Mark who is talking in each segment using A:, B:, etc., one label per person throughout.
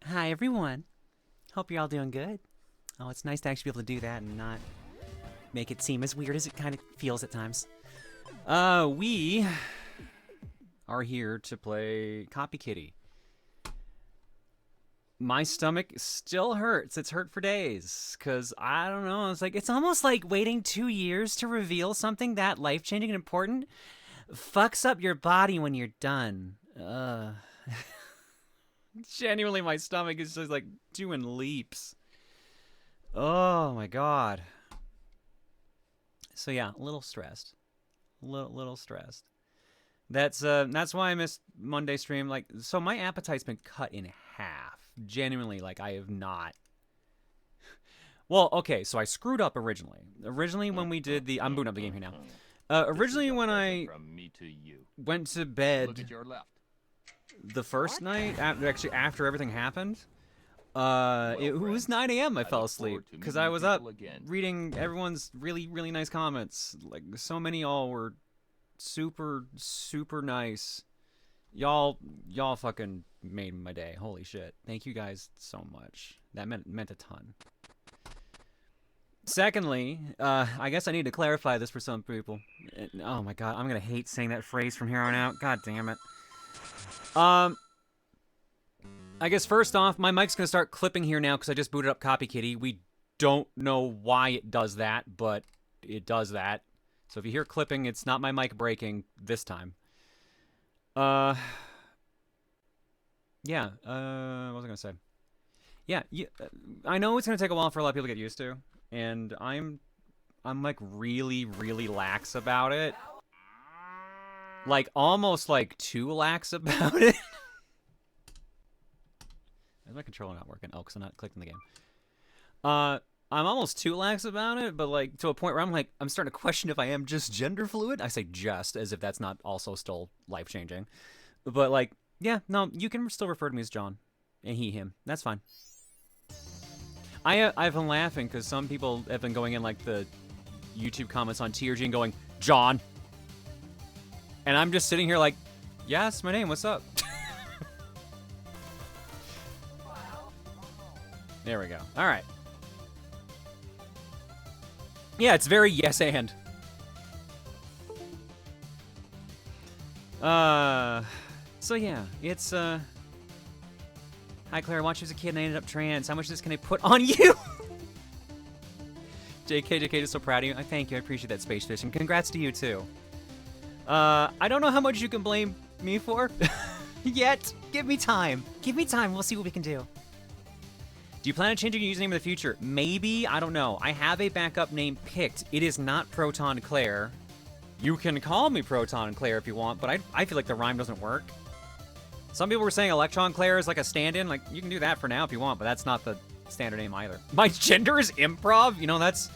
A: Hi, everyone. Hope you're all doing good. Oh, it's nice to actually be able to do that and not make it seem as weird as it kind of feels at times. We are here to play Copy Kitty. My stomach still hurts. It's hurt for days. Because, I don't know, it's almost like waiting 2 years to reveal something that life-changing and important fucks up your body when you're done. Genuinely, my stomach is just, like, doing leaps. Oh, my God. So, yeah, a little stressed. Little stressed. That's why I missed Monday stream. Like, so my appetite's been cut in half. Genuinely, like, I have not. Well, okay, so I screwed up originally. Originally, when we did the... I'm booting up the game here now. Originally, when I went to bed the first night, actually after everything happened, it was 9 a.m. I fell asleep because I was up reading everyone's really, really nice comments. Like, so many y'all were super, super nice. Y'all fucking made my day. Holy shit. Thank you guys so much. That meant a ton. Secondly, I guess I need to clarify this for some people. Oh my god, I'm gonna hate saying that phrase from here on out. God damn it. I guess first off, my mic's gonna start clipping here now because I just booted up Copy Kitty. We don't know why it does that, but it does that. So if you hear clipping, it's not my mic breaking this time. Yeah, what was I gonna say? Yeah, I know it's gonna take a while for a lot of people to get used to, and I'm like really, really lax about it. Like, almost like too lax about it. Is my controller not working? Oh, because I'm not clicking the game. I'm almost too lax about it, but like to a point where I'm starting to question if I am just gender fluid. I say just as if that's not also still life changing. But like, yeah, no, you can still refer to me as John, and he, him. That's fine. I've been laughing because some people have been going in like the YouTube comments on TRG and going, John. And I'm just sitting here like, yeah, it's my name. What's up? There we go. All right. Yeah, it's very yes and. So yeah, it's Hi Claire, I watched you as a kid and I ended up trans. How much of this can I put on you? JK is so proud of you. I thank you. I appreciate that, Space Fish, and congrats to you too. I don't know how much you can blame me for yet. Give me time. Give me time. We'll see what we can do. Do you plan on changing your username in the future? Maybe. I don't know. I have a backup name picked. It is not Proton Claire. You can call me Proton Claire if you want, but I feel like the rhyme doesn't work. Some people were saying Electron Claire is like a stand-in. Like, you can do that for now if you want, but that's not the standard name either. My gender is improv? You know, that's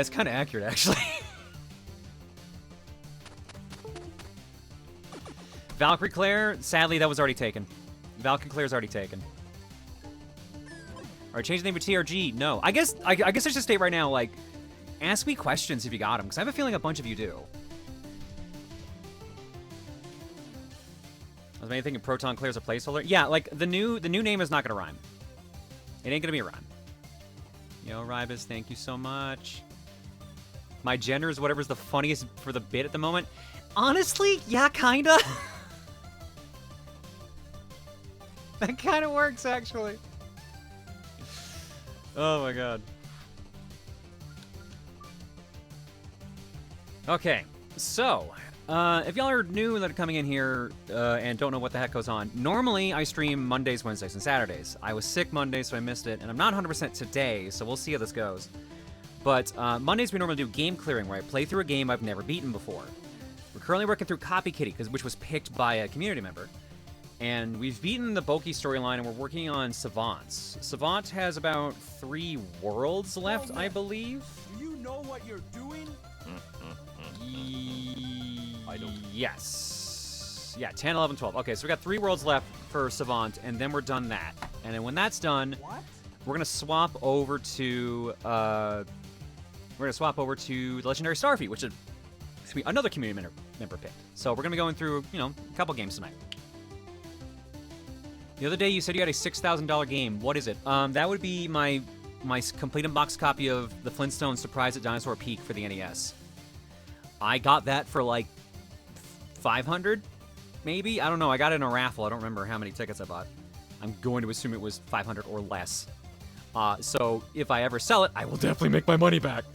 A: kind of accurate, actually. Valkyrie Claire? Sadly, that was already taken. Valkyrie Claire's already taken. Alright, change the name to TRG. No. I guess I should state right now, like, ask me questions if you got them, because I have a feeling a bunch of you do. I was maybe thinking Proton Claire's a placeholder. Yeah, like, the new name is not gonna rhyme. It ain't gonna be a rhyme. Yo, Ribus, thank you so much. My gender is whatever's the funniest for the bit at the moment. Honestly, yeah, kinda. That kinda works, actually. Oh my god. Okay, so, if y'all are new that are coming in here and don't know what the heck goes on, normally I stream Mondays, Wednesdays, and Saturdays. I was sick Monday, so I missed it, and I'm not 100% today, so we'll see how this goes. But Mondays we normally do game clearing, where I play through a game I've never beaten before. We're currently working through Copy Kitty, which was picked by a community member. And we've beaten the bulky storyline, and we're working on Savants. Savant has about 3 worlds left, I believe.
B: Do you know what you're doing?
A: I don't. Yes. Yeah, 10, 11, 12. Okay, so we got 3 worlds left for Savant, and then we're done that. And then when that's done, we're gonna swap over to Legendary Starfy, which is another community member picked. So we're gonna be going through, you know, a couple games tonight. The other day you said you had a $6,000 game. What is it? That would be my complete unboxed copy of the Flintstones Surprise at Dinosaur Peak for the NES. I got that for like 500, maybe? I don't know. I got it in a raffle. I don't remember how many tickets I bought. I'm going to assume it was 500 or less. So if I ever sell it, I will definitely make my money back.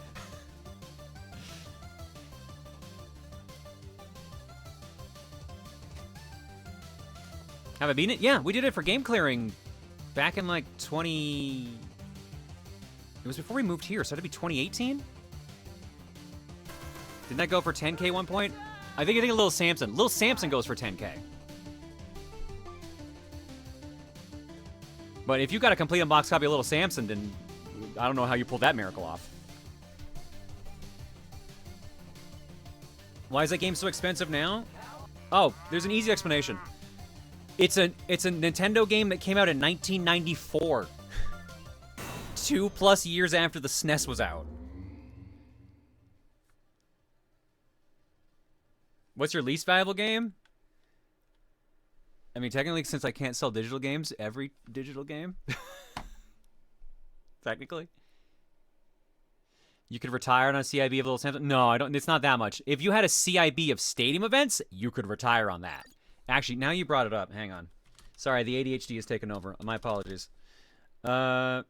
A: Have I beaten it? Yeah, we did it for game clearing back in like 20... It was before we moved here, so it'd be 2018? Didn't that go for 10K one point? I think Little Samson. Little Samson goes for 10K. But if you got a complete unboxed copy of Little Samson, then I don't know how you pulled that miracle off. Why is that game so expensive now? Oh, there's an easy explanation. It's a Nintendo game that came out in 1994. 2+ years after the SNES was out. What's your least valuable game? I mean, technically, since I can't sell digital games, every digital game. Technically. You could retire on a CIB of Little Samson. No, I don't. It's not that much. If you had a CIB of stadium events, you could retire on that. Actually, now you brought it up. Hang on. Sorry, the ADHD has taken over. My apologies. Hi,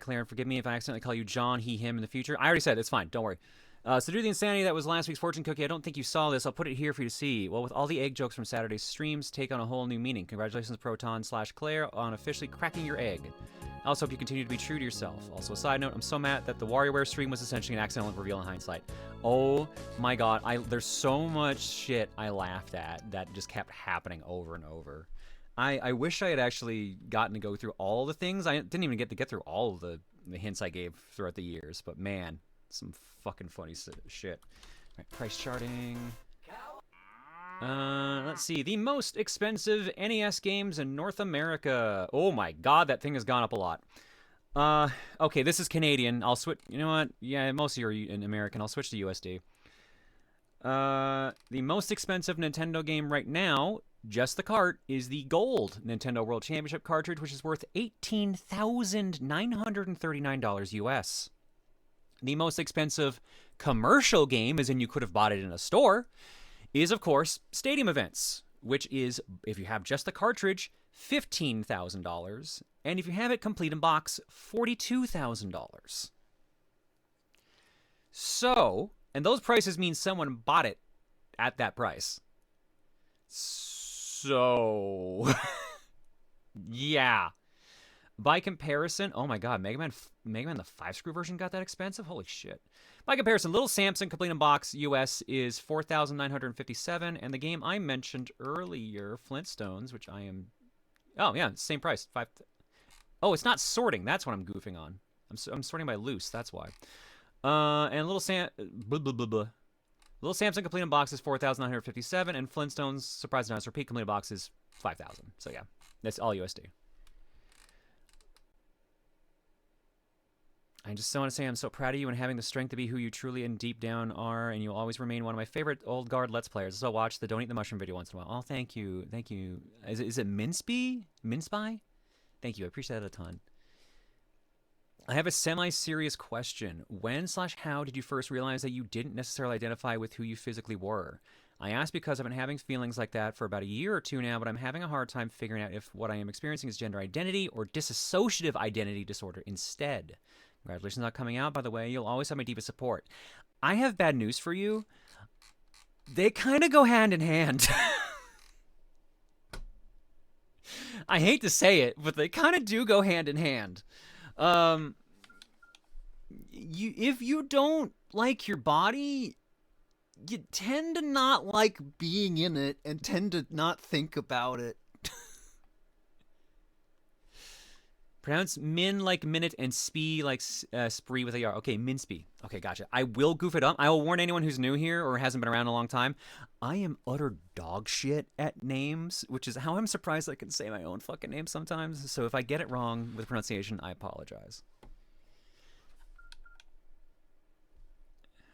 A: Claire. Forgive me if I accidentally call you John, he, him in the future. I already said it. It's fine. Don't worry. So due to the insanity that was last week's fortune cookie, I don't think you saw this. I'll put it here for you to see. Well, with all the egg jokes from Saturday's streams, take on a whole new meaning. Congratulations, Proton/Claire, on officially cracking your egg. I also hope you continue to be true to yourself. Also, a side note, I'm so mad that the WarioWare stream was essentially an accidental reveal in hindsight. Oh my god, there's so much shit I laughed at that just kept happening over and over. I wish I had actually gotten to go through all the things. I didn't even get to get through all of the hints I gave throughout the years, but man, some fucking funny shit. All right, price charting. Let's see. The most expensive NES games in North America. Oh my god, that thing has gone up a lot. Okay, this is Canadian. I'll switch. You know what? Yeah, most of you are in American. I'll switch to USD. The most expensive Nintendo game right now, just the cart, is the gold Nintendo World Championship cartridge, which is worth $18,939 US. The most expensive commercial game, as in you could have bought it in a store, is, of course, Stadium Events, which is, if you have just the cartridge, $15,000, and if you have it complete in box, $42,000. So, and those prices mean someone bought it at that price. So, yeah. By comparison, oh my god, Mega Man the 5-screw version got that expensive? Holy shit. By comparison, Little Samson complete in box US is $4,957, and the game I mentioned earlier, Flintstones, which I am... Oh, yeah, same price. Oh, it's not sorting. That's what I'm goofing on. I'm sorting by loose. That's why. And Little Little Samson complete in box is $4,957, and Flintstones Surprise Dinosaur Peak complete in box is $5,000. So yeah, that's all USD. I just want to say I'm so proud of you and having the strength to be who you truly and deep down are, and you'll always remain one of my favorite old guard Let's Players. So watch the Don't Eat the Mushroom video once in a while. Oh, thank you. Thank you. Is it Minspy? Minspy? Thank you. I appreciate that a ton. I have a semi-serious question. When/how did you first realize that you didn't necessarily identify with who you physically were? I ask because I've been having feelings like that for about a year or two now, but I'm having a hard time figuring out if what I am experiencing is gender identity or dissociative identity disorder instead. Congratulations on coming out, by the way. You'll always have my deepest support. I have bad news for you. They kind of go hand in hand. I hate to say it, but they kind of do go hand in hand. If you don't like your body, you tend to not like being in it and tend to not think about it. Pronounce min like minute and spee like spree with a R. Okay, minspee. Okay, gotcha. I will goof it up. I will warn anyone who's new here or hasn't been around a long time. I am utter dog shit at names, which is how I'm surprised I can say my own fucking name sometimes. So if I get it wrong with pronunciation, I apologize.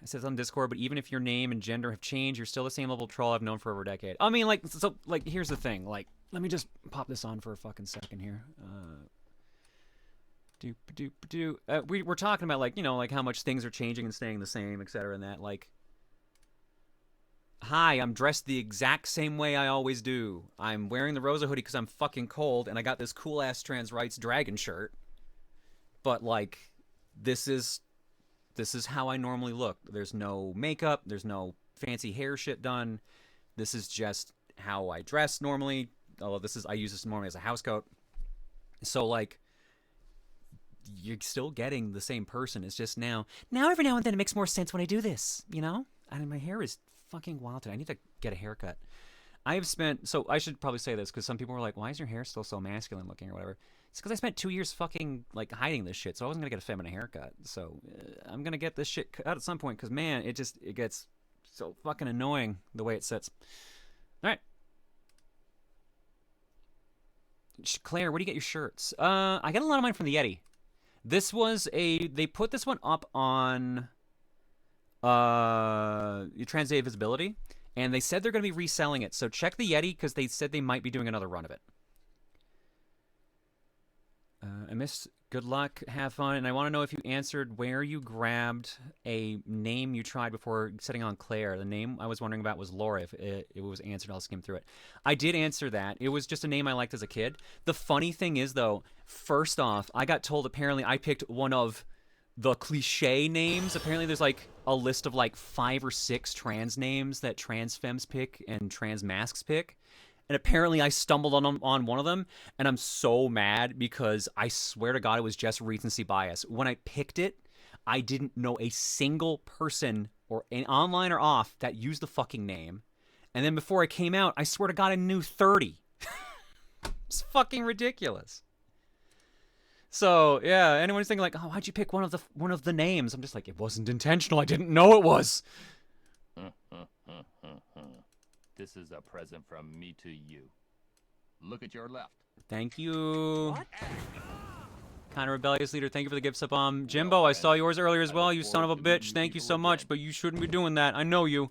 A: It says on Discord, but even if your name and gender have changed, you're still the same level of troll I've known for over a decade. I mean, like, so, like, here's the thing. Like, let me just pop this on for a fucking second here. We're talking about, like, you know, like how much things are changing and staying the same, etc. And that, like, hi, I'm dressed the exact same way I always do. I'm wearing the Rosa hoodie because I'm fucking cold, and I got this cool-ass trans rights dragon shirt. But, like, this is how I normally look. There's no makeup. There's no fancy hair shit done. This is just how I dress normally. Although I use this normally as a house coat. So, like, you're still getting the same person. It's just now every now and then it makes more sense when I do this, you know? And my hair is fucking wild today. I need to get a haircut. I should probably say this because some people were like, why is your hair still so masculine looking or whatever? It's because I spent 2 years fucking, like, hiding this shit, so I wasn't going to get a feminine haircut. So I'm going to get this shit cut at some point because, man, it gets so fucking annoying the way it sits. All right. Claire, where do you get your shirts? I got a lot of mine from the Yeti. They put this one up on Transday Visibility, and they said they're going to be reselling it. So check the Yeti because they said they might be doing another run of it. I missed. Good luck. Have fun. And I want to know if you answered where you grabbed a name you tried before setting on Claire. The name I was wondering about was Laura. If it was answered, I'll skim through it. I did answer that. It was just a name I liked as a kid. The funny thing is, though, first off, I got told apparently I picked one of the cliche names. Apparently there's like a list of like 5 or 6 trans names that trans femmes pick and trans masks pick. And apparently I stumbled on one of them, and I'm so mad because I swear to God it was just recency bias. When I picked it, I didn't know a single person, or online or off, that used the fucking name. And then before I came out, I swear to God I knew 30. It's fucking ridiculous. So yeah, anyone's thinking like, oh, why'd you pick one of the names? I'm just like, it wasn't intentional. I didn't know it was.
C: This is a present from me to you. Look at your left.
A: Thank you. What? Kind of rebellious leader. Thank you for the gift sub. Jimbo, I saw yours earlier as well. You son of a bitch. Thank you so much, but you shouldn't be doing that. I know you.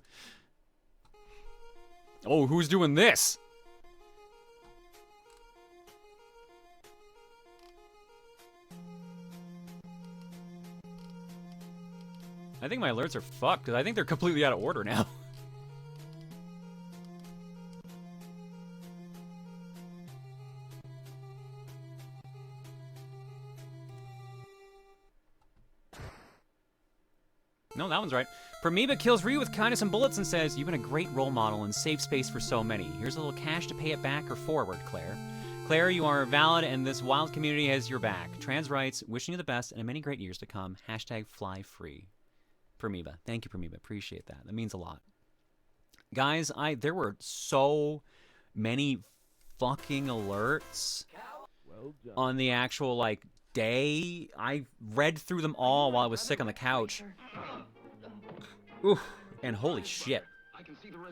A: Oh, who's doing this? I think my alerts are fucked because I think they're completely out of order now. No, that one's right. Pramiba kills Ryu with kindness and bullets and says, you've been a great role model and safe space for so many. Here's a little cash to pay it back or forward, Claire. Claire, you are valid and this wild community has your back. Trans rights, wishing you the best and many great years to come. Hashtag fly free. Pramiba. Thank you, Pramiba. Appreciate that. That means a lot. Guys, there were so many fucking alerts on the actual, like, day. I read through them all while I was sick on the couch. Oof. And holy shit.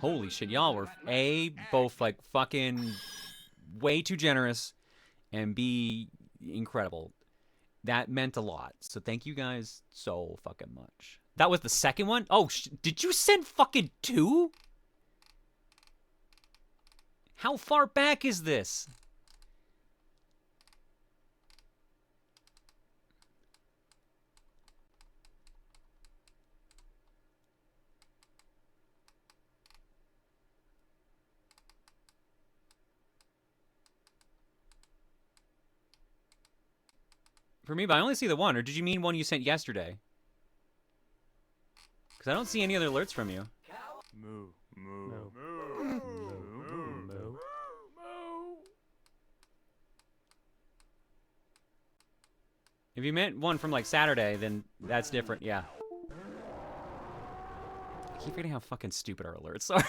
A: Holy shit. Y'all were both like fucking way too generous, and B, incredible. That meant a lot. So thank you guys so fucking much. That was the second one? Oh, did you send fucking 2? How far back is this? For me, but I only see the one. Or did you mean one you sent yesterday? Because I don't see any other alerts from you.
C: Moo, moo,
B: No.
C: moo, moo, moo, moo.
A: If you meant one from like Saturday, then that's different. Yeah. I keep forgetting how fucking stupid our alerts are.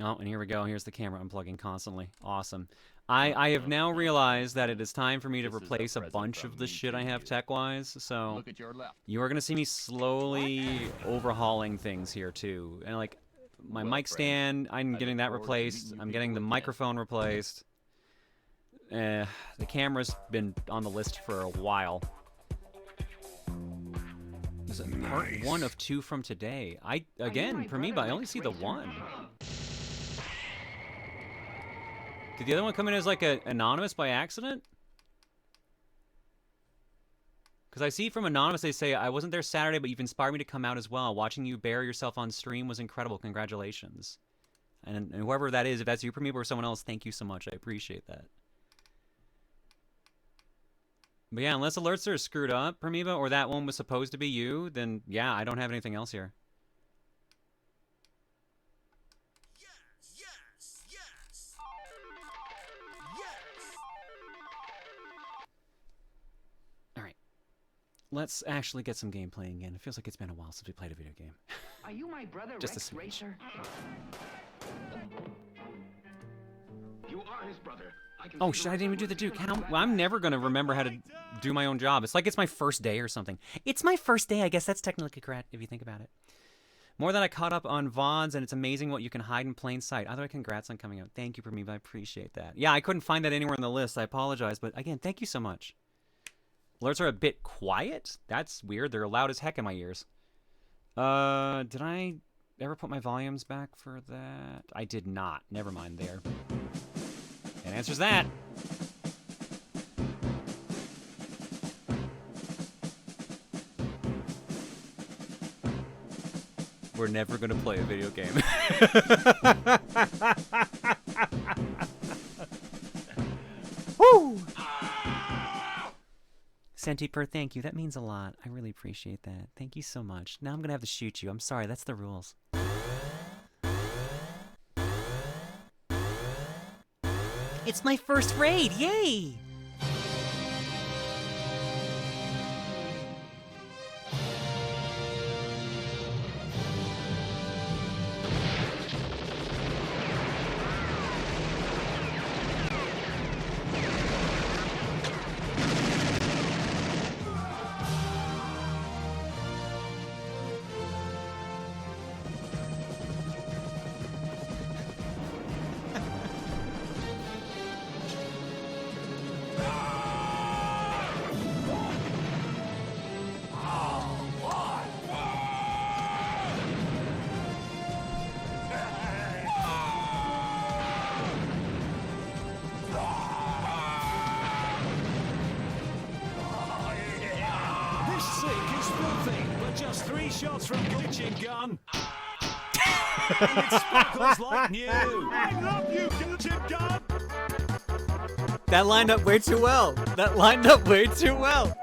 A: Oh, and here we go. Here's the camera unplugging constantly. Awesome. I have now realized that it is time for me to replace a bunch of the shit I have tech-wise, so
C: Look at your left.
A: you are going to see me slowly overhauling things here, too. And, like, my mic stand, I'm getting that replaced. I'm getting the microphone replaced. The camera's been on the list for a while. This is part 1 of 2 from today. Again, for me, but I only see the 1. Did the other one come in as like a anonymous by accident? Because I see from anonymous they say, I wasn't there Saturday, but you've inspired me to come out as well. Watching you bury yourself on stream was incredible. Congratulations. And whoever that is, if that's you, Primiba, or someone else, thank you so much. I appreciate that. But yeah, unless alerts are screwed up, Primiba, or that one was supposed to be you, then yeah, I don't have anything else here. Let's actually get some gameplay again. It feels like it's been a while since we played a video game.
D: Are you my brother,
A: Just
D: Rex
A: a smidge.
D: Racer?
E: You are his brother.
A: Oh shit, I didn't even do the Duke. Well, I'm never gonna remember how to do my own job. It's like it's my first day or something. It's my first day, I guess that's technically correct if you think about it. More than I caught up on VODs, and it's amazing what you can hide in plain sight. Otherwise, congrats on coming out. Thank you, Primiba. I appreciate that. Yeah, I couldn't find that anywhere on the list. I apologize, but again, thank you so much. Alerts are a bit quiet? That's weird. They're loud as heck in my ears. Did I ever put my volumes back for that? I did not. Never mind there. That answers that. We're never gonna play a video game. Woo! Centiper, thank you. That means a lot. I really appreciate that. Thank you so much. Now I'm going to have to shoot you. I'm sorry. That's the rules. It's my first raid. Yay!
B: Shots from glitching gun. And it sparkles like new. I love you, glitching gun.
A: That lined up way too well. That lined up way too well.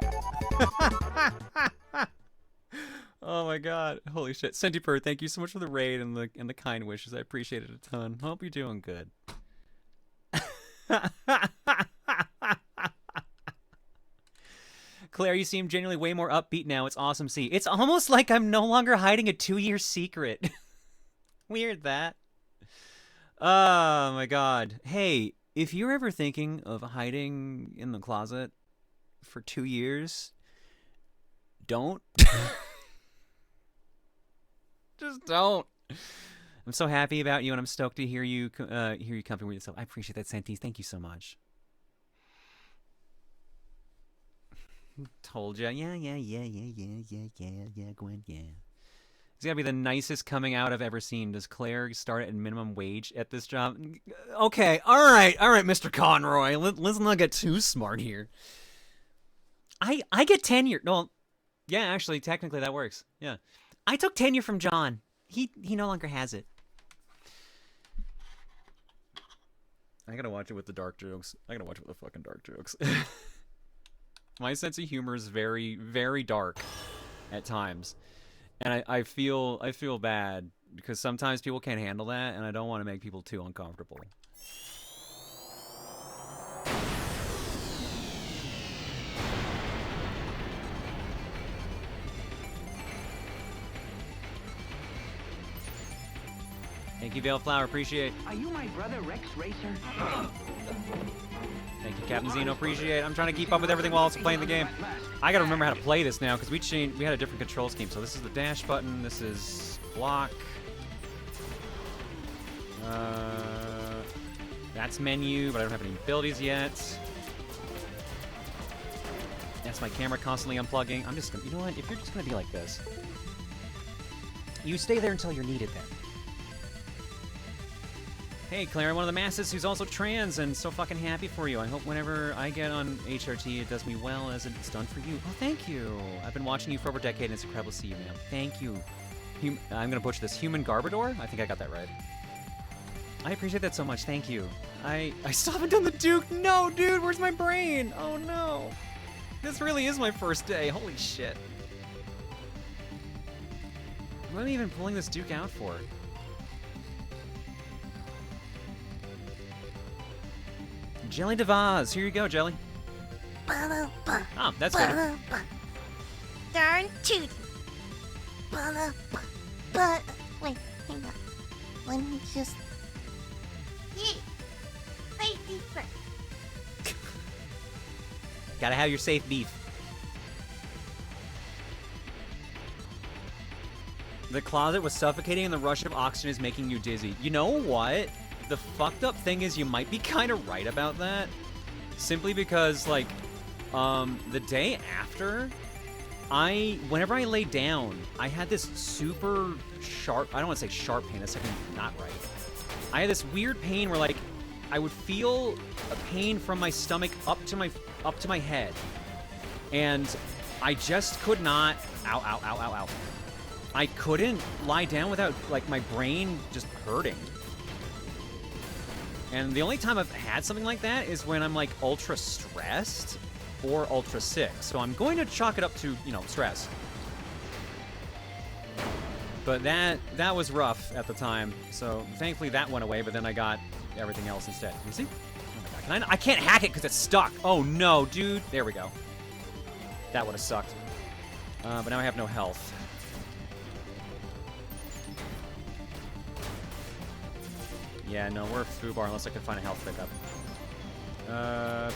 A: Oh my god. Holy shit. Centiper, thank you so much for the raid and the kind wishes. I appreciate it a ton. Hope you're doing good. Claire, you seem genuinely way more upbeat now. It's awesome to see. It's almost like I'm no longer hiding a 2-year secret. Weird that. Oh my god. Hey, if you're ever thinking of hiding in the closet for 2 years, don't. Just don't. I'm so happy about you, and I'm stoked to hear you comfy with yourself. I appreciate that, Santis. Thank you so much. Told ya. Yeah, Gwen, yeah. It's gotta be the nicest coming out I've ever seen. Does Claire start at minimum wage at this job? Okay, alright, Mr. Conroy. Let's not get too smart here. I get tenure. Well, yeah, actually, technically that works. Yeah. I took tenure from John. He no longer has it. I gotta watch it with the dark jokes. I gotta watch it with the fucking dark jokes. My sense of humor is very, very dark at times. And I feel bad because sometimes people can't handle that, and I don't want to make people too uncomfortable. Thank you, Veilflower. Appreciate.
D: Are you my brother, Rex Racer?
A: Thank you, Captain Zeno. Appreciate it. I'm trying to keep up with everything while also playing the game. I gotta remember how to play this now because we had a different control scheme. So this is the dash button. This is block. That's menu, but I don't have any abilities yet. That's my camera constantly unplugging. I'm just gonna, you know what? If you're just gonna be like this, you stay there until you're needed then. Hey, Claire, I'm one of the masses who's also trans and so fucking happy for you. I hope whenever I get on HRT, it does me well as it's done for you. Oh, thank you. I've been watching you for over a decade, and it's incredible to see you, man. Thank you. I'm gonna butcher this. Human Garbador? I think I got that right. I appreciate that so much. Thank you. I still haven't done the Duke. No, dude, where's my brain? Oh, no. This really is my first day. Holy shit. What am I even pulling this Duke out for? Jelly DeVaz. Here you go, Jelly. Oh, that's better.
F: Darn tootin'. But wait, hang on. Let me just. Safety first.
A: Gotta have your safe beef. The closet was suffocating and the rush of oxygen is making you dizzy. You know what? The fucked up thing is you might be kind of right about that. Simply because, like, the day after, whenever I lay down, I had this super sharp, I don't want to say sharp pain, that's like not right. I had this weird pain where, like, I would feel a pain from my stomach up to my head. And I just could not, ow, ow, ow, ow, ow. I couldn't lie down without, like, my brain just hurting. And the only time I've had something like that is when I'm, like, ultra stressed or ultra sick. So I'm going to chalk it up to, you know, stress. But that was rough at the time. So thankfully that went away, but then I got everything else instead. You see? Oh my God. I can't hack it because it's stuck. Oh no, dude. There we go. That would have sucked. But now I have no health. Yeah, no, we're Fubar unless I can find a health pickup. I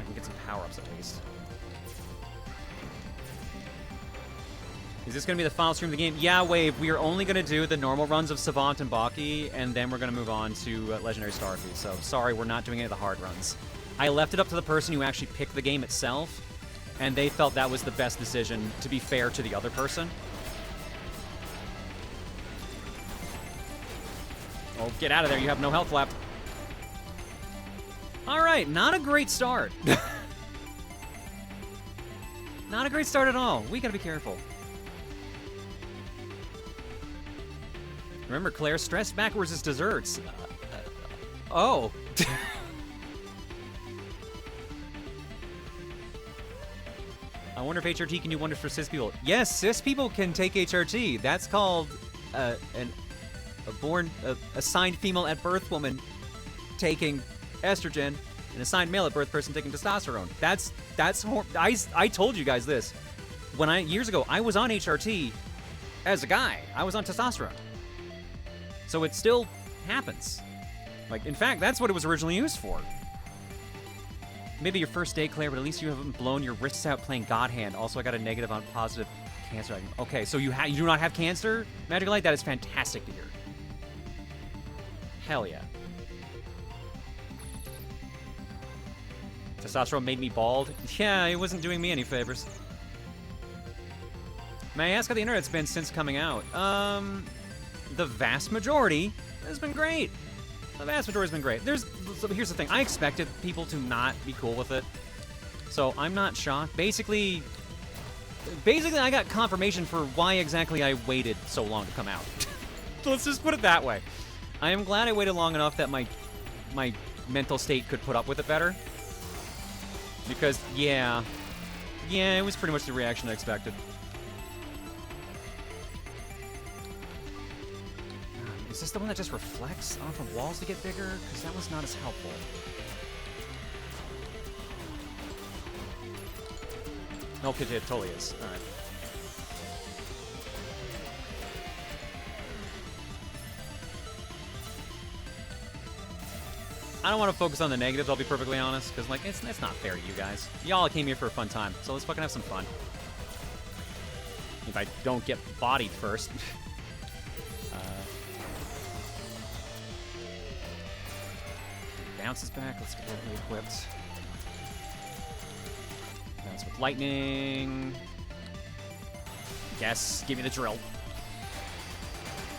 A: can get some power-ups at least. Is this going to be the final stream of the game? Yeah, Wave, we are only going to do the normal runs of Savant and Baki, and then we're going to move on to Legendary Starfy. So, sorry, we're not doing any of the hard runs. I left it up to the person who actually picked the game itself, and they felt that was the best decision, to be fair to the other person. Oh, get out of there. You have no health left. All right, not a great start. Not a great start at all. We gotta be careful. Remember, Claire, stress backwards is desserts. Oh. I wonder if HRT can do wonders for cis people. Yes, cis people can take HRT. That's called a assigned female at birth woman taking estrogen, and assigned male at birth person taking testosterone. I told you guys this. Years ago, I was on HRT as a guy. I was on testosterone. So it still happens. Like, in fact, that's what it was originally used for. Maybe your first day, Claire, but at least you haven't blown your wrists out playing God Hand. Also, I got a negative on positive cancer. Okay, so you do not have cancer? Magic Light? That is fantastic to hear. Hell yeah. Testosterone made me bald? Yeah, it wasn't doing me any favors. May I ask how the internet's been since coming out? The vast majority has been great. The vast majority has been great. So here's the thing. I expected people to not be cool with it. So I'm not shocked. Basically, I got confirmation for why exactly I waited so long to come out. Let's just put it that way. I am glad I waited long enough that my mental state could put up with it better. Because, yeah, it was pretty much the reaction I expected. Is this the one that just reflects off of walls to get bigger? Because that was not as helpful. Okay, it totally is. All right. I don't want to focus on the negatives, I'll be perfectly honest, because, like, it's not fair to you guys. Y'all came here for a fun time, so let's fucking have some fun. If I don't get bodied first. bounces back. Let's get it equipped. Bounce with lightning. Yes, give me the drill.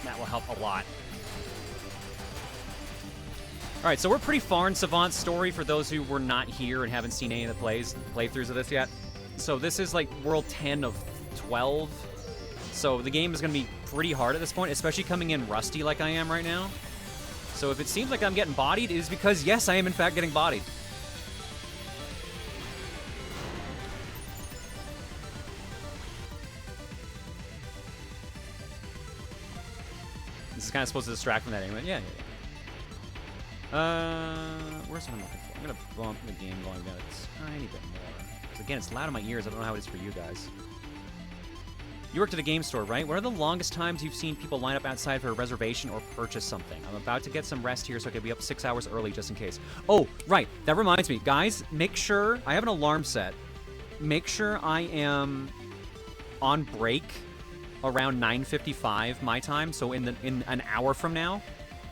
A: That will help a lot. Alright, so we're pretty far in Savant's story for those who were not here and haven't seen any of the playthroughs of this yet. So this is like world 10 of 12. So the game is going to be pretty hard at this point, especially coming in rusty like I am right now. So if it seems like I'm getting bodied, it is because, yes, I am in fact getting bodied. This is kind of supposed to distract from that anyway. Yeah. Where's what I'm looking for? I'm going to bump the game volume down a tiny bit more. Because again, it's loud in my ears. I don't know how it is for you guys. You worked at a game store, right? What are the longest times you've seen people line up outside for a reservation or purchase something? I'm about to get some rest here, so I can be up 6 hours early just in case. Oh, right. That reminds me. Guys, make sure... I have an alarm set. Make sure I am on break around 9:55 my time, so in an hour from now.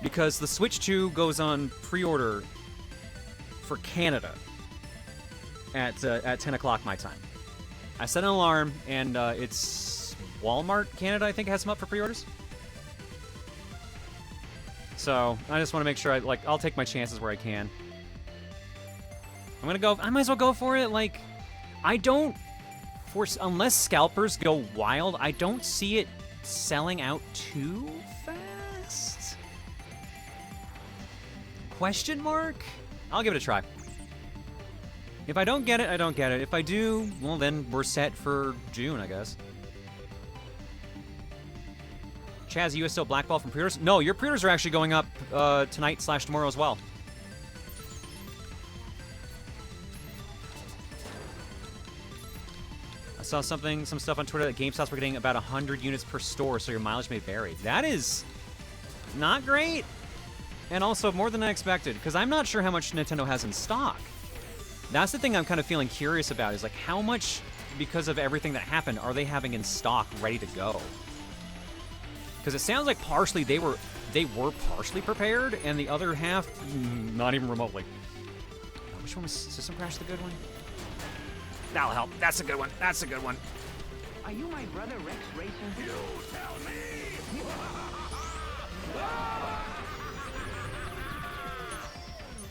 A: Because the Switch 2 goes on pre-order for Canada at 10 o'clock my time. I set an alarm, and it's Walmart Canada, I think, has them up for pre-orders. So I just want to make sure I'll take my chances where I can. I'm gonna go. I might as well go for it. Like, I don't unless scalpers go wild. I don't see it selling out too fast. Question mark? I'll give it a try. If I don't get it, I don't get it. If I do, well, then we're set for June, I guess. Chaz, you still blackball from pre-orders? No, your pre-orders are actually going up tonight/tomorrow as well. I saw some stuff on Twitter that GameStops were getting about 100 units per store, so your mileage may vary. That is not great, and also more than I expected, because I'm not sure how much Nintendo has in stock. That's the thing I'm kind of feeling curious about, is like how much, because of everything that happened, are they having in stock ready to go? Because it sounds like partially they were partially prepared, and the other half, not even remotely. Which one was System Crash, the good one? That'll help. That's a good one. That's a good one.
D: Are you my brother Rex Racing?
B: You tell me!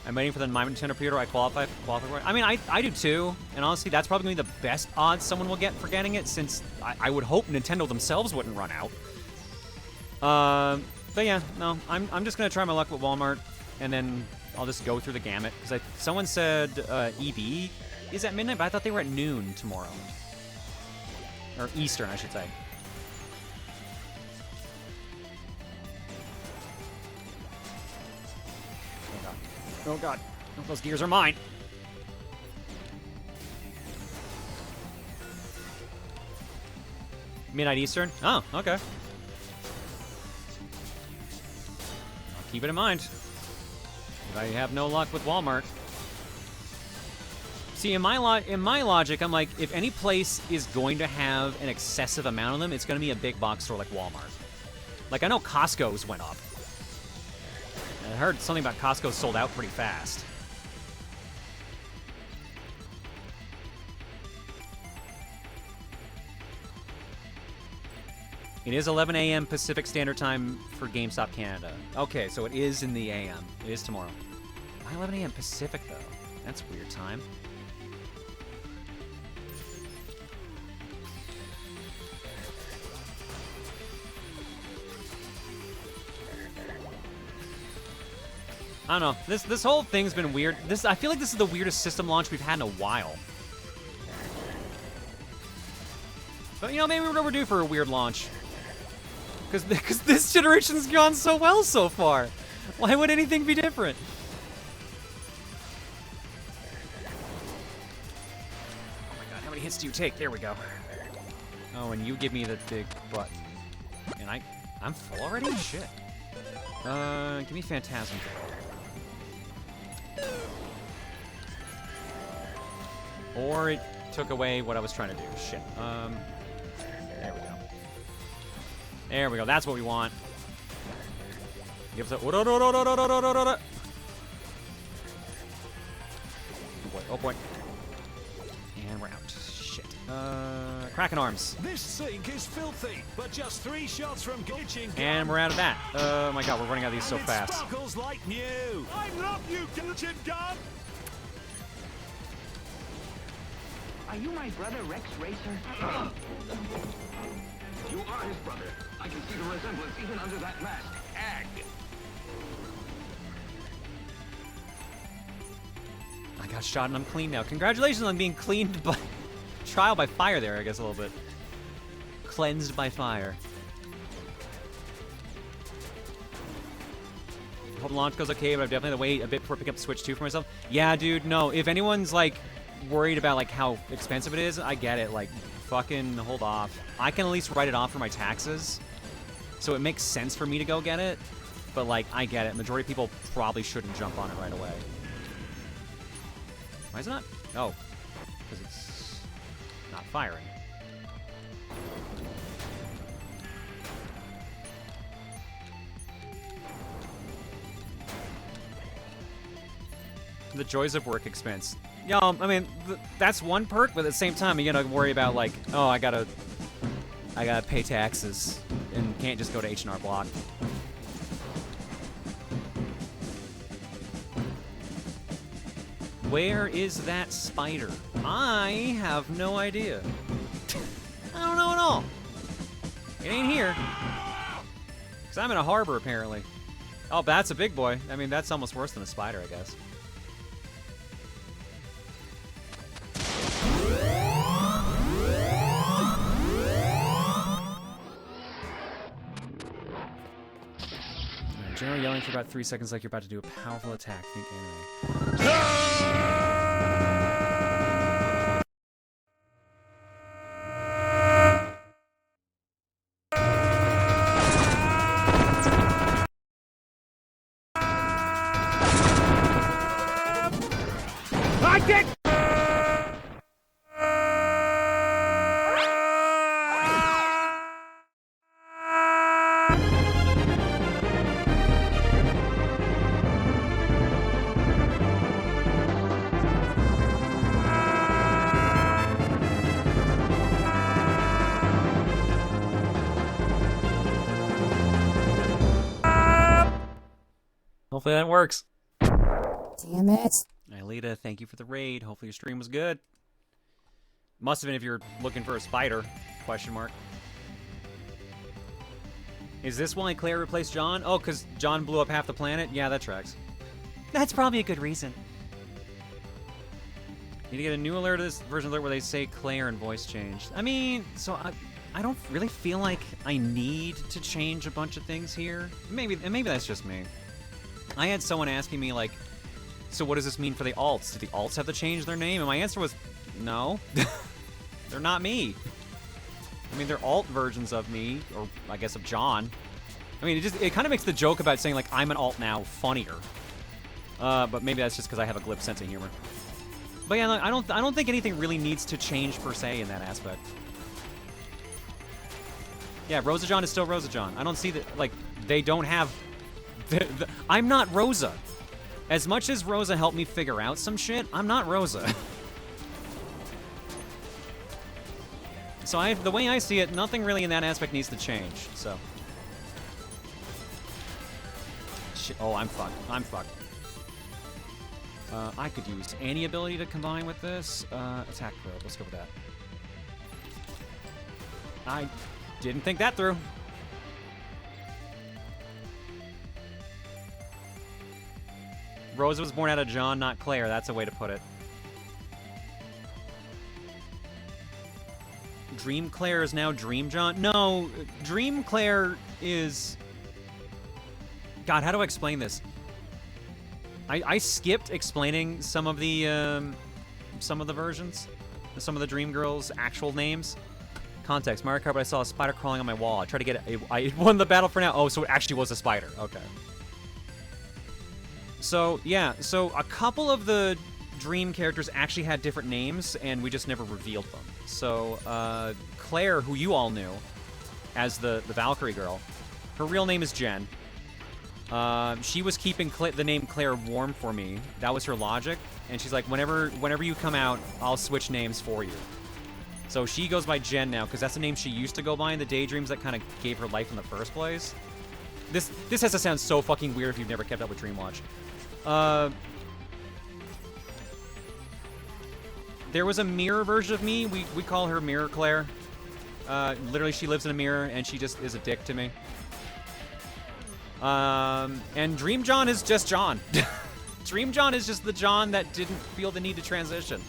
A: I'm waiting for the My Nintendo pre-order. I qualify for it. I mean, I do too. And honestly, that's probably going to be the best odds someone will get for getting it, since I would hope Nintendo themselves wouldn't run out. But yeah, no, I'm just gonna try my luck with Walmart, and then I'll just go through the gamut. Because someone said EB is at midnight, but I thought they were at noon tomorrow, or Eastern, I should say. Oh god! Oh god! Oh, those gears are mine. Midnight Eastern? Oh, okay. Keep it in mind. If I have no luck with Walmart. See, in my logic, I'm like, if any place is going to have an excessive amount of them, it's going to be a big box store like Walmart. Like, I know Costco's went up. I heard something about Costco sold out pretty fast. It is 11 a.m. Pacific Standard Time for GameStop Canada. Okay, so it is in the a.m. It is tomorrow. Why 11 a.m. Pacific, though? That's a weird time. I don't know. This whole thing's been weird. I feel like this is the weirdest system launch we've had in a while. But, you know, maybe we're overdue for a weird launch. Because this generation's gone so well so far. Why would anything be different? Oh my god, how many hits do you take? There we go. Oh, and you give me the big button. And I'm full already? Shit. Give me Phantasm. Or it took away what I was trying to do. Shit. There we go. There we go. That's what we want. Give us a... Oh boy. And we're out. Shit. Kraken arms.
B: This sink is filthy, but just 3 shots from glitching gun.
A: And we're out of that. Oh my god, we're running out of these so
B: And it
A: fast.
B: sparkles like new. I love you, glitching gun.
D: Are you my brother Rex Racer?
E: You are his brother. I can see the resemblance even under that mask. Ag.
A: I got shot and I'm clean now. Congratulations on being cleaned by trial by fire there, I guess a little bit. Cleansed by fire. Hope the launch goes okay, but I've definitely had to wait a bit before picking up the Switch 2 for myself. Yeah, dude, no. If anyone's like worried about like how expensive it is, I get it. Like, fucking hold off. I can at least write it off for my taxes, so it makes sense for me to go get it. But like, I get it. Majority of people probably shouldn't jump on it right away. Why is it not? Oh, because it's not firing. The joys of work expense. Yeah, I mean, that's one perk, but at the same time, you gotta worry about like, oh, I gotta pay taxes and can't just go to H&R Block. Where is that spider? I have no idea. I don't know at all. It ain't here. Because I'm in a harbor, apparently. Oh, that's a big boy. I mean, that's almost worse than a spider, I guess. Generally yelling for about 3 seconds like you're about to do a powerful attack. Think anime. I get. Hopefully that works.
F: Damn it.
A: Aelita, thank you for the raid. Hopefully your stream was good. Must have been if you're looking for a spider, question mark. Is this why Claire replaced John? Oh, because John blew up half the planet? Yeah, that tracks. That's probably a good reason. Need to get a new alert to this version alert where they say Claire and voice changed. I mean, so I don't really feel like I need to change a bunch of things here. Maybe that's just me. I had someone asking me, like, so what does this mean for the alts? Do the alts have to change their name? And my answer was, no. They're not me. I mean, they're alt versions of me, or I guess of John. I mean, it kind of makes the joke about saying, like, I'm an alt now funnier. But maybe that's just because I have a glib sense of humor. But yeah, I don't think anything really needs to change per se in that aspect. Yeah, Rosa John is still Rosa John. I don't see that, like, they don't have... I'm not Rosa. As much as Rosa helped me figure out some shit, I'm not Rosa. So the way I see it, nothing really in that aspect needs to change, so. Shit, oh, I'm fucked. I'm fucked. I could use any ability to combine with this. Attack probe, let's go with that. I didn't think that through. Rosa was born out of John, not Claire. That's a way to put it. Dream Claire is now Dream John? No, Dream Claire is... God, how do I explain this? I skipped explaining some of the versions. Some of the Dream Girls' actual names. Context, Mario Kart, but I saw a spider crawling on my wall. I tried to get it. I won the battle for now. Oh, so it actually was a spider. Okay. So, yeah, so a couple of the Dream characters actually had different names, and we just never revealed them. So, Claire, who you all knew as the Valkyrie girl, her real name is Jen. She was keeping the name Claire warm for me. That was her logic. And she's like, whenever you come out, I'll switch names for you. So she goes by Jen now, because that's the name she used to go by in the daydreams that kind of gave her life in the first place. This has to sound so fucking weird if you've never kept up with Dreamwatch. There was a mirror version of me. We call her Mirror Claire. Literally, she lives in a mirror, and she just is a dick to me. And Dream John is just John. Dream John is just the John that didn't feel the need to transition.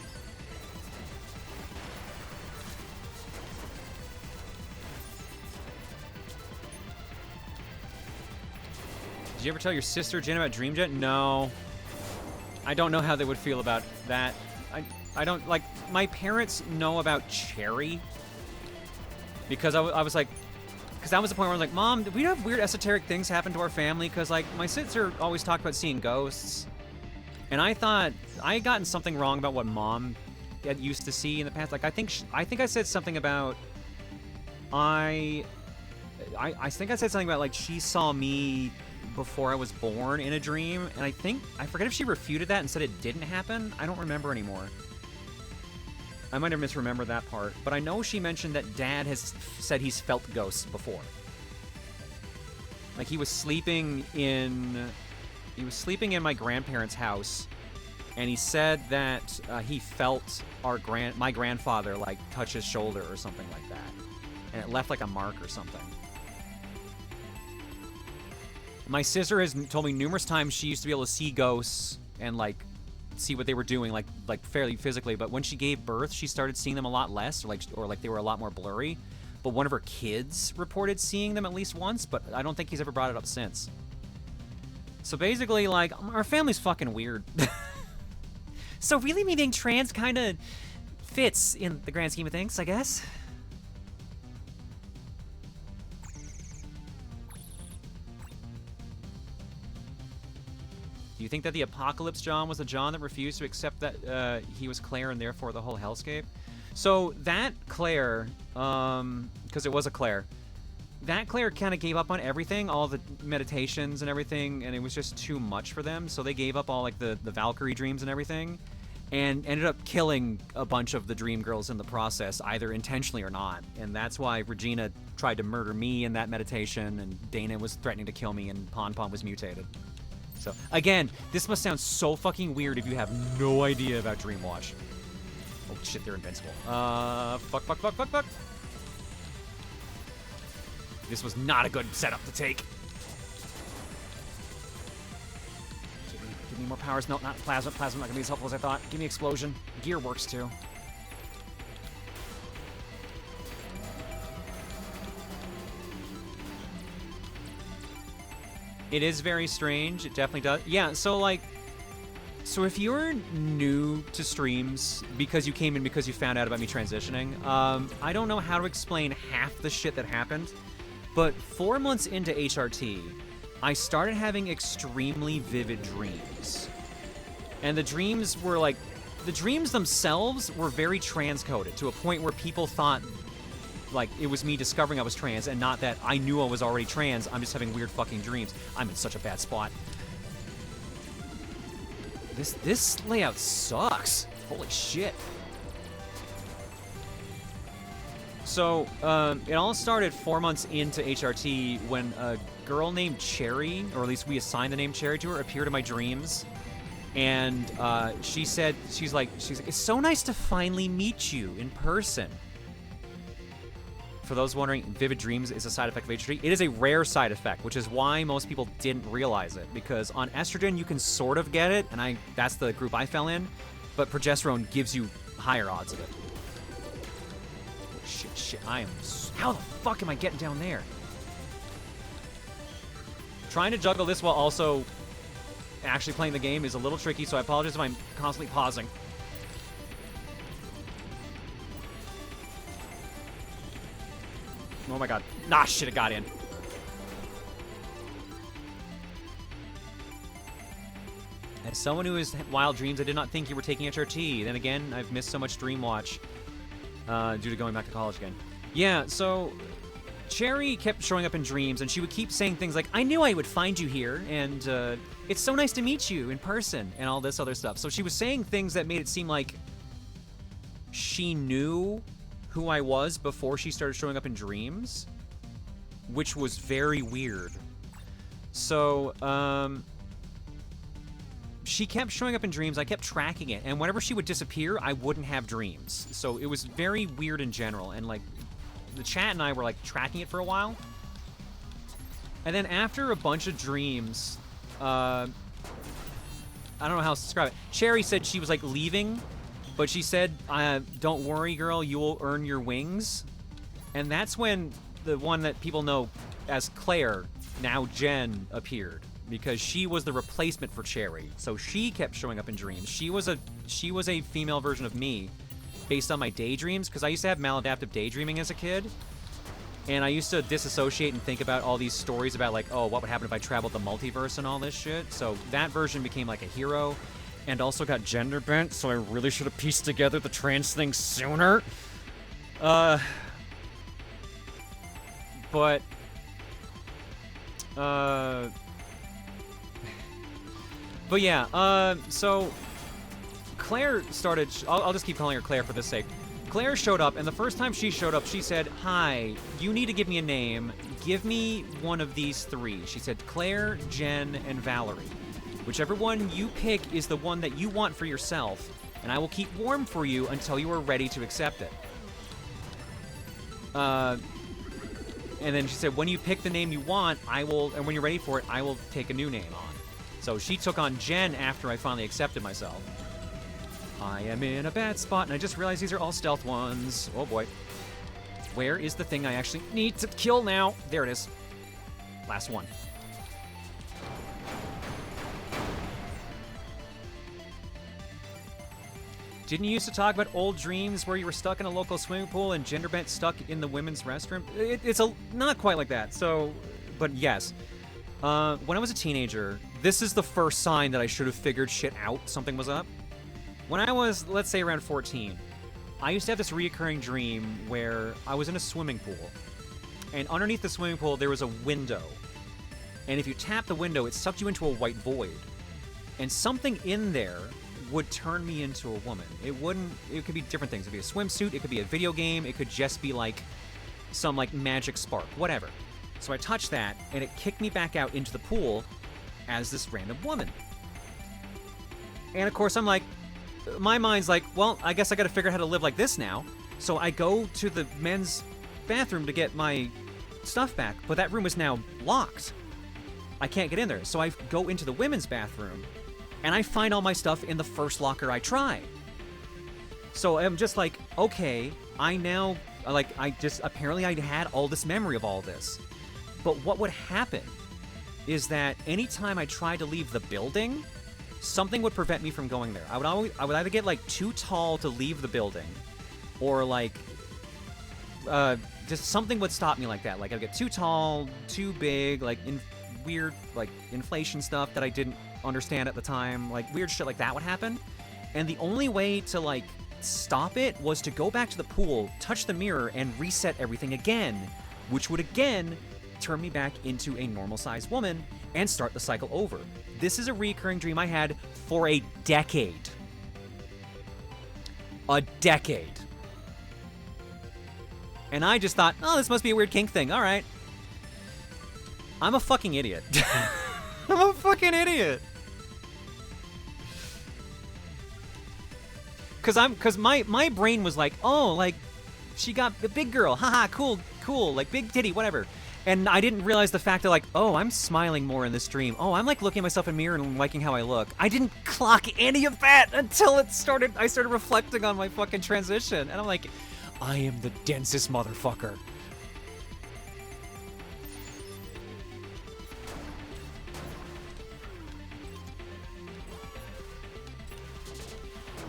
A: Did you ever tell your sister Jen about Dream Jet? No. I don't know how they would feel about that. I don't, like, my parents know about Cherry. Because I was like, because that was the point where I was like, Mom, did we have weird esoteric things happen to our family? Because, like, my sister always talked about seeing ghosts. And I thought I had gotten something wrong about what Mom had used to see in the past. Like, I think I said something about, I think I said something about, like, she saw me before I was born in a dream. And I forget if she refuted that and said it didn't happen. I don't remember anymore. I might have misremembered that part, but I know she mentioned that Dad has said he's felt ghosts before. Like, he was sleeping in my grandparents' house, and he said that he felt my grandfather, like, touch his shoulder or something like that, and it left like a mark or something. My sister has told me numerous times she used to be able to see ghosts and, like, see what they were doing, like fairly physically, but when she gave birth, she started seeing them a lot less, or like they were a lot more blurry. But one of her kids reported seeing them at least once, but I don't think he's ever brought it up since. So basically, like, our family's fucking weird. So really, me being trans kind of fits in the grand scheme of things, I guess. Do you think that the Apocalypse John was the John that refused to accept that he was Claire and therefore the whole hellscape? So that Claire, because it was a Claire, that Claire kind of gave up on everything, all the meditations and everything, and it was just too much for them. So they gave up all, like, the Valkyrie dreams and everything, and ended up killing a bunch of the dream girls in the process, either intentionally or not. And that's why Regina tried to murder me in that meditation, and Dana was threatening to kill me, and Pon Pon was mutated. So, again, this must sound so fucking weird if you have no idea about Dreamwatch. Oh, shit, they're invincible. Fuck. This was not a good setup to take. Give me more powers. No, not plasma. Plasma not gonna be as helpful as I thought. Give me explosion. Gear works too. It is very strange. It definitely does. Yeah, so, like, so if you're new to streams because you came in because you found out about me transitioning, I don't know how to explain half the shit that happened, but 4 months into HRT, I started having extremely vivid dreams. And the dreams were, like, the dreams themselves were very transcoded to a point where people thought, like, it was me discovering I was trans and not that I knew I was already trans. I'm just having weird fucking dreams. I'm in such a bad spot. This layout sucks. Holy shit. So, it all started 4 months into HRT when a girl named Cherry, or at least we assigned the name Cherry to her, appeared in my dreams. And she said, she's like, it's so nice to finally meet you in person. For those wondering, vivid dreams is a side effect of HRT. It is a rare side effect, which is why most people didn't realize it. Because on estrogen, you can sort of get it, and that's the group I fell in. But progesterone gives you higher odds of it. Oh, shit, how the fuck am I getting down there? Trying to juggle this while also actually playing the game is a little tricky, so I apologize if I'm constantly pausing. Oh my god. Ah, shit, it got in. As someone who has wild dreams, I did not think you were taking HRT. Then again, I've missed so much Dreamwatch due to going back to college again. Yeah, so Cherry kept showing up in dreams, and she would keep saying things like, I knew I would find you here, and it's so nice to meet you in person, and all this other stuff. So she was saying things that made it seem like she knew who I was before she started showing up in dreams, which was very weird. So, she kept showing up in dreams. I kept tracking it, and whenever she would disappear, I wouldn't have dreams. So it was very weird in general, and like the chat and I were like tracking it for a while. And then after a bunch of dreams, I don't know how else to describe it. Cherry said she was like leaving, but she said, don't worry, girl, you will earn your wings. And that's when the one that people know as Claire, now Jen, appeared. Because she was the replacement for Cherry. So she kept showing up in dreams. She was a female version of me based on my daydreams, because I used to have maladaptive daydreaming as a kid. And I used to disassociate and think about all these stories about like, oh, what would happen if I traveled the multiverse and all this shit. So that version became like a hero and also got gender bent, so I really should have pieced together the trans thing sooner. But yeah, so Claire started, I'll just keep calling her Claire for this sake. Claire showed up, and the first time she showed up, she said, hi, you need to give me a name. Give me one of these three. She said Claire, Jen, and Valerie. Whichever one you pick is the one that you want for yourself, and I will keep warm for you until you are ready to accept it. And then she said, when you pick the name you want, and when you're ready for it, I will take a new name on. So she took on Jen after I finally accepted myself. I am in a bad spot, and I just realized these are all stealth ones. Oh boy. Where is the thing I actually need to kill now? There it is. Last one. Didn't you used to talk about old dreams where you were stuck in a local swimming pool and gender bent stuck in the women's restroom? It's not quite like that. So, but yes. When I was a teenager, this is the first sign that I should have figured shit out. Something was up. When I was, let's say, around 14, I used to have this reoccurring dream where I was in a swimming pool. And underneath the swimming pool, there was a window. And if you tap the window, it sucked you into a white void. And something in there would turn me into a woman. It could be different things. It could be a swimsuit, it could be a video game, it could just be like some like magic spark, whatever. So I touched that, and it kicked me back out into the pool as this random woman. And of course, I'm like, my mind's like, well, I guess I gotta figure out how to live like this now. So I go to the men's bathroom to get my stuff back, but that room is now locked. I can't get in there. So I go into the women's bathroom, and I find all my stuff in the first locker I try. So I'm just like, okay, apparently I had all this memory of all this. But what would happen is that anytime I tried to leave the building, something would prevent me from going there. I would either get like too tall to leave the building, or like just something would stop me like that. Like I'd get too tall, too big, like weird like inflation stuff that I didn't understand at the time. Like weird shit like that would happen. And the only way to like stop it was to go back to the pool, touch the mirror, and reset everything again, which would again turn me back into a normal-sized woman and start the cycle over. This is a recurring dream I had for a decade. A decade. And I just thought, oh, this must be a weird kink thing. All right. I'm a fucking idiot. I'm a fucking idiot. Cause my brain was like, oh, like, she got a big girl. Haha, cool, like big titty, whatever. And I didn't realize the fact that like, oh, I'm smiling more in this dream. Oh, I'm like looking at myself in the mirror and liking how I look. I didn't clock any of that until I started reflecting on my fucking transition. And I'm like, I am the densest motherfucker.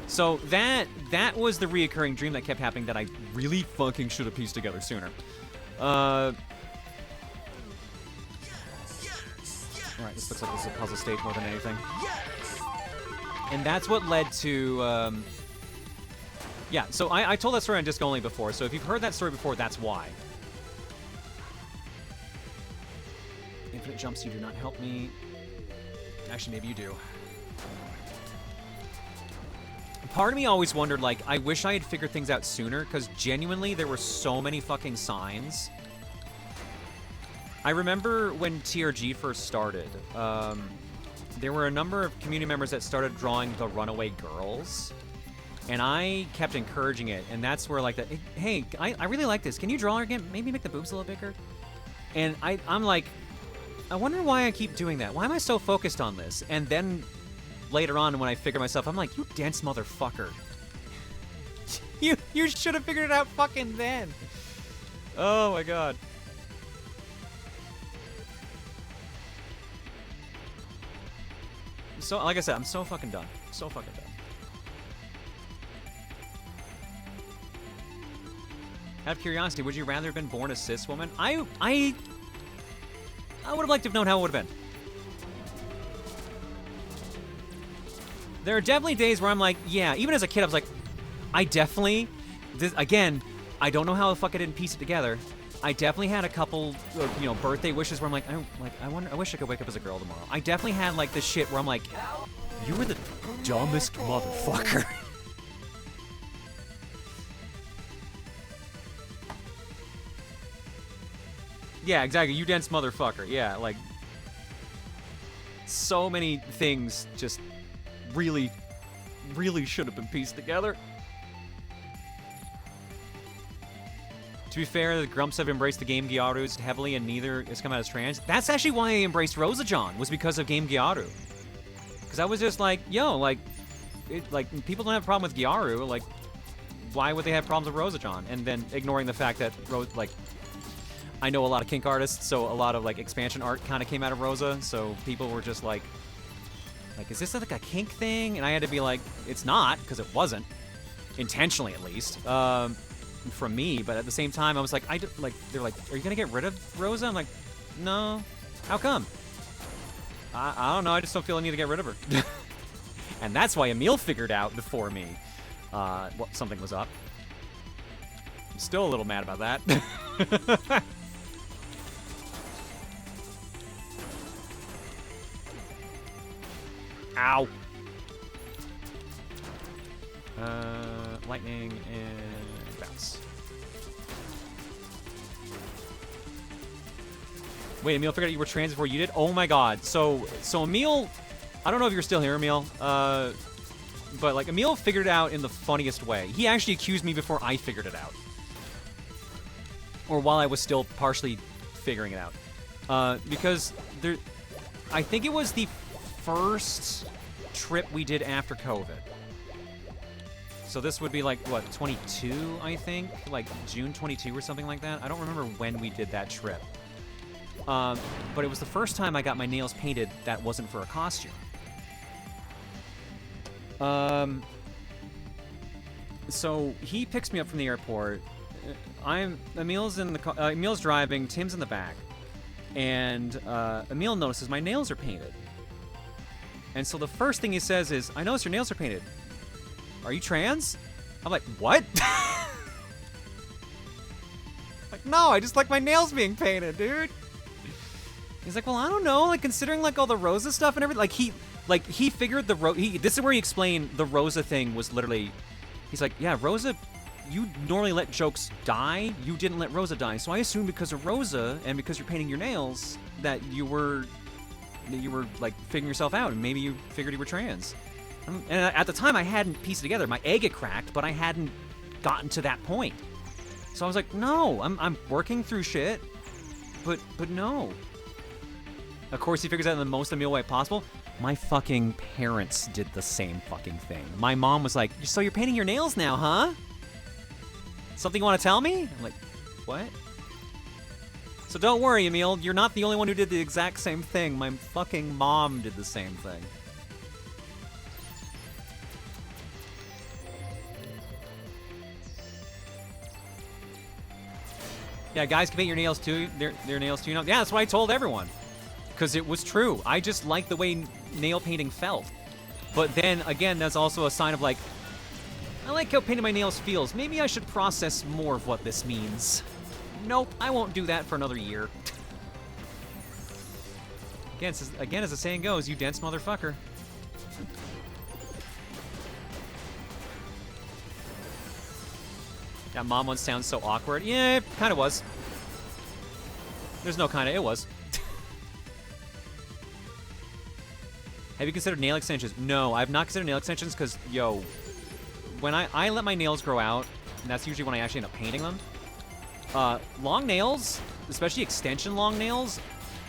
A: So that was the reoccurring dream that kept happening that I really fucking should have pieced together sooner. Alright, this looks like this is a puzzle stage more than anything. And that's what led to, yeah, so I told that story on Disc Only before, so if you've heard that story before, that's why. Infinite jumps, you do not help me. Actually, maybe you do. Part of me always wondered, like, I wish I had figured things out sooner, because genuinely there were so many fucking signs. I remember when TRG first started, there were a number of community members that started drawing the runaway girls, and I kept encouraging it, and that's where, like, hey, I really like this. Can you draw her again? Maybe make the boobs a little bigger? And I'm like, I wonder why I keep doing that. Why am I so focused on this? And then later on, when I figure myself, I'm like, you dense motherfucker. You should have figured it out fucking then. Oh my god. So, like I said, I'm so fucking done. So fucking done. Out of curiosity, would you rather have been born a cis woman? I would have liked to have known how it would have been. There are definitely days where I'm like, yeah, even as a kid, I was like, I definitely, again, I don't know how the fuck I didn't piece it together. I definitely had a couple, you know, birthday wishes where I'm like, I wish I could wake up as a girl tomorrow. I definitely had like this shit where I'm like, you were the dumbest motherfucker. Yeah, exactly. You dense motherfucker. Yeah, like, so many things just really, really should have been pieced together. To be fair, the Grumps have embraced the Game Gyarus heavily, and neither has come out as trans. That's actually why I embraced Rosa John, was because of Game Gyaru. Because I was just like, yo, like, people don't have a problem with Gyaru. Like, why would they have problems with Rosa John? And then ignoring the fact that, I know a lot of kink artists, so a lot of, like, expansion art kind of came out of Rosa. So people were just like, is this like a kink thing? And I had to be like, it's not, because it wasn't. Intentionally, at least. From me, but at the same time, I was like, they're like, are you gonna get rid of Rosa? I'm like, no. How come? I don't know. I just don't feel I need to get rid of her. And that's why Emil figured out before me what something was up. I'm still a little mad about that. Ow. Lightning and bounce. Wait, Emil figured out you were trans before you did? Oh my god. So Emil, I don't know if you're still here, Emil, but like Emil figured it out in the funniest way. He actually accused me before I figured it out. Or while I was still partially figuring it out. Because I think it was the first trip we did after COVID. So this would be like, what, 22, I think? Like June 22 or something like that? I don't remember when we did that trip. But it was the first time I got my nails painted that wasn't for a costume. So he picks me up from the airport. Emil's in the car, Emil's driving, Tim's in the back. And Emil notices my nails are painted. And so the first thing he says is, I notice your nails are painted. Are you trans? I'm like, what? Like, no, I just like my nails being painted, dude. He's like, well, I don't know, like, considering, like, all the Rosa stuff and everything, he figured this is where he explained the Rosa thing was literally, he's like, yeah, Rosa, you normally let jokes die, you didn't let Rosa die, so I assumed because of Rosa, and because you're painting your nails, that you were, like, figuring yourself out, and maybe you figured you were trans. And at the time, I hadn't pieced it together. My egg had cracked, but I hadn't gotten to that point. So I was like, no, I'm working through shit, but no. Of course, he figures out in the most Emil way possible. My fucking parents did the same fucking thing. My mom was like, so you're painting your nails now, huh? Something you want to tell me? I'm like, what? So don't worry, Emil, you're not the only one who did the exact same thing. My fucking mom did the same thing. Yeah, guys can paint your nails too. Their nails too. Yeah, that's what I told everyone. Because it was true. I just liked the way nail painting felt. But then, again, that's also a sign of like, I like how painting my nails feels. Maybe I should process more of what this means. Nope, I won't do that for another year. Again, as the saying goes, you dense motherfucker. That mom one sounds so awkward. Yeah, it kind of was. There's no kind of, it was. Have you considered nail extensions? No, I've not considered nail extensions because, yo, when I let my nails grow out, and that's usually when I actually end up painting them, long nails, especially extension long nails,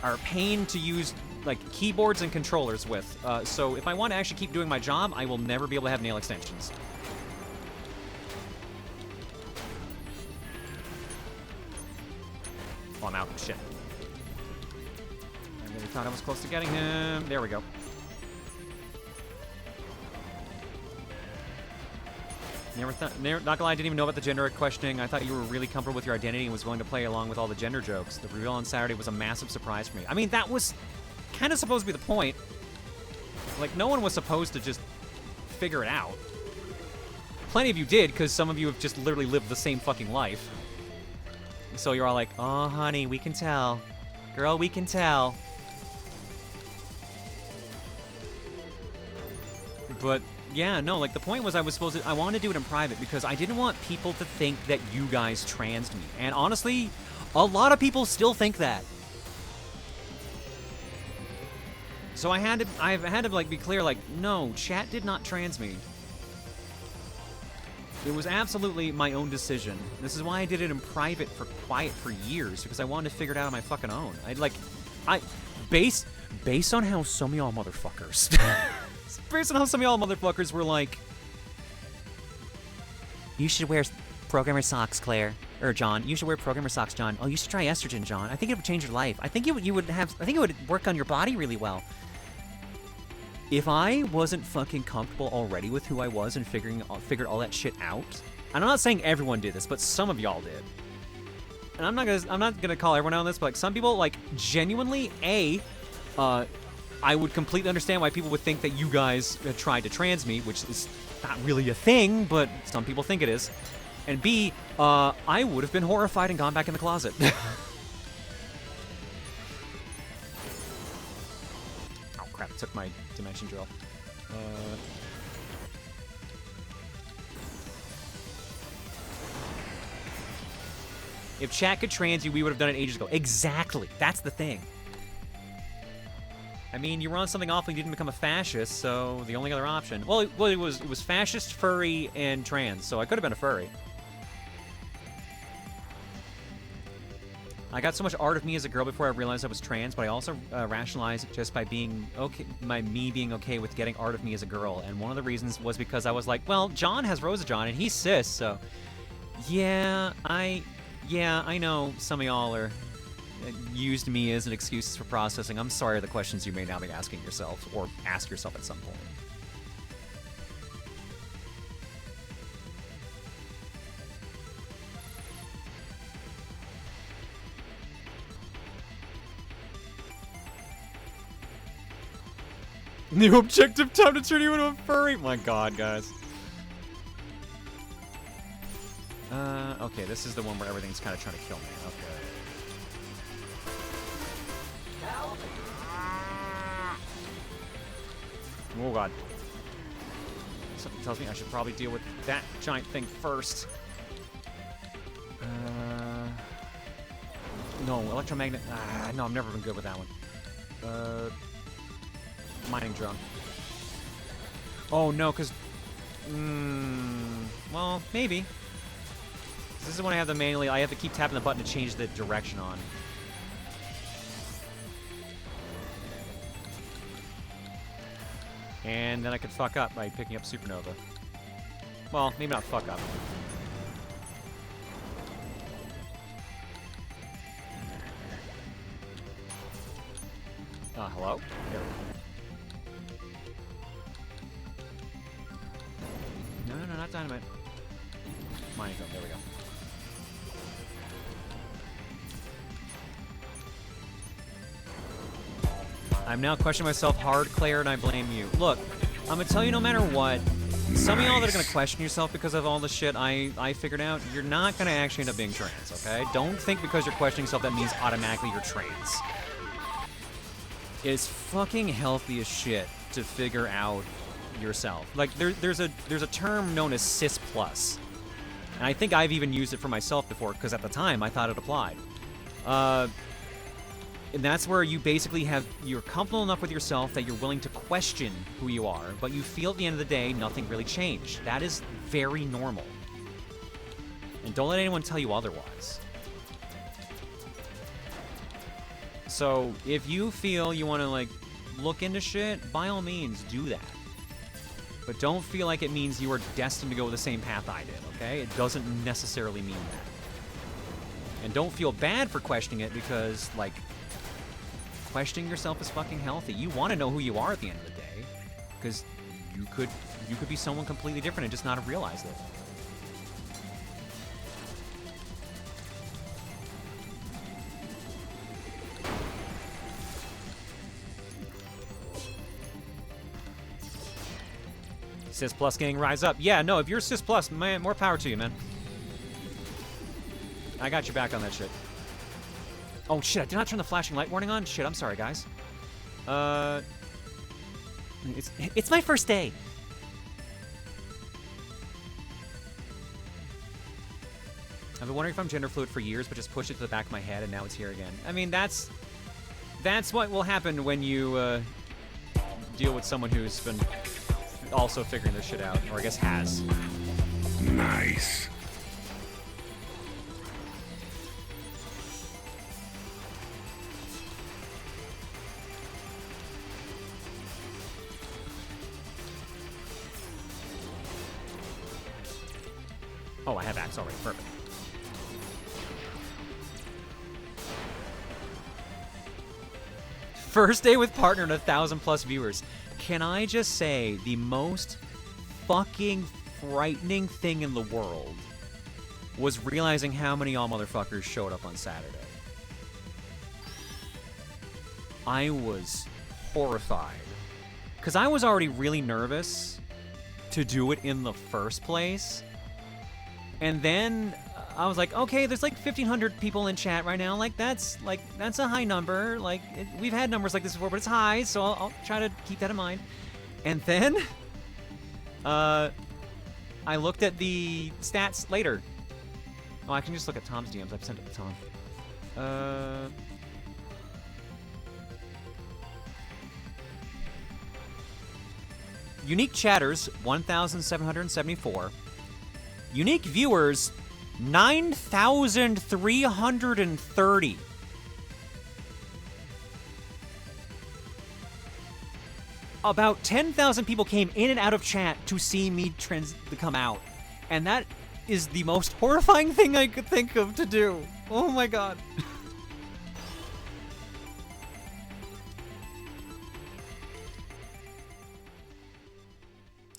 A: are a pain to use, like, keyboards and controllers with. So if I want to actually keep doing my job, I will never be able to have nail extensions. Oh, I'm out. Shit. I really thought I was close to getting him. There we go. Not gonna lie, I didn't even know about the gender questioning. I thought you were really comfortable with your identity and was willing to play along with all the gender jokes. The reveal on Saturday was a massive surprise for me. I mean, that was kind of supposed to be the point. Like, no one was supposed to just figure it out. Plenty of you did, because some of you have just literally lived the same fucking life. So you're all like, oh, honey, we can tell. Girl, we can tell. But... yeah, no, like, the point was I wanted to do it in private because I didn't want people to think that you guys transed me. And honestly, a lot of people still think that. So I've had to, like, be clear, like, no, chat did not trans me. It was absolutely my own decision. This is why I did it in private for quiet for years, because I wanted to figure it out on my fucking own. Based on how some of y'all motherfuckers... based on how some of y'all motherfuckers were like, you should wear programmer socks, Claire. Or John. You should wear programmer socks, John. Oh, you should try estrogen, John. I think it would change your life. I think it would work on your body really well. If I wasn't fucking comfortable already with who I was and figured all that shit out, and I'm not saying everyone did this, but some of y'all did. And I'm not gonna call everyone out on this, but like some people, like, genuinely, I would completely understand why people would think that you guys had tried to trans me, which is not really a thing, but some people think it is. And B, I would have been horrified and gone back in the closet. Oh crap, it took my dimension drill. If chat could trans you, we would have done it ages ago. Exactly, that's the thing. I mean, you were on something awful, you didn't become a fascist, so the only other option... Well, it was fascist, furry, and trans, so I could have been a furry. I got so much art of me as a girl before I realized I was trans, but I also rationalized it just by being okay, me being okay with getting art of me as a girl. And one of the reasons was because I was like, well, John has Rosa John, and he's cis, so... Yeah, I know some of y'all are... used me as an excuse for processing. I'm sorry the questions you may now be asking yourself, or ask yourself at some point. New objective, time to turn you into a furry! My god, guys. Okay, this is the one where everything's kind of trying to kill me. Okay. Oh god. Something tells me I should probably deal with that giant thing first. No, electromagnet. No, I've never been good with that one. Mining drone. Oh no, because... well, maybe. This is when I have I have to keep tapping the button to change the direction on. And then I could fuck up by picking up Supernova. Well, maybe not fuck up. Hello? There we go. No, not dynamite. Mining drone, there we go. I'm now questioning myself hard, Claire, and I blame you. Look, I'm gonna tell you no matter what, some of y'all that are gonna question yourself because of all the shit I figured out, you're not gonna actually end up being trans, okay? Don't think because you're questioning yourself that means automatically you're trans. it's fucking healthy as shit to figure out yourself. Like there's a term known as cis plus, and I think I've even used it for myself before because at the time I thought it applied. And that's where you basically you're comfortable enough with yourself that you're willing to question who you are, but you feel at the end of the day nothing really changed. That is very normal. And don't let anyone tell you otherwise. So if you feel you want to like look into shit, by all means do that. But don't feel like it means you are destined to go the same path I did, okay? It doesn't necessarily mean that. And don't feel bad for questioning it because, like, questioning yourself is fucking healthy. You want to know who you are at the end of the day, because you could be someone completely different and just not have realized it. Cis Plus gang, rise up. Yeah, no, if you're Cis Plus, man, more power to you, man. I got your back on that shit. Oh, shit, I did not turn the flashing light warning on? Shit, I'm sorry, guys. It's my first day. I've been wondering if I'm gender fluid for years, but just pushed it to the back of my head, and now it's here again. I mean, that's what will happen when you deal with someone who's been also figuring this shit out, or I guess has.
B: Nice.
A: Oh, I have axe already. Perfect. First day with partner and 1,000+ viewers. Can I just say the most fucking frightening thing in the world was realizing how many y'all motherfuckers showed up on Saturday. I was horrified. Because I was already really nervous to do it in the first place. And then I was like, okay, there's like 1,500 people in chat right now. That's a high number. Like, we've had numbers like this before, but it's high, so I'll try to keep that in mind. And then, I looked at the stats later. Oh, I can just look at Tom's DMs. I've sent it to Tom. Unique chatters, 1,774. Unique viewers, 9,330. About 10,000 people came in and out of chat to see me come out. And that is the most horrifying thing I could think of to do. Oh my god.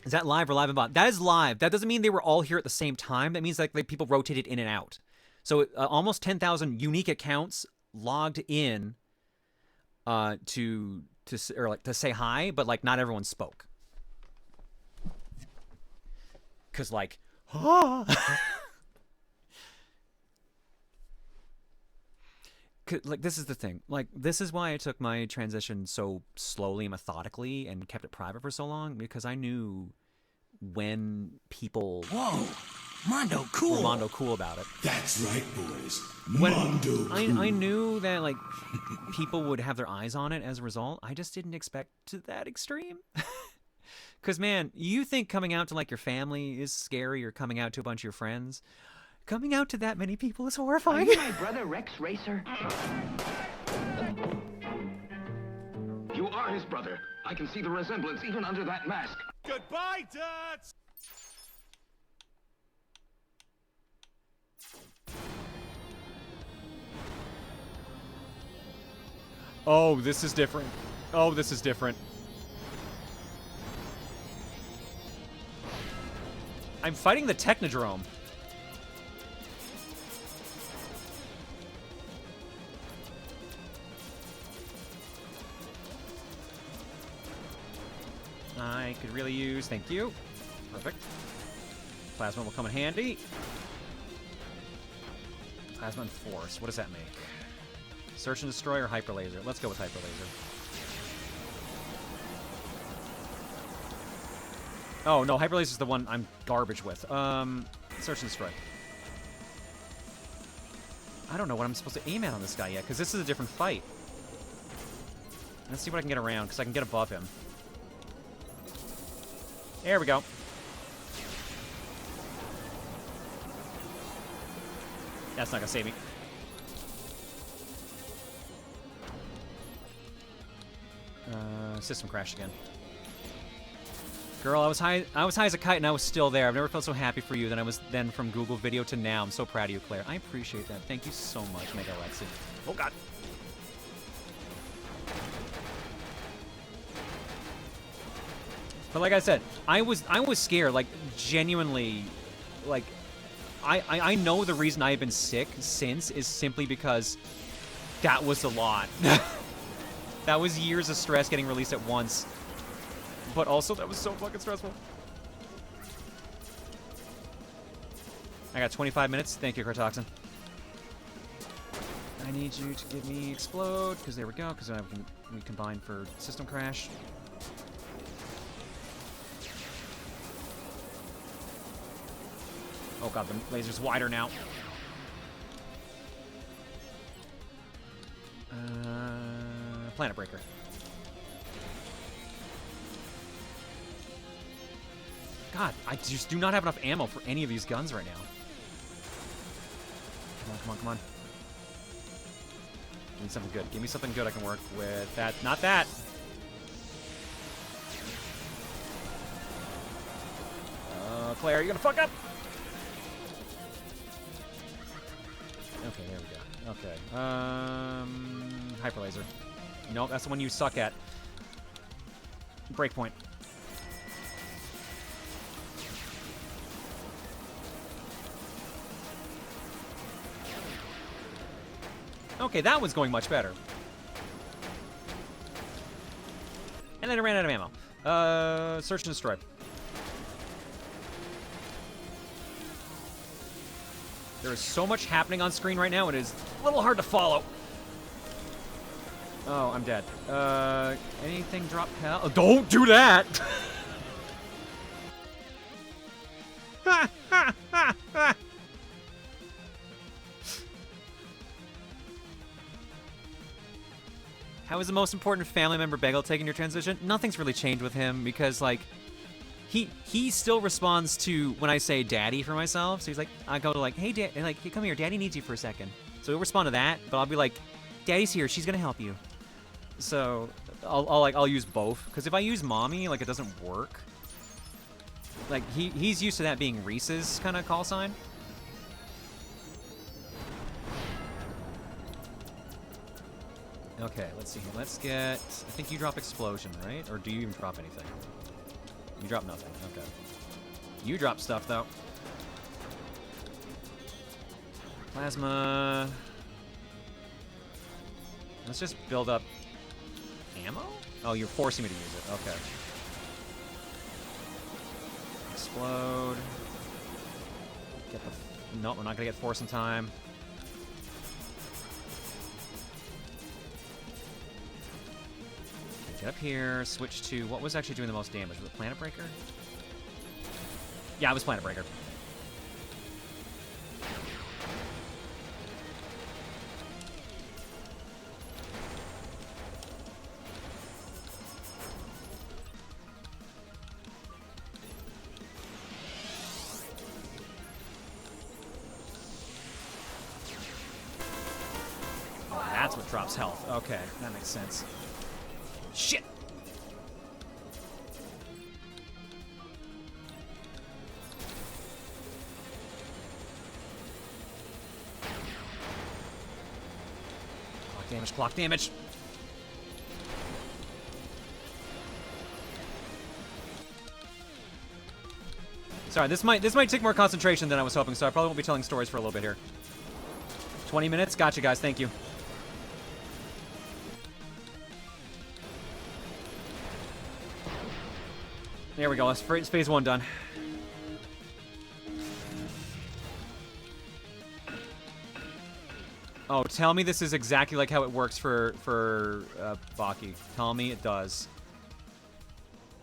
A: Is that live or live and bot? That is live. That doesn't mean they were all here at the same time. That means like people rotated in and out. So almost 10,000 unique accounts logged in to say hi, but like not everyone spoke. Cause like, like this is the thing. Like this is why I took my transition so slowly and methodically and kept it private for so long, because I knew when people
B: Whoa, Mondo cool.
A: were Mondo cool about it.
B: That's right, boys.
A: When
B: Mondo cool.
A: I knew that like people would have their eyes on it as a result. I just didn't expect to that extreme. Cause man, you think coming out to like your family is scary, or coming out to a bunch of your friends. Coming out to that many people is
D: Are
A: horrifying.
D: you my brother Rex Racer?
E: You are his brother. I can see the resemblance even under that mask.
B: Goodbye, Dutz.
A: Oh, this is different. Oh, this is different. I'm fighting the Technodrome. I could really use, thank you. Perfect. Plasma will come in handy. Plasma and Force, what does that make? Search and Destroy or Hyper Laser? Let's go with Hyper Laser. Oh, no, Hyper Laser's the one I'm garbage with. Search and Strike. I don't know what I'm supposed to aim at on this guy yet, because this is a different fight. Let's see what I can get around, because I can get above him. There we go. That's not gonna save me. System crash again. Girl, I was high as a kite and I was still there. I've never felt so happy for you than I was then from Google Video to now. I'm so proud of you, Claire. I appreciate that. Thank you so much, Mega Alexi. Oh god. But like I said, I was scared, like genuinely, like I know the reason I've been sick since is simply because that was a lot. That was years of stress getting released at once. But also, that was so fucking stressful. I got 25 minutes. Thank you, Cartoxin. I need you to give me Explode, because there we go, because we combine for System Crash. Oh god, the laser's wider now. Planet Breaker. God, I just do not have enough ammo for any of these guns right now. Come on, come on, come on. Give me something good. Give me something good I can work with. That, not that. Claire, you gonna fuck up? Okay, there we go. Okay. Hyper Laser. Nope, that's the one you suck at. Breakpoint. Okay, that was going much better. And then I ran out of ammo. Search and Destroy. There is so much happening on screen right now, it is a little hard to follow. Oh, I'm dead. Anything drop hell? Oh, don't do that! How is the most important family member Bagel taking your transition? Nothing's really changed with him because, like, he still responds to when I say daddy for myself. So he's like, I go to like, hey, dad, like, hey, come here, daddy needs you for a second. So he'll respond to that, but I'll be like, daddy's here, she's gonna help you. So I'll use both because if I use mommy, like, it doesn't work. Like he's used to that being Reese's kind of call sign. Okay, let's see here. Let's get. I think you drop explosion, right? Or do you even drop anything? You drop nothing. Okay. You drop stuff though. Plasma. Let's just build up ammo? Oh, you're forcing me to use it. Okay. Explode. Get the... Nope, we're not gonna get force in time. Okay, get up here, switch to... What was actually doing the most damage? Was it Planet Breaker? Yeah, it was Planet Breaker. That's what drops health. Okay, that makes sense. Shit! Clock damage, clock damage! Sorry, this might take more concentration than I was hoping, so I probably won't be telling stories for a little bit here. 20 minutes? Gotcha, guys. Thank you. There we go. That's phase 1 done. Oh, tell me this is exactly like how it works for Baki. Tell me it does.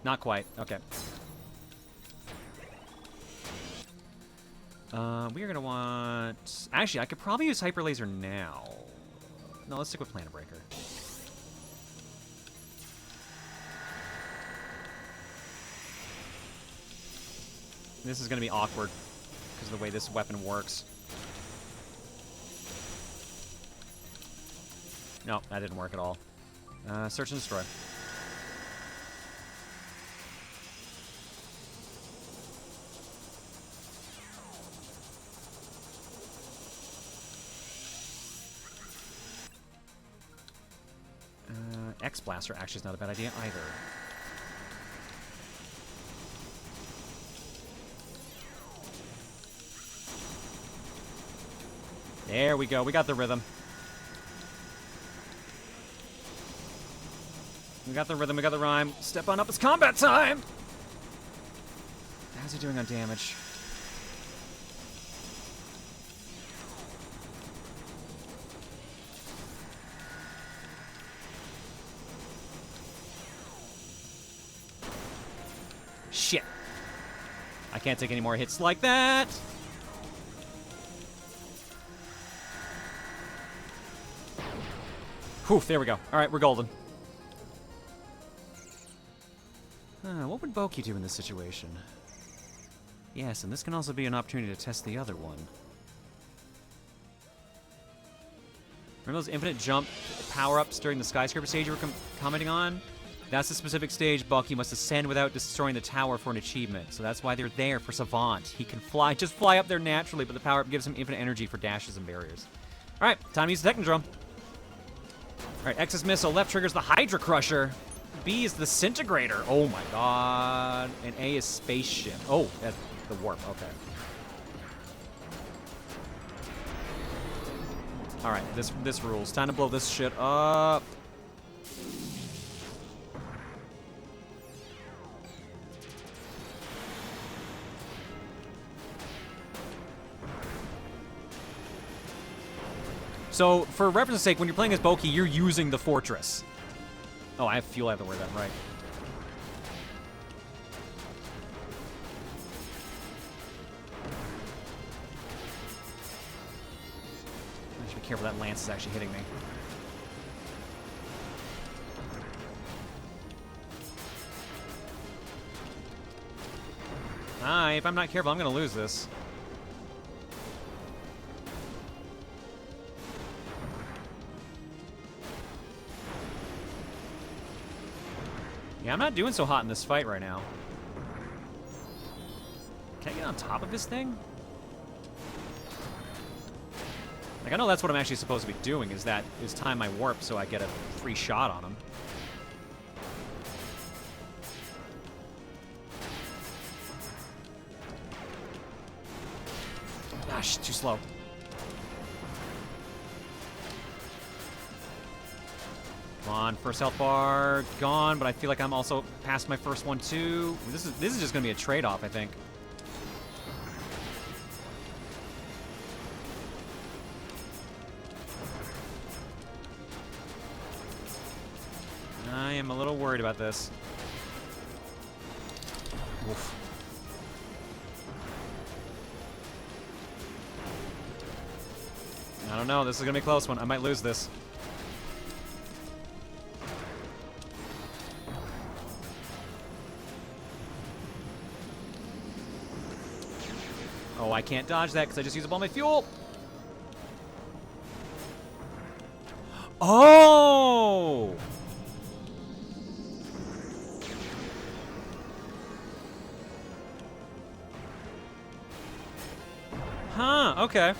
A: Not quite. Okay. We are gonna want... Actually, I could probably use Hyper Laser now. No, let's stick with Planet Breaker. This is gonna be awkward because of the way this weapon works. No, that didn't work at all. Search and destroy. X-Blaster actually is not a bad idea either. There we go. We got the rhythm. We got the rhythm. We got the rhyme. Step on up. It's combat time! How's he doing on damage? Shit. I can't take any more hits like that. Whew, there we go. Alright, we're golden. What would Boki do in this situation? Yes, and this can also be an opportunity to test the other one. Remember those infinite jump power-ups during the skyscraper stage you were commenting on? That's the specific stage Bucky must ascend without destroying the tower for an achievement. So that's why they're there for Savant. He can fly, just fly up there naturally, but the power-up gives him infinite energy for dashes and barriers. Alright, time to use the Technodrome. Alright, X is Missile, left triggers the Hydra Crusher. B is the Disintegrator. Oh my god. And A is Spaceship. Oh, that's the Warp, okay. Alright, this rules. Time to blow this shit up. So, for reference's sake, when you're playing as Boki, you're using the Fortress. Oh, I have fuel. I have to worry about, right. I should be careful that Lance is actually hitting me. If I'm not careful, I'm gonna lose this. Yeah, I'm not doing so hot in this fight right now. Can I get on top of this thing? Like, I know that's what I'm actually supposed to be doing, is time my warp so I get a free shot on him. Gosh, too slow. Come on, first health bar gone, but I feel like I'm also past my first one too. This is just gonna be a trade-off, I think. I am a little worried about this. Oof. I don't know, this is gonna be a close one. I might lose this. Oh, I can't dodge that because I just used up all my fuel. Oh! Huh, okay.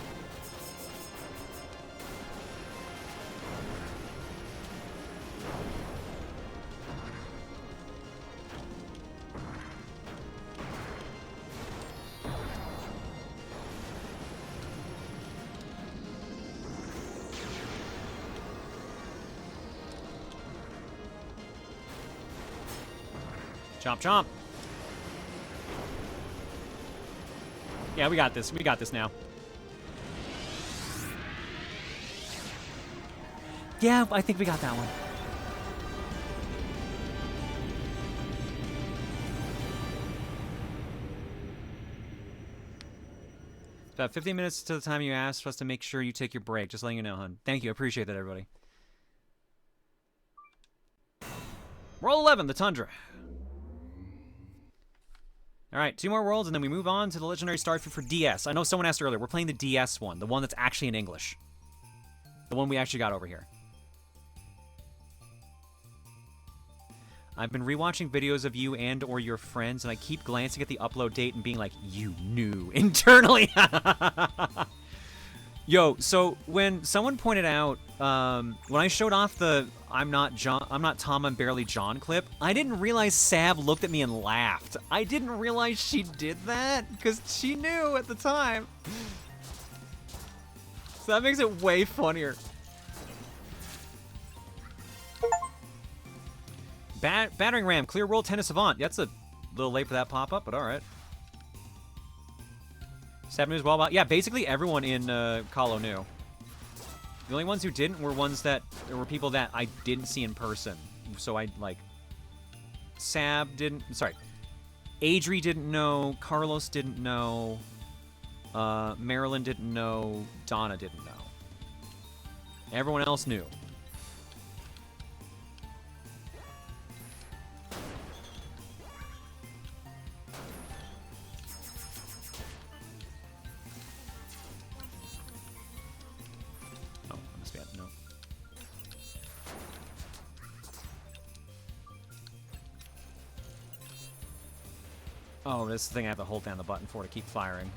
A: Chomp, chomp. Yeah, we got this. We got this now. Yeah, I think we got that one. About 15 minutes to the time you asked for us to make sure you take your break. Just letting you know, hon. Thank you. I appreciate that, everybody. World 11, the Tundra. Alright, 2 more worlds, and then we move on to the Legendary Starfy for DS. I know someone asked earlier. We're playing the DS one. The one that's actually in English. The one we actually got over here. I've been rewatching videos of you and or your friends, and I keep glancing at the upload date and being like, you knew internally. Yo, so when someone pointed out, when I showed off the I'm not Tom, I'm barely John clip, I didn't realize Sab looked at me and laughed. I didn't realize she did that, because she knew at the time. So that makes it way funnier. Battering ram, clear world tennis savant. That's a little late for that pop-up, but alright. Sab news well about... Yeah, basically everyone in Calo knew. The only ones who didn't were ones that... There were people that I didn't see in person. So I, like... Sab didn't... Sorry. Adri didn't know. Carlos didn't know. Marilyn didn't know. Donna didn't know. Everyone else knew. Oh, this thing I have to hold down the button for to keep firing.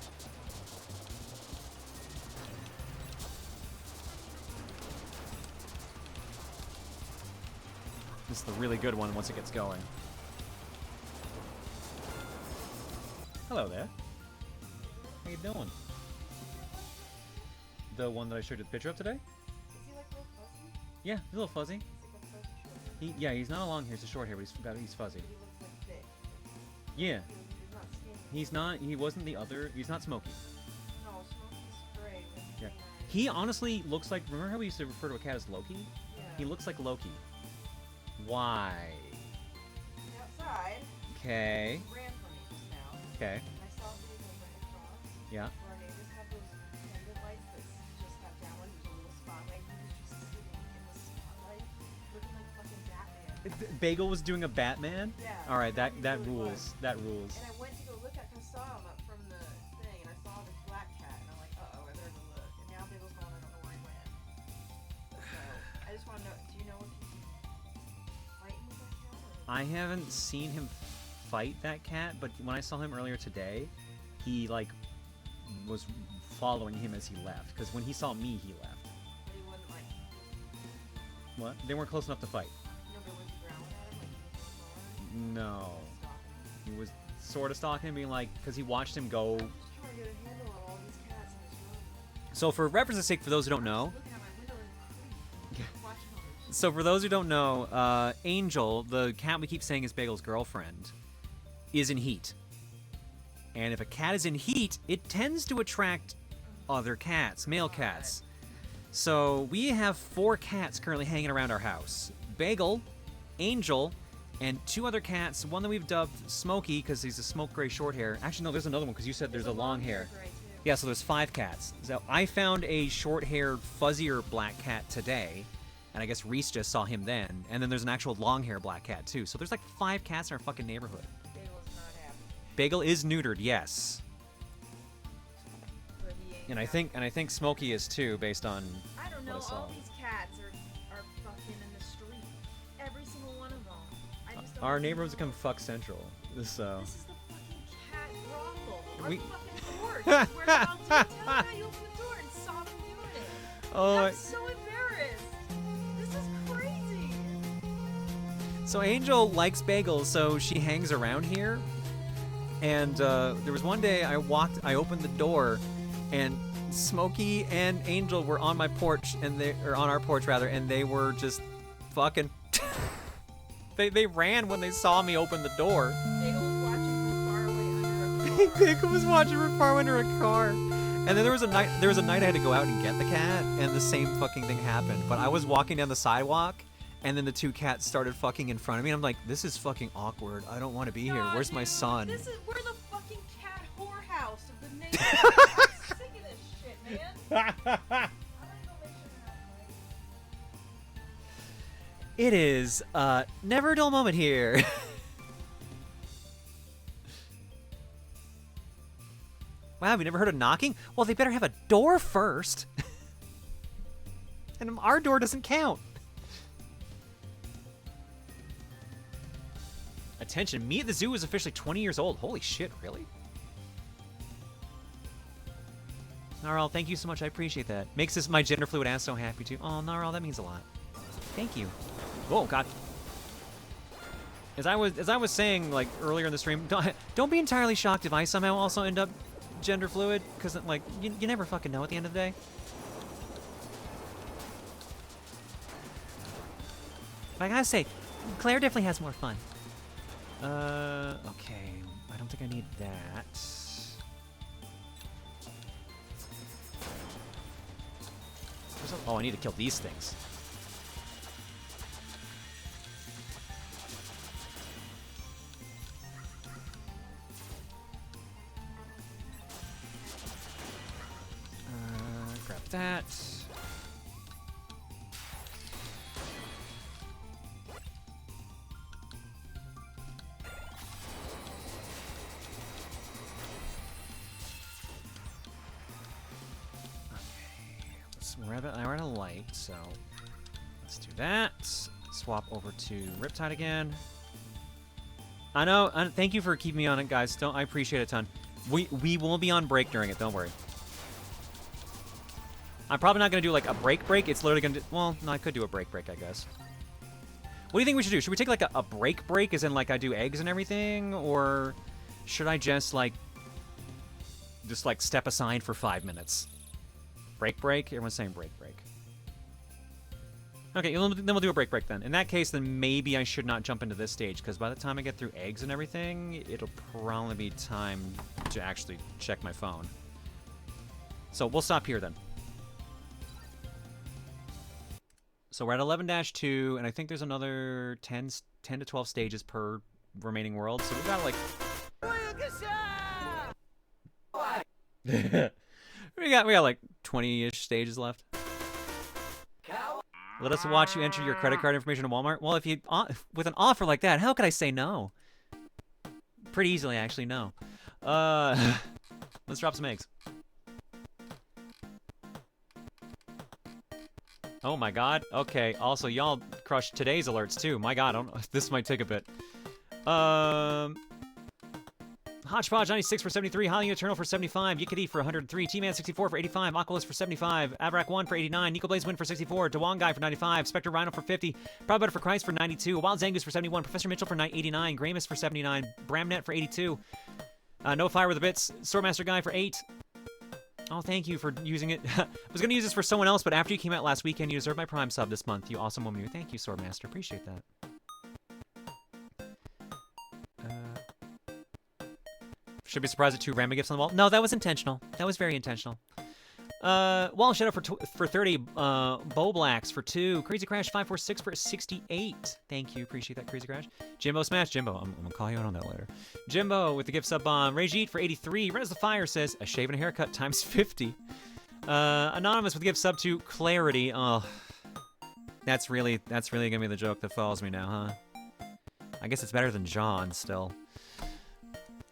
A: This is the really good one once it gets going. Hello there. How you doing? The one that I showed you the picture of today?
G: Is he like a little fuzzy?
A: Yeah, he's a little fuzzy. Yeah, he's not a long hair, he's a short hair, but he's fuzzy.
G: He looks like thick.
A: Yeah.
G: He's not skinny.
A: He wasn't the other, he's not Smokey.
G: No, Smokey's gray.
A: Yeah. He honestly looks like, remember how we used to refer to a cat as Loki?
G: Yeah.
A: He looks like Loki. Why?
G: Outside.
A: Okay.
G: He ran from me just now.
A: Okay.
G: And I saw him right across.
A: Yeah.
G: Where our neighbors have those pendant lights that just have downward into a little spotlight. He was just sitting in the spotlight, looking like fucking Batman.
A: Bagel was doing a Batman?
G: Yeah.
A: All right, that
G: Really
A: rules.
G: was.
A: That rules.
G: And I went to go look at, cause I saw him up from the thing, and I saw this black cat, and I'm like, uh-oh, I better go look. And now Bagel's gone, I don't know where he went. So, I just want to know, do you know if he's fighting with that cat? Or?
A: I haven't seen him fight that cat, but when I saw him earlier today, he like was following him as he left. Because when he saw me, he left.
G: But he wouldn't like.
A: What? They weren't close enough to fight.
G: No, but was he growling at him like he was
A: No.
G: stalking him?
A: He was sort of stalking him, being like, because he watched him go.
G: I'm just trying to get a handle on all these cats in this room.
A: So for reference's sake, for those who don't know,
G: Looking at my window and watching all this.
A: so for those who don't know, Angel, the cat we keep saying is Bagel's girlfriend, is in heat. And if a cat is in heat, it tends to attract other cats, male cats. So we have 4 cats currently hanging around our house. Bagel, Angel, and 2 other cats. One that we've dubbed Smokey because he's a smoke gray short hair. Actually, no, there's another one because you said there's a long hair.
G: Gray, too.
A: Yeah, so there's 5 cats. So I found a short-haired, fuzzier black cat today, and I guess Reese just saw him then. And then there's an actual long-haired black cat too. So there's like 5 cats in our fucking neighborhood.
G: Bagel's not happy.
A: Bagel is neutered, yes,
G: But he ain't
A: and I
G: happy.
A: think Smokey is too, based on
G: I don't know.
A: what I saw.
G: All these cats are fucking in the street. Every single one of them. I just don't
A: Our
G: even
A: neighborhood's
G: know.
A: become fuck central. So
G: This is the fucking cat brothel. Our
A: We-
G: fucking porch. Where the hell did you tell me you opened the door and saw them doing it?
A: Oh,
G: I'm so embarrassed. This is crazy.
A: so Angel likes bagels, so she hangs around here. And there was one day I opened the door, and Smokey and Angel were on my porch, or on our porch rather, and they were just fucking. They ran when they saw me open the door.
G: Bagel was watching from far away under a car.
A: Bagel was watching from far under a car. And then there was a night I had to go out and get the cat, and the same fucking thing happened. But I was walking down the sidewalk, and then the 2 cats started fucking in front of me. And I'm like, this is fucking awkward. I don't want to be here.
G: Nah,
A: Where's my
G: dude,
A: son?
G: We're the fucking cat whorehouse of the neighborhood. I'm sick of
A: It is never a dull moment here. Wow, we never heard of knocking? Well, they better have a door first. And our door doesn't count. Attention, Me at the Zoo is officially 20 years old. Holy shit, really? Gnarl, thank you so much. I appreciate that. Makes this my gender fluid ass so happy too. Oh, Gnarl, that means a lot. Thank you. Oh God. As I was saying like earlier in the stream, don't be entirely shocked if I somehow also end up gender fluid, because like you never fucking know at the end of the day. But I gotta say, Claire definitely has more fun. Okay. I don't think I need that. Oh, I need to kill these things. Grab that. We're at a light, so let's do that. Swap over to Riptide again. I know. Thank you for keeping me on it, guys. I appreciate it a ton. We will be on break during it. Don't worry. I'm probably not gonna do like a break. It's literally gonna. Well, no, I could do a break, I guess. What do you think we should do? Should we take like a break, as in like I do eggs and everything, or should I just like step aside for 5 minutes? Break. Everyone's saying break. Okay, then we'll do a break then. In that case, then maybe I should not jump into this stage, because by the time I get through eggs and everything, it'll probably be time to actually check my phone. So we'll stop here then. So we're at 11-2, and I think there's another 10 to 12 stages per remaining world. So we've got like... we got like 20-ish stages left. Let us watch you enter your credit card information at Walmart. Well, if you with an offer like that, how could I say no? Pretty easily, actually, no. Let's drop some eggs. Oh my God. Okay. Also, y'all crushed today's alerts too. My God, this might take a bit. Hodgepodge 96 for 73, Holly Eternal for 75, Yickety for 103, T-Man 64 for 85, Oculus for 75, Avrak 1 for 89, Nico Blaze Win for 64, Dewang Guy for 95, Spectre Rhino for 50, Proud Butter for Christ for 92, Wild Zangus for 71, Professor Mitchell for 89, Gramus for 79, Bramnet for 82, No Fire with the Bits, Swordmaster Guy for 8. Oh, thank you for using it. I was going to use this for someone else, but after you came out last weekend, you deserve my Prime sub this month, you awesome woman. Thank you, Swordmaster. Appreciate that. Should be surprised at 2 random gifts on the wall. No, that was intentional. That was very intentional. Wall Shadow for 30. Bow Blacks for 2. Crazy Crash 546 for 68. Thank you. Appreciate that, Crazy Crash. Jimbo Smash. Jimbo. I'm going to call you out on that later. Jimbo with the gift sub bomb. Rajit for 83. Res the Fire says, a shave and a haircut times 50. Anonymous with the gift sub to Clarity. Oh, that's really going to be the joke that follows me now, huh? I guess it's better than John still.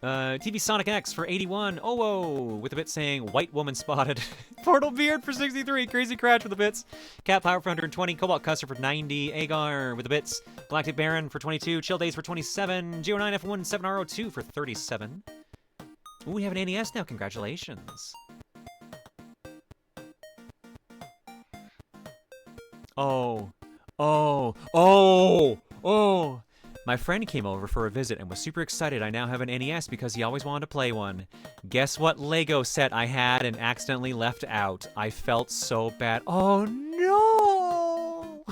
A: TV Sonic X for 81. Oh, whoa, with a bit saying white woman spotted. Portal Beard for 63. Crazy Crash with the bits. Cat Power for 120. Cobalt Custer for 90. Agar with the bits. Galactic Baron for 22. Chill Days for 27. Geo9 F1 7R02 for 37. Ooh, we have an NES now. Congratulations. Oh. My friend came over for a visit and was super excited I now have an NES because he always wanted to play one. Guess what Lego set I had and accidentally left out? I felt so bad. Oh no!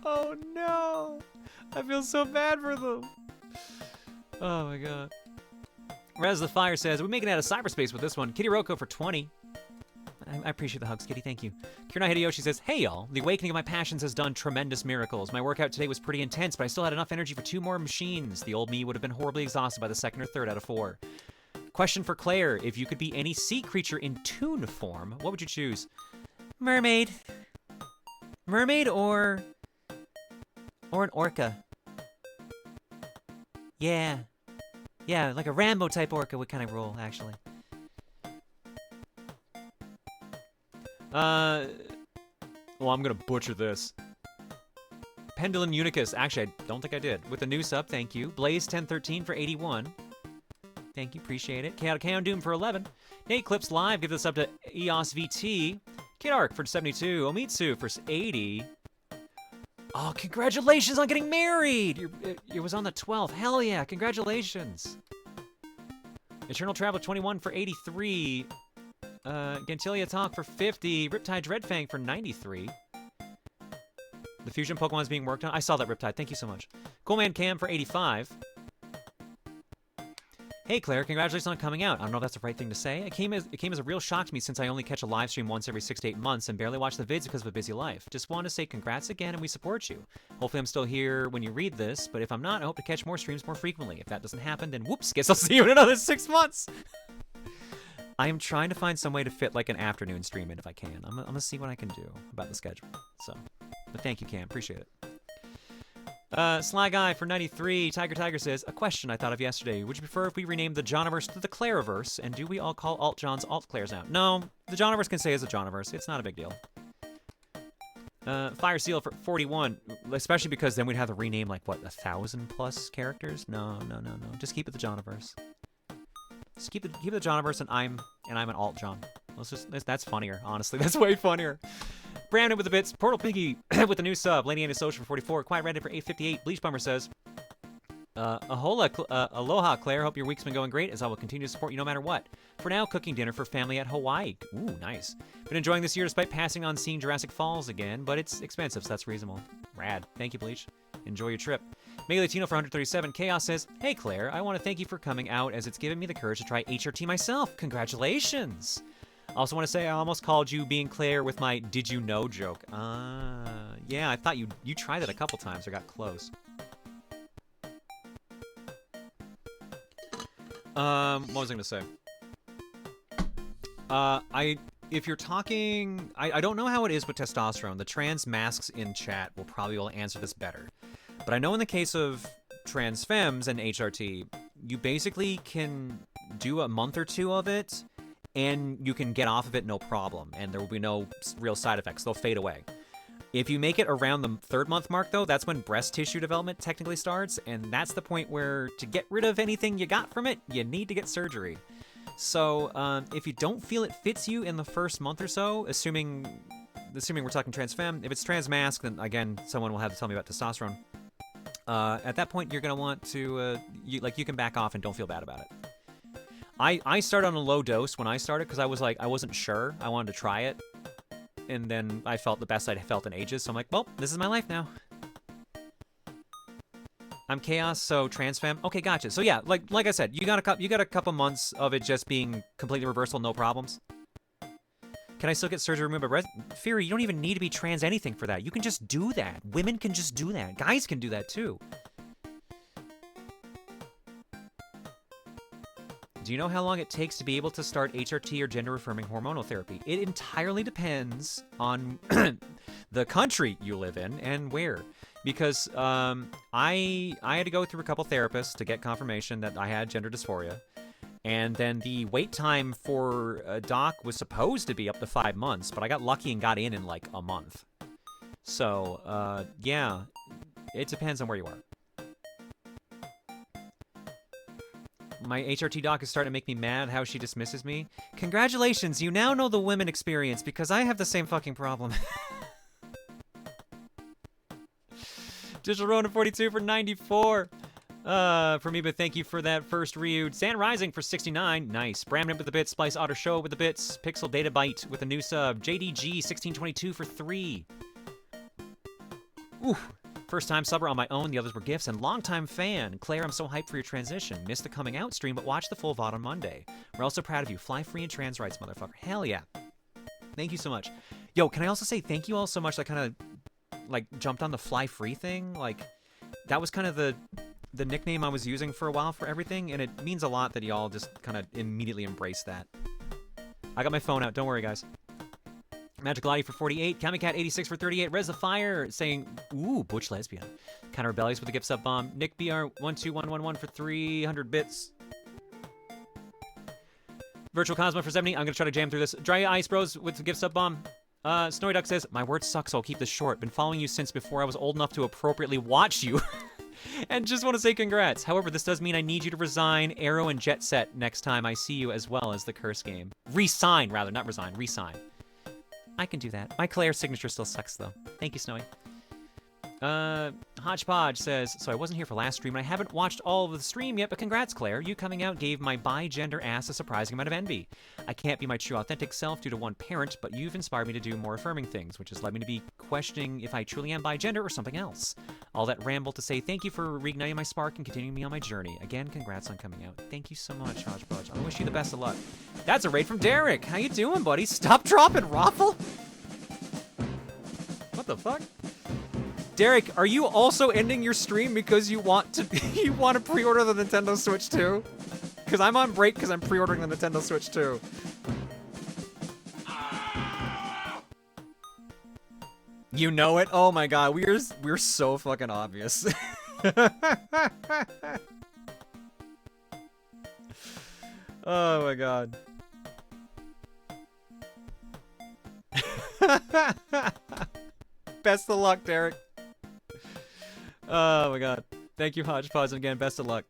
A: Oh no! I feel so bad for them. Oh my God. Res the Fire says, we're making it out of cyberspace with this one. Kitty Roko for 20. I appreciate the hugs, Kitty. Thank you. Kirna Hideyoshi says, hey, y'all. The awakening of my passions has done tremendous miracles. My workout today was pretty intense, but I still had enough energy for 2 more machines. The old me would have been horribly exhausted by the 2nd or 3rd out of 4. Question for Claire. If you could be any sea creature in toon form, what would you choose? Mermaid. Mermaid or an orca. Yeah. Yeah, like a Rambo type orca would kind of roll, actually. Well, I'm gonna butcher this. Pendulum Unicus. Actually, I don't think I did. With a new sub, thank you. Blaze1013 for 81. Thank you, appreciate it. Chaotic Chaos Doom for 11. Nate Clips Live, give this up to EOS VT. Kid Arc for 72. Omitsu for 80. Oh, congratulations on getting married! It was on the 12th. Hell yeah, congratulations. Eternal Traveler 21 for 83. Gantilia Talk for 50. Riptide Dreadfang for 93. The fusion Pokemon is being worked on. I saw that, Riptide. Thank you so much. Coolman Cam for 85. Hey Claire, congratulations on coming out. I don't know if that's the right thing to say. It came as a real shock to me since I only catch a live stream once every 6 to 8 months and barely watch the vids because of a busy life. Just want to say congrats again and we support you. Hopefully I'm still here when you read this, but if I'm not, I hope to catch more streams more frequently. If that doesn't happen, then whoops, guess I'll see you in another 6 months. I am trying to find some way to fit like an afternoon stream in if I can. I'm gonna see what I can do about the schedule. So, but thank you, Cam. Appreciate it. Sly Guy for 93. Tiger says, a question I thought of yesterday. Would you prefer if we renamed the Johniverse to the Claireverse? And do we all call Alt Johns Alt Claires now? No, the Johniverse can stay as a Johniverse. It's not a big deal. Fire Seal for 41. Especially because then we'd have to rename like, what, 1,000+ characters? No. Just keep it the Johniverse. Just keep it the Johniverse and I'm an Alt John. That's funnier, honestly. That's way funnier. Brandon with the bits. Portal Piggy with the new sub. Lady Antisocial for 44. Quiet Reddit for 858. Bleach Bummer says, aloha, Claire. Hope your week's been going great, as I will continue to support you no matter what. For now, cooking dinner for family at Hawaii. Ooh, nice. Been enjoying this year despite passing on seeing Jurassic Falls again, but it's expensive, so that's reasonable. Rad. Thank you, Bleach. Enjoy your trip. Mega Latino for 137. Chaos says, hey, Claire, I want to thank you for coming out, as it's given me the courage to try HRT myself. Congratulations. Also want to say I almost called you being Claire with my did you know joke. Yeah, I thought you tried that a couple times or got close. What was I going to say? If you're talking, I don't know how it is with testosterone. The trans masks in chat will probably answer this better. But I know in the case of trans femmes and HRT, you basically can do a month or two of it, and you can get off of it no problem, and there will be no real side effects. They'll fade away. If you make it around the 3rd month mark, though, that's when breast tissue development technically starts, and that's the point where to get rid of anything you got from it, you need to get surgery. So if you don't feel it fits you in the first month or so, assuming we're talking trans femme, if it's trans mask, then again, someone will have to tell me about testosterone. At that point, you're gonna want to you can back off and don't feel bad about it. I started on a low dose when I started because I wasn't sure. I wanted to try it, and then I felt the best I'd felt in ages. So I'm like, well, this is my life now. I'm Chaos, so trans femme. Okay, gotcha. So yeah, like I said, you got a couple months of it just being completely reversible, no problems. Can I still get surgery removed by Fury? You don't even need to be trans anything for that. You can just do that. Women can just do that. Guys can do that too. Do you know how long it takes to be able to start HRT or gender-affirming hormonal therapy? It entirely depends on the country you live in and where. Because I had to go through a couple therapists to get confirmation that I had gender dysphoria. And then the wait time for a doc was supposed to be up to 5 months, but I got lucky and got in like a month. So, yeah, it depends on where you are. My HRT doc is starting to make me mad how she dismisses me. Congratulations, you now know the women experience because I have the same fucking problem. Digital Ronin 42 for 94. For me, but thank you for that first Ryu. Sand Rising for 69. Nice. Bramman with the bits. Splice Otter Show with the bits. Pixel Data Byte with a new sub. JDG 1622 for 3. Ooh. First time subber on my own, the others were gifts, and longtime fan. Claire, I'm so hyped for your transition. Missed the coming out stream, but watch the full VOD on Monday. We're also proud of you. Fly free and trans rights, motherfucker. Hell yeah. Thank you so much. Yo, can I also say thank you all so much that kind of, like, jumped on the fly free thing? Like, that was kind of the the nickname I was using for a while for everything, and it means a lot that y'all just kind of immediately embrace that. I got my phone out. Don't worry, guys. Magic Lottie for 48. Kamikat86 for 38. Rez the Fire saying, ooh, Butch Lesbian. Counter Rebellious with the gift sub bomb. Nick BR12111 for 300 bits. Virtual Cosmo for 70. I'm going to try to jam through this. Dry Ice Bros with the gift sub bomb. Snowy Duck says, my words suck, so I'll keep this short. Been following you since before I was old enough to appropriately watch you. And just want to say congrats. However, this does mean I need you to resign Arrow and Jet Set next time I see you, as well as the Curse game. Resign, rather. Not resign. Resign. I can do that. My Claire signature still sucks, though. Thank you, Snowy. Hodgepodge says, so I wasn't here for last stream, and I haven't watched all of the stream yet, but congrats, Claire. You coming out gave my bi-gender ass a surprising amount of envy. I can't be my true authentic self due to one parent, but you've inspired me to do more affirming things, which has led me to be questioning if I truly am bi-gender or something else. All that ramble to say thank you for reigniting my spark and continuing me on my journey. Again, congrats on coming out. Thank you so much, Hodgepodge. I wish you the best of luck. That's a raid from Derek. How you doing, buddy? Stop, dropping, Raffle. What the fuck? Derek, are you also ending your stream because you want to pre-order the Nintendo Switch 2? Because I'm on break because I'm pre-ordering the Nintendo Switch 2. You know it? Oh my god, we're so fucking obvious. Oh my god. Best of luck, Derek. Oh my god. Thank you, Hodgepodge, and again, best of luck.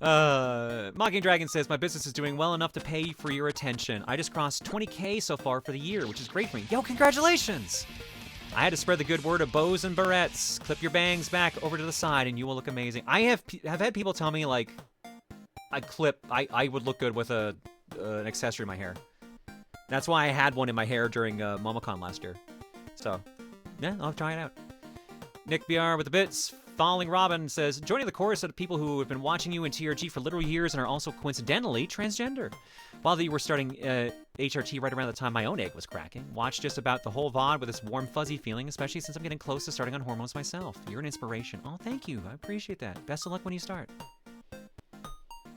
A: Mocking Dragon says, my business is doing well enough to pay for your attention. I just crossed 20K so far for the year, which is great for me. Yo, congratulations! I had to spread the good word of bows and barrettes. Clip your bangs back over to the side and you will look amazing. I have had people tell me, like, I would look good with an accessory in my hair. That's why I had one in my hair during MomoCon last year. So, yeah, I'll try it out. Nick BR with the bits. Falling Robin says, joining the chorus of the people who have been watching you in TRG for literal years and are also coincidentally transgender. While you were starting HRT right around the time my own egg was cracking, watched just about the whole VOD with this warm, fuzzy feeling, especially since I'm getting close to starting on hormones myself. You're an inspiration. Oh, thank you. I appreciate that. Best of luck when you start.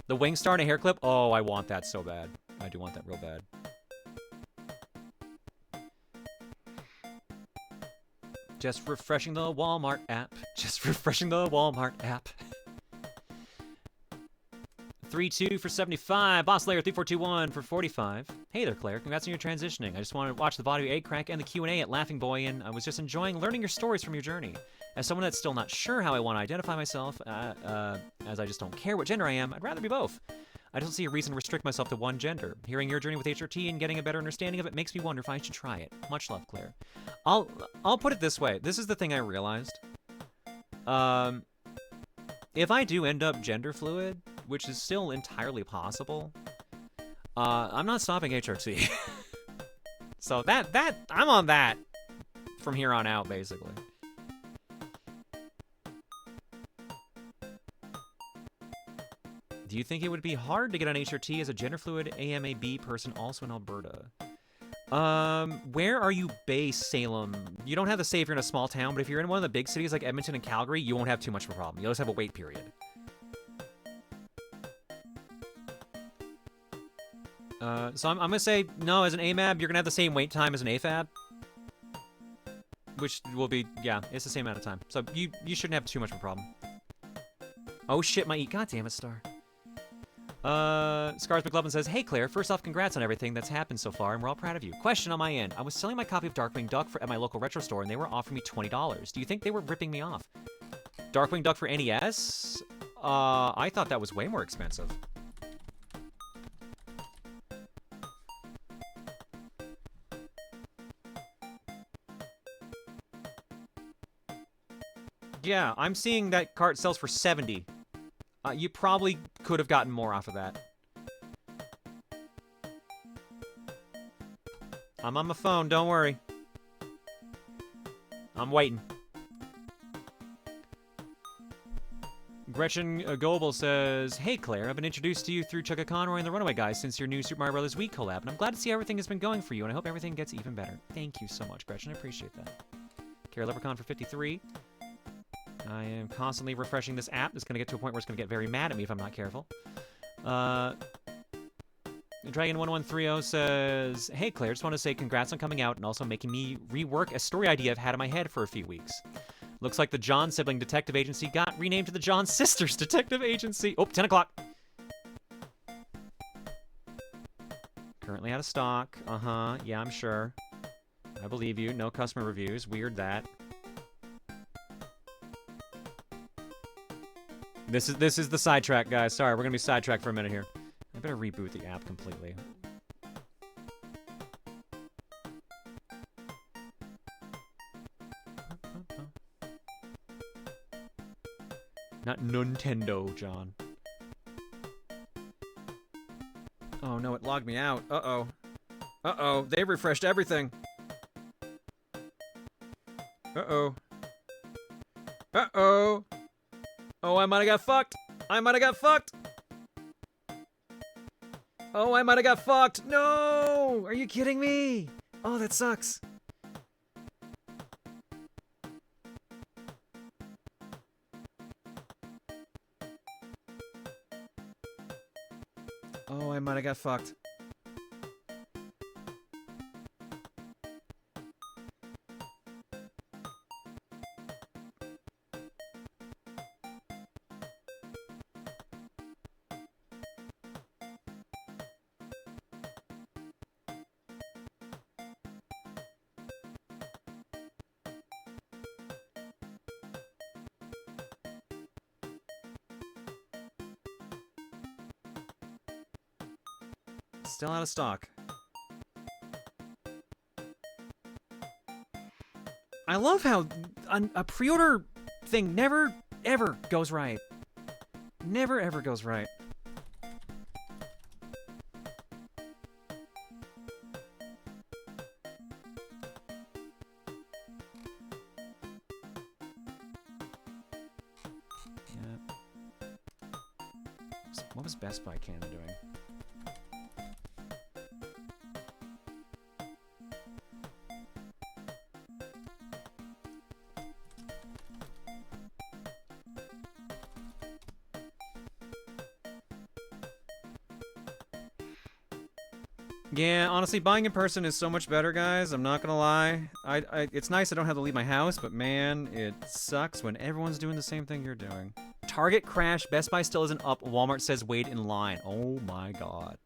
A: The wing star and a hair clip? Oh, I want that so bad. I do want that real bad. Just refreshing the Walmart app. Just refreshing the Walmart app. 3-2 for 75. Boss Layer 3421 for 45. Hey there, Claire. Congrats on your transitioning. I just wanted to watch the VOD of Egg Crack and the Q&A at Laughing Boy, and I was just enjoying learning your stories from your journey. As someone that's still not sure how I want to identify myself, as I just don't care what gender I am, I'd rather be both. I don't see a reason to restrict myself to one gender. Hearing your journey with HRT and getting a better understanding of it makes me wonder if I should try it. Much love, Claire. I'll put it this way. This is the thing I realized. If I do end up gender fluid, which is still entirely possible, I'm not stopping HRT. So I'm on that from here on out, basically. Do you think it would be hard to get on HRT as a gender fluid AMAB person also in Alberta? Where are you based, Salem? You don't have to say if you're in a small town, but if you're in one of the big cities like Edmonton and Calgary, you won't have too much of a problem. You'll just have a wait period. So I'm gonna say, no, as an AMAB, you're gonna have the same wait time as an AFAB. Which will be, yeah, it's the same amount of time. So you shouldn't have too much of a problem. Oh shit, my God damn it, Star. Scars McLovin says, hey Claire, first off, congrats on everything that's happened so far, and we're all proud of you. Question on my end. I was selling my copy of Darkwing Duck at my local retro store, and they were offering me $20. Do you think they were ripping me off? Darkwing Duck for NES? I thought that was way more expensive. Yeah, I'm seeing that cart sells for $70. You probably could have gotten more off of that. I'm on my phone, don't worry. I'm waiting. Gretchen Goebel says, hey Claire, I've been introduced to you through Chugga Conroy and the Runaway Guys since your new Super Mario Bros. Wii collab, and I'm glad to see everything has been going for you, and I hope everything gets even better. Thank you so much, Gretchen, I appreciate that. Kara Leprechaun for 53. I am constantly refreshing this app. It's going to get to a point where it's going to get very mad at me if I'm not careful. Dragon1130 says, "Hey Claire, just want to say congrats on coming out and also making me rework a story idea I've had in my head for a few weeks. Looks like the John sibling detective agency got renamed to the John sisters detective agency. Oh, 10 o'clock. Currently out of stock. Uh-huh. Yeah, I'm sure. I believe you. No customer reviews. Weird that. This is the sidetrack, guys. Sorry, we're gonna be sidetracked for a minute here. I better reboot the app completely. Not Nintendo, John. Oh no, it logged me out. Uh-oh. Uh-oh, they refreshed everything. Uh-oh. Uh-oh. Oh, I might have got fucked. I might have got fucked. Oh, I might have got fucked. No! Are you kidding me? Oh, that sucks. Oh, I might have got fucked. Still out of stock. I love how a pre-order thing never, ever goes right. Never, ever goes right. Yeah. What was Best Buy Canada doing? Yeah, honestly, buying in person is so much better, guys. I'm not gonna lie. It's nice I don't have to leave my house, but man, it sucks when everyone's doing the same thing you're doing. Target crashed. Best Buy still isn't up. Walmart says wait in line. Oh my god.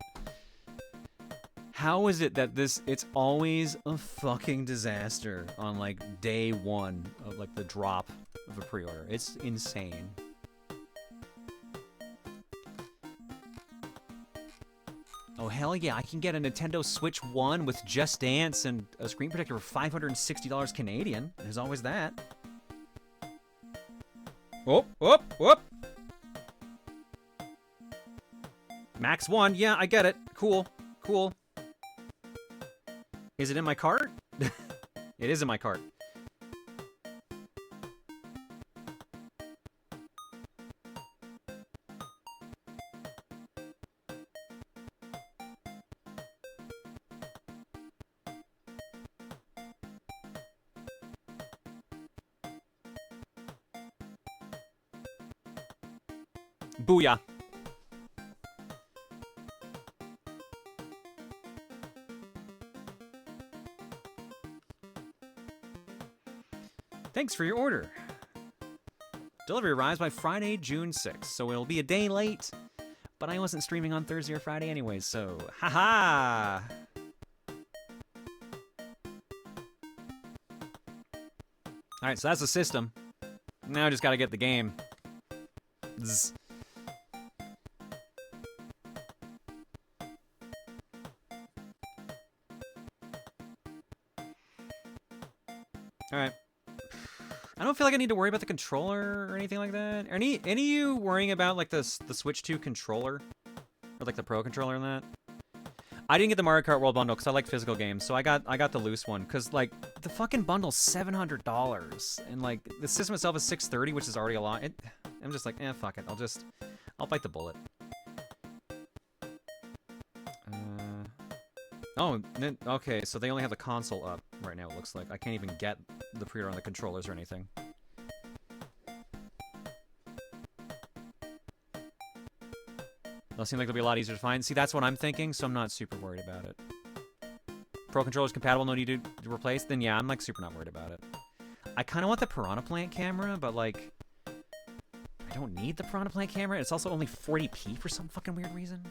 A: How is it that it's always a fucking disaster on, like, day one of, like, the drop of a pre-order? It's insane. Oh, hell yeah, I can get a Nintendo Switch 1 with Just Dance and a screen protector for $560 Canadian. There's always that. Whoop, whoop, whoop. Max 1, yeah, I get it. Cool, cool. Is it in my cart? It is in my cart. Booyah. Thanks for your order. Delivery arrives by Friday, June 6th, so it'll be a day late. But I wasn't streaming on Thursday or Friday anyways, so haha! Alright, so that's the system. Now I just gotta get the game. Zzz. Alright. I don't feel like I need to worry about the controller or anything like that. Are any of you worrying about, like, the Switch 2 controller? Or, like, the Pro controller and that? I didn't get the Mario Kart World Bundle because I like physical games, so I got the loose one. Because, like, the fucking bundle's $700. And, like, the system itself is $630, which is already a lot. I'm just like, fuck it. I'll bite the bullet. Oh, okay, so they only have the console up right now, it looks like. I can't even get the pre-order on the controllers or anything. It'll seem like it'll be a lot easier to find. See, that's what I'm thinking, so I'm not super worried about it. Pro controller's compatible, no need to replace? Then yeah, I'm like super not worried about it. I kind of want the Piranha Plant camera, but like, I don't need the Piranha Plant camera. It's also only 40p for some fucking weird reason.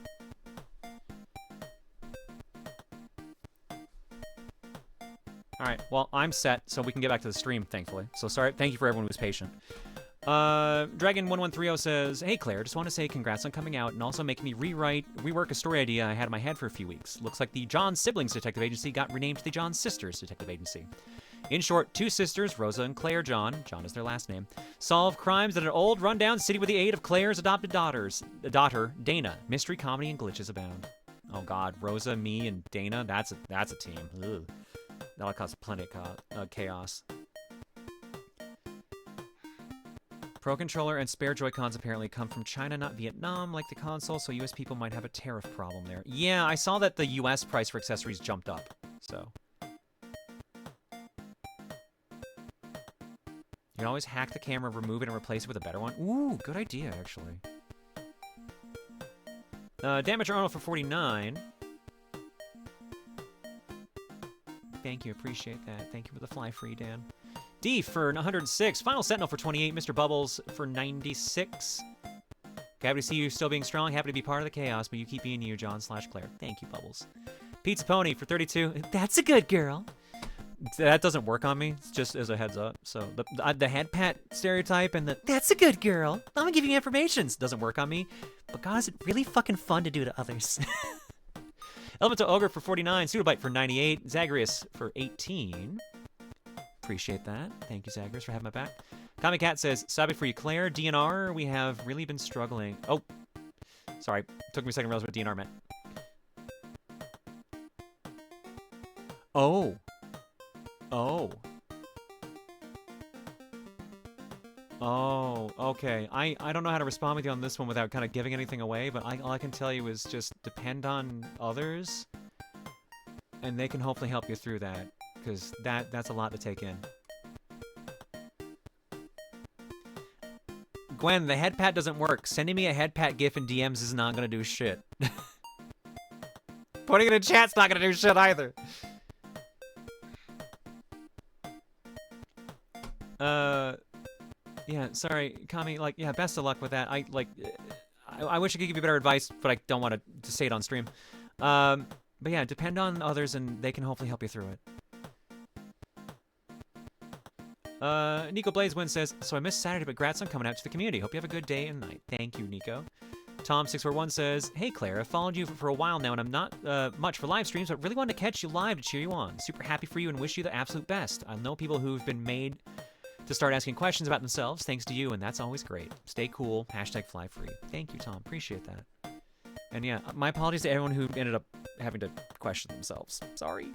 A: Alright, well, I'm set, so we can get back to the stream, thankfully. So sorry, thank you for everyone who's patient. Dragon1130 says, hey Claire, just want to say congrats on coming out and also making me rework a story idea I had in my head for a few weeks. Looks like the John Siblings Detective Agency got renamed to the John Sisters Detective Agency. In short, two sisters, Rosa and Claire John is their last name, solve crimes in an old rundown city with the aid of Claire's adopted daughter, Dana. Mystery, comedy, and glitches abound. Oh god, Rosa, me, and Dana, that's a team. Ugh. That'll cause plenty of chaos. Pro Controller and spare Joy-Cons apparently come from China, not Vietnam, like the console, so US people might have a tariff problem there. Yeah, I saw that the US price for accessories jumped up, so. You can always hack the camera, remove it, and replace it with a better one. Ooh, good idea, actually. Damager Arnold for 49. Thank you, appreciate that. Thank you for the fly free, Dan. D for 106. Final Sentinel for 28. Mr. Bubbles for 96. Happy to see you still being strong. Happy to be part of the chaos, but you keep being you, John/Claire. Thank you, Bubbles. Pizza Pony for 32. That's a good girl. That doesn't work on me. It's just as a heads up. So the head pat stereotype and the that's a good girl, I'm gonna give you information doesn't work on me. But God, is it really fucking fun to do to others. Elemental Ogre for 49, Pseudobite for 98, Zagreus for 18. Appreciate that. Thank you, Zagreus, for having my back. Comic Cat says, Sabi for you, Claire. DNR, we have really been struggling. Oh, sorry. Took me a second to realize what DNR meant. Oh. Oh. Oh, okay. I don't know how to respond with you on this one without kind of giving anything away, but all I can tell you is just depend on others, and they can hopefully help you through that, because that's a lot to take in. Gwen, the head pat doesn't work. Sending me a head pat gif in DMs is not going to do shit. Putting it in chat's not going to do shit either. Yeah, sorry, Kami, like, yeah, best of luck with that. I wish I could give you better advice, but I don't want to say it on stream. But yeah, depend on others, and they can hopefully help you through it. Nico Blazewin says, so I missed Saturday, but congrats on coming out to the community. Hope you have a good day and night. Thank you, Nico. Tom641 says, hey, Claire, I've followed you for a while now, and I'm not much for live streams, but really wanted to catch you live to cheer you on. Super happy for you and wish you the absolute best. I know people who've been made to start asking questions about themselves thanks to you, and that's always great. Stay cool. #flyfree. Thank you, Tom. Appreciate that. And yeah, my apologies to everyone who ended up having to question themselves. Sorry.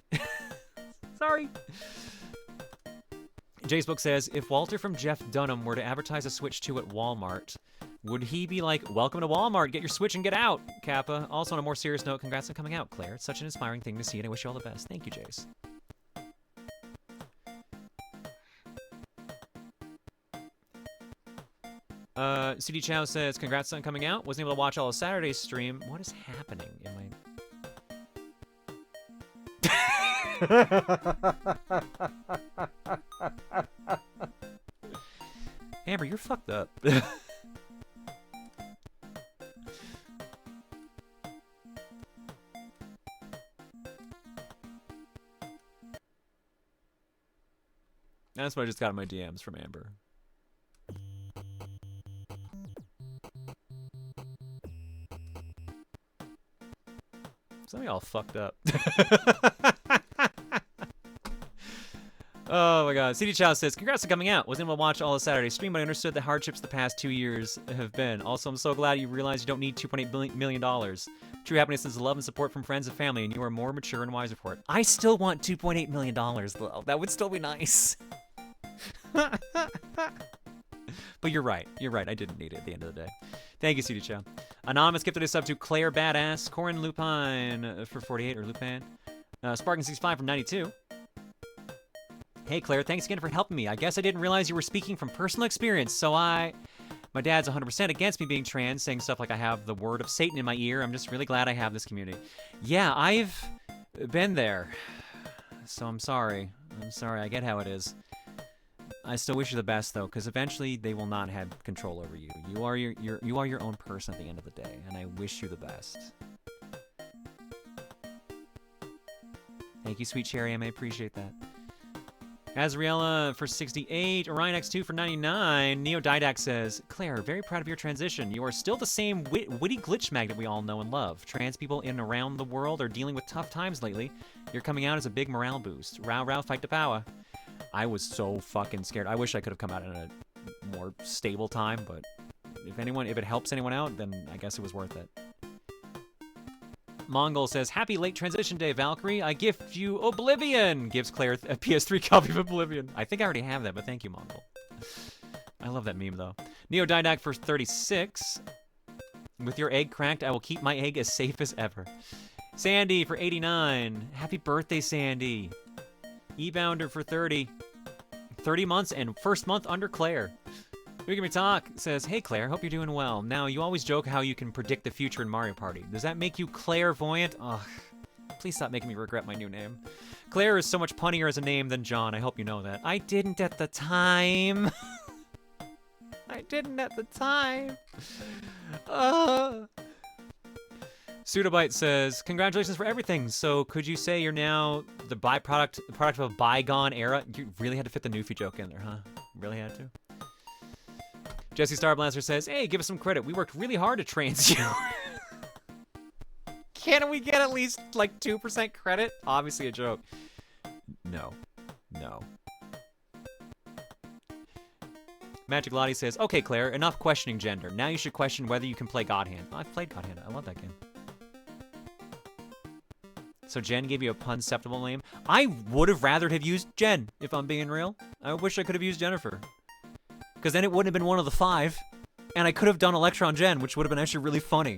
A: Sorry. Jay's book says, if Walter from Jeff Dunham were to advertise a Switch 2 at Walmart, would he be like, welcome to Walmart, get your Switch and get out, Kappa? Also, on a more serious note, congrats on coming out, Claire. It's such an inspiring thing to see, and I wish you all the best. Thank you, Jace. CD Chow says, congrats on coming out. Wasn't able to watch all of Saturday's stream. What is happening? Amber, you're fucked up. That's what I just got in my DMs from Amber. Something all fucked up. Oh my god. CD Chow says, congrats on coming out. Wasn't able to watch all of Saturday's stream, but I understood the hardships the past 2 years have been. Also, I'm so glad you realized you don't need $2.8 million. True happiness is love and support from friends and family, and you are more mature and wiser for it. I still want $2.8 million, though. That would still be nice. But you're right. You're right. I didn't need it at the end of the day. Thank you, CD Chow. Anonymous gifted us up to Claire Badass, Corin Lupine for 48, or Lupin. Sparkin65 from 92. Hey, Claire, thanks again for helping me. I guess I didn't realize you were speaking from personal experience, so I My dad's 100% against me being trans, saying stuff like I have the word of Satan in my ear. I'm just really glad I have this community. Yeah, I've been there. So I'm sorry. I'm sorry. I get how it is. I still wish you the best, though, because eventually they will not have control over you. You are your own person at the end of the day, and I wish you the best. Thank you, Sweet Cherry. I may appreciate that. Azriella for 68, Orion X2 for 99. Neo Didac says, Claire, very proud of your transition. You are still the same witty glitch magnet we all know and love. Trans people in and around the world are dealing with tough times lately. You're coming out as a big morale boost. Row, row, fight the power. I was so fucking scared. I wish I could have come out in a more stable time, but if it helps anyone out, then I guess it was worth it. Mongol says, happy late transition day, Valkyrie. I gift you Oblivion. Gives Claire a PS3 copy of Oblivion. I think I already have that, but thank you, Mongol. I love that meme, though. Neo Didac for 36. With your egg cracked, I will keep my egg as safe as ever. Sandy for 89. Happy birthday, Sandy. E-Bounder for 30. 30 months and first month under Claire. Give Me Talk says, hey Claire, hope you're doing well. Now, you always joke how you can predict the future in Mario Party. Does that make you clairvoyant? Ugh, please stop making me regret my new name. Claire is so much punnier as a name than John. I hope you know that. I didn't at the time. I didn't at the time. Pseudobite says, congratulations for everything. So could you say you're now the product of a bygone era? You really had to fit the Newfie joke in there, huh? Really had to? Jesse Starblaster says, hey, give us some credit. We worked really hard to trans you. Can't we get at least like 2% credit? Obviously a joke. No. No. Magic Lottie says, okay, Claire, enough questioning gender. Now you should question whether you can play God Hand. Oh, I've played God Hand. I love that game. So Jen gave you a pun-ceptible name? I would have rather have used Jen, if I'm being real. I wish I could have used Jennifer. Because then it wouldn't have been one of the 5. And I could have done Electron Jen, which would have been actually really funny.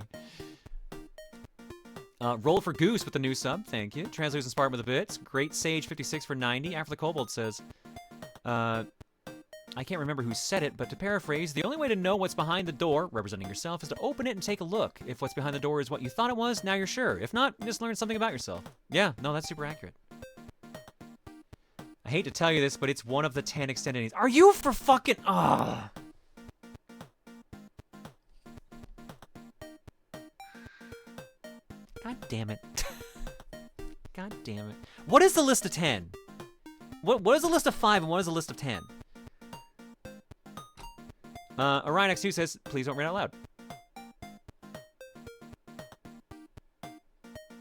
A: Roll for Goose with the new sub. Thank you. Translucent Spartan with the bits. Great Sage 56 for 90. After the Kobold says, I can't remember who said it, but to paraphrase, the only way to know what's behind the door, representing yourself, is to open it and take a look. If what's behind the door is what you thought it was, now you're sure. If not, just learn something about yourself. Yeah, no, that's super accurate. I hate to tell you this, but it's one of the 10 extended needs. Are you for fucking... Ugh. God damn it. God damn it. What is the list of 10? What is the list of 5 and what is the list of 10? Orion X2 says, please don't read out loud.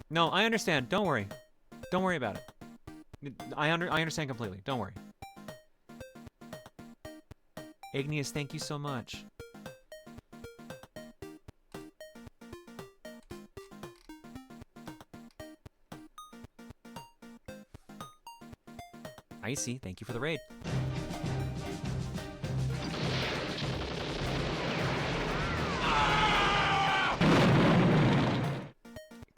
A: No, I understand. Don't worry. Don't worry about it. I understand completely. Don't worry. Igneous, thank you so much. Icy, thank you for the raid.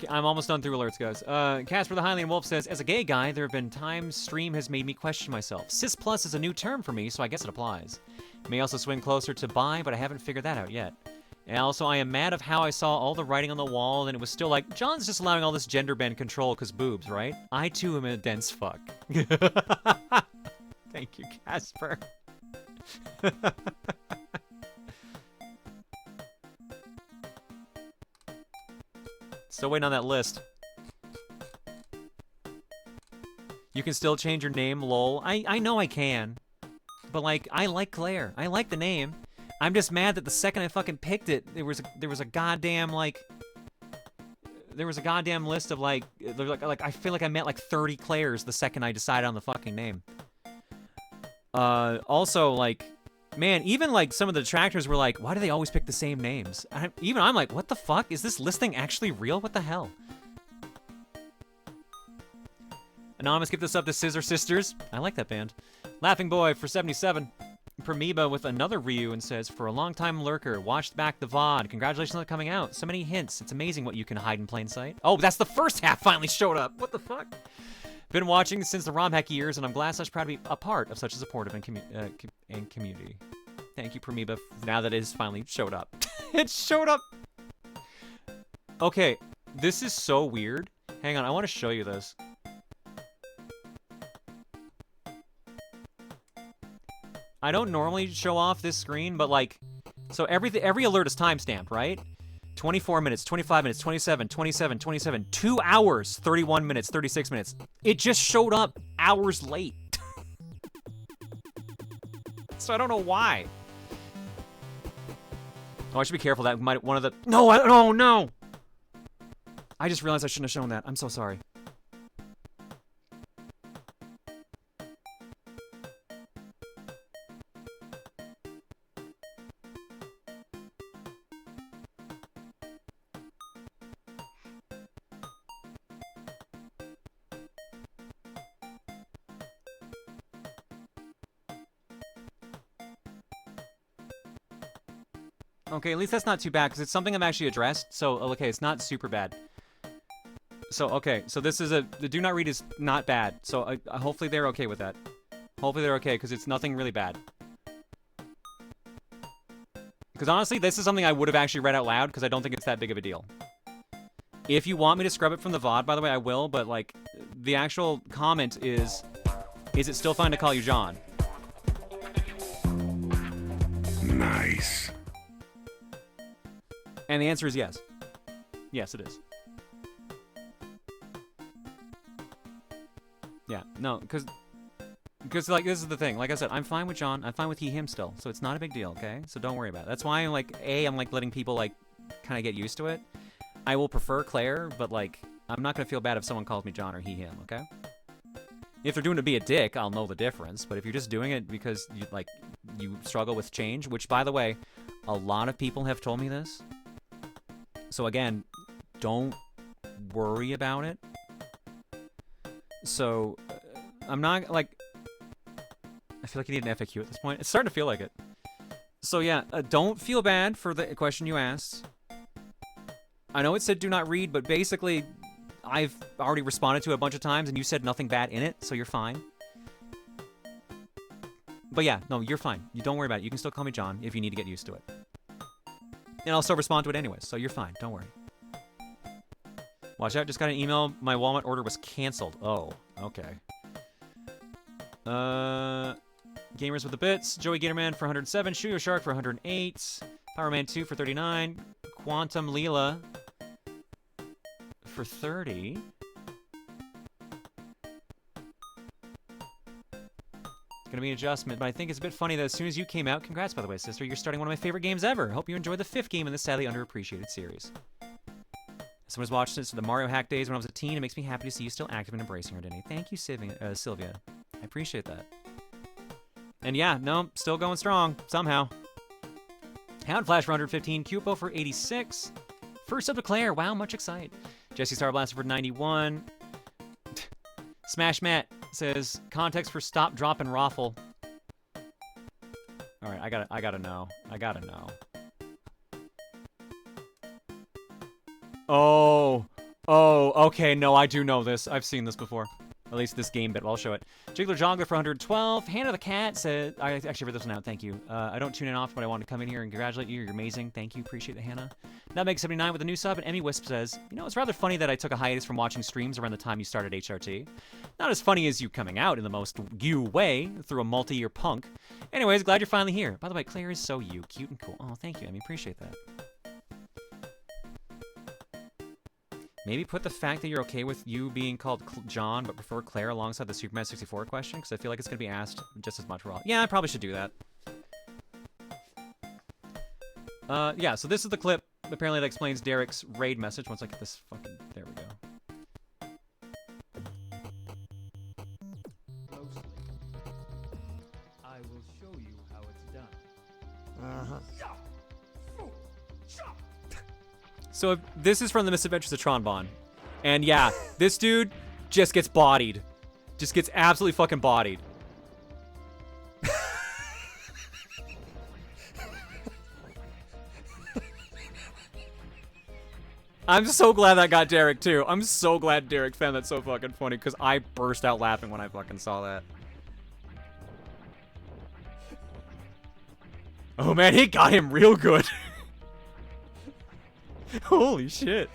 A: I'm almost done through alerts, guys. Casper the Hylian Wolf says, as a gay guy, there have been times stream has made me question myself. Cis plus is a new term for me, so I guess it applies. May also swing closer to bi, but I haven't figured that out yet. And also, I am mad of how I saw all the writing on the wall, and it was still like, John's just allowing all this gender bend control because boobs, right? I, too, am a dense fuck. Thank you, Casper. Still waiting on that list. You can still change your name, lol. I know I can. But, like, I like Claire. I like the name. I'm just mad that the second I fucking picked it, there was a goddamn, like... There was a goddamn list of, like I feel like I met, like, 30 Claires the second I decided on the fucking name. Also, like... Man, even, like, some of the detractors were like, why do they always pick the same names? I'm like, what the fuck? Is this listing actually real? What the hell? Anonymous, give this up to Scissor Sisters. I like that band. Laughing Boy for 77. Permiba with another Ryu and says, for a long-time lurker, watched back the VOD. Congratulations on it coming out. So many hints. It's amazing what you can hide in plain sight. Oh, that's the first half finally showed up. What the fuck? Been watching since the ROM hack years, and I'm glad/proud to be a part of such a supportive and community. Thank you, Promoeba, now that it has finally showed up. It showed up! Okay, this is so weird. Hang on, I want to show you this. I don't normally show off this screen, but like, so every alert is timestamped, right? 24 minutes, 25 minutes, 27, 27, 27, 2 hours, 31 minutes, 36 minutes. It just showed up hours late. So I don't know why. Oh, I should be careful. That might one of the. No, oh no! I just realized I shouldn't have shown that. I'm so sorry. Okay, at least that's not too bad, because it's something I've actually addressed, so, okay, it's not super bad. So, okay, so this is the do not read is not bad, so hopefully they're okay with that. Hopefully they're okay, because it's nothing really bad. Because honestly, this is something I would have actually read out loud, because I don't think it's that big of a deal. If you want me to scrub it from the VOD, by the way, I will, but, like, the actual comment is it still fine to call you John?
B: Nice.
A: And the answer is yes. Yes, it is. Yeah, no, because like, this is the thing. Like I said, I'm fine with John. I'm fine with he, him still. So it's not a big deal, okay? So don't worry about it. That's why I'm like, I'm like letting people like kind of get used to it. I will prefer Claire, but like, I'm not going to feel bad if someone calls me John or he, him, okay? If they're doing it to be a dick, I'll know the difference. But if you're just doing it because you struggle with change, which by the way, a lot of people have told me this. So again, don't worry about it. So, I'm not, like... I feel like you need an FAQ at this point. It's starting to feel like it. So yeah, don't feel bad for the question you asked. I know it said do not read, but basically, I've already responded to it a bunch of times, and you said nothing bad in it, so you're fine. But yeah, no, you're fine. You don't worry about it. You can still call me John if you need to get used to it. And I'll still respond to it anyways, so you're fine. Don't worry. Watch out, just got an email. My Walmart order was canceled. Oh, okay. Gamers with the bits. Joey Gatorman for 107. Shuyo Shark for 108. Power Man 2 for 39. Quantum Leela for 30. Gonna be an adjustment, but I think it's a bit funny that as soon as you came out, congrats by the way, sister, you're starting one of my favorite games ever. Hope you enjoyed the 5th game in this sadly underappreciated series. Someone's watched since the Mario Hack days when I was a teen. It makes me happy to see you still active and embracing our identity. Thank you, Sylvia. I appreciate that. And yeah, no, still going strong, somehow. Hound Flash for 115, Cupo for 86. First up to Claire, wow, much excited. Jesse Starblaster for 91. Smash Matt says, context for stop, drop, and raffle. Alright, I gotta know. I gotta know. Oh, okay, no, I do know this. I've seen this before. At least this game bit. I'll show it. Jiggler Joggler for 112. Hannah the Cat said, I actually read this one out, thank you. I don't tune in often, but I wanted to come in here and congratulate you. You're amazing. Thank you. Appreciate it, Hannah. Nutmeg79 with a new sub, and Emmy Wisp says, you know, it's rather funny that I took a hiatus from watching streams around the time you started HRT. Not as funny as you coming out in the most you way through a multi-year punk. Anyways, glad you're finally here. By the way, Claire is so you. Cute and cool. Oh, thank you, Emmy. Appreciate that. Maybe put the fact that you're okay with you being called John, but prefer Claire alongside the Superman 64 question, because I feel like it's going to be asked just as much raw. Yeah, I probably should do that. Yeah, so this is the clip, apparently, that explains Derek's raid message. Once I get this fucking... There we go.
H: Closely. I will show you how it's done.
A: So this is from the Misadventures of Tron. And yeah, this dude just gets bodied. Just gets absolutely fucking bodied. I'm so glad that got Derek too. I'm so glad Derek found that so fucking funny because I burst out laughing when I fucking saw that. Oh man, he got him real good. Holy shit.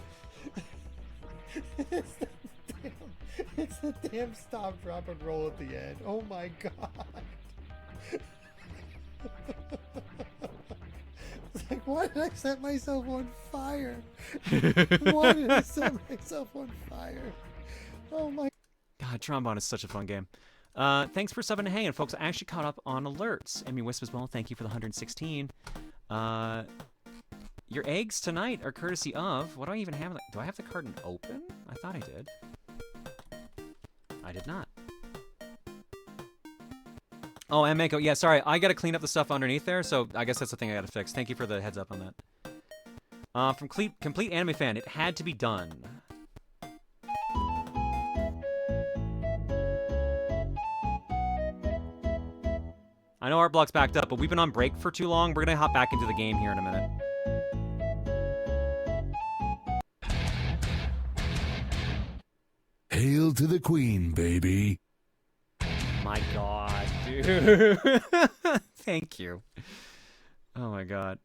I: It's the damn stop, drop, and roll at the end. Oh my god. It's like, why did I set myself on fire? Why did I set myself on fire? Oh my
A: God, Trombone is such a fun game. Thanks for subbing and hanging, folks. I actually caught up on alerts. Emmy Wisp as well, thank you for the 116. Your eggs tonight are courtesy of... What do I even have? Do I have the carton open? I thought I did. I did not. Oh, and Mako. Yeah, sorry. I got to clean up the stuff underneath there, so I guess that's the thing I got to fix. Thank you for the heads up on that. From Complete Anime Fan, it had to be done. I know Art Block's backed up, but we've been on break for too long. We're going to hop back into the game here in a minute.
B: Hail to the queen, baby.
A: My god, dude. Thank you. Oh my god.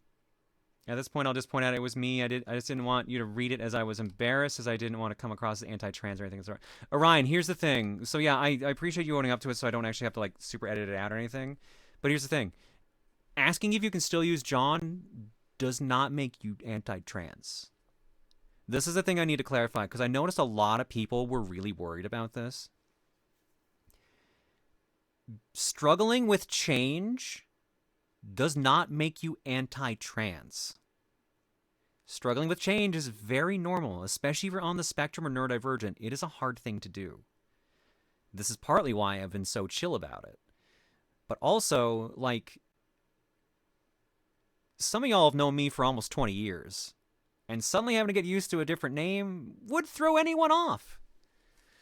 A: At this point, I'll just point out it was me. I just didn't want you to read it as I was embarrassed, as I didn't want to come across as anti-trans or anything. Orion, here's the thing. So yeah, I appreciate you owning up to it, so I don't actually have to like super edit it out or anything. But here's the thing. Asking if you can still use John does not make you anti-trans. This is the thing I need to clarify, because I noticed a lot of people were really worried about this. Struggling with change does not make you anti-trans. Struggling with change is very normal, especially if you're on the spectrum or neurodivergent. It is a hard thing to do. This is partly why I've been so chill about it. But also, like, some of y'all have known me for almost 20 years. And suddenly having to get used to a different name would throw anyone off.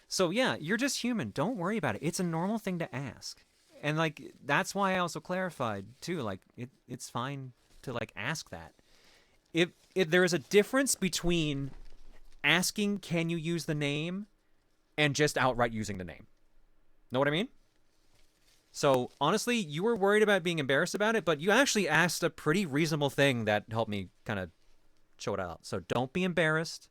A: So yeah, you're just human. Don't worry about it. It's a normal thing to ask. And like, that's why I also clarified too, like, it's fine to like ask that. If there is a difference between asking, can you use the name, and just outright using the name. Know what I mean? So honestly, you were worried about being embarrassed about it, but you actually asked a pretty reasonable thing that helped me kind of show it out. So don't be embarrassed.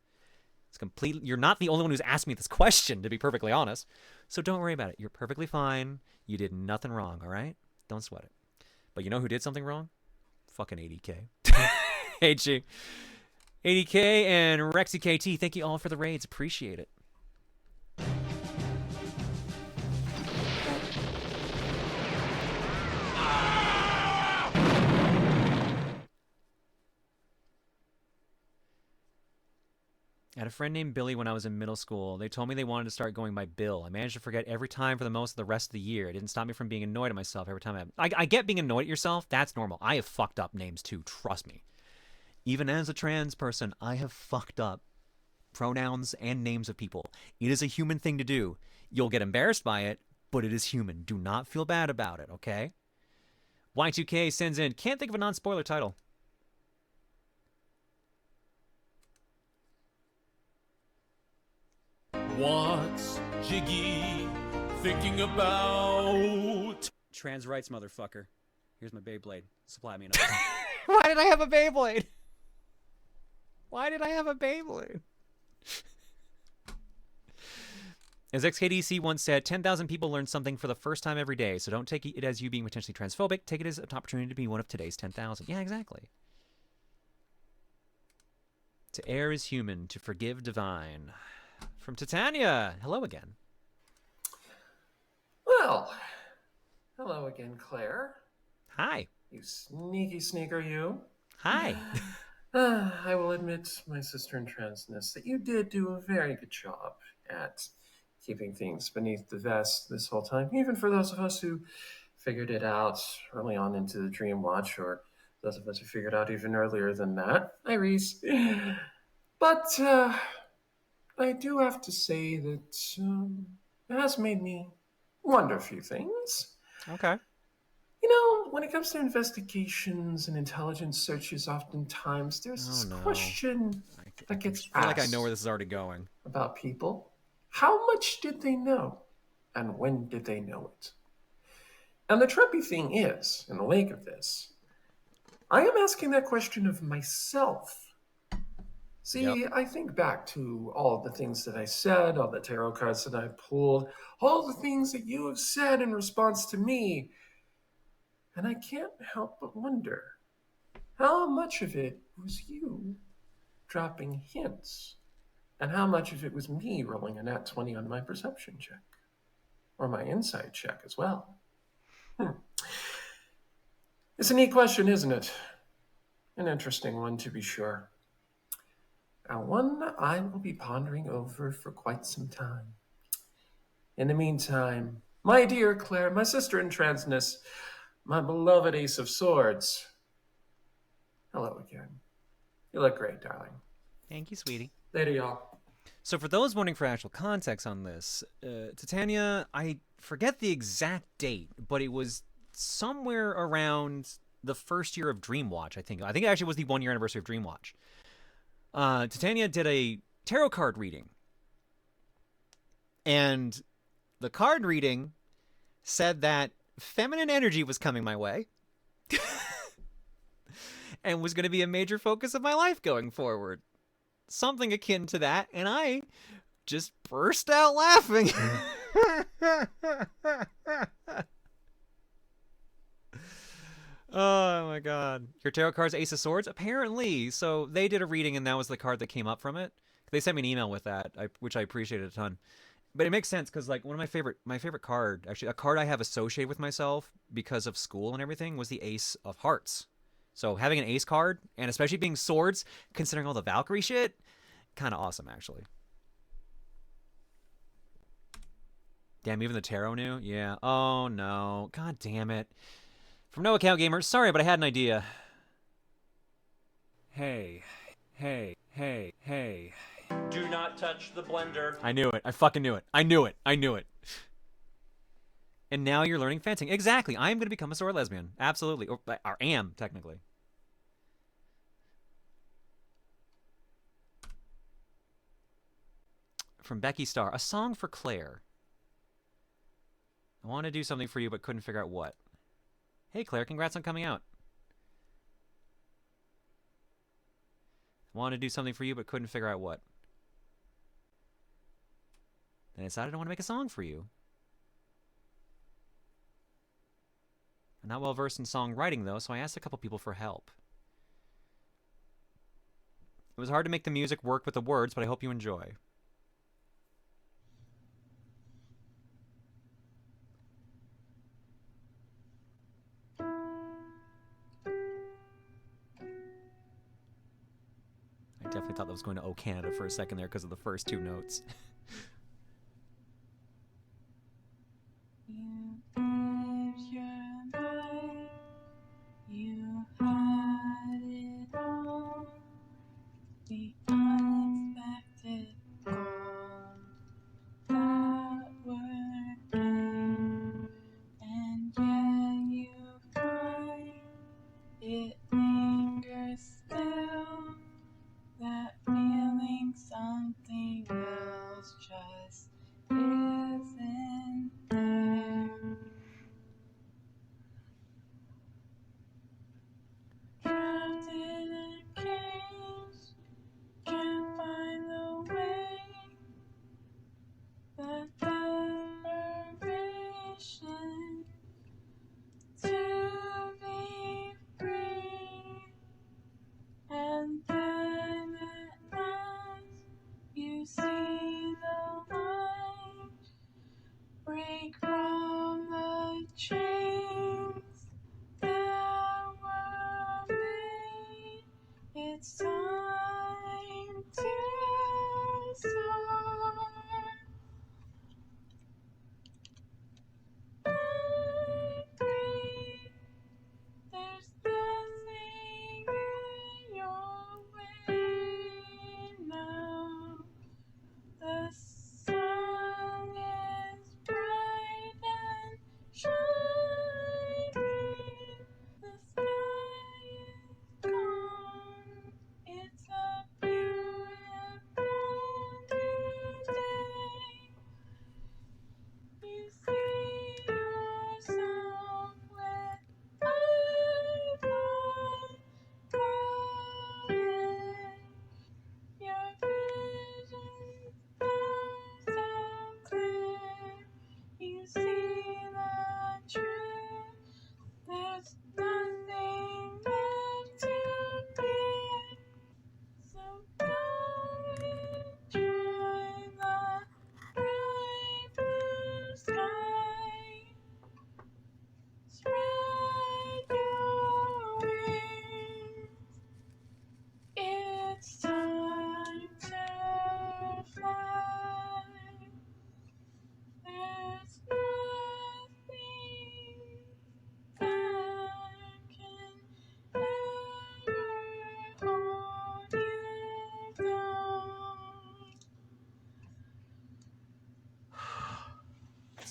A: It's completely, you're not the only one who's asked me this question, to be perfectly honest. So don't worry about it. You're perfectly fine. You did nothing wrong, all right? Don't sweat it. But you know who did something wrong? Fucking 80K. Hey, G. 80K and Rexy KT, thank you all for the raids. Appreciate it. I had a friend named Billy when I was in middle school. They told me they wanted to start going by Bill. I managed to forget every time for the most of the rest of the year. It didn't stop me from being annoyed at myself every time I get being annoyed at yourself. That's normal. I have fucked up names too. Trust me. Even as a trans person, I have fucked up pronouns and names of people. It is a human thing to do. You'll get embarrassed by it, but it is human. Do not feel bad about it, okay? Y2K sends in, can't think of a non-spoiler title.
B: What's Jiggy thinking about?
A: Trans rights, motherfucker. Here's my Beyblade. Supply me another. Why did I have a Beyblade? Why did I have a Beyblade? As XKDC once said, 10,000 people learn something for the first time every day, so don't take it as you being potentially transphobic. Take it as an opportunity to be one of today's 10,000. Yeah, exactly. To err is human, to forgive divine. From Titania, hello again.
J: Well, hello again, Claire.
A: Hi.
J: You sneaky sneaker, you.
A: Hi.
J: I will admit, my sister in transness, that you did do a very good job at keeping things beneath the vest this whole time, even for those of us who figured it out early on into the Dream Watch, or those of us who figured out even earlier than that. Hi, Reese. But, I do have to say that it has made me wonder a few things.
A: Okay.
J: You know, when it comes to investigations and intelligence searches, oftentimes there's this question that gets
A: I feel
J: asked
A: like I know where this is already going.
J: about people. How much did they know? And when did they know it? And the trippy thing is, in the wake of this, I am asking that question of myself. See,
A: Yep.
J: I think back to all the things that I said, all the tarot cards that I pulled, all the things that you have said in response to me, and I can't help but wonder how much of it was you dropping hints, and how much of it was me rolling a nat 20 on my perception check, or my insight check as well. It's a neat question, isn't it? An interesting one, to be sure. And one I will be pondering over for quite some time. In the meantime, my dear Claire, my sister in transness, my beloved Ace of Swords. Hello again. You look great, darling.
A: Thank you, sweetie.
J: Later, y'all.
A: So for those wanting for actual context on this, Titania, I forget the exact date, but it was somewhere around the first year of Dreamwatch, I think. I think it actually was the 1 year anniversary of Dreamwatch. Titania did a tarot card reading. And the card reading said that feminine energy was coming my way. And was going to be a major focus of my life going forward. Something akin to that, and I just burst out laughing. Oh my god. Your tarot card's Ace of Swords? Apparently. So they did a reading and that was the card that came up from it. They sent me an email with that, which I appreciated a ton. But it makes sense because like one of my favorite card, actually a card I have associated with myself because of school and everything, was the Ace of Hearts. So having an ace card, and especially being swords, considering all the Valkyrie shit, kind of awesome, actually. Damn, even the tarot knew? Yeah. Oh, no. God damn it. From No Account Gamer, sorry, but I had an idea. Hey. Hey. Hey. Hey.
K: Do not touch the blender.
A: I knew it. I fucking knew it. I knew it. I knew it. And now you're learning fencing. Exactly. I am going to become a sword lesbian. Absolutely. Or am, technically. From Becky Starr. A song for Claire. I want to do something for you, but couldn't figure out what. Hey, Claire. Congrats on coming out. I want to do something for you, but couldn't figure out what. Then I decided I want to make a song for you. I'm not well versed in songwriting, though, so I asked a couple people for help. It was hard to make the music work with the words, but I hope you enjoy. I definitely thought that was going to O Canada for a second there because of the first two notes.
L: You had it all, the unexpected all that were in, and yet you find it lingers still, that feeling something else just isn't there. Trapped in a cage, can't find the way. The desperation to be free, and then at last you see the light break from the chains that were made. It's time to soar. I breathe. There's nothing in your way now. The sun is bright and shining.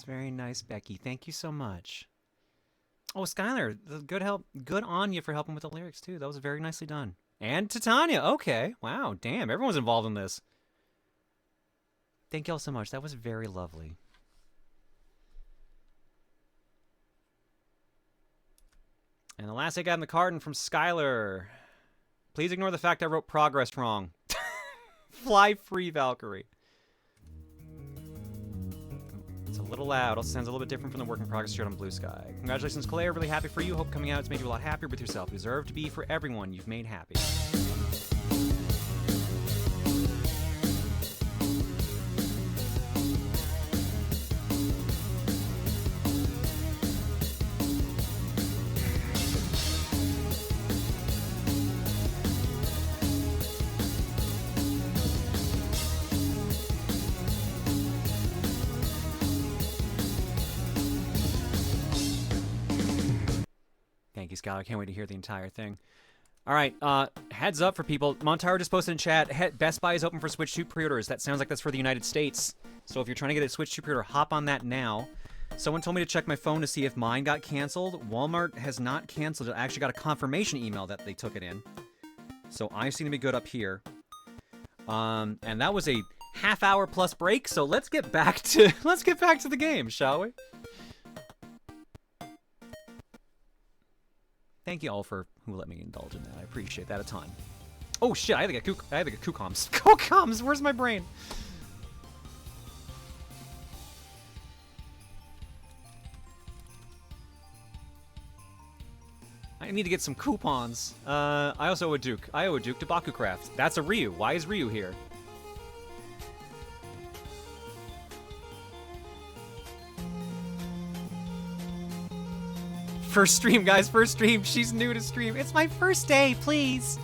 A: very nice, Becky. Thank you so much. Oh, Skylar, good help. Good on you for helping with the lyrics, too. That was very nicely done. And Titania. Okay. Wow. Damn. Everyone's involved in this. Thank y'all so much. That was very lovely. And the last I got in the carton from Skylar. Please ignore the fact I wrote progress wrong. Fly free, Valkyrie. It's a little loud. Also sounds a little bit different from the work in progress shirt on Blue Sky. Congratulations, Claire. Really happy for you. Hope coming out has made you a lot happier with yourself. You deserve to be for everyone you've made happy. Thank you, Skylar. Can't wait to hear the entire thing. All right, heads up for people. Montaro just posted in chat, Best Buy is open for Switch 2 pre-orders. That sounds like that's for the United States. So if you're trying to get a Switch 2 pre-order, hop on that now. Someone told me to check my phone to see if mine got canceled. Walmart has not canceled it. I actually got a confirmation email that they took it in. So I seem to be good up here. And that was a half-hour plus break, so let's get back to the game, shall we? Thank you all for who let me indulge in that. I appreciate that a ton. Oh shit! I had to get Kukoms. Kukoms! Where's my brain? I need to get some coupons. I also owe a Duke. I owe a Duke to BakuCraft. That's a Ryu. Why is Ryu here? First stream, guys. First stream. She's new to stream. It's my first day, please.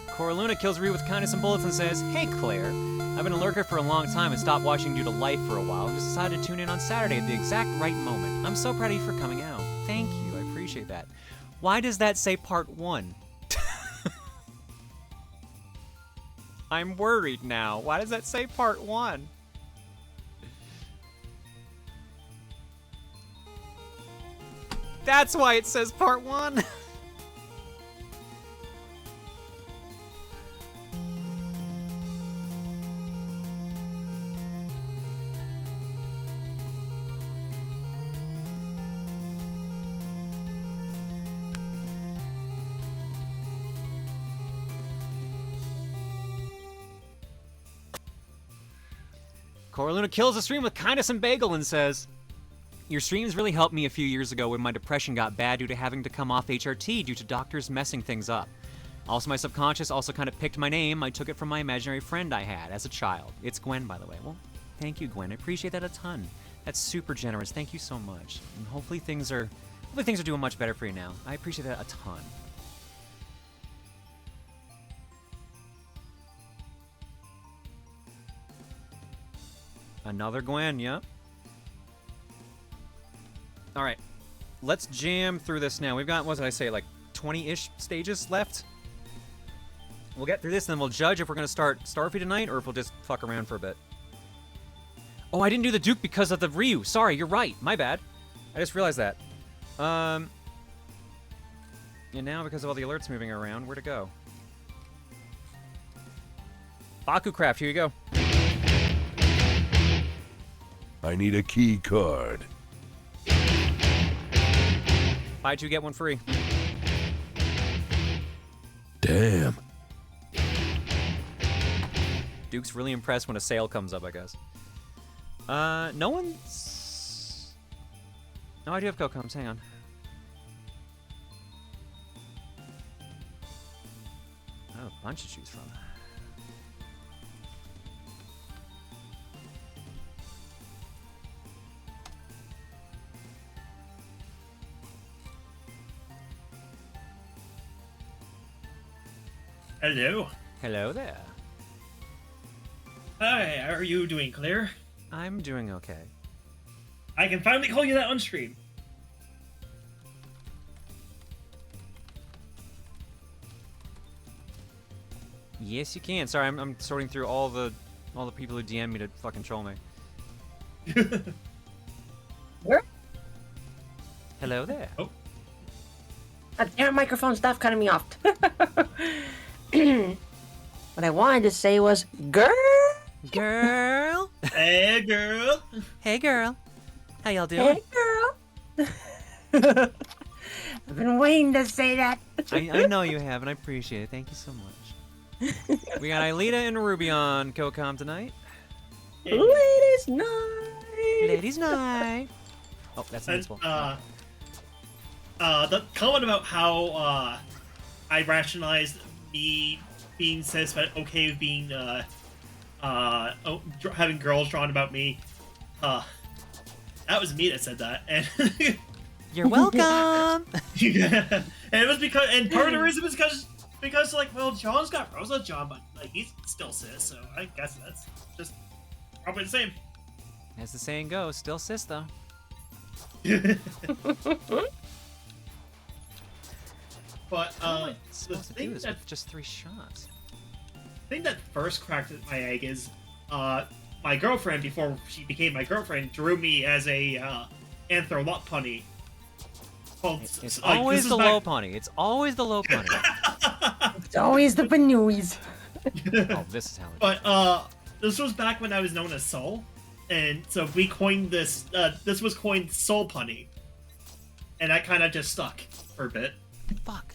A: Coraluna kills Ryu with kindness and bullets and says, "Hey, Claire. I've been a lurker for a long time and stopped watching due to life for a while and just decided to tune in on Saturday at the exact right moment. I'm so proud of you for coming out. Thank you. I appreciate that. Why does that say part 1? I'm worried now. Why does that say part 1? That's why it says part 1. Coraluna kills the stream with kindness and bagel and says, "Your streams really helped me a few years ago when my depression got bad due to having to come off HRT due to doctors messing things up. Also, my subconscious also kind of picked my name. I took it from my imaginary friend I had as a child. It's Gwen, by the way." Well, thank you, Gwen. I appreciate that a ton. That's super generous. Thank you so much. And hopefully things are doing much better for you now. I appreciate that a ton. Another Gwen, yeah. All right, let's jam through this now. We've got, what did I say, like 20-ish stages left? We'll get through this, and then we'll judge if we're going to start Starfy tonight or if we'll just fuck around for a bit. Oh, I didn't do the Duke because of the Ryu. Sorry, you're right. My bad. I just realized that. And now, because of all the alerts moving around, where to go? BakuCraft, here you go.
M: I need a key card.
A: Buy 2, get 1 free.
M: Damn.
A: Duke's really impressed when a sale comes up, I guess. No one's... No, I do have Cocoms. Hang on. I have a bunch to choose from.
N: Hello.
A: Hello there.
N: Hi, how are you doing, Claire?
A: I'm doing okay.
N: I can finally call you that on stream.
A: Yes, you can. Sorry, I'm sorting through all the people who DM me to fucking troll me.
O: Where?
A: Hello there.
N: Oh.
O: Damn microphone, stop cutting me off. What I wanted to say was, girl.
N: Hey, girl.
A: Hey, girl. How y'all doing?
O: Hey, girl. I've been waiting to say that.
A: I know you have, and I appreciate it. Thank you so much. We got Aelita and Ruby on CoCom tonight.
O: Ladies' night.
A: Ladies' night. Oh, that's invincible.
N: The comment about how I rationalized me being satisfied, okay with being having girls drawn about me. That was me that said that, and
A: you're welcome.
N: Yeah, and it was because, and part of the reason was because like, well, John's got Rosa John, but like he's still cis, so I guess that's just probably the same.
A: As the saying goes, still cis though.
N: But
A: What
N: the
A: supposed to do
N: thing
A: this
N: that
A: with just 3 shots.
N: the thing that first cracked my egg is my girlfriend, before she became my girlfriend, drew me as a anthrolot punny. Well,
A: It's
N: like,
A: always
N: this
A: the
N: is back-
A: low punny. It's always the low punny.
O: It's always the Banooies.
A: Oh, this is how it
N: But this was back when I was known as Soul, and so we coined this. This was coined Soul Punny, and that kind of just stuck for a bit.
A: Fuck.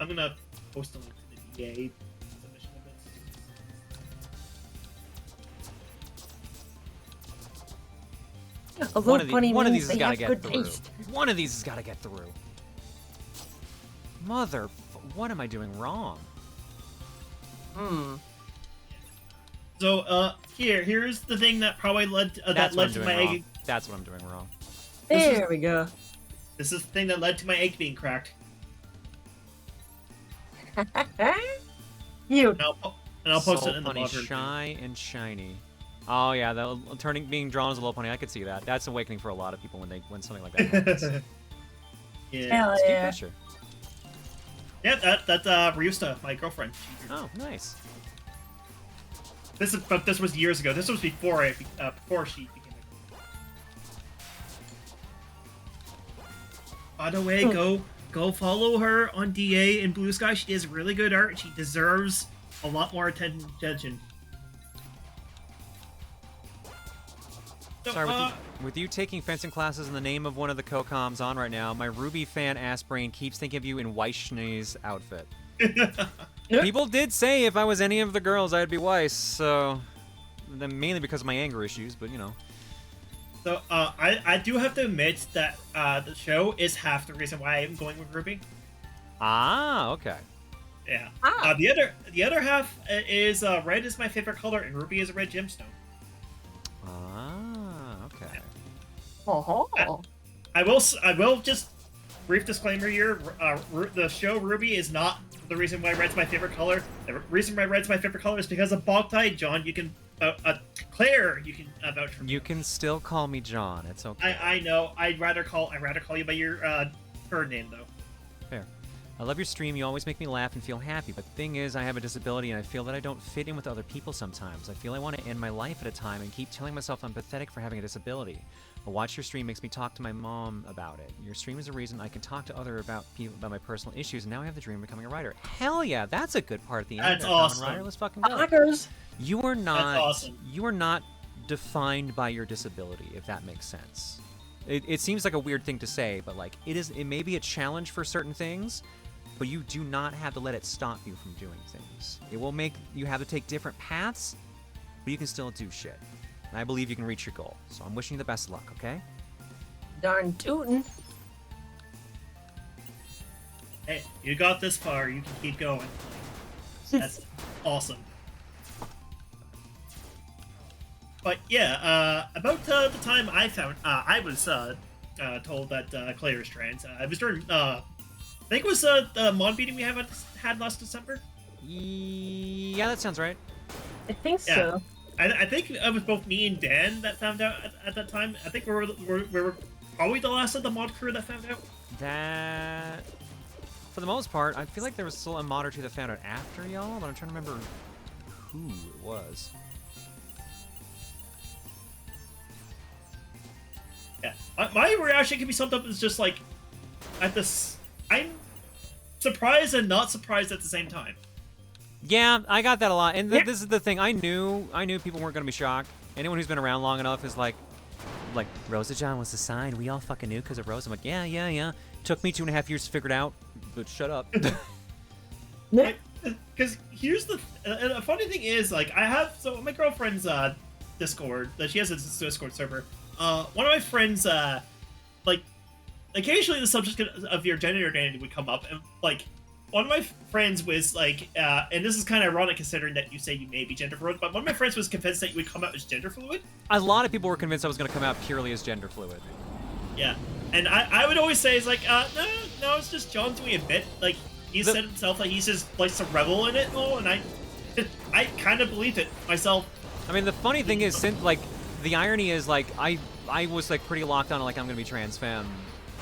N: I'm gonna post a link to the DA submission of this.
O: A
A: One
O: little funny
A: of
O: means
A: these has
O: they
A: got to
O: have
A: get
O: good
A: through.
O: taste.
A: One of these has got to get through. What am I doing wrong?
N: So here's the thing that probably led
A: That's
N: that
A: what
N: led
A: I'm
N: to
A: doing
N: my
A: wrong.
N: egg.
A: That's what I'm doing wrong.
O: There we go.
N: This is the thing that led to my egg being cracked.
O: You.
N: And I'll post
A: Soul
N: it in the
A: punny,
N: mod version.
A: shy and shiny. Oh yeah, the being drawn as a low punny. I could see that. That's awakening for a lot of people when something like that happens.
N: Yeah.
O: Hell
A: It's a cute
O: yeah.
A: picture.
N: Yeah, that's Ryusta, my girlfriend.
A: Oh, nice.
N: This was years ago. This was before before she became my girlfriend. By the way, go follow her on DA in Blue Sky. She does really good art. She deserves a lot more attention. So,
A: Sorry, with you taking fencing classes in the name of one of the co-coms on right now, my Ruby fan ass brain keeps thinking of you in Weissschnee's outfit. People did say if I was any of the girls, I'd be Weiss, so... Mainly because of my anger issues, but you know.
N: So, I do have to admit that the show is half the reason why I'm going with Ruby.
A: Ah, okay.
N: Yeah. The other half is red is my favorite color, and Ruby is a red gemstone.
A: Ah, okay.
O: Oh.
N: I will just brief disclaimer here. The show Ruby is not the reason why red's my favorite color. The reason why red's my favorite color is because of Bogtide. John, you can Claire, you can vouch for me.
A: You can still call me John. It's okay.
N: I know. I'd rather call you by your third name though.
A: Fair. I love your stream. You always make me laugh and feel happy. But the thing is, I have a disability and I feel that I don't fit in with other people sometimes. I feel I want to end my life at a time and keep telling myself I'm pathetic for having a disability. But watch your stream makes me talk to my mom about it. Your stream is a reason I can talk to other about my personal issues, and now I have the dream of becoming a writer. Hell yeah, that's a good part at the end.
N: That's
A: there, Kamen
N: awesome.
A: Rider. Let's fucking go.
O: Rockers.
A: You are not.
N: That's awesome.
A: You are not defined by your disability, if that makes sense. It seems like a weird thing to say, but like it is. It may be a challenge for certain things, but you do not have to let it stop you from doing things. It will make you have to take different paths, but you can still do shit. And I believe you can reach your goal. So I'm wishing you the best of luck. Okay.
O: Darn tootin'.
N: Hey, you got this far. You can keep going. That's awesome. But yeah, about the time I found, I was told that Claire is trans. I was during, I think it was the mod meeting we had last December.
A: Yeah, that sounds right.
O: I think
N: Yeah.
O: so.
N: I think it was both me and Dan that found out at that time. I think we were probably the last of the mod crew that found out.
A: That For the most part, I feel like there was still a mod or two that found out after y'all, but I'm trying to remember who it was.
N: Yeah, my reaction can be summed up as just like, at this, I'm surprised and not surprised at the same time.
A: Yeah, I got that a lot, and this is the thing. I knew people weren't gonna be shocked. Anyone who's been around long enough is like Rosa John was the sign. We all fucking knew because of Rosa. I'm like, yeah. Took me 2.5 years to figure it out, but shut up.
N: Because here's the funny thing is, like, I have my girlfriend's Discord. She has a Discord server. One of my friends, like, occasionally the subject of your gender identity would come up, and like, one of my friends was like, and this is kind of ironic considering that you say you may be gender fluid, but one of my friends was convinced that you would come out as gender fluid.
A: A lot of people were convinced I was going to come out purely as gender fluid.
N: Yeah, and I would always say, it's like, no, it's just John doing a bit. Like, he said himself, like, he's just likes to revel in it, and I kind of believed it myself.
A: I mean, the funny thing is, since, like, the irony is, like, I was, like, pretty locked on, like, I'm going to be trans femme,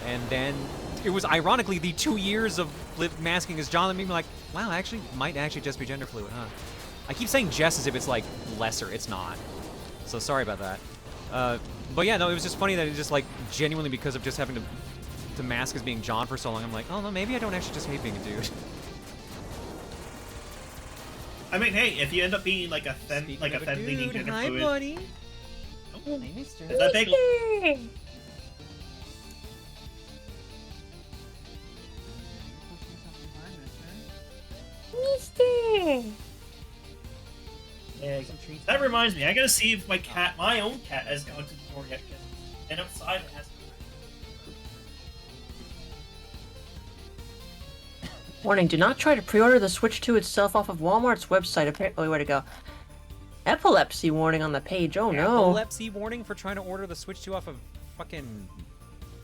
A: and then it was ironically the 2 years of masking as John that made me like, wow, might actually just be gender fluid, huh? I keep saying Jess as if it's like lesser. It's not. So sorry about that. But yeah, no, it was just funny that it just like genuinely because of just having to mask as being John for so long, I'm like, oh no, maybe I don't actually just hate being a dude.
N: I mean, hey, if you end up being like a femme leaning gender
A: hi,
N: fluid,
A: buddy. Oh, hey, mister.
N: Is that big?
O: Mister!
N: Yeah, that reminds me, I gotta see if my own cat has gone to the door yet, and outside it has.
P: Warning, do not try to pre-order the Switch 2 itself off of Walmart's website. Apparently, where to go? Epilepsy warning on the page, oh no.
A: Epilepsy warning for trying to order the Switch 2 off of fucking,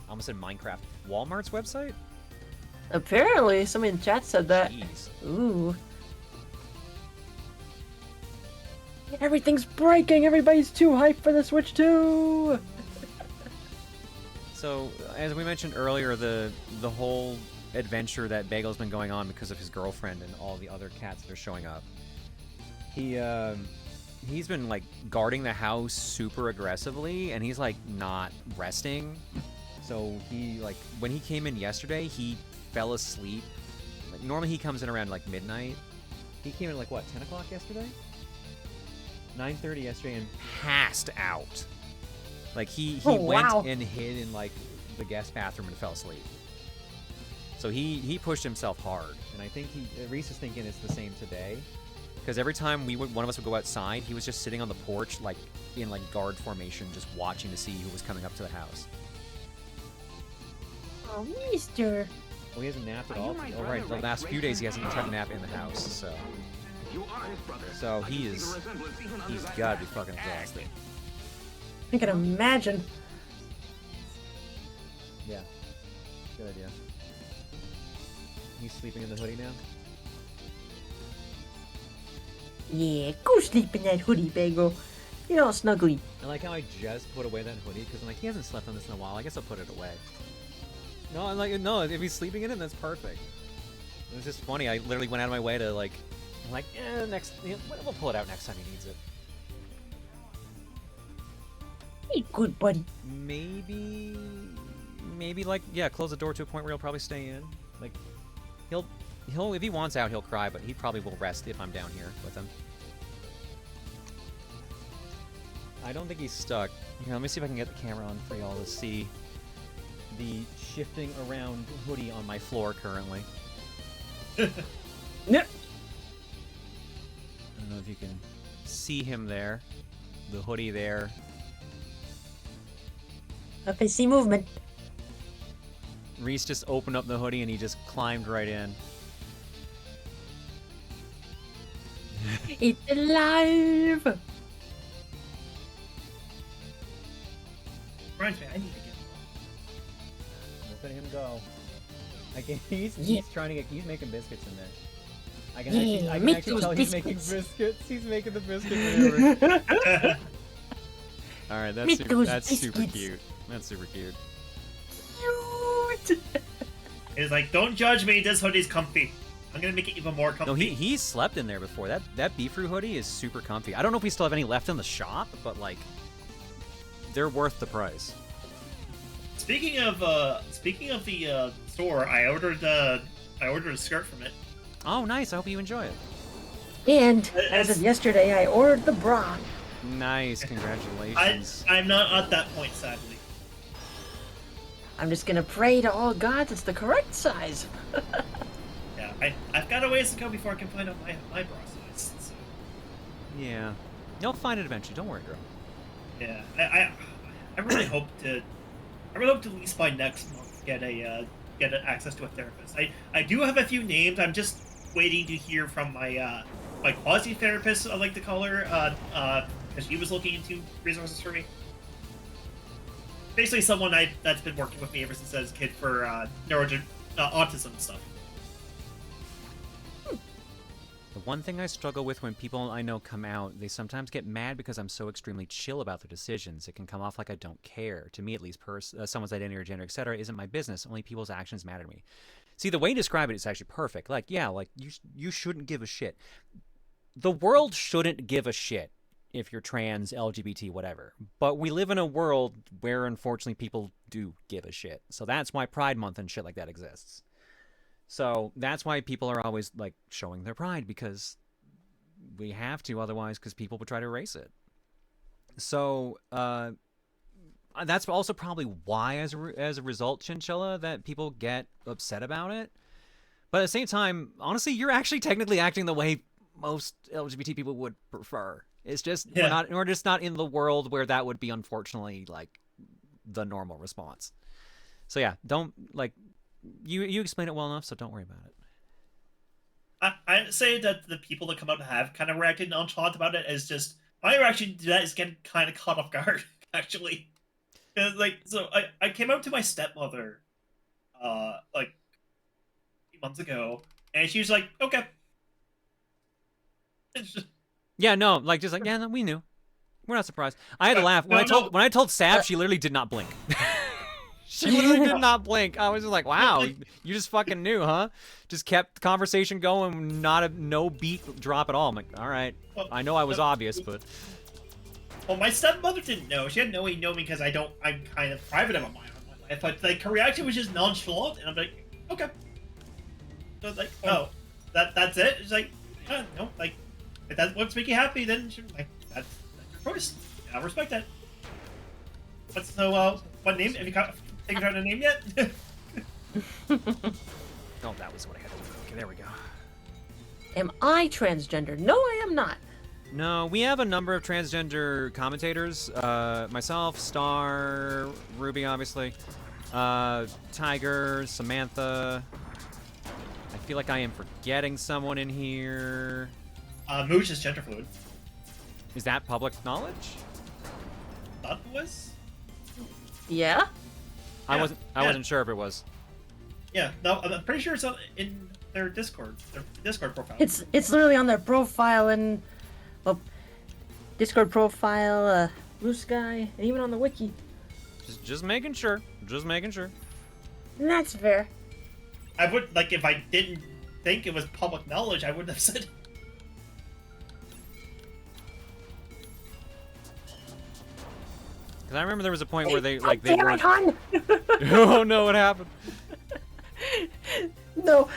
A: I almost said Minecraft, Walmart's website?
P: Apparently, somebody in chat said that.
A: Jeez.
P: Ooh. Everything's breaking! Everybody's too hyped for the Switch 2!
A: So, as we mentioned earlier, the whole adventure that Bagel's been going on because of his girlfriend and all the other cats that are showing up. He's been, like, guarding the house super aggressively, and he's, like, not resting. So he, like, when he came in yesterday, he fell asleep. Like, normally he comes in around, like, midnight. He came in, like, what, 10 o'clock yesterday? 9:30 yesterday and passed out. Like, he went and hid in, like, the guest bathroom and fell asleep. So he pushed himself hard. And I think Reese is thinking it's the same today. Because every time one of us would go outside, he was just sitting on the porch, like, in, like, guard formation, just watching to see who was coming up to the house.
O: Oh, mister.
A: Well, he hasn't napped at all. Oh, right, the last few days he hasn't tried to nap in the house, so... So he's gotta be fucking exhausted.
P: I can imagine.
A: Yeah. Good idea. He's sleeping in the hoodie now?
P: Yeah, go sleep in that hoodie, Bagel. You're all snuggly.
A: I like how I just put away that hoodie, because I'm like, he hasn't slept on this in a while. I guess I'll put it away. No, I'm like, no, if he's sleeping in it, that's perfect. It was just funny. I literally went out of my way to, like, we'll pull it out next time he needs it.
O: Hey, good buddy.
A: Maybe, like, yeah, close the door to a point where he'll probably stay in. Like, he'll, if he wants out, he'll cry, but he probably will rest if I'm down here with him. I don't think he's stuck. Here, let me see if I can get the camera on for y'all to see the shifting around hoodie on my floor currently.
P: Yep.
A: I don't know if you can see him there. The hoodie there.
O: If I see movement.
A: Reese just opened up the hoodie and he just climbed right in.
O: It's alive!
N: Reminds me, I need to get
A: Look at him go. He's trying to get. He's making biscuits in there. I can actually tell he's making biscuits. He's making the biscuit. All right, that's super cute. That's super cute.
O: Cute!
N: It's like, don't judge me. This hoodie's comfy. I'm gonna make it even more comfy.
A: No, he slept in there before. That Beefroo hoodie is super comfy. I don't know if we still have any left in the shop, but like, they're worth the price.
N: Speaking of the store, I ordered a skirt from it.
A: Oh, nice. I hope you enjoy it.
P: And as of yesterday, I ordered the bra.
A: Nice. Congratulations.
N: I'm not at that point, sadly.
P: I'm just gonna pray to all gods it's the correct size.
N: Yeah, I've got a ways to go before I can find out my bra size. So.
A: Yeah. You'll find it eventually. Don't worry, girl.
N: Yeah, I really hope to at least by next month get access to a therapist. I do have a few names. I'm just waiting to hear from my my quasi therapist, I like to call her, because she was looking into resources for me. Basically, someone that's been working with me ever since I was a kid for autism and stuff.
A: The one thing I struggle with when people I know come out, they sometimes get mad because I'm so extremely chill about their decisions. It can come off like I don't care. To me, at least, someone's identity or gender, etc., isn't my business. Only people's actions matter to me. See, the way you describe it is actually perfect. Like, yeah, like you shouldn't give a shit. The world shouldn't give a shit if you're trans, LGBT, whatever. But we live in a world where, unfortunately, people do give a shit. So that's why Pride Month and shit like that exists. So that's why people are always, like, showing their pride, because we have to, otherwise, because people would try to erase it. So that's also probably why, as a result, Chinchilla, that people get upset about it. But at the same time, honestly, you're actually technically acting the way most LGBT people would prefer. It's just we're just not in the world where that would be, unfortunately, like, the normal response. So yeah, don't, like, you explain it well enough, so don't worry about it.
N: I'd say that the people that come out have kind of reacted nonchalant about it as just my reaction to that is getting kind of caught off guard, actually. Like, so I came out to my stepmother like a few months ago, and she was like, okay.
A: Yeah, no, like, just like, yeah, no, we knew. We're not surprised. I had to laugh when I told Sab, she literally did not blink. She literally did not blink. I was just like, wow, you just fucking knew, huh? Just kept the conversation going, no beat drop at all. I'm like, all right, I know I was obvious, but.
N: Well, my stepmother didn't know. She had no way to know me because I'm kind of private about my own life. But like, her reaction was just nonchalant, and I'm like, okay. So it's like, oh, that's it. It's like, no, like, if that's what's making you happy, then like that's your choice. I'll respect that. But so, what name? Have you figured out a name yet?
A: Oh, that was what I had to do. Okay, there we go.
P: Am I transgender? No, I am not.
A: No, we have a number of transgender commentators. Myself, Star, Ruby, obviously. Tiger, Samantha. I feel like I am forgetting someone in here.
N: Mooch is gender fluid.
A: Is that public knowledge?
N: Thought it was?
P: Yeah?
A: I wasn't sure if it was.
N: Yeah, no, I'm pretty sure it's in their Discord profile.
P: It's literally on their profile and, well, Discord profile, Blue Sky, and even on the wiki.
A: Just making sure. Just making sure.
P: That's fair.
N: I would, like, if I didn't think it was public knowledge, I wouldn't have said.
A: Because I remember there was a point where they, like, they
P: damn
A: were.
P: it, hon!
A: Oh no, what happened?
P: No,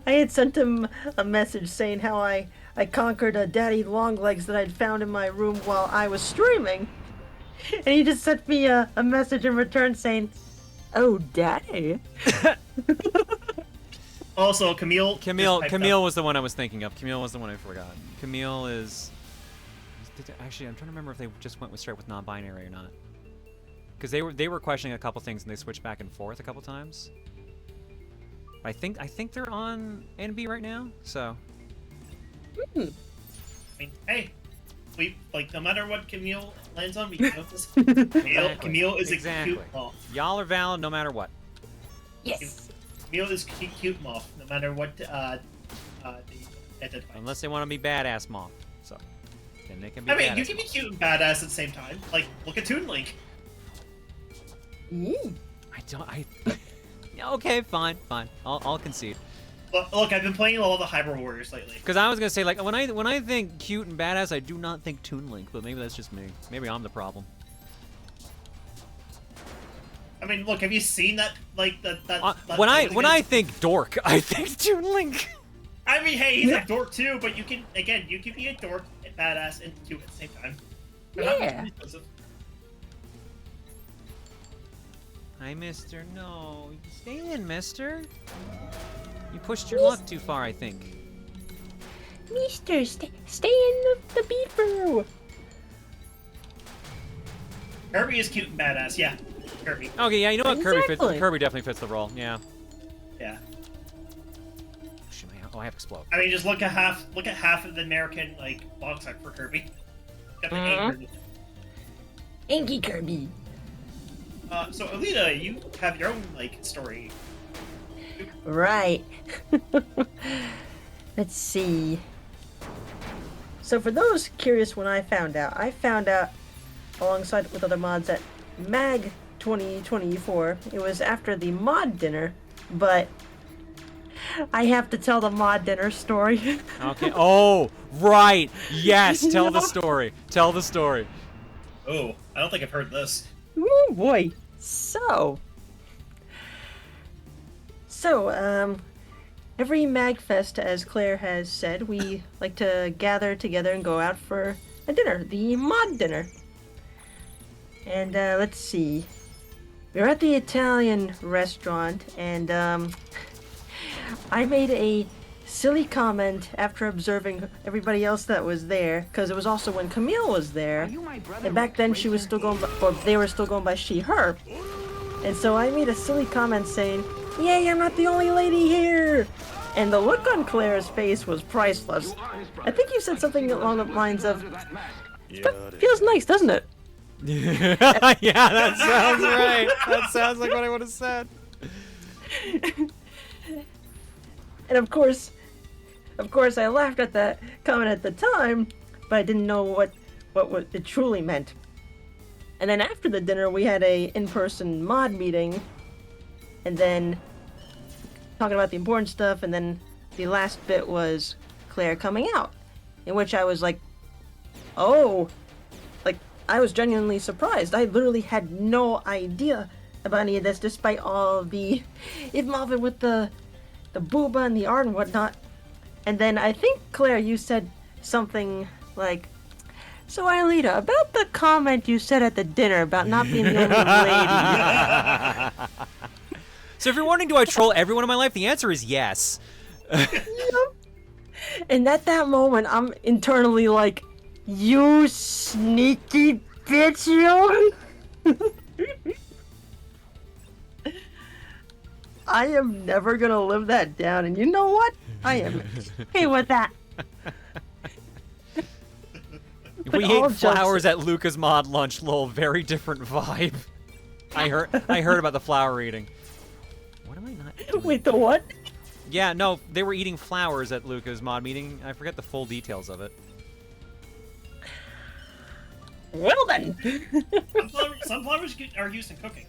P: I had sent him a message saying how I conquered a daddy longlegs that I'd found in my room while I was streaming. And he just sent me a message in return saying, "Oh, daddy."
N: Also, Camille
A: was the one I was thinking of. Camille was the one I forgot. Camille is... Actually, I'm trying to remember if they just went straight with non-binary or not. Because they were questioning a couple things and they switched back and forth a couple times. I think they're on NB right now, so.
N: I mean, hey, we like no matter what Camille lands on, we know this. Camille is a cute moth.
A: Y'all are valid no matter what.
P: Yes.
N: Camille is cute moth, no matter what the
A: unless they want to be badass moth, so then they can be.
N: I mean, you can be cute and badass at the same time. Like, look at Toon Link.
P: Mm.
A: Yeah, okay, fine. I'll concede.
N: Look, I've been playing all the Hybrid Warriors lately.
A: Because I was gonna say, like, when I think cute and badass, I do not think Toon Link, but maybe that's just me. Maybe I'm the problem.
N: I mean, look, have you seen that? Like that.
A: When I think dork, I think Toon Link.
N: I mean, hey, he's a dork too, but you can be a dork and badass and cute at the same time.
P: Yeah.
A: Hi, Mister. No, stay in, Mister. You pushed your luck too far, I think.
P: Mister, stay in the beeper.
N: Kirby is cute and badass. Yeah, Kirby.
A: Okay, yeah, you know what?
P: Exactly.
A: Kirby definitely fits the role. Yeah.
N: Yeah.
A: Oh, I have to explode.
N: I mean, just look at half of the American like box art for Kirby. Got the angry.
P: Anky Kirby.
N: So Alita, you have your own like story.
P: Right. Let's see. So for those curious, when I found out alongside with other mods at MAG 2024. It was after the mod dinner, but I have to tell the mod dinner story.
A: Okay. Oh, right. Yes. Tell the story. Tell the story.
N: Oh, I don't think I've heard this.
P: Oh boy. So, every MagFest, as Claire has said, we like to gather together and go out for a dinner, the mod dinner. And let's see. We were at the Italian restaurant, and I made a silly comment after observing everybody else that was there, because it was also when Camille was there, and back then she was still going by, or they were still going by she, her. And so I made a silly comment saying, "Yay, I'm not the only lady here!" And the look on Claire's face was priceless. I think you said something along the lines of, "Feels nice, doesn't it?"
A: Yeah, that sounds right. That sounds like what I would have said.
P: And of course, I laughed at that comment at the time, but I didn't know what it truly meant. And then after the dinner, we had a in-person mod meeting, and then talking about the important stuff, and then the last bit was Claire coming out, in which I was like, oh, like, I was genuinely surprised. I literally had no idea about any of this, despite all the involvement with the booba and the art and whatnot. And then I think, Claire, you said something like, "So, Aelita, about the comment you said at the dinner about not being the only lady."
A: So if you're wondering, do I troll everyone in my life? The answer is yes.
P: Yep. And at that moment, I'm internally like, "You sneaky bitch, you!" I am never gonna live that down, and you know what? I am okay with that.
A: We ate flowers at Luca's mod lunch. Lol, very different vibe. I heard about the flower eating. What am I not doing?
P: Wait, the what?
A: Yeah, no, they were eating flowers at Luca's mod meeting. I forget the full details of it.
P: Well then.
N: Sunflowers are used in cooking.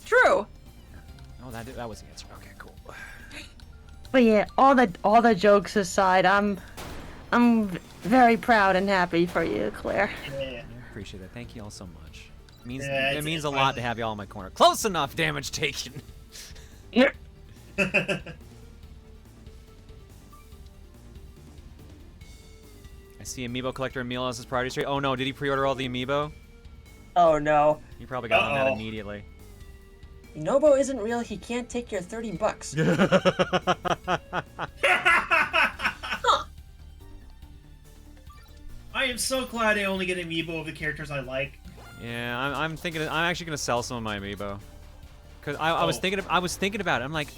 P: True.
A: Oh, that was the answer. Okay, cool.
P: But yeah, all the jokes aside, I'm very proud and happy for you, Claire.
N: Yeah.
A: I appreciate that. Thank you all so much. It
N: Yeah,
A: means a lot to have y'all in my corner. Close enough. Damage taken.
P: Yeah.
A: I see Amiibo Collector Emil as his priority stream. Oh no, did he pre-order all the Amiibo?
P: Oh no.
A: He probably got on that immediately.
P: Nobo isn't real. He can't take your $30.
N: I am so glad I only get Amiibo of the characters I like.
A: Yeah, I'm thinking. I'm actually gonna sell some of my Amiibo. Cause I was thinking about it. I'm like,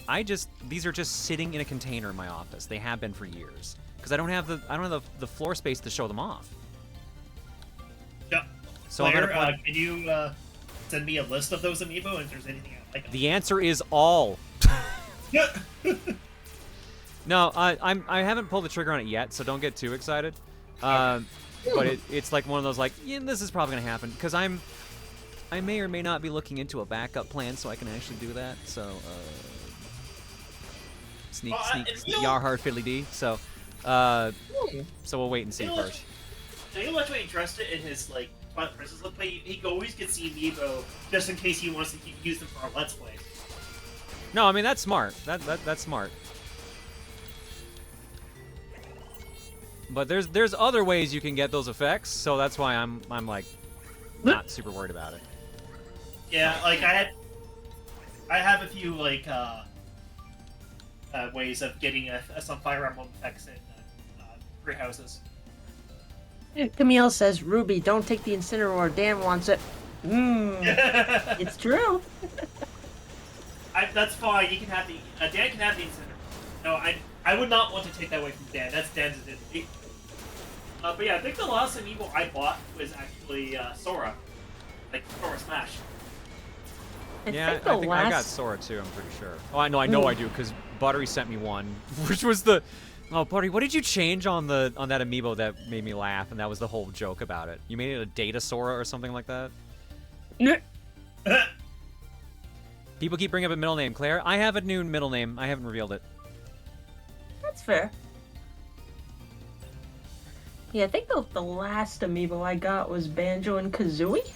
A: these are just sitting in a container in my office. They have been for years. Cause I don't have the floor space to show them off.
N: Yeah.
A: So
N: Claire,
A: I'm gonna
N: can you send me a list of those Amiibo if there's anything I like?
A: The answer is all. No, I haven't pulled the trigger on it yet, so don't get too excited. But it's like one of those like, yeah, this is probably gonna happen because I'm I may or may not be looking into a backup plan so I can actually do that. So, sneak, yar hard fiddly d. So, so we'll wait and see first.
N: Are you much interested in his like Twilight Princess look play? He always gets the amiibo just in case he wants to use them for our Let's Play.
A: No, I mean that's smart. That's smart. But there's other ways you can get those effects, so that's why I'm like not super worried about it.
N: Yeah, like I have a few like ways of getting some Fire Emblem effects in Three Houses.
P: Camille says, Ruby, don't take the Incineroar. Dan wants it. It's true.
N: That's fine. You can have the Dan can have the Incineroar. No, I would not want to take that away from Dan. That's Dan's identity. But yeah, I think the last amiibo I bought was actually Sora, like Sora Smash.
A: I got Sora too. I'm pretty sure. Oh, I know I do because Buttery sent me one, which was the. Oh, Buttery, what did you change on that amiibo that made me laugh? And that was the whole joke about it. You made it a Data Sora or something like that. People keep bringing up a middle name, Claire. I have a new middle name. I haven't revealed it.
P: That's fair. Yeah, I think the last amiibo I got was Banjo and Kazooie.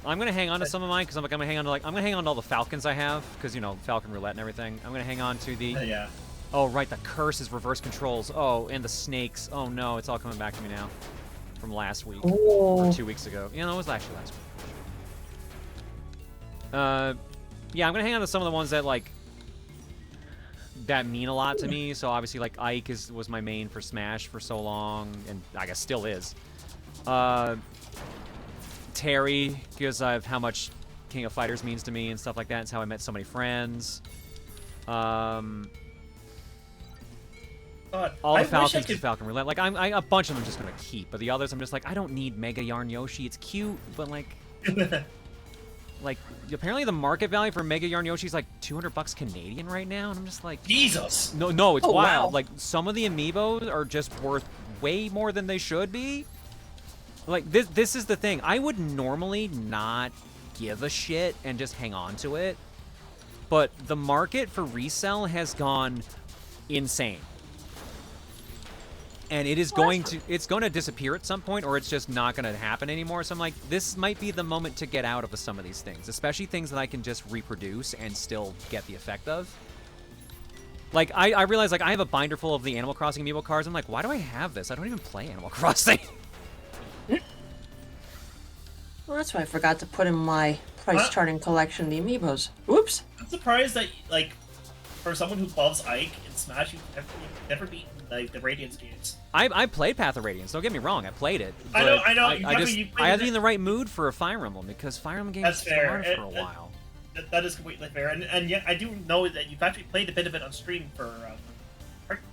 A: I'm gonna hang on to some of mine because I'm gonna hang on to all the Falcons I have because Falcon Roulette and everything. I'm gonna hang on to the.
N: Yeah.
A: Oh right, the curse is reverse controls. Oh, and the snakes. Oh no, it's all coming back to me now. From last week or 2 weeks ago. Yeah, no, it was actually last week. Yeah, I'm gonna hang on to some of the ones that that mean a lot to me. So obviously, like Ike was my main for Smash for so long, and I guess still is. Terry, because of how much King of Fighters means to me and stuff like that. It's how I met so many friends. All the Falcons and Falcon Roulette. Like, a bunch of them I'm just gonna keep, but the others I'm just like, I don't need Mega Yarn Yoshi. It's cute, but like, apparently the market value for Mega Yarn Yoshi is like $200 Canadian right now, and I'm just like,
N: Jesus.
A: No, it's wild.
N: Wow.
A: Like, some of the amiibos are just worth way more than they should be. Like, this is the thing. I would normally not give a shit and just hang on to it, but the market for resale has gone insane. And it is going to disappear at some point, or it's just not going to happen anymore. So I'm like, this might be the moment to get out of some of these things, especially things that I can just reproduce and still get the effect of. Like, I realize, like, I have a binder full of the Animal Crossing amiibo cards. I'm like, why do I have this? I don't even play Animal Crossing.
P: Well, that's why I forgot to put in my price charting collection the amiibos. Oops.
N: I'm surprised that, like, for someone who loves Ike and Smash, you've never beaten the Radiance games.
A: I played Path of Radiance. Don't get me wrong. I played it.
N: I know.
A: I had to be in the right mood for a Fire Emblem because Fire Emblem games have been around for a while.
N: That is completely fair. And yet, I do know that you've actually played a bit of it on stream for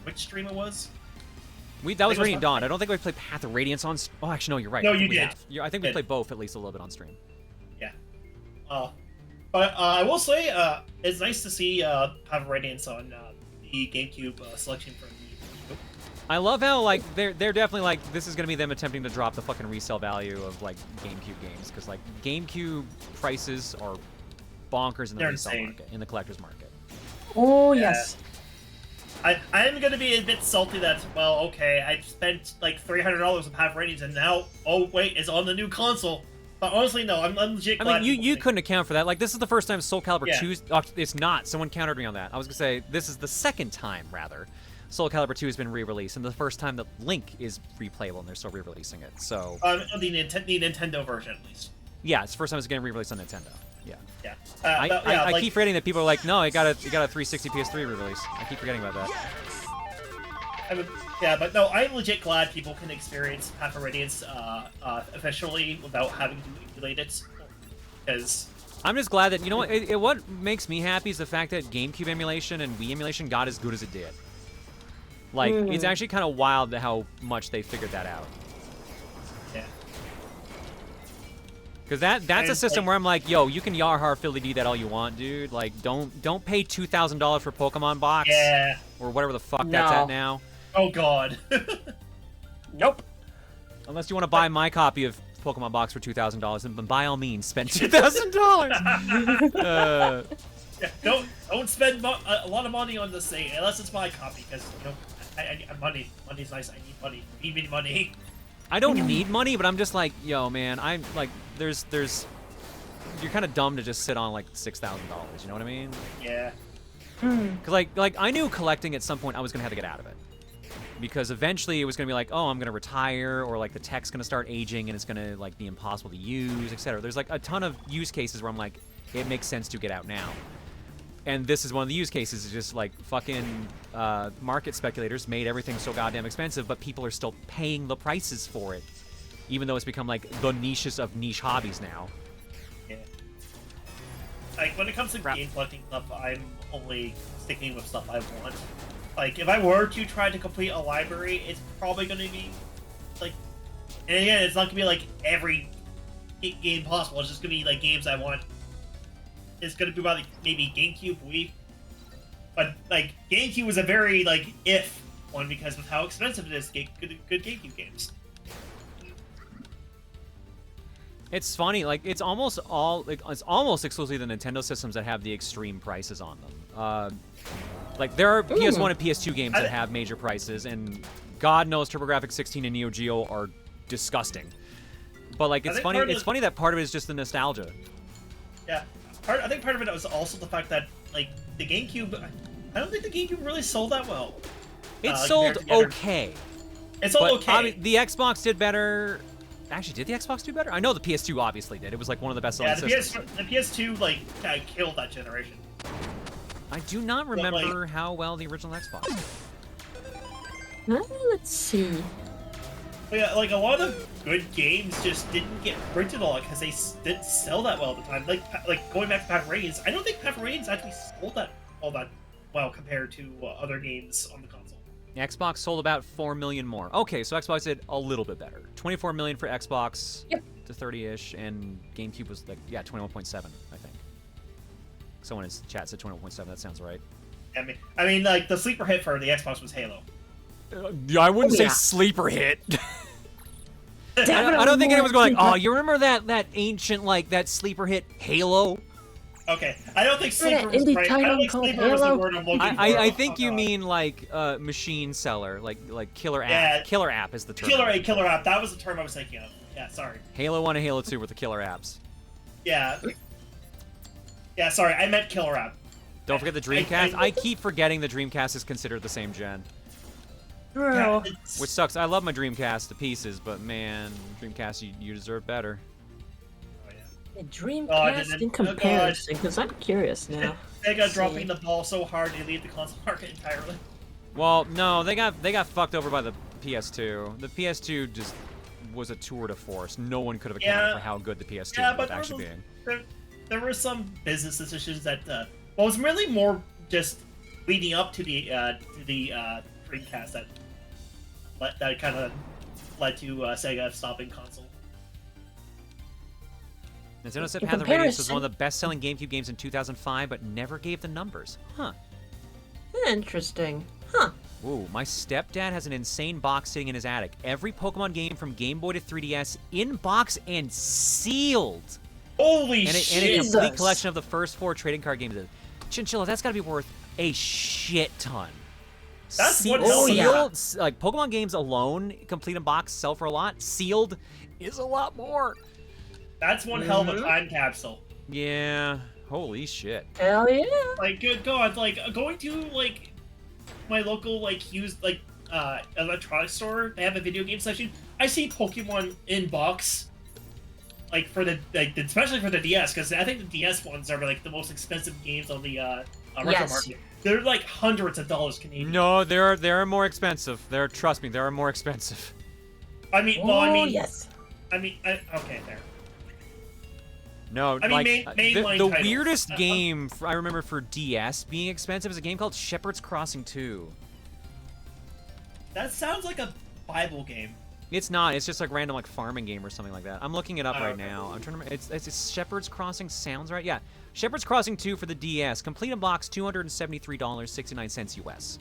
N: which stream it was.
A: That was Radiant Dawn. I don't think we played Path of Radiance on. Oh, actually, no, you're right.
N: No, you did.
A: I think we played both at least a little bit on stream.
N: Yeah. But I will say, it's nice to see Path of Radiance on the GameCube selection for the.
A: I love how like they're definitely like this is gonna be them attempting to drop the fucking resale value of like GameCube games because like GameCube prices are bonkers in the resale market, in the collector's market.
P: Oh yes.
N: I am going to be a bit salty that, well, okay, I've spent like $300 on Path of Radiance and now, oh wait, it's on the new console. But honestly, no, I'm legit glad.
A: I mean, you couldn't account for that. Like, this is the first time Soul Calibur 2... Oh, it's not. Someone countered me on that. I was going to say, this is the second time, rather, Soul Calibur 2 has been re-released, and the first time that Link is replayable, and they're still re-releasing it, so...
N: The Nintendo version, at least.
A: Yeah, it's the first time it's getting re-released on Nintendo. Yeah.
N: Yeah.
A: I keep forgetting that people are like, no, it got a 360 PS3 re-release. I keep forgetting about that.
N: Yeah, but no, I'm legit glad people can experience Path of Radiance officially without having to emulate it. Because
A: I'm just glad that, you know what, what makes me happy is the fact that GameCube emulation and Wii emulation got as good as it did. Like, it's actually kind of wild how much they figured that out.
N: Yeah.
A: Because that's a system where I'm like, yo, you can Yarhar Philly D that all you want, dude. Like, don't pay $2,000 for Pokemon box.
N: Yeah.
A: Or whatever the fuck that's at now.
N: Oh god.
P: Nope.
A: Unless you want to buy my copy of Pokemon box for $2,000, then by all means spend $2,000.
N: Yeah, don't spend a lot of money on this thing unless it's my copy, because I need money. Money's nice. I need money. Need me money.
A: I don't need money, but I'm just like, yo, man, I'm like, there's, you're kind of dumb to just sit on like $6,000. You know what I mean?
N: Yeah.
A: Cause like I knew collecting at some point I was gonna have to get out of it, because eventually it was gonna be like, oh, I'm gonna retire, or like the tech's gonna start aging and it's gonna like be impossible to use, etc. There's like a ton of use cases where I'm like, it makes sense to get out now. And this is one of the use cases. Is just like fucking market speculators made everything so goddamn expensive, but people are still paying the prices for it, even though it's become like the niches of niche hobbies now.
N: Yeah. Like when it comes to game collecting stuff, I'm only sticking with stuff I want. Like if I were to try to complete a library, it's probably going to be like, and again, it's not going to be like every game possible. It's just going to be like games I want. It's going to be about like maybe GameCube, Wii. But like GameCube was a very like if one because of how expensive it is. Good GameCube games.
A: It's funny, like it's almost exclusively the Nintendo systems that have the extreme prices on them. Like there are PS1 and PS2 games that have major prices, and God knows TurboGrafx 16 and Neo Geo are disgusting. But like it's funny. It's funny that part of it is just the nostalgia.
N: Yeah. I think part of it was also the fact that, like, the GameCube... I don't think the GameCube really sold that well.
A: It sold okay.
N: It sold okay.
A: The Xbox did better... Actually, did the Xbox do better? I know the PS2 obviously did. It was, like, one of the best-selling systems.
N: The PS2, like, killed that generation.
A: I do not remember how well the original Xbox did.
P: Let's see.
N: Yeah, like, a lot of good games just didn't get printed a lot because they didn't sell that well at the time. Like going back to Path of Radiance, I don't think Path of Radiance actually sold all that well compared to other games on the console.
A: Xbox sold about 4 million more. Okay, so Xbox did a little bit better. 24 million for Xbox to 30-ish, and GameCube was like, 21.7, I think. Someone in chat said 21.7. That sounds right.
N: I mean, like the sleeper hit for the Xbox was Halo.
A: I wouldn't say sleeper hit. I don't think anyone's going like, oh, you remember that ancient, like, that sleeper hit Halo?
N: Okay, I don't think sleeper was right. I don't think sleeper was the word I'm looking for.
A: I think you mean, like, machine seller, like killer app.
N: Yeah.
A: Killer app is the term.
N: Killer app. That was the term I was thinking of. Yeah, sorry.
A: Halo 1 and Halo 2 were the killer apps.
N: Yeah. Yeah, sorry, I meant killer app.
A: Don't forget the Dreamcast. I keep forgetting the Dreamcast is considered the same gen.
P: Bro.
A: Which sucks. I love my Dreamcast to pieces, but man, Dreamcast, you deserve better.
P: A Dreamcast in comparison, because I'm curious now.
N: Sega dropping the ball so hard they leave the console market entirely.
A: Well, no, they got fucked over by the PS2. The PS2 just was a tour de force. No one could have accounted for how good the PS2 was actually being.
N: There were some business decisions that well, it was really more just leading up to the Dreamcast that kind of led to Sega stopping console.
A: Nintendo said Path of Radiance was one of the best-selling GameCube games in 2005, but never gave the numbers. Huh.
P: Interesting. Huh.
A: Ooh, my stepdad has an insane box sitting in his attic. Every Pokemon game from Game Boy to 3DS in box and sealed.
N: Holy
A: shit! And a complete collection of the first 4 trading card games. Chinchilla, that's got to be worth a shit ton.
N: That's what
A: sealed, like Pokemon games alone, complete in box, sell for a lot. Sealed is a lot more.
N: That's one hell of a time capsule.
A: Yeah. Holy shit.
P: Hell yeah.
N: Like, good God, like going to like my local like used like electronics store. They have a video game section. I see Pokemon in box. Like for the especially for the DS, because I think the DS ones are like the most expensive games on the retro market. They're like hundreds of dollars Canadian.
A: No, they're more expensive. Trust me, they are more expensive.
N: I mean, well, I mean,
P: yes.
N: I mean, okay, there.
A: No,
N: I mean,
A: like
N: the
A: weirdest game I remember for DS being expensive is a game called Shepherd's Crossing 2.
N: That sounds like a Bible game.
A: It's not. It's just like random like farming game or something like that. I'm looking it up right now. I'm trying to remember. It's Shepherd's Crossing sounds right. Yeah, Shepherd's Crossing 2 for the DS. Complete in box, $273.69 US.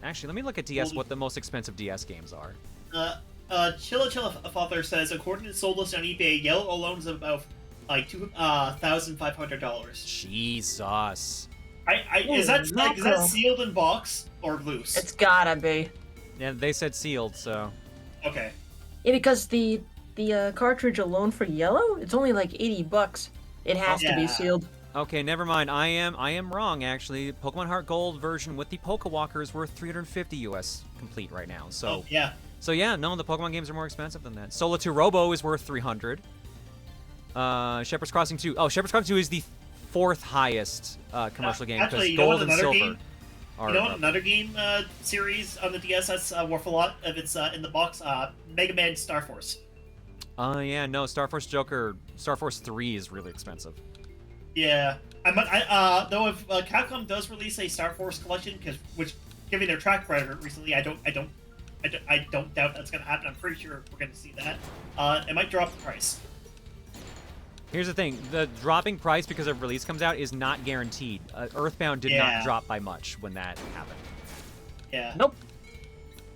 A: Actually, let me look at DS. What the most expensive DS games are.
N: Chilla Father says, according to sold list on eBay, yellow alone is about like $2,500.
A: Jesus.
N: Is that sealed in box or loose?
P: It's gotta be.
A: Yeah, they said sealed, so.
N: Okay.
P: Yeah, because the cartridge alone for yellow, it's only like $80. It has to be sealed.
A: Okay, never mind. I am wrong actually. Pokemon Heart Gold version with the Pokewalker is worth $350 US complete right now. So
N: yeah.
A: So yeah, no, the Pokemon games are more expensive than that. Sola 2 Robo is worth $300. Shepherd's Crossing 2. Oh, Shepherd's Crossing 2 is the 4th highest commercial game because Gold and Silver.
N: You know what another game series on the DS that's worth a lot if it's in the box? Mega Man Star Force.
A: Yeah, no, Star Force 3 is really expensive.
N: Yeah, though if Capcom does release a Star Force collection, which given their track record recently, I don't doubt that's gonna happen. I'm pretty sure we're gonna see that. It might drop the price.
A: Here's the thing: the dropping price because of release comes out is not guaranteed. Earthbound did not drop by much when that happened.
N: Yeah.
P: Nope.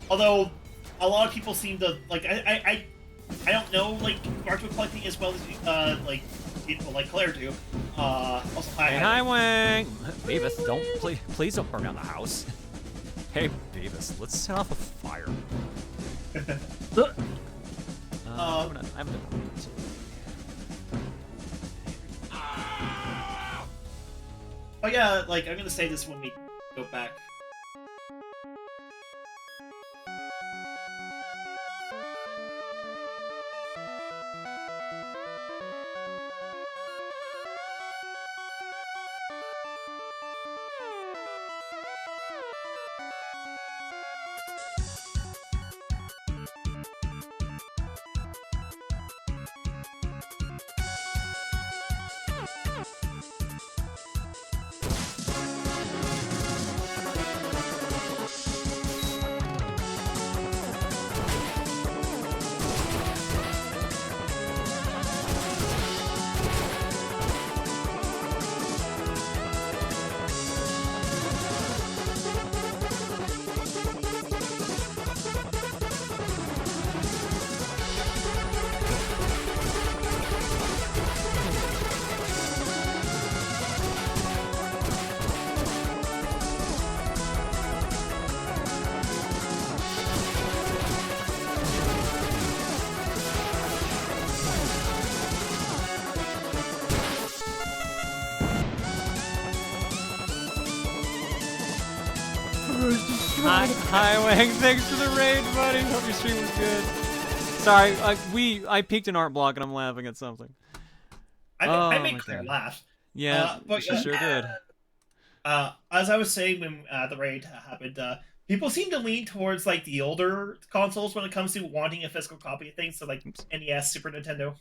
N: Although a lot of people seem to like, I don't know like retro collecting as well as like people like Claire do. Also,
A: hi, Wang. Beavis, please don't burn down the house. Hey, Beavis, let's set off a fire. I'm gonna
N: Oh yeah, like I'm gonna say this when we go back.
A: Hi, Wang. Thanks for the raid, buddy. Hope your stream was good. Sorry, I peeked an art block and I'm laughing at something.
N: I made Claire laugh.
A: Yeah, she sure did.
N: As I was saying when the raid happened, people seem to lean towards like the older consoles when it comes to wanting a physical copy of things, so like NES, Super Nintendo.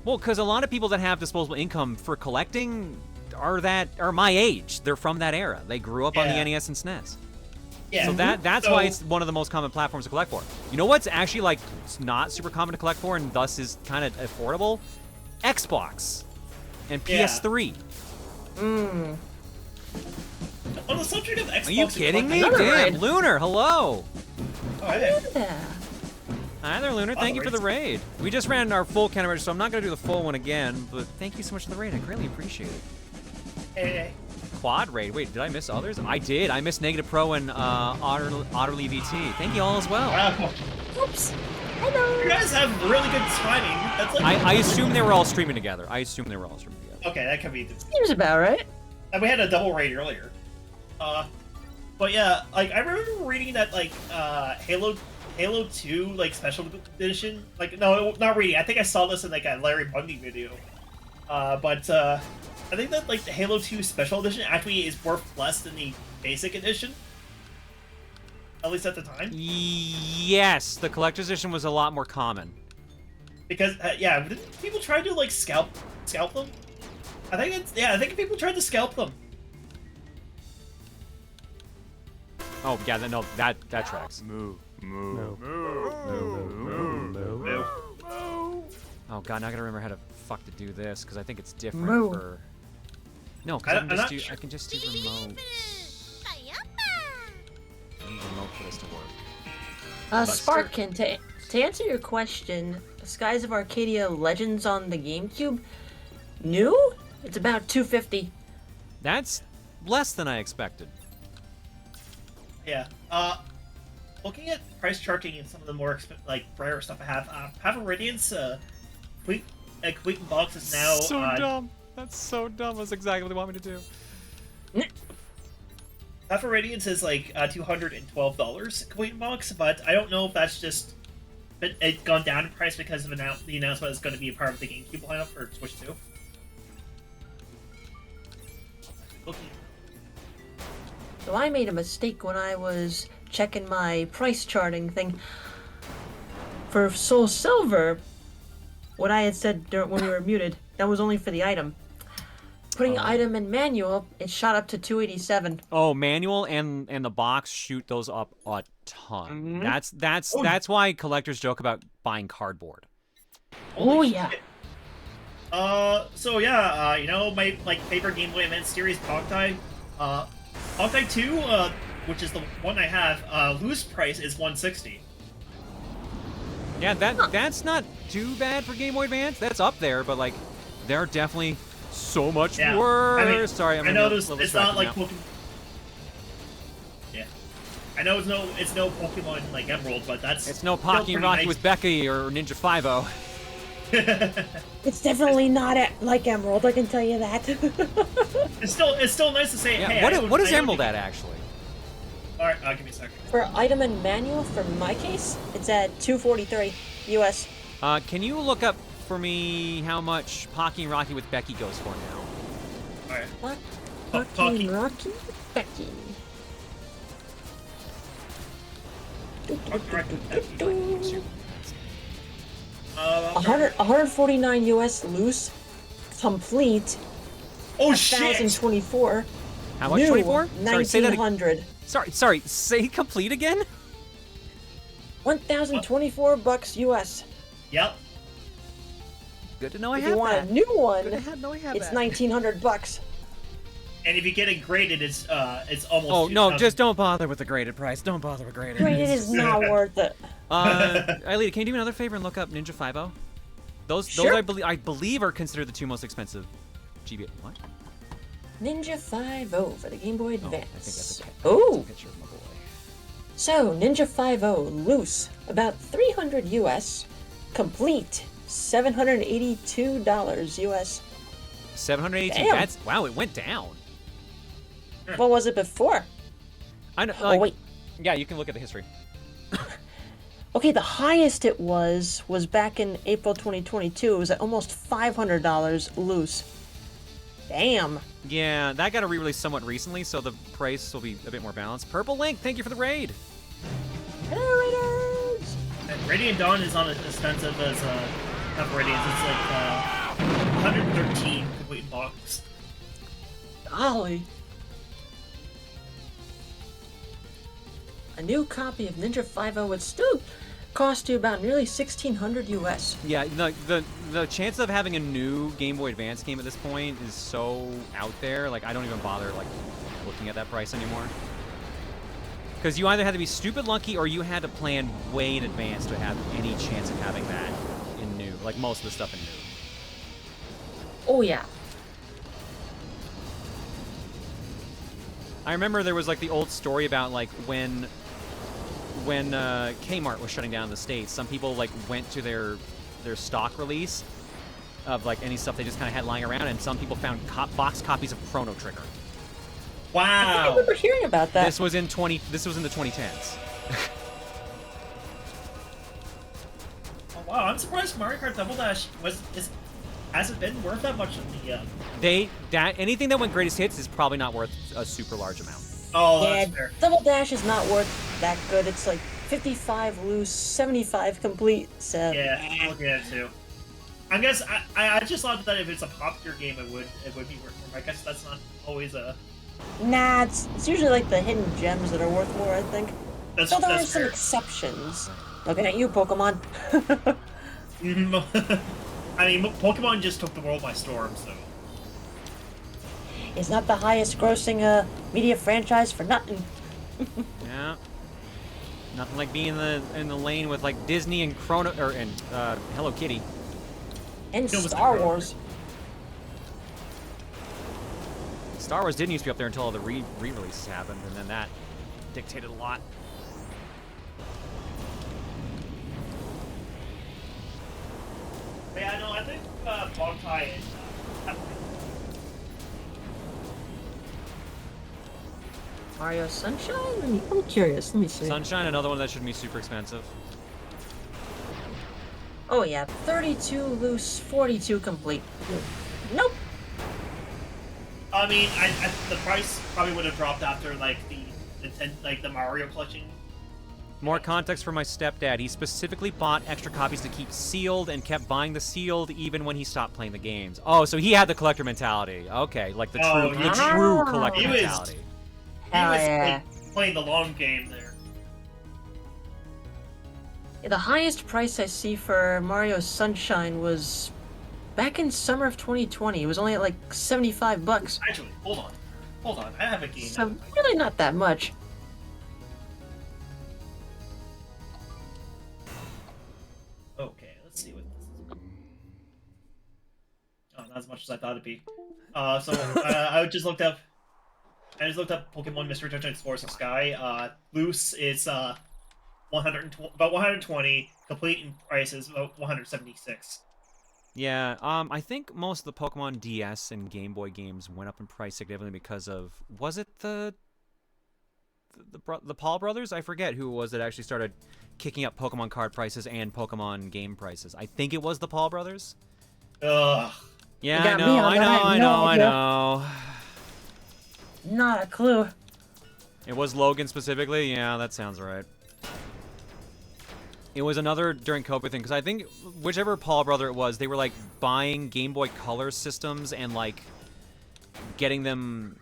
A: Well, because a lot of people that have disposable income for collecting are my age. They're from that era. They grew up on the NES and SNES.
N: Yeah.
A: So that's why it's one of the most common platforms to collect for. You know what's actually like not super common to collect for and thus is kind of affordable? Xbox and PS3.
N: On the subject of Xbox,
A: are you kidding me? Damn, Lunar, hello.
N: Oh, hey.
A: Hi there, Lunar. Thank you for the raid. We just ran our full counter, so I'm not going to do the full one again, but thank you so much for the raid. I greatly appreciate it.
N: Hey.
A: Quad raid. Wait, did I miss others? I did. I missed Negative Pro and Otterly VT. Thank you all as well.
N: Wow.
P: Oops. Hello.
N: You guys have really good timing. That's like
A: I assume they were all streaming together.
N: Okay, that could be.
P: Seems about right.
N: And we had a double raid earlier. But yeah, like I remember reading that like Halo 2 like special edition. Like no, not reading. I think I saw this in like a Larry Bundy video. But I think that like the Halo 2 special edition actually is worth less than the basic edition. At least at the time.
A: Yes, the collector's edition was a lot more common.
N: Because yeah, didn't people try to like scalp them? I think people tried to scalp them.
A: Oh yeah, that tracks.
C: Move.
A: Oh god, now I gotta remember how to fuck to do this because I think it's different
P: Move.
A: for. No, because I can just do remote. I need remote for this to work.
P: Spark can take To answer your question, Skies of Arcadia Legends on the GameCube, new? It's about $250.
A: That's less than I expected.
N: Yeah. Looking at price charting and some of the more rarer stuff I have Iridian's complete box is now
A: So dumb. That's so dumb. That's exactly what they want me to do.
N: Half Iridian's is like $212 complete box, but I don't know if that's just it's gone down in price because of the announcement it's going to be a part of the GameCube lineup for Switch 2. Looking.
P: So I made a mistake when I was checking my price charting thing. For Soul Silver, what I had said when we were muted, that was only for the item. Putting item in manual, it shot up to $287.
A: Oh, manual and the box shoot those up a ton. That's why collectors joke about buying cardboard.
P: Yeah.
N: So yeah, my favorite Game Boy Advance series, Boktai. Boktai 2, which is the one I have, loose price is $160.
A: Yeah, that's not too bad for Game Boy Advance. That's up there, but like, they're definitely so much worse.
N: I mean,
A: Sorry, I'm
N: I know
A: it's
N: not like
A: now.
N: Pokemon. Yeah, I know it's no Pokemon like Emerald, but it's
A: no Pocky and Rocky
N: nice.
A: with Becky or Ninja 5-0.
P: It's definitely not like Emerald, I can tell you that.
N: It's still nice to say.
A: Yeah,
N: Hey,
A: what is Emerald at actually?
N: All right, give me a second.
P: For item and manual, for my case, it's at $243 US.
A: Can you look up for me how much Pocky and Rocky with Becky goes for now?
N: All right.
P: What?
N: Pocky.
P: Rocky, Becky. $149 US loose, complete.
N: Oh shit!
P: 1,024.
A: How much?
P: New,
A: 24? Sorry, say that again.
P: 1,900.
A: Sorry. Say complete again.
P: $1,024 US.
N: Yep.
A: Good to know I
P: If
A: have
P: you want
A: that.
P: a new one,
A: Good to know I have
P: it's
A: that.
P: $1,900.
N: And if you get it graded, it's almost.
A: Oh no!
N: 2,000.
A: Just don't bother with the graded price. Don't bother with graded.
P: Graded is not worth it.
A: Ailita, can you do me another favor and look up Ninja 5-0? Those
P: Sure.
A: I believe are considered the two most expensive GBA. What?
P: Ninja 5-0 for the Game Boy
A: I think
P: Advance.
A: that's
P: Oh,
A: a picture of my boy.
P: so Ninja 5-0 loose, about $300 US, complete $782 US.
A: 782.
P: Damn.
A: That's wow. It went down.
P: What was it before?
A: I know.
P: Oh wait.
A: Yeah, you can look at the history.
P: Okay, the highest it was back in April 2022. It was at almost $500 loose. Damn.
A: Yeah, that got a re-release somewhat recently, so the price will be a bit more balanced. Purple Link, thank you for the raid.
P: Hello, Raiders!
N: And Radiant Dawn is not as expensive as not Radiant. It's like 113 complete box.
P: Golly. A new copy of Ninja 5-0 would still cost you about nearly $1,600 US.
A: Yeah, the chance of having a new Game Boy Advance game at this point is so out there. Like, I don't even bother like looking at that price anymore. Because you either had to be stupid lucky or you had to plan way in advance to have any chance of having that in new. Like most of the stuff in new.
P: Oh yeah.
A: I remember there was like the old story about like when Kmart was shutting down in the States, some people like went to their stock release of like any stuff they just kind of had lying around, and some people found box copies of Chrono Trigger.
P: I remember hearing about that.
A: This was in the 2010s.
N: Oh wow, I'm surprised Mario Kart Double Dash hasn't been worth that much in the.
A: Anything that went greatest hits is probably not worth a super large amount.
N: Oh,
P: yeah,
N: that's fair.
P: Double Dash is not worth that good. It's like 55 loose, 75 complete. So
N: Yeah, I'm looking at it too. I guess I just thought that if it's a popular game, it would be worth more. I guess that's not always a.
P: Nah, it's usually like the hidden gems that are worth more, I think.
N: That's
P: so there are
N: that's
P: some
N: fair.
P: exceptions. Looking at you, Pokemon.
N: I mean, Pokemon just took the world by storm, so.
P: It's not the highest grossing media franchise for nothing.
A: Yeah. Nothing like being in the lane with like Disney and Hello Kitty.
P: And Star Wars.
A: Star Wars didn't used to be up there until all the re-releases happened, and then that dictated a lot.
N: Yeah, no, I think Bogtai is.
P: Mario Sunshine? I'm curious. Let me see.
A: Sunshine, another one that shouldn't be super expensive.
P: Oh yeah, 32 loose, 42 complete. Nope.
N: I mean, the price probably would have dropped after like the Mario collection.
A: More context for my stepdad. He specifically bought extra copies to keep sealed and kept buying the sealed even when he stopped playing the games. Oh, so he had the collector mentality. Okay, like the true collector mentality.
N: He was playing the long game there.
P: Yeah, the highest price I see for Mario Sunshine was back in summer of 2020. It was only at like $75.
N: Actually, hold on. I have a game.
P: So really not that much.
N: Okay, let's see what this is. Oh, not as much as I thought it'd be. I just looked up Pokemon Mystery Dungeon Explorers of Sky. Loose is about 120. Complete in price is about 176.
A: Yeah, I think most of the Pokemon DS and Game Boy games went up in price significantly because of, was it the Paul brothers? I forget who it was that actually started kicking up Pokemon card prices and Pokemon game prices. I think it was the Paul brothers.
N: Ugh.
A: Yeah, I know.
P: Not a clue.
A: It was Logan specifically? Yeah, that sounds right. It was another during COVID thing, because I think whichever Paul brother it was, they were like buying Game Boy Color systems and like getting them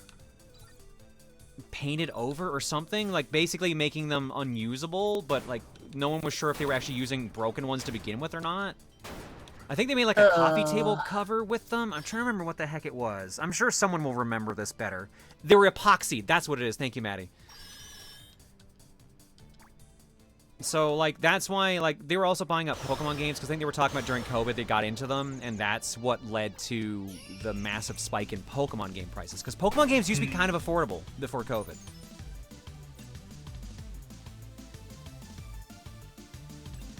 A: painted over or something, like basically making them unusable, but like no one was sure if they were actually using broken ones to begin with or not. I think they made like a coffee table cover with them. I'm trying to remember what the heck it was. I'm sure someone will remember this better. They were epoxied. That's what it is. Thank you, Maddie. So, like, that's why, like, they were also buying up Pokemon games, because I think they were talking about during COVID they got into them, and that's what led to the massive spike in Pokemon game prices. Because Pokemon games used to be kind of affordable before COVID.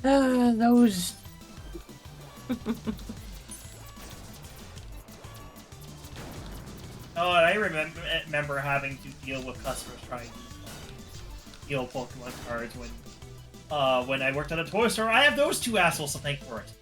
P: Those...
N: Oh, and I remember having to deal with customers trying to steal Pokemon cards when I worked at a toy store. I have those two assholes to thank for it.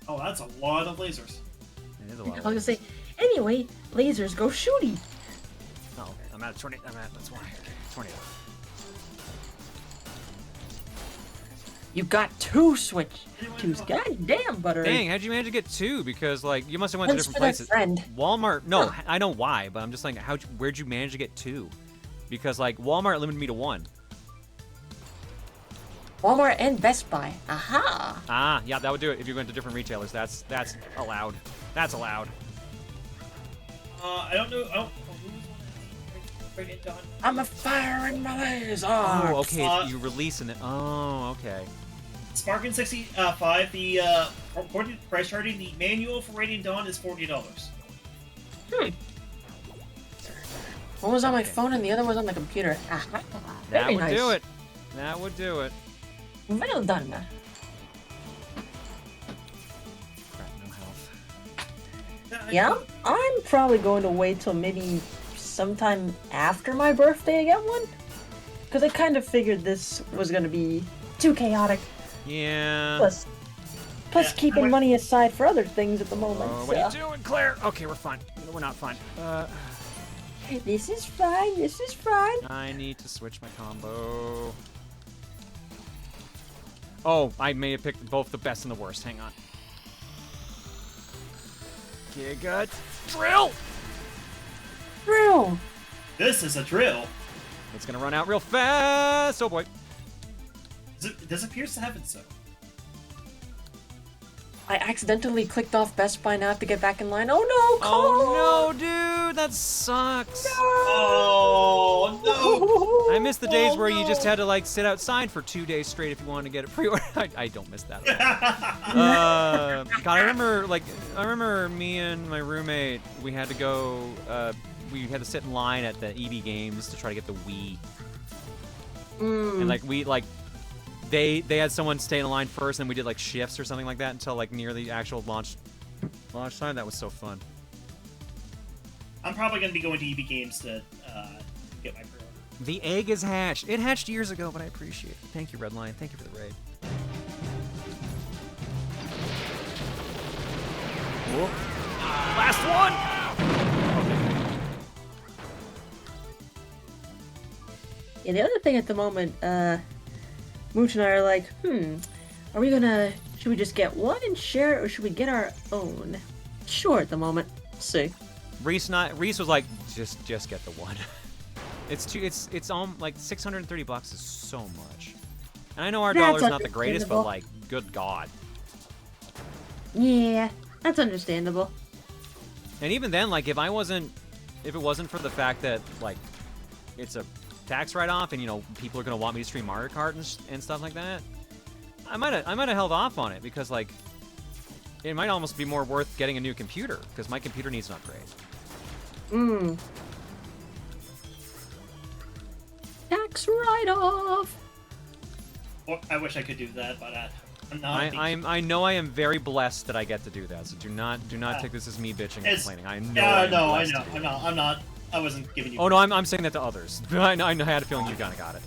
N: Oh, that's a lot of lasers.
A: It is a lot
P: I was
A: of
P: gonna say, anyway, lasers go shooty.
A: Oh, okay. I'm at a tornado. That's why. Okay. Tornado.
P: You got two Switch. God damn, Buttery.
A: Dang, how'd you manage to get two? Because, like, you must have went to
P: One's
A: different
P: for that
A: places.
P: friend.
A: Walmart. No, I know why, but I'm just like, where'd you manage to get two? Because, like, Walmart limited me to one.
P: Walmart and Best Buy. Aha!
A: Ah, yeah, that would do it if you went to different retailers. That's allowed. That's allowed.
N: I don't know. Oh, who's it done?
P: I'm a fire in my laser.
A: Oh, okay. You releasing it. Oh, okay.
N: Sparkin 65. The according to price charting, the manual for Radiant Dawn is $40.
P: One was on my phone and the other was on the computer. Aha.
A: That
P: Very
A: would
P: nice.
A: do it. That would do it.
P: Well done.
A: Crap, no health.
P: Yeah, I'm probably going to wait till maybe sometime after my birthday to get one. Because I kind of figured this was going to be too chaotic.
A: Yeah.
P: Plus keeping money aside for other things at the moment.
A: Oh, what are you doing, Claire? Okay, we're fine. We're not fine.
P: This is fine. This is fine.
A: I need to switch my combo. Oh, I may have picked both the best and the worst. Hang on. Giga Drill!
P: Drill!
N: This is a drill.
A: It's gonna run out real fast. Oh boy.
N: Does it appear to happen so?
P: I accidentally clicked off Best Buy now. I have to get back in line. Oh no, Cole!
A: Oh no, dude, that sucks.
N: Oh no!
A: I miss the days where you just had to like sit outside for 2 days straight if you wanted to get it pre-ordered. I don't miss that at all. God, I remember me and my roommate. We had to go. We had to sit in line at the EB Games to try to get the Wii. And they had someone stay in line first, and we did like shifts or something like that until like near the actual launch time. That was so fun.
N: I'm probably gonna be going to EB Games to get my pre-order.
A: The egg is hatched. It hatched years ago, but I appreciate it. Thank you, Redline. Thank you for the raid. Whoa. Last one.
P: Yeah, the other thing at the moment, Mooch and I are like, are we gonna, should we just get one and share it, or should we get our own? Sure, at the moment. We'll see.
A: Reese was like, just get the one. It's like $630 is so much. And I know our dollar's not the greatest, but like, good God.
P: Yeah, that's understandable.
A: And even then, like, if it wasn't for the fact that like it's a tax write-off, and you know people are gonna want me to stream Mario Kart and stuff like that, I might have held off on it, because like it might almost be more worth getting a new computer, because my computer needs an upgrade.
P: Tax write-off.
N: Well, I wish I could do that, but I'm not.
A: I know I am very blessed that I get to do that. So do not take this as me bitching and complaining. I know.
N: I know. I'm not. I wasn't giving you.
A: Oh no, I'm saying that to others. I had a feeling you kind of got it.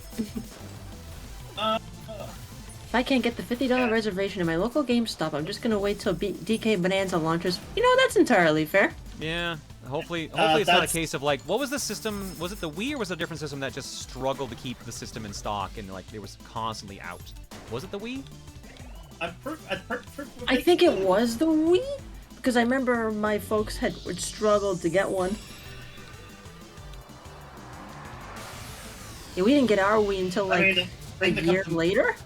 P: If I can't get the $50 reservation in my local GameStop, I'm just gonna wait till DK Bonanza launches. You know, that's entirely fair.
A: Yeah. Hopefully it's not a case of like, what was the system? Was it the Wii, or was it a different system that just struggled to keep the system in stock and like it was constantly out? Was it the Wii?
P: I think it was the Wii, because I remember my folks had struggled to get one. Yeah, we didn't get our Wii until like a year later.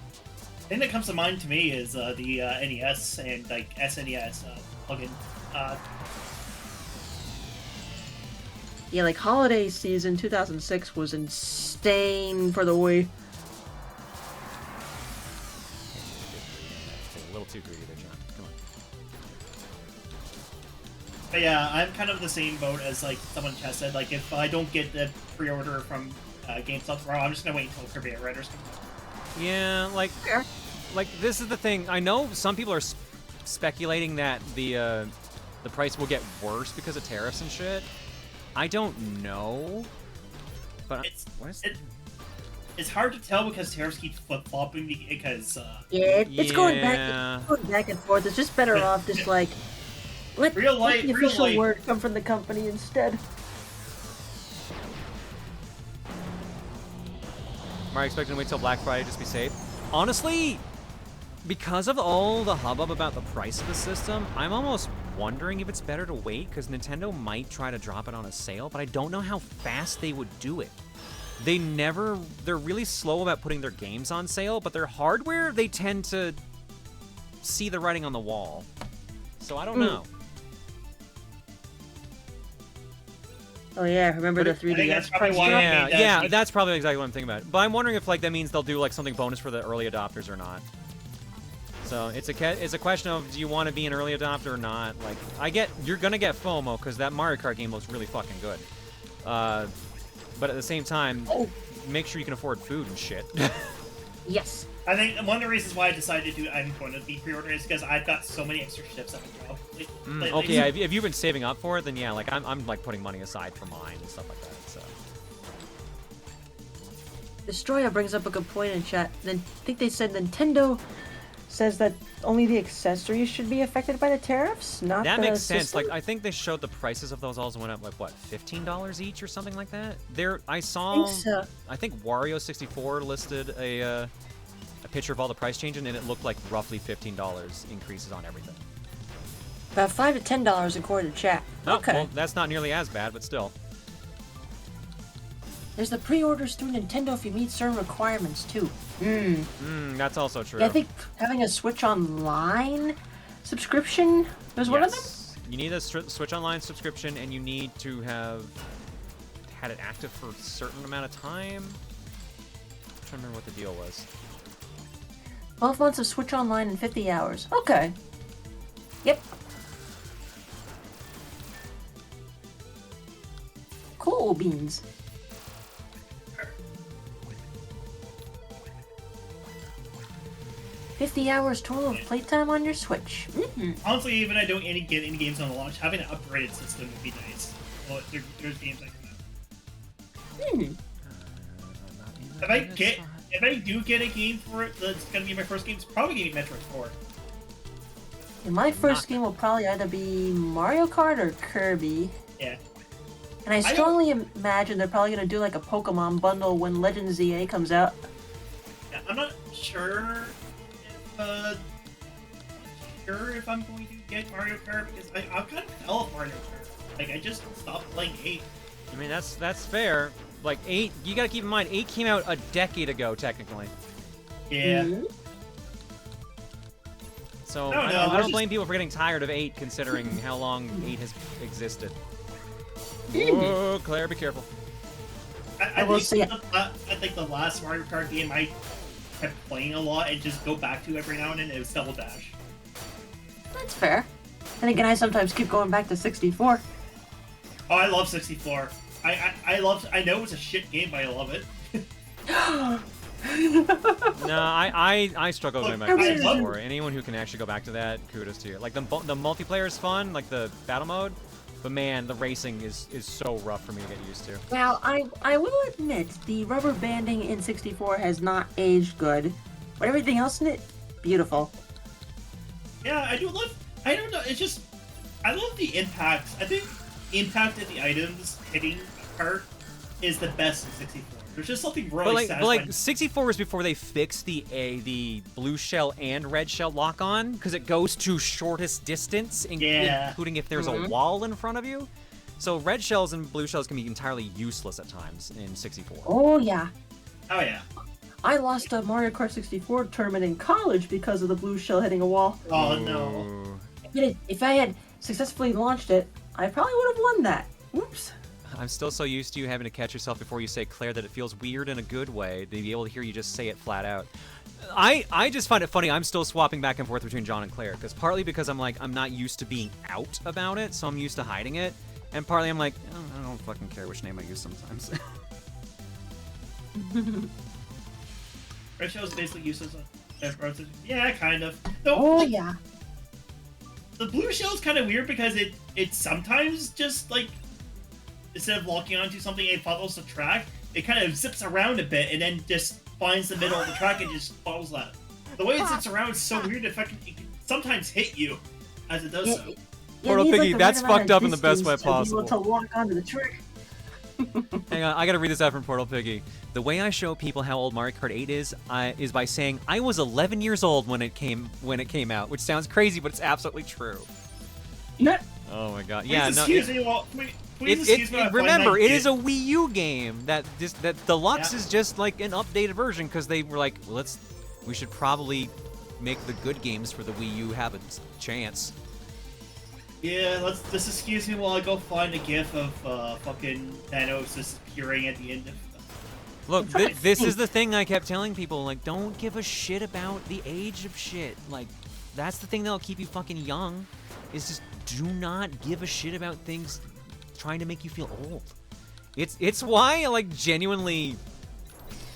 N: The thing that comes to mind to me is the NES and like SNES plugin.
P: Yeah, like holiday season 2006 was insane for the Wii.
A: A little too greedy there, John. Come on.
N: But yeah, I'm kind of the same boat as like someone just said. Like, if I don't get the pre-order from GameStop tomorrow, I'm just gonna wait until Kirby Air Riders comes out.
A: Yeah, like this is the thing. I know some people are speculating that the price will get worse because of tariffs and shit. I don't know, but
N: it's hard to tell because tariffs keep flip-flopping because
P: it's going back and forth. It's just better off just like let the official word come from the company instead.
A: Are you expecting to wait till Black Friday just be safe? Honestly, because of all the hubbub about the price of the system, I'm almost wondering if it's better to wait, because Nintendo might try to drop it on a sale, but I don't know how fast they would do it. They're really slow about putting their games on sale, but their hardware, they tend to see the writing on the wall. So I don't know.
P: Oh yeah, remember the 3DS price drop?
A: Yeah, that's probably exactly what I'm thinking about. But I'm wondering if like that means they'll do like something bonus for the early adopters or not. So it's a question of, do you want to be an early adopter or not? Like, you're gonna get FOMO because that Mario Kart game looks really fucking good. But at the same time, make sure you can afford food and shit.
P: Yes.
N: I think one of the reasons why I decided to do I'm going to be pre-order is because I've got so many extra ships at my job.
A: Okay, yeah, if you've been saving up for it, then yeah, like I'm like putting money aside for mine and stuff like that. So.
P: Destroya brings up a good point in chat. Then I think they said Nintendo says that only the accessories should be affected by the tariffs, not
A: that
P: the
A: makes sense.
P: system?
A: Like I think they showed the prices of those all went up like what, $15 each or something like that. I saw. I think Wario 64 listed a picture of all the price changing, and it looked like roughly $15 increases on everything.
P: About $5 to $10 according to chat.
A: Oh,
P: Okay.
A: Well, that's not nearly as bad, but still.
P: There's the pre-orders through Nintendo if you meet certain requirements too.
A: That's also true.
P: Yeah, I think having a Switch Online subscription was one of them.
A: You need a Switch Online subscription, and you need to have had it active for a certain amount of time. I'm trying to remember what the deal was.
P: 12 months of Switch Online and 50 hours. Okay. Yep. Cool beans. $50 total of playtime on your Switch.
N: Honestly, even I don't get any games on the launch, having an upgraded system would be nice. Well, there's games that come out. If I do get a game for it, that's gonna be my first game. It's probably gonna be Metroid 4.
P: And my first game will probably either be Mario Kart or Kirby.
N: Yeah.
P: And I strongly imagine they're probably gonna do like a Pokemon bundle when Legend ZA comes out.
N: Yeah, I'm not sure if I'm going to get Mario Kart because I kind of fell off Mario Kart. Like I just stopped playing 8.
A: I mean, that's fair. Like 8, you gotta keep in mind, 8 came out a decade ago, technically.
N: Yeah.
A: So
N: I
A: I don't
N: just
A: blame people for getting tired of 8, considering how long 8 has existed. Whoa, Claire, be careful.
N: I think the last Mario Kart game I kept playing a lot and just go back to every now and then, it was Double Dash.
P: That's fair. And again, I sometimes keep going back to 64.
N: Oh, I love 64. I know it's a shit game, but I love it.
A: No, I struggle going back to
N: I
A: 64. Anyone who can actually go back to that, kudos to you. Like the multiplayer is fun, like the battle mode, but man, the racing is so rough for me to get used to.
P: Now, I will admit, the rubber banding in 64 has not aged good, but everything else in it, beautiful.
N: Yeah, I don't know, it's just, I love the impacts. I think impact of the items hitting a cart is the best in 64. There's just something really satisfying.
A: But like 64 was before they fixed the blue shell and red shell lock on, because it goes to shortest distance, including if there's a wall in front of you. So red shells and blue shells can be entirely useless at times in 64.
P: Oh yeah.
N: Oh yeah.
P: I lost a Mario Kart 64 tournament in college because of the blue shell hitting a wall.
N: Oh no.
P: If I had successfully launched it, I probably would have won that. Whoops.
A: I'm still so used to you having to catch yourself before you say Claire that it feels weird in a good way to be able to hear you just say it flat out. I just find it funny. I'm still swapping back and forth between John and Claire, because I'm like, I'm not used to being out about it, so I'm used to hiding it. And partly I'm like, oh, I don't fucking care which name I use sometimes.
N: Red Shell is basically useless. Yeah, kind of.
P: Yeah.
N: The blue shell is kind of weird because it sometimes just like, instead of locking onto something, it follows the track. It kind of zips around a bit and then just finds the middle of the track and just follows that. The way it zips around is so weird. It can sometimes hit you as it does so.
A: Portal Piggy, that's fucked up in the best way possible.
P: To lock onto the trick.
A: Hang on, I gotta read this out from Portal Piggy. The way I show people how old Mario Kart 8 is by saying I was 11 years old when it came out, which sounds crazy, but it's absolutely true. Oh my god. Yeah, no. Remember, it is a Wii U game. That Deluxe is just like an updated version because they were like, well, we should probably make the good games for the Wii U have a chance.
N: Yeah, just excuse me while I go find a gif of fucking Thanos disappearing at the end of...
A: Look, this is the thing I kept telling people, like, don't give a shit about the age of shit. Like, that's the thing that'll keep you fucking young, is just do not give a shit about things trying to make you feel old. It's why, like, genuinely,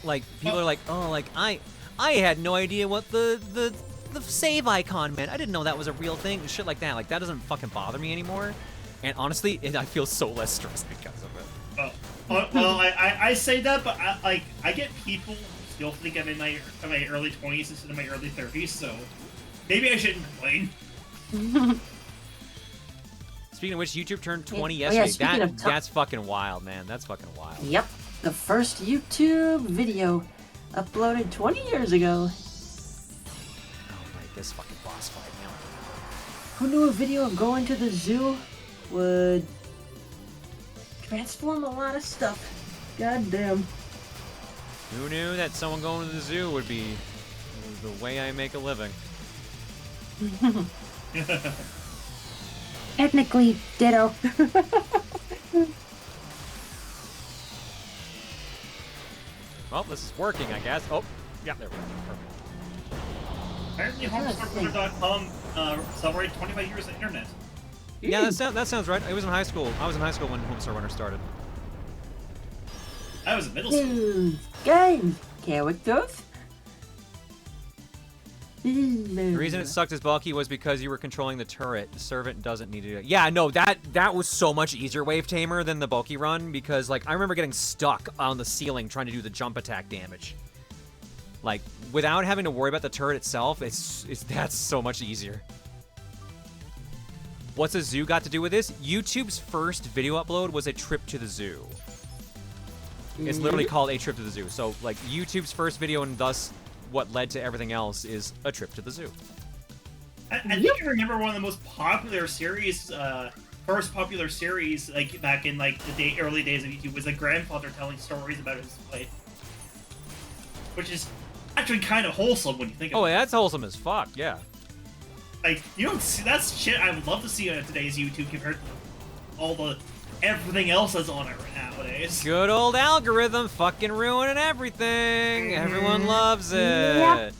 A: like, people are like, oh, like, I had no idea what the save icon meant. I didn't know that was a real thing. Shit like that. Like, that doesn't fucking bother me anymore. And honestly, I feel so less stressed because of it.
N: Well, I say that, but I get people who still think I'm in my early 20s instead of my early 30s, so maybe I shouldn't complain.
A: Speaking of which, YouTube turned 20 yesterday. That's fucking wild, man. That's fucking wild.
P: Yep. The first YouTube video uploaded 20 years ago.
A: This fucking boss fight now.
P: Who knew a video of going to the zoo would transform a lot of stuff? God damn.
A: Who knew that someone going to the zoo would be the way I make a living?
O: Technically, ditto.
A: Well, this is working, I guess. Oh, yeah, there we go. Perfect.
N: Apparently, homestarrunner.com celebrated 25 years of internet.
A: Yeah, that sounds right. It was in high school. I was in high school when Homestar Runner started.
N: I was in middle school.
O: News, games, characters.
A: The reason it sucked as bulky was because you were controlling the turret. The servant doesn't need to do it. Yeah, no, that was so much easier Wave Tamer than the bulky run because, like, I remember getting stuck on the ceiling trying to do the jump attack damage. Like, without having to worry about the turret itself, that's so much easier. What's a zoo got to do with this? YouTube's first video upload was a trip to the zoo. It's literally called A Trip to the Zoo. So, like, YouTube's first video and thus what led to everything else is a trip to the zoo.
N: I think I remember one of the most popular series, first popular series, like back in like the early days of YouTube, was a grandfather telling stories about his life, which is actually kind of wholesome when you think about it.
A: Oh, yeah, that's wholesome as fuck. Yeah.
N: Like you don't see that's shit I would love to see on today's YouTube compared to all the everything else that's on it right nowadays.
A: Good old algorithm fucking ruining everything. Everyone loves it.
O: Yep.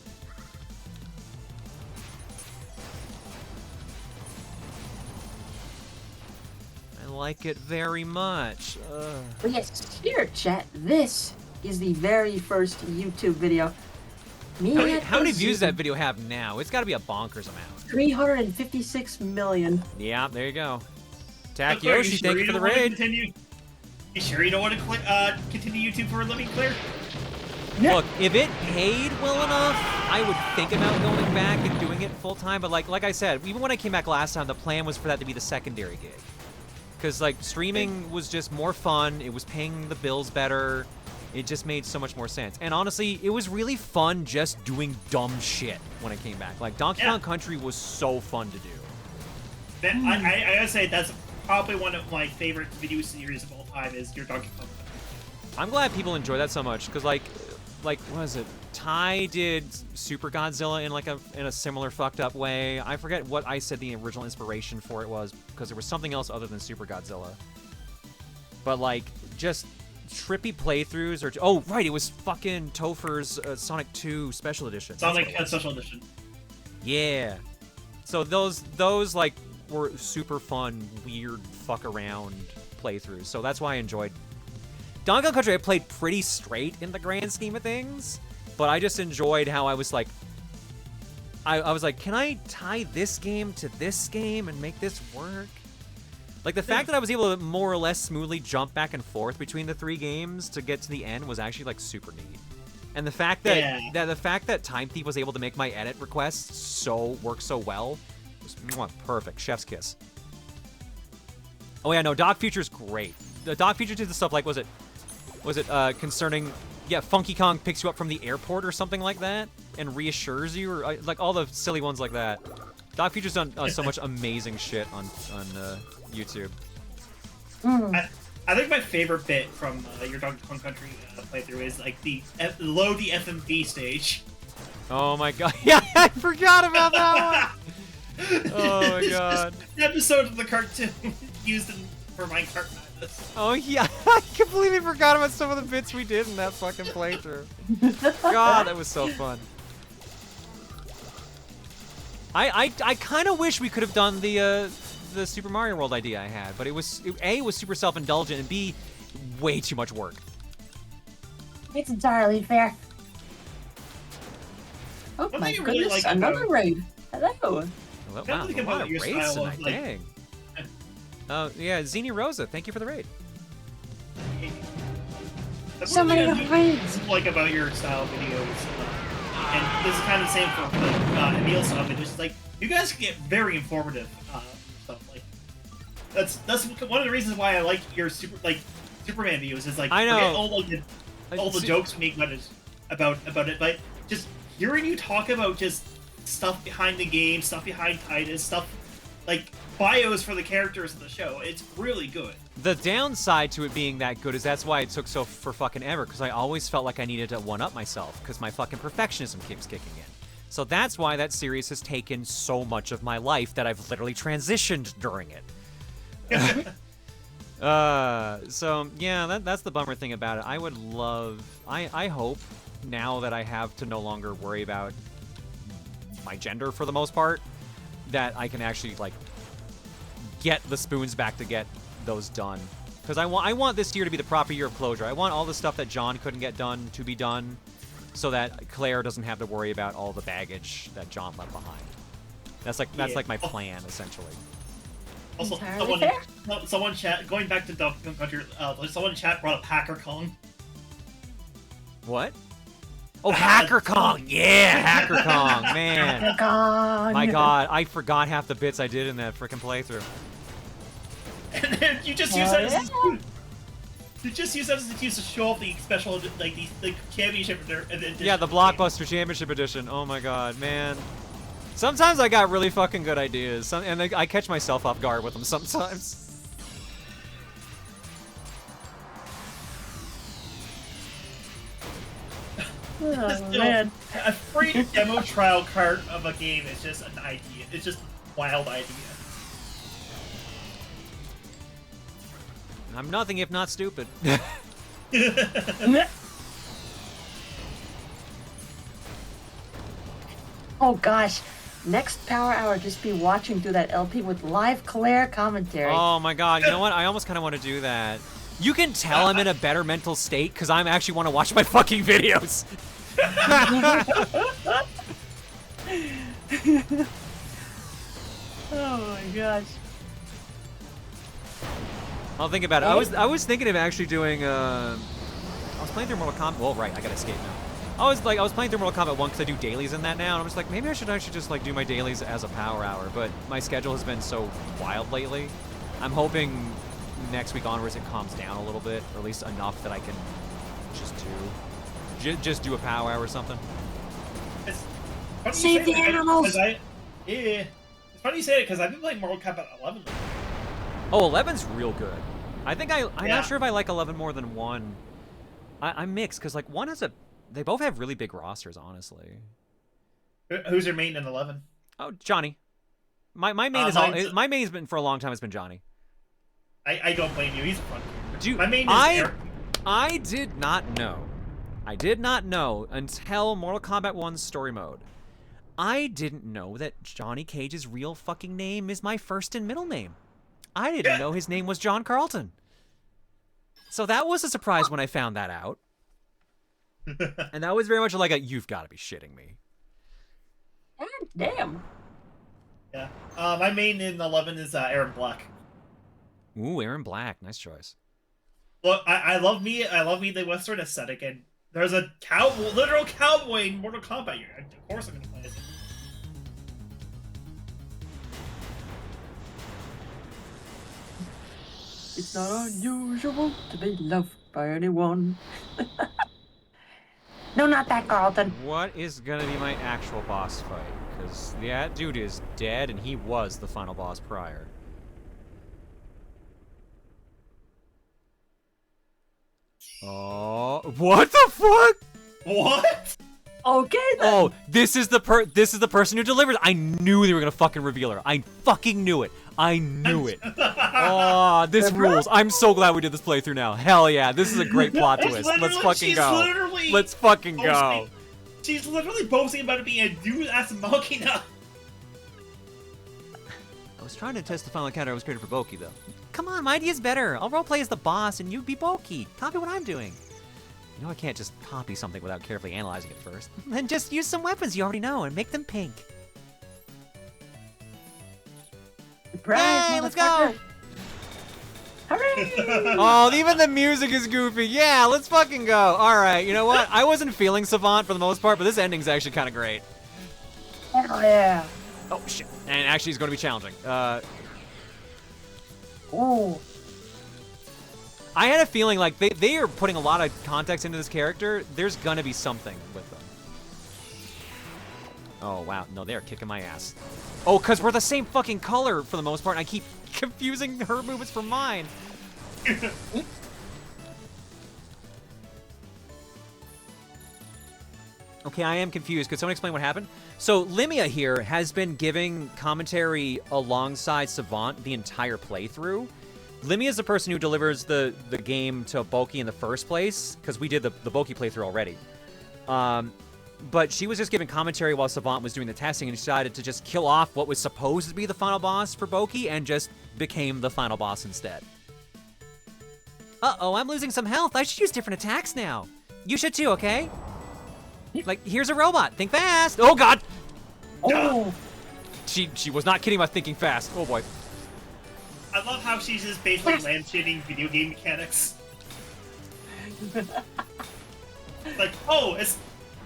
A: I like it very much.
O: But yes, here, chat. This is the very first YouTube video.
A: How many views does that video have now? It's got to be a bonkers amount.
O: 356 million.
A: Yeah, there you go.
N: Look,
A: Tak
N: Claire,
A: Yoshi, thank you for the
N: don't wanna
A: raid.
N: continue? You sure you don't want to continue YouTube for a living, Claire?
A: Look, if it paid well enough, I would think about going back and doing it full time. But like I said, even when I came back last time, the plan was for that to be the secondary gig. Because like streaming was just more fun. It was paying the bills better. It just made so much more sense. And honestly, it was really fun just doing dumb shit when I came back. Like Donkey Kong Country was so fun to do.
N: Man, I gotta say that's probably one of my favorite video series of all time is your Donkey Kong.
A: I'm glad people enjoy that so much because like what is it? Ty did Super Godzilla in a similar fucked up way. I forget what I said the original inspiration for it was because there was something else other than Super Godzilla. But like just trippy playthroughs or oh right, it was fucking Topher's Sonic 2 Special Edition.
N: Sonic Special Edition.
A: Yeah. So those like were super fun, weird fuck around playthroughs. So that's why I enjoyed Donkey Kong Country. I played pretty straight in the grand scheme of things, but I just enjoyed how I was like, I was like, can I tie this game to this game and make this work? Like the fact that I was able to more or less smoothly jump back and forth between the three games to get to the end was actually like super neat. And the fact that Time Thief was able to make my edit requests work so well was perfect. Chef's kiss. Oh yeah, no, Doc Future's great. The Doc Future did the stuff like was it concerning Funky Kong picks you up from the airport or something like that and reassures you or like all the silly ones like that. Doc Future's done so much amazing shit on YouTube.
N: I think my favorite bit from your Donkey Kong Country playthrough is like the load the FMV stage.
A: Oh my god! Yeah, I forgot about that one. Oh my god!
N: An episode of the cartoon used for Minecraft Madness.
A: Oh yeah, I completely forgot about some of the bits we did in that fucking playthrough. God, that was so fun. I kind of wish we could have done the Super Mario World idea I had, but it was super self-indulgent, and B, way too much work.
O: It's entirely fair. Oh
N: One
O: my
N: thing I
O: goodness,
N: really like
O: another
N: about-
O: raid. Hello.
A: Well,
N: One
A: wow,
N: thing
A: a lot
N: about
A: of
N: your
A: raids
N: style
A: tonight,
N: of, like-
A: dang. Oh yeah, Zini Rosa, thank you for the raid.
N: That's
O: So
N: one thing
O: many
N: I do
O: raids.
N: like about your style videos, and this is kind of the same for the Emil stuff. It's just like you guys get very informative stuff. Like that's one of the reasons why I like your Superman videos. Is like
A: I know.
N: forget all the jokes we make about it, but just hearing you talk about just stuff behind the game, stuff behind Titus, stuff like bios for the characters in the show. It's really good.
A: The downside to it being that good is that's why it took so for fucking ever, because I always felt like I needed to one-up myself, because my fucking perfectionism keeps kicking in. So that's why that series has taken so much of my life that I've literally transitioned during it. So yeah, that's the bummer thing about it. I would love, I hope now that I have to no longer worry about my gender for the most part, that I can actually like get the spoons back to get those done. Because I want this year to be the proper year of closure. I want all the stuff that John couldn't get done to be done, so that Claire doesn't have to worry about all the baggage that John left behind. That's like my plan essentially.
N: Also, someone chat going back to Donkey Kong Country. Someone in chat brought up Hacker Kong.
A: What? Oh, Hacker Kong! Yeah, Hacker Kong, man.
O: Hacker Kong.
A: My God, I forgot half the bits I did in that frickin' playthrough.
N: And then you just use that as you just use that as an excuse to show off the special, like the championship edition.
A: Yeah, the Blockbuster Championship Edition. Oh my God, man. Sometimes I got really fucking good ideas, and I catch myself off guard with them sometimes.
O: Oh, man.
N: A free demo trial card of a game is just an idea. It's just a wild idea.
A: I'm nothing if not stupid.
O: Oh gosh, next Power Hour just be watching through that LP with live Claire commentary.
A: Oh my God, you know what? I almost kind of want to do that. You can tell I'm in a better mental state because I actually want to watch my fucking videos.
O: Oh my gosh.
A: I'll think about it. I was thinking of actually doing. I was playing through Mortal Kombat. Well, right, I gotta escape now. I was playing through Mortal Kombat 1 because I do dailies in that now, and I'm just like, maybe I should actually just like do my dailies as a Power Hour. But my schedule has been so wild lately. I'm hoping next week onwards it calms down a little bit, or at least enough that I can just do a Power Hour or something.
O: Save the animals.
N: Yeah, it's funny you say it because I've been playing Mortal Kombat 11.
A: Oh, 11's real good. I'm not sure if I like 11 more than 1. I'm mixed because like 1 has they both have really big rosters, honestly.
N: Who's your main in 11?
A: Oh, Johnny. My main my main's been for a long time. It's been Johnny.
N: I don't blame you. He's a fun character.
A: Dude,
N: my main is Eric.
A: I did not know. I did not know until Mortal Kombat 1's story mode. I didn't know that Johnny Cage's real fucking name is my first and middle name. I didn't know his name was John Carlton. So that was a surprise when I found that out. And that was very much like you've got to be shitting me.
O: Damn.
N: Yeah. My main in 11 is Aaron Black.
A: Ooh, Aaron Black. Nice choice.
N: Look, I love me the Western aesthetic, and there's a literal cowboy in Mortal Kombat here. Of course I'm going to play it.
O: It's not unusual to be loved by anyone. No, not that, Carlton.
A: What is gonna be my actual boss fight? Because that dude is dead, and he was the final boss prior. Oh, what the fuck?
N: What?
O: Okay then.
A: Oh, this is the person who delivers. I knew they were gonna fucking reveal her. I fucking knew it. I knew it. Oh, this rules. I'm so glad we did this playthrough now. Hell yeah, this is a great plot twist. Let's fucking go. Let's fucking go.
N: She's literally boasting about it being a dude-ass machina.
A: I was trying to test the final encounter I was created for Boki, though. Come on, my idea's better. I'll roleplay as the boss, and you be Boki. Copy what I'm doing. You know I can't just copy something without carefully analyzing it first. Then just use some weapons you already know and make them pink.
O: Surprise,
A: hey, let's go!
O: Hooray!
A: Oh, even the music is goofy. Yeah, let's fucking go. All right, you know what? I wasn't feeling Savant for the most part, but this ending's actually kind of great.
O: Hell yeah.
A: Oh, shit. And actually, it's going to be challenging.
O: Ooh.
A: I had a feeling like they are putting a lot of context into this character. There's going to be something with them. Oh, wow. No, they're kicking my ass. Oh, because we're the same fucking color for the most part, and I keep confusing her movements for mine. Okay, I am confused. Could someone explain what happened? So Limia here has been giving commentary alongside Savant the entire playthrough. Limia is the person who delivers the game to Bulky in the first place, because we did the Bulky playthrough already. But she was just giving commentary while Savant was doing the testing, and decided to just kill off what was supposed to be the final boss for Bulky, and just became the final boss instead. Uh-oh, I'm losing some health. I should use different attacks now. You should too, okay? Like, here's a robot. Think fast. Oh, God.
N: Oh.
A: She was not kidding about thinking fast. Oh, boy.
N: I love how she's just basically lampshading video game mechanics. Like,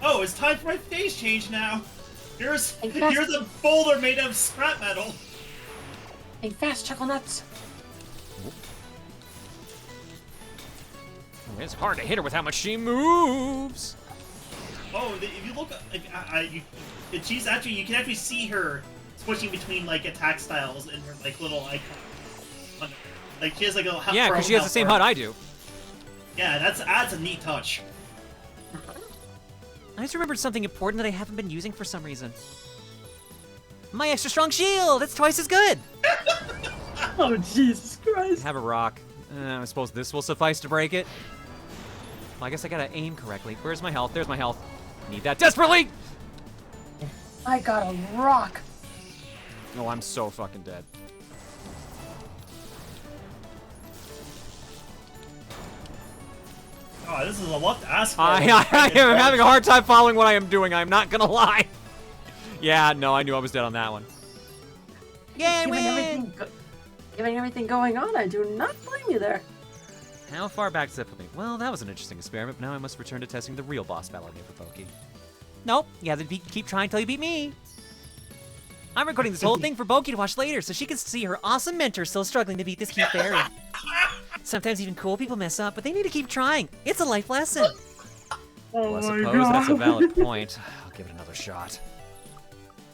N: it's time for my phase change now. Here's a boulder made of scrap metal.
O: Think fast, Chuckle Nuts.
A: It's hard to hit her with how much she moves.
N: Oh, if you look, she's actually, you can actually see her switching between like attack styles and her like little icon. Like she has like a
A: yeah, because she has the same HUD I do.
N: Yeah, that's a neat touch.
A: I just remembered something important that I haven't been using for some reason. My extra strong shield. It's twice as good.
P: Oh Jesus Christ!
A: I have a rock. I suppose this will suffice to break it. Well, I guess I gotta aim correctly. Where's my health? There's my health. Need that desperately!
O: I got a rock.
A: Oh, I'm so fucking dead.
N: Oh, this is a lot to ask for.
A: I am having a hard time following what I am doing. I'm not gonna lie. Yeah, no, I knew I was dead on that one. Yay, win!
O: Given everything going on, I do not blame you there.
A: How far back does that put me? Well, that was an interesting experiment, but now I must return to testing the real boss battle game for Pokey. Nope, you have to keep trying till you beat me. I'm recording this whole thing for Pokey to watch later, so she can see her awesome mentor still struggling to beat this cute fairy. Sometimes even cool people mess up, but they need to keep trying. It's a life lesson. Well, I suppose that's a valid point. I'll give it another shot.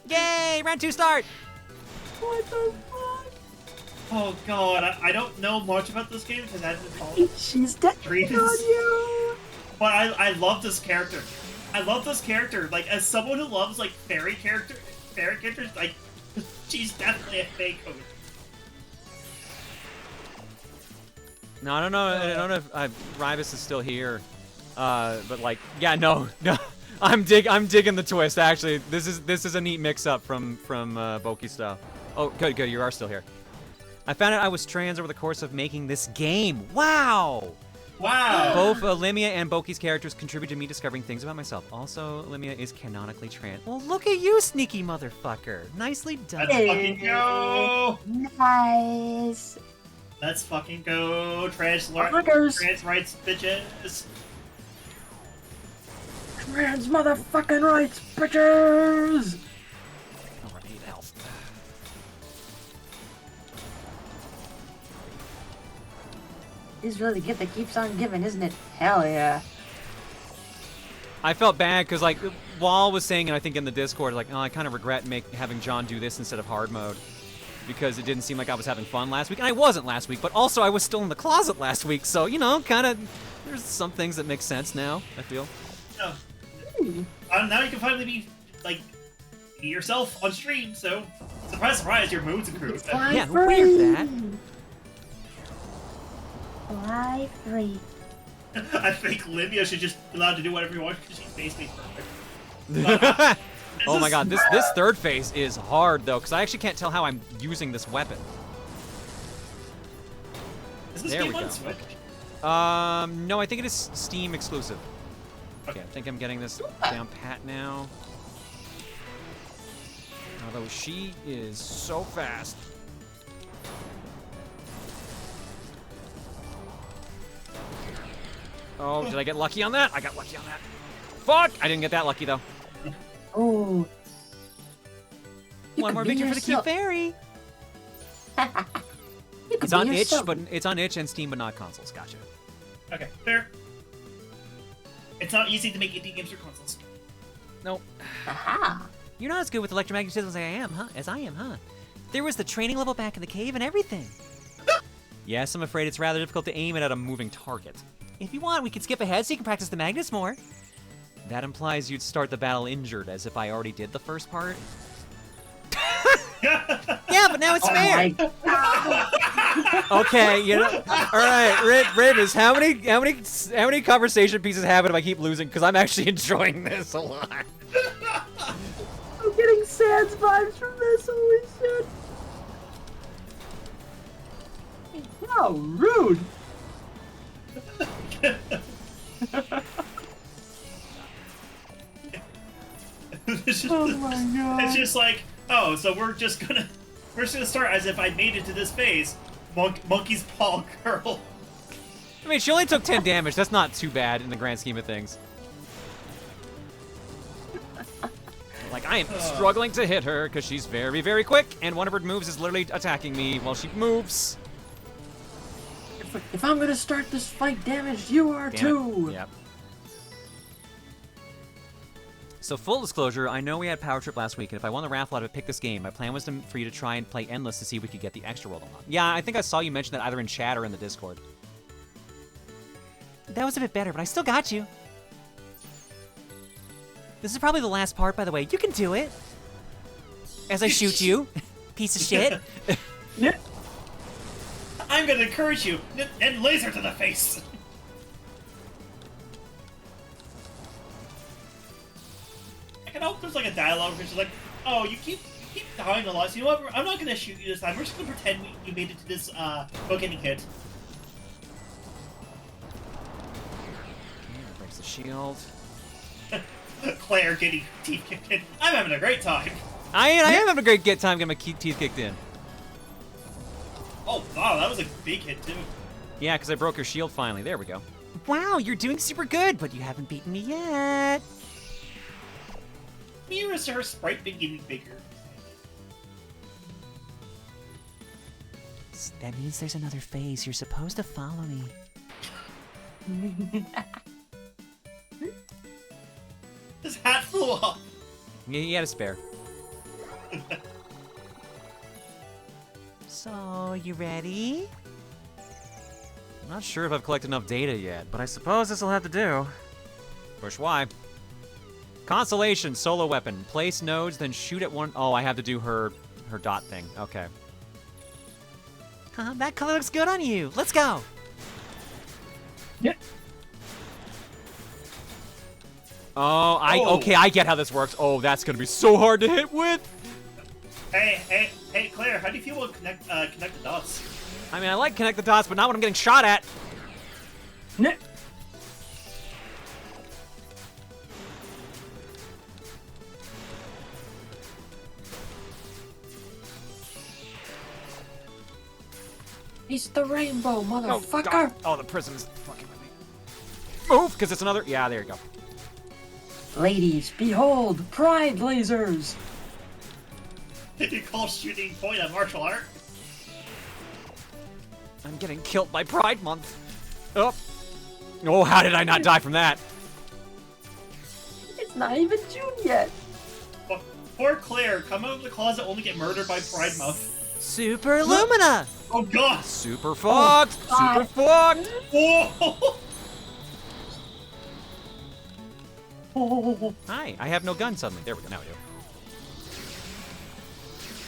A: Yay! Round 2 start!
O: What the fuck?
N: Oh god, I don't know much about this game because I haven't followed.
O: She's dead on you.
N: But I love this character. I love this character. Like as someone who loves like fairy characters, like she's definitely a fake code.
A: No, I don't know if Rivas is still here, but like, yeah, no, I'm digging the twist. Actually, this is a neat mix-up from Boki stuff. Oh, good, you are still here. I found out I was trans over the course of making this game. Wow. Both Limia and Boki's characters contribute to me discovering things about myself. Also, Limia is canonically trans. Well, look at you, sneaky motherfucker. Nicely done.
N: Let's fucking go.
O: Nice.
N: Let's fucking go. Trans rights, bitches.
O: Trans motherfucking rights, bitches.
A: Oh, I need health.
O: Is really the gift that keeps on giving, isn't it? Hell yeah.
A: I felt bad because like Wall was saying, and I think in the Discord, like, oh, I kind of regret having John do this instead of hard mode because it didn't seem like I was having fun last week, and I wasn't last week. But also, I was still in the closet last week, so you know, kind of. There's some things that make sense now. I feel.
N: Yeah. Now you can finally be like yourself on stream. So surprise, surprise, your mood's improved.
A: Yeah, who wears that?
O: Fly free.
N: I think Livia should just be allowed to do whatever you want because she's basically perfect.
A: Oh my god, this third phase is hard though, because I actually can't tell how I'm using this weapon.
N: Is this
A: there
N: game
A: we
N: on
A: go.
N: Switch?
A: No, I think it is Steam exclusive. Okay, I think I'm getting this down pat now. Although she is so fast. Oh, did I get lucky on that? I got lucky on that. Fuck! I didn't get that lucky though.
O: Oh.
A: One more victory for the cute fairy. It's on itch, but it's on itch and Steam, but not consoles. Gotcha.
N: Okay, fair. It's not easy to make indie games for consoles.
A: Nope.
O: Aha.
A: You're not as good with electromagnetism as I am, huh? There was the training level back in the cave and everything. Yes, I'm afraid it's rather difficult to aim it at a moving target. If you want, we can skip ahead so you can practice the magnets more. That implies you'd start the battle injured, as if I already did the first part. Yeah, but now it's fair. Okay, you know. All right, Ravis, how many conversation pieces happen if I keep losing? Because I'm actually enjoying this a lot.
P: I'm getting Sans vibes from this. Holy shit!
O: How rude!
N: Oh my god! It's just like, oh, so we're just gonna start as if I made it to this phase. Monkey's paw girl.
A: I mean, she only took 10 damage. That's not too bad in the grand scheme of things. Like, I am struggling to hit her because she's very, very quick, and one of her moves is literally attacking me while she moves.
O: If I'm gonna start this fight damaged, you are too.
A: Yep. So full disclosure, I know we had Power Trip last week, and if I won the raffle, I'd pick this game. My plan was for you to try and play Endless to see if we could get the extra world unlocked. Yeah, I think I saw you mention that either in chat or in the Discord. That was a bit better, but I still got you. This is probably the last part, by the way. You can do it. As I shoot you, piece of shit.
N: I'm gonna encourage you and laser to the face. I hope there's like a dialogue where she's like, "Oh, you keep dying a lot. So you know what? I'm not gonna shoot you this time. We're just gonna pretend you made it to this without getting hit."
A: Breaks the shield.
N: Claire getting teeth kicked in. I'm having a great time.
A: I am having a great time getting my teeth kicked in.
N: Oh wow, that was a big hit too.
A: Yeah, because I broke her shield finally. There we go. Wow, you're doing super good, but you haven't beaten me yet.
N: Mira's her sprite been getting bigger.
A: That means there's another phase. You're supposed to follow me.
N: His hat flew off.
A: Yeah, he had a spare. So, you ready? I'm not sure if I've collected enough data yet, but I suppose this'll have to do. Push Y. Constellation, solo weapon. Place nodes, then shoot at one. Oh, I have to do her dot thing. Okay. That color looks good on you. Let's go.
O: Yeah.
A: Oh, okay, I get how this works. Oh, that's gonna be so hard to hit with.
N: Hey, Claire, how do you feel about connect the dots?
A: I mean, I like connect the dots, but not when I'm getting shot at.
O: He's the rainbow, motherfucker!
A: Oh, the prism is fucking with me. Move, because it's another. Yeah, there you go.
O: Ladies, behold, pride lasers!
N: Did you call shooting point a martial art?
A: I'm getting killed by Pride Month. Oh, how did I not die from that?
O: It's not even June yet.
N: Poor Claire, come out of the closet only get murdered by Pride Month.
A: Super Illumina!
N: Oh god!
A: Super fucked! Super fucked!
N: Whoa!
A: Hi, I have no gun suddenly. There we go, now we do.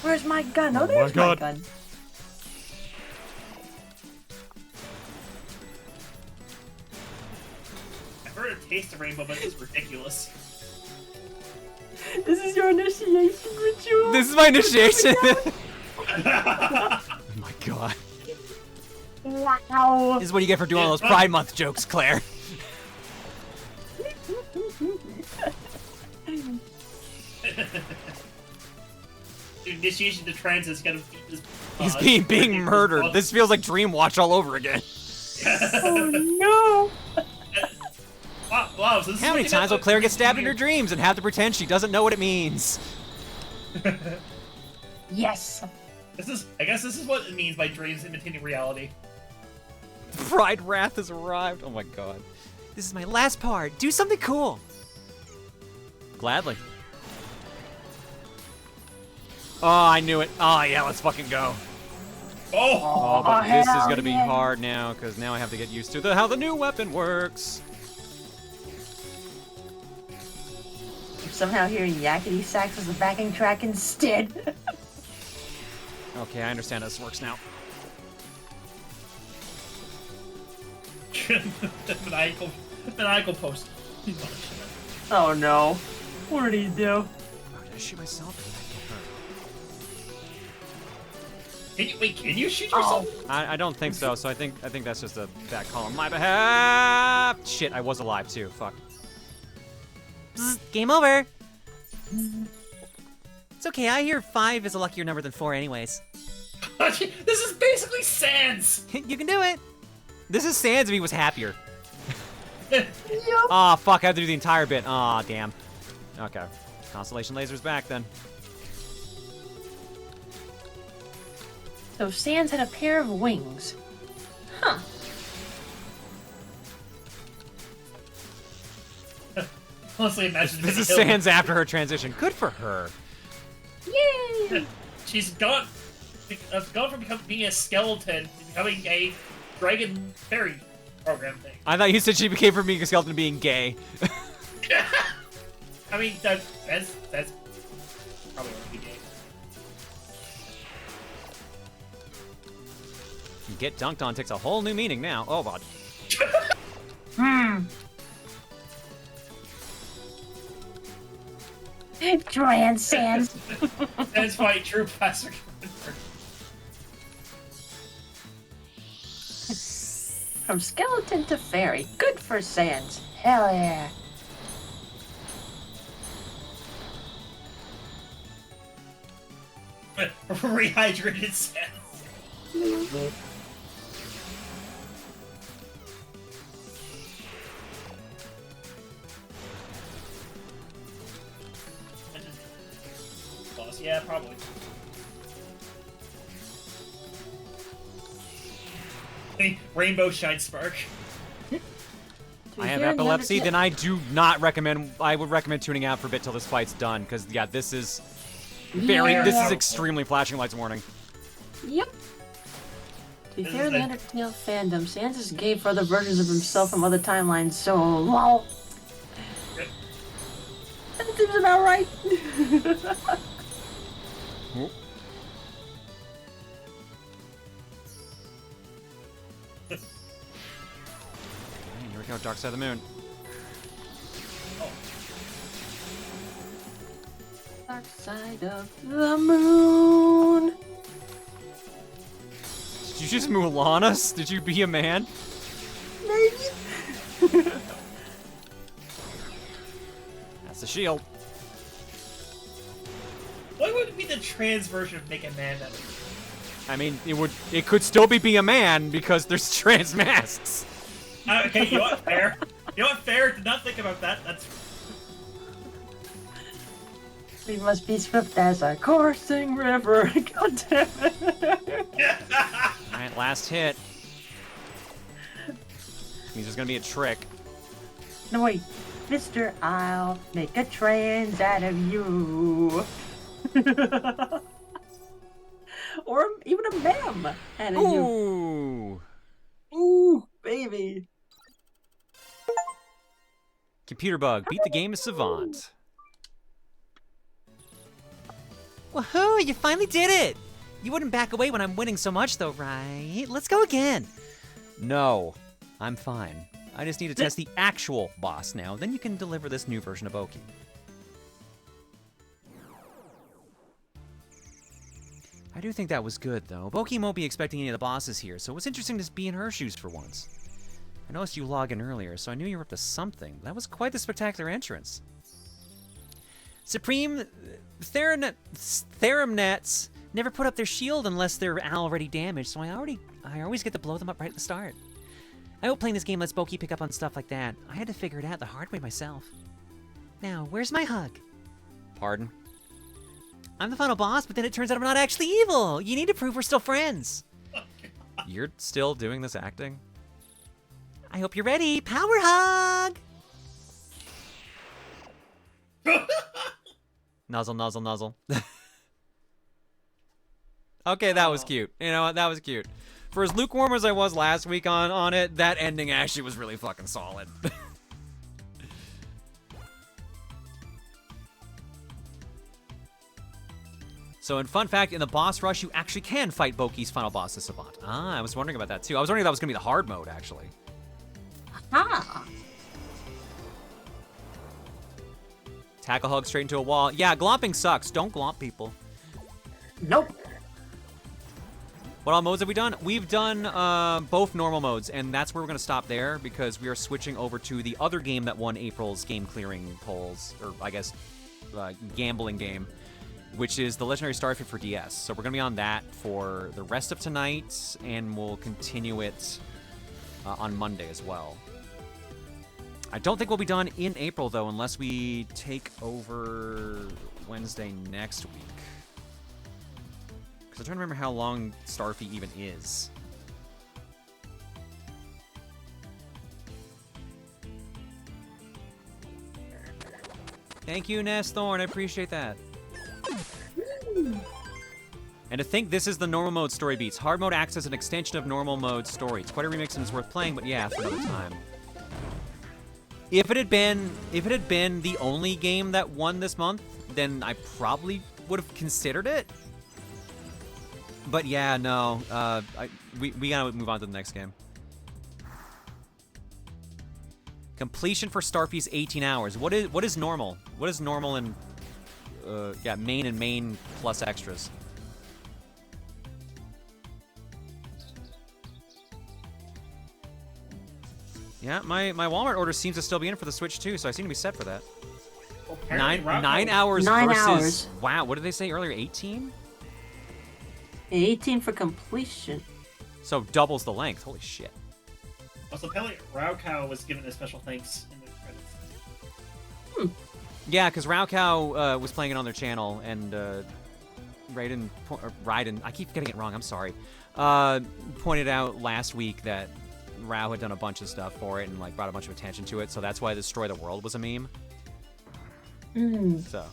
O: Where's my gun? Oh, there's my gun.
N: I've heard a taste of rainbow, but it's ridiculous.
O: This is your initiation ritual?
A: This is my initiation! Oh my god.
O: Wow.
A: This is what you get for doing all those Pride Month jokes, Claire.
N: Initiation to trance is gonna beat this.
A: He's being murdered. This feels like Dreamwatch all over again.
O: Oh no!
N: Wow, so this
A: How many times will Claire get stabbed in her dreams and have to pretend she doesn't know what it means?
O: Yes.
N: I guess this is what it means by dreams imitating reality.
A: Pride Wrath has arrived. Oh my god. This is my last part. Do something cool. Gladly. Oh, I knew it. Oh, yeah, let's fucking go.
N: Oh,
A: but this is
O: hell
A: gonna be
O: yeah.
A: hard now, because now I have to get used to how the new weapon works.
O: I'm somehow hearing yakety sax as a backing track instead.
A: Okay, I understand how this works now.
N: maniacal post.
O: Oh no. What did he do?
A: Oh, did I shoot myself?
N: Can you shoot yourself?
A: I don't think so. So I think that's just a bad call on my behalf. Shit, I was alive too. Fuck.
Q: Game over. It's okay. I hear 5 is a luckier number than 4, anyways.
N: This is basically Sans.
Q: You can do it.
A: This is Sans if he was happier. Aw, fuck, I have to do the entire bit. Aw, damn. Okay. Constellation Laser's back then.
O: So Sans had a pair of wings. Huh.
N: Honestly, imagine
A: This is Sans after her transition. Good for her.
O: Yay!
N: She's gone from being a skeleton to becoming a dragon fairy program thing.
A: I thought you said she became from being a skeleton to being gay.
N: I mean, that's probably what would be gay.
A: Get dunked on takes a whole new meaning now. Oh, God.
O: Trans Sans.
N: Sans fight true plastic.
O: From skeleton to fairy. Good for Sans. Hell yeah.
N: Rehydrated Sans. Boss, yeah, probably. Rainbow Shine Spark.
A: I have epilepsy, then I do not recommend. I would recommend tuning out for a bit till this fight's done, because yeah, this is very.
O: Yeah.
A: This is extremely flashing lights warning.
O: Yep. To be fair, the Undertale fandom, Sans is gay for other versions of himself from other timelines, so lol. That seems about right.
A: Here we go, Dark Side of the Moon.
O: Dark side of the moon.
A: Did you just Mulan us? Did you be a man?
O: Maybe.
A: That's the shield.
N: What would be the trans version of Make a Man that would be?
A: I mean, it could still be a man because there's trans masks.
N: Okay, you know what? Fair. You know what? Fair. Did not think about that. That's.
O: We must be swift as a coursing river. God damn it.
A: Alright, last hit. Means there's gonna be a trick.
O: No, wait. Mister, I'll make a trans out of you. Or even a ma'am out of you.
A: Ooh.
O: Ooh, baby.
A: Computer bug. Beat the game as Savant.
Q: Woohoo! You finally did it! You wouldn't back away when I'm winning so much, though, right? Let's go again.
A: No. I'm fine. I just need to test the actual boss now. Then you can deliver this new version of Oki. I do think that was good, though. Boki won't be expecting any of the bosses here, so it was interesting to be in her shoes for once. I noticed you log in earlier, so I knew you were up to something. That was quite the spectacular entrance. Supreme Theramnets never put up their shield unless they're already damaged, so I always get to blow them up right at the start. I hope playing this game lets Boki pick up on stuff like that. I had to figure it out the hard way myself. Now, where's my hug? Pardon?
Q: I'm the final boss, but then it turns out I'm not actually evil. You need to prove we're still friends.
A: You're still doing this acting?
Q: I hope you're ready. Power hug!
A: Nuzzle, nuzzle, nuzzle. Okay, that was cute. You know what? That was cute. For as lukewarm as I was last week on it, that ending actually was really fucking solid. So, in fun fact, in the boss rush, you actually can fight Boki's final boss, the Savant. Ah, I was wondering about that too. I was wondering if that was going to be the hard mode, actually.
O: Ah.
A: Tackle hug straight into a wall. Yeah, glomping sucks. Don't glomp people.
O: Nope.
A: What all modes have we done? We've done both normal modes, and that's where we're going to stop there because we are switching over to the other game that won April's game clearing polls, or I guess gambling game, which is the Legendary Starfy for DS. So we're going to be on that for the rest of tonight, and we'll continue it on Monday as well. I don't think we'll be done in April, though, unless we take over Wednesday next week. Because I'm trying to remember how long Starfy even is. Thank you, Nesthorn. I appreciate that. And to think this is the normal mode story beats. Hard mode acts as an extension of normal mode story. It's quite a remix and it's worth playing, but yeah, for another time. If it had been the only game that won this month, then I probably would have considered it. But yeah, no, we gotta move on to the next game. Completion for Starfy's 18 hours. What is normal? What is normal in yeah, main and main plus extras? Yeah, my Walmart order seems to still be in for the Switch too, so I seem to be set for that.
N: Well,
A: 9 hours
O: 9
A: versus
O: hours.
A: Wow, what did they say earlier? 18?
O: 18 for completion.
A: So doubles the length. Holy shit.
N: Also, apparently Raukau was given a special thanks in the credits.
A: Yeah, because Raukau was playing it on their channel, and Raiden, I keep getting it wrong, I'm sorry, pointed out last week that Rao had done a bunch of stuff for it and like brought a bunch of attention to it, so that's why Destroy the World was a meme. So.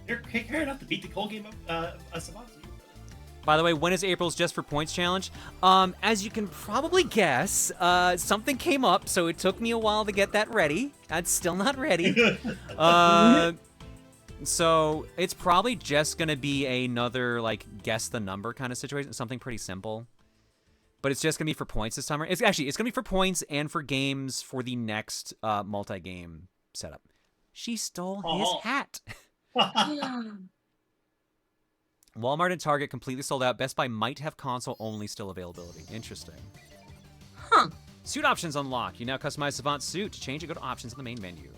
N: You're care enough to beat the whole game of Savant.
A: By the way, when is April's Just for Points challenge? As you can probably guess, something came up, so it took me a while to get that ready. That's still not ready. So it's probably just gonna be another like guess the number kind of situation, something pretty simple. But it's just gonna be for points this time. It's gonna be for points and for games for the next multi-game setup. She stole his hat. Walmart and Target completely sold out. Best Buy might have console-only still availability. Interesting.
O: Huh.
A: Suit options unlocked. You now customize Savant's suit. To change it, go to options in the main menu.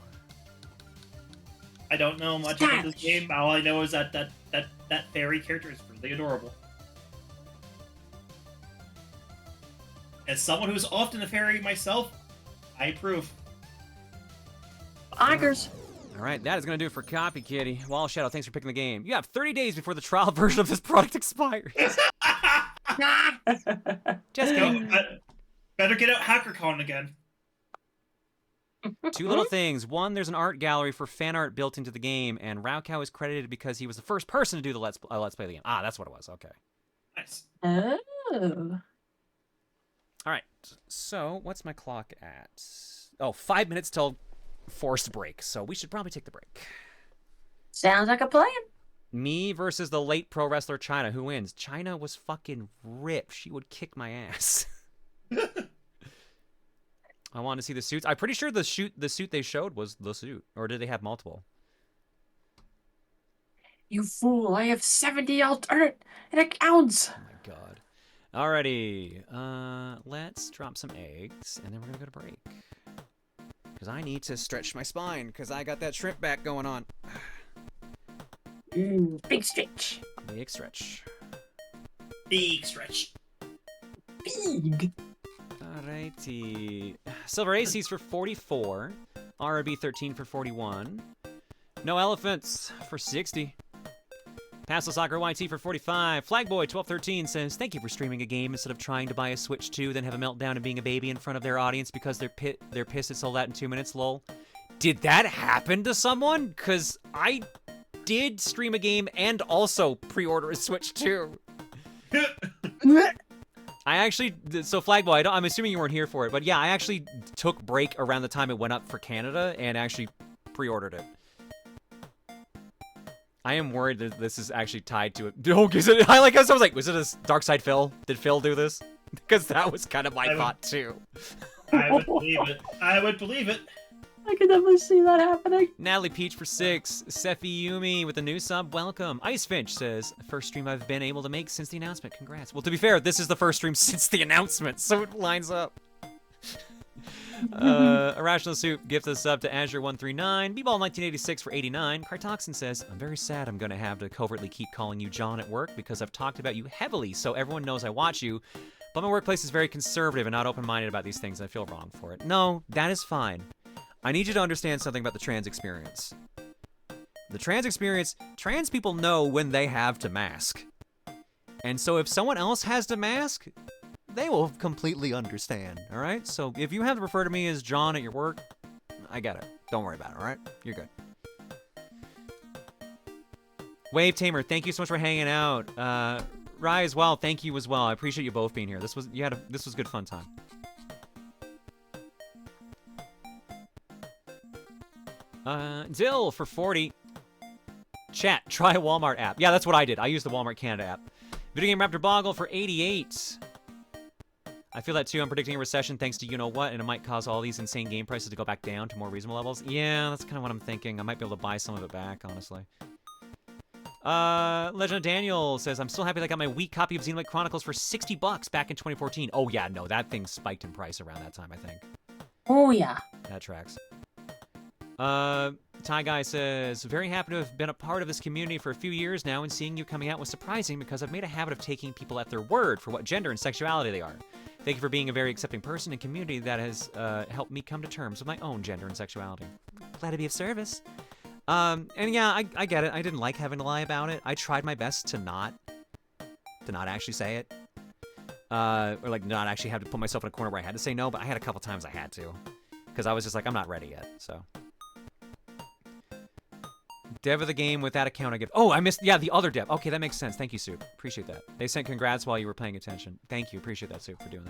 N: I don't know much about this game. All I know is that fairy character is really adorable. As someone who's often a fairy myself, I approve.
O: Augers.
A: All right, that is going to do it for Copy Kitty. Wall Shadow, thanks for picking the game. You have 30 days before the trial version of this product expires. Just
N: go. Better get out HackerCon again.
A: Two little things. One, there's an art gallery for fan art built into the game, and Raukau is credited because he was the first person to do the Let's Play of the game. Ah, that's what it was. Okay.
N: Nice.
O: Oh.
A: All right, so what's my clock at? Oh, 5 minutes till forced break, so we should probably take the break.
O: Sounds like a plan.
A: Me versus the late pro wrestler China. Who wins? China was fucking ripped. She would kick my ass. I want to see the suits. I'm pretty sure the suit they showed was the suit, or did they have multiple?
O: You fool! I have 70 alternate accounts.
A: Oh my god. Alrighty, let's drop some eggs, and then we're gonna go to break. Because I need to stretch my spine, because I got that shrimp back going on.
O: Big stretch.
A: Big stretch.
N: Big stretch.
O: Big.
A: Alrighty. Silver AC's for 44. RB 13 for 41. No Elephants for 60. Pastel Soccer YT for 45. Flagboy1213 says, thank you for streaming a game instead of trying to buy a Switch 2, then have a meltdown and being a baby in front of their audience because they're pissed it sold out in 2 minutes, lol. Did that happen to someone? Because I did stream a game and also pre-order a Switch too. I actually, so Flagboy, I'm assuming you weren't here for it, but yeah, I actually took break around the time it went up for Canada and actually pre-ordered it. I am worried that this is actually tied to it. Oh, is it? I was like, was it a Dark Side Phil? Did Phil do this? Because that was kind of my thought too.
N: I would believe it. I would believe it.
O: I could definitely see that happening.
A: Natalie Peach for 6. Sephi Yumi with a new sub. Welcome. Ice Finch says, first stream I've been able to make since the announcement. Congrats. Well, to be fair, this is the first stream since the announcement, so it lines up. Irrational Soup gift us sub to Azure139. B-Ball1986 for 89. Cartoxin says, I'm very sad I'm going to have to covertly keep calling you John at work because I've talked about you heavily so everyone knows I watch you. But my workplace is very conservative and not open-minded about these things. I feel wrong for it. No, that is fine. I need you to understand something about the trans experience. The trans experience, trans people know when they have to mask. And so if someone else has to mask, they will completely understand, all right? So if you have to refer to me as John at your work, I get it. Don't worry about it, all right? You're good. Wave Tamer, thank you so much for hanging out. Rye as well, thank you as well. I appreciate you both being here. This was good fun time. Dill for 40. Chat, try a Walmart app. Yeah, that's what I did. I used the Walmart Canada app. Video Game Raptor Boggle for 88. I feel that too. I'm predicting a recession thanks to you-know-what, and it might cause all these insane game prices to go back down to more reasonable levels. Yeah, that's kind of what I'm thinking. I might be able to buy some of it back, honestly. Legend of Daniel says, I'm still happy that I got my weak copy of Xenoblade Chronicles for $60 back in 2014. Oh, yeah, no, that thing spiked in price around that time, I think.
O: Oh, yeah.
A: That tracks. Ty Guy says, very happy to have been a part of this community for a few years now, and seeing you coming out was surprising because I've made a habit of taking people at their word for what gender and sexuality they are. Thank you for being a very accepting person and community that has helped me come to terms with my own gender and sexuality. Glad to be of service. And yeah, I get it. I didn't like having to lie about it. I tried my best to not actually say it. Or like not actually have to put myself in a corner where I had to say no, but I had a couple times I had to. Because I was just like, I'm not ready yet, so. Dev of the game with that account I give. Oh, I missed. Yeah, the other dev. Okay, that makes sense. Thank you, Soup. Appreciate that. They sent congrats while you were paying attention. Thank you. Appreciate that, Soup, for doing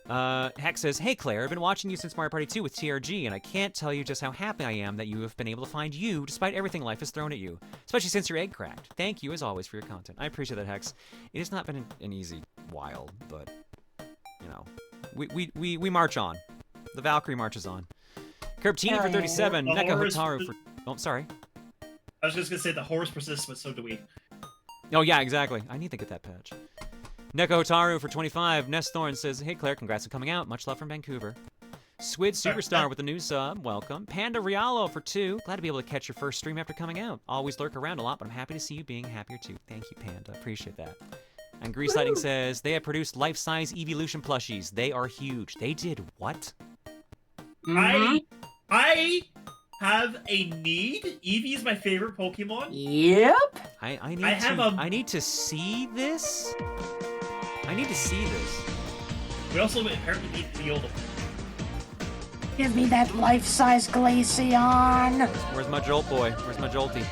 A: that. Hex says, hey, Claire, I've been watching you since Mario Party 2 with TRG, and I can't tell you just how happy I am that you have been able to find you despite everything life has thrown at you, especially since your egg cracked. Thank you, as always, for your content. I appreciate that, Hex. It has not been an easy while, but, you know, we march on. The Valkyrie marches on. Curbtini for 37. Neko Hotaru for... Oh, sorry.
N: I was just gonna say the horse persists, but so do we.
A: Oh yeah, exactly. I need to get that patch. Neko Hotaru for 25. Ness Thorne says, hey Claire, congrats on coming out. Much love from Vancouver. Squid Superstar with the new sub. Welcome. Panda Rialo for 2. Glad to be able to catch your first stream after coming out. Always lurk around a lot, but I'm happy to see you being happier too. Thank you, Panda. Appreciate that. And Grease Lighting says, they have produced life-size Evolution plushies. They are huge. They did what?
N: I have a need. Eevee is my favorite Pokemon.
O: Yep.
A: I need to see this. I need to see this.
N: We also apparently need Field.
O: Give me that life-size Glaceon.
A: Where's my Jolt boy? Where's my Jolty?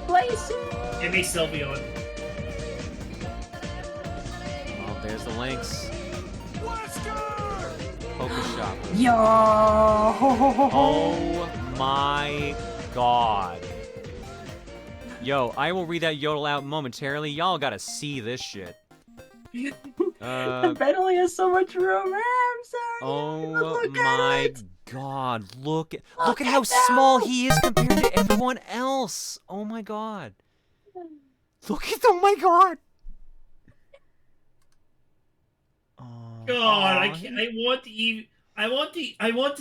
O: Glaceon.
N: Give me Sylveon.
A: Oh, there's the links. Shop.
O: Yo!
A: Oh my god. Yo, I will read that yodel out momentarily. Y'all gotta see this shit.
O: The bed only has so much room. I'm sorry.
A: Oh my god. Look at how small he is compared to everyone else. Oh my god. Oh my god.
N: God, I can't. I want the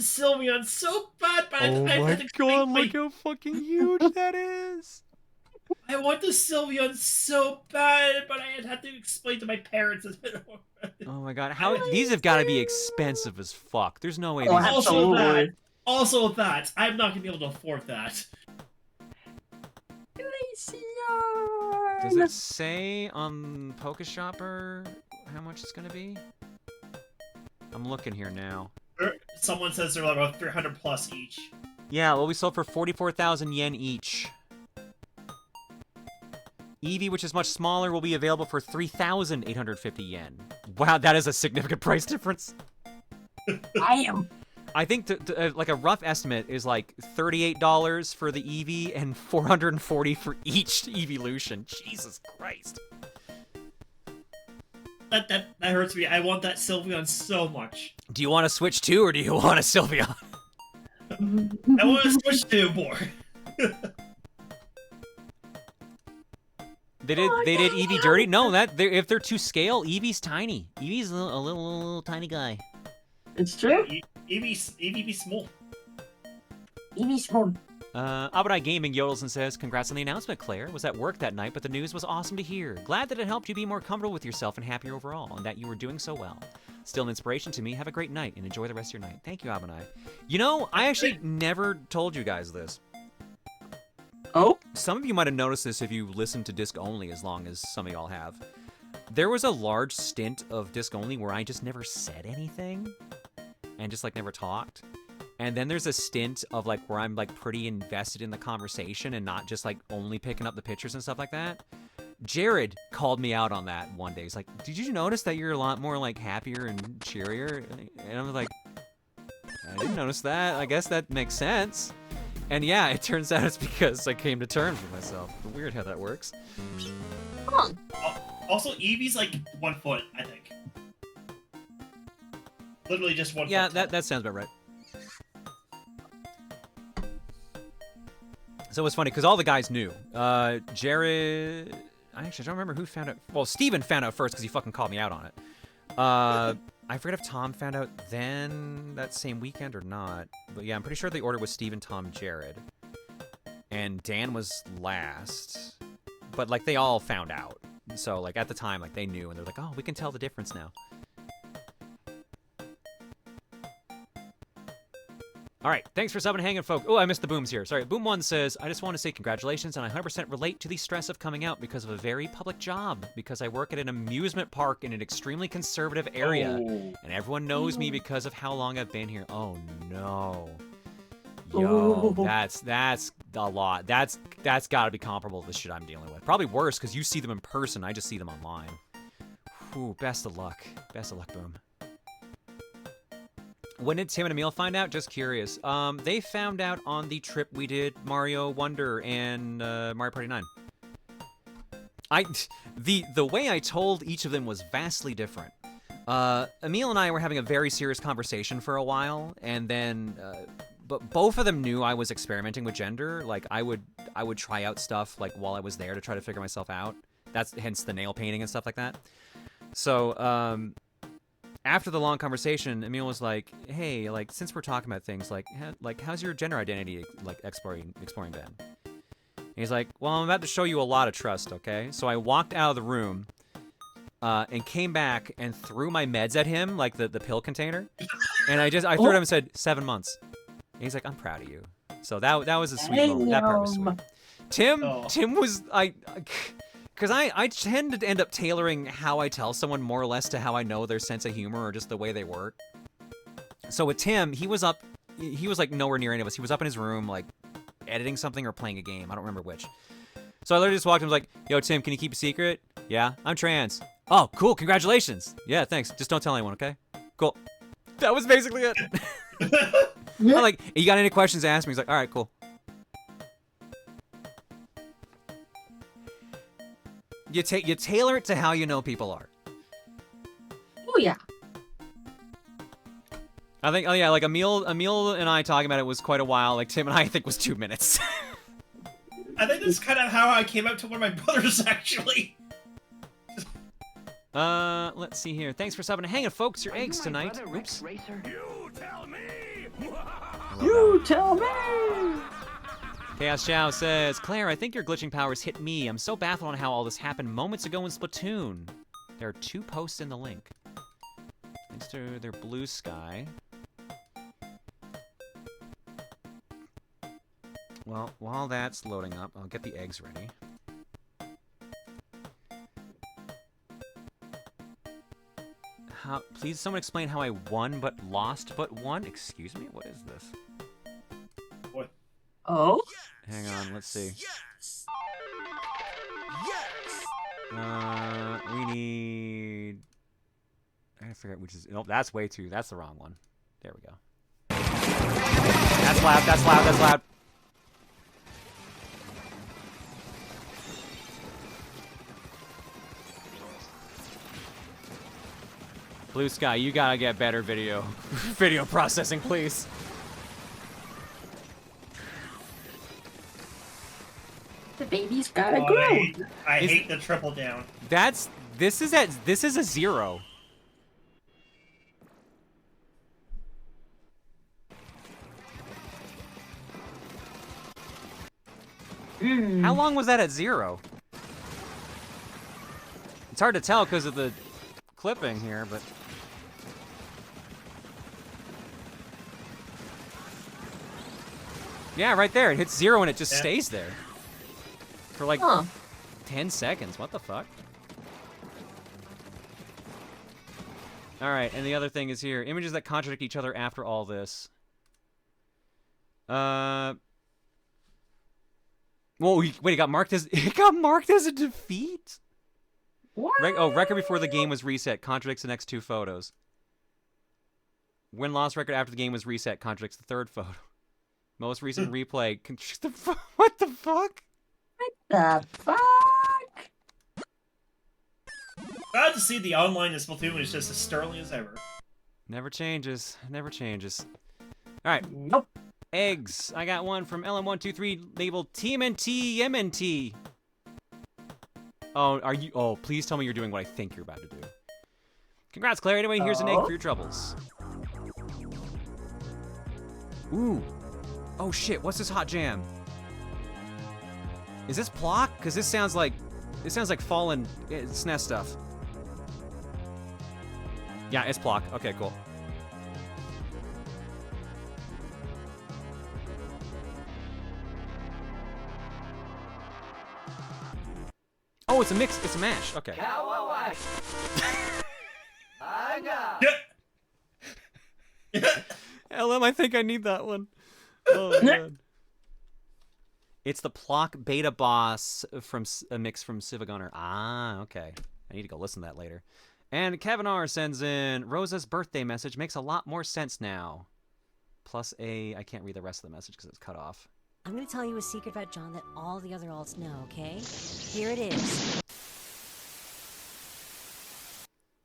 N: Sylveon so bad, but
A: oh
N: I
A: my
N: have to
A: god! Look how fucking huge that is.
N: I want the Sylveon so bad, but I had to explain to my parents.
A: Oh my god! These have got to be expensive as fuck. There's no way.
N: Also that I'm not gonna be able to afford that.
A: Does it say on Pokeshopper how much it's gonna be? I'm looking here now.
N: Someone says they're about 300 plus each.
A: Yeah, well, we sold for 44,000 yen each. Eevee, which is much smaller, will be available for 3,850 yen. Wow, that is a significant price difference. I think like a rough estimate is like $38 for the Eevee and $440 for each Evolution. Jesus Christ.
N: That hurts me. I want that Sylveon so much.
A: Do you want to switch to, or do you want a Sylveon?
N: I want to switch to more.
A: They did Eevee dirty? No, if they're to scale, Eevee's tiny. Eevee's a little tiny guy.
O: It's true.
N: Eevee be small.
O: Eevee small.
A: Abadai Gaming yodels and says, congrats on the announcement, Claire. Was at work that night, but the news was awesome to hear. Glad that it helped you be more comfortable with yourself and happier overall, and that you were doing so well. Still an inspiration to me. Have a great night, and enjoy the rest of your night. Thank you, Abadai. You know, I actually never told you guys this.
O: Oh?
A: Some of you might have noticed this if you listened to Disc Only as long as some of y'all have. There was a large stint of Disc Only where I just never said anything and just like never talked. And then there's a stint of like where I'm like pretty invested in the conversation and not just like only picking up the pictures and stuff like that. Jared called me out on that one day. He's like, did you notice that you're a lot more like happier and cheerier? And I was like, I didn't notice that. I guess that makes sense. And yeah, it turns out it's because I came to terms with myself. Weird how that works.
N: Also, Eevee's like 1 foot, I think. Literally just 1 foot.
A: Yeah, that sounds about right. So it was funny because all the guys knew. Jared, I actually don't remember who found out. Well, Steven found out first because he fucking called me out on it. I forget if Tom found out then that same weekend or not. But yeah, I'm pretty sure the order was Steven, Tom, Jared. And Dan was last. But like they all found out. So like at the time, like they knew and they're like, oh, we can tell the difference now. All right, thanks for subbing and hanging, folks. Oh, I missed the booms here. Sorry, Boom 1 says, I just want to say congratulations, and I 100% relate to the stress of coming out because of a very public job, because I work at an amusement park in an extremely conservative area, and everyone knows me because of how long I've been here. Oh, no. Yo, that's a lot. That's got to be comparable to the shit I'm dealing with. Probably worse, because you see them in person. I just see them online. Whew, best of luck. Best of luck, Boom. When did Tim and Emil find out? Just curious. They found out on the trip we did Mario Wonder and Mario Party 9. The way I told each of them was vastly different. Emil and I were having a very serious conversation for a while, and then but both of them knew I was experimenting with gender. Like I would try out stuff like while I was there to try to figure myself out. That's hence the nail painting and stuff like that. So after the long conversation, Emil was like, "Hey, like since we're talking about things like how's your gender identity like exploring been?" And he's like, "Well, I'm about to show you a lot of trust, okay?" So I walked out of the room and came back and threw my meds at him, like the pill container, and I threw it at him and said 7 months. And he's like, "I'm proud of you." So that was a sweet moment. That part was sweet. Tim was because I tend to end up tailoring how I tell someone more or less to how I know their sense of humor or just the way they work. So with Tim, he was like nowhere near any of us. He was up in his room, like editing something or playing a game. I don't remember which. So I literally just walked in and was like, "Yo, Tim, can you keep a secret?" "Yeah, I'm trans." "Oh, cool, congratulations." "Yeah, thanks. Just don't tell anyone, okay?" "Cool." That was basically it. I'm like, "You got any questions to ask me?" He's like, "All right, cool." You tailor it to how you know people are.
O: Oh yeah.
A: I think, oh yeah, like Emil and I talking about it was quite a while. Like Tim and I think was 2 minutes.
N: I think that's kind of how I came out to one of my brothers, actually.
A: Let's see here. Thanks for subbing and hanging, folks. Your eggs tonight. Oops.
B: You tell me.
O: You tell me.
A: Chaos Chow says, Claire, I think your glitching powers hit me. I'm so baffled on how all this happened moments ago in Splatoon. There are 2 posts in the link. Thanks to their blue sky. Well, while that's loading up, I'll get the eggs ready. Please someone explain how I won but lost but won? Excuse me? What is this?
N: What?
O: Oh?
A: Hang on, let's see. We need... I forget which is... Nope, that's way too... That's the wrong one. There we go. That's loud, that's loud, that's loud. Blue Sky, you gotta get better video processing, please.
O: The baby's gotta grow.
N: I hate the triple down.
A: This is a 0. How long was that at 0? It's hard to tell because of the clipping here, but... Yeah, right there. It hits 0 and it just stays there. For like 10 seconds. What the fuck? Alright, and the other thing is here. Images that contradict each other after all this. Well, wait, it got marked as a defeat?
O: What?
A: Record before the game was reset contradicts the next 2 photos. Win-loss record after the game was reset contradicts the 3rd photo. Most recent replay contradicts the what the fuck?
O: What the fuck?
N: Glad to see the online in Splatoon is just as sterling as ever.
A: Never changes. Never changes. Alright.
O: Nope.
A: Eggs. I got one from LM123 labeled TMNT MNT. Oh, are you? Oh, please tell me you're doing what I think you're about to do. Congrats, Claire. Anyway, here's an egg for your troubles. Ooh. Oh shit, what's this hot jam? Is this Plock? Because this sounds like fallen SNES stuff. Yeah, it's Plock. Okay, cool. Oh, it's a mix. It's a mash. Okay. LM, I think I need that one. Oh, man. It's the Plock Beta Boss from a mix from Civigunner. Ah, okay. I need to go listen to that later. And Kevin R sends in Rosa's birthday message makes a lot more sense now. Plus I can't read the rest of the message because it's cut off.
R: I'm gonna tell you a secret about John that all the other alts know, okay? Here it is.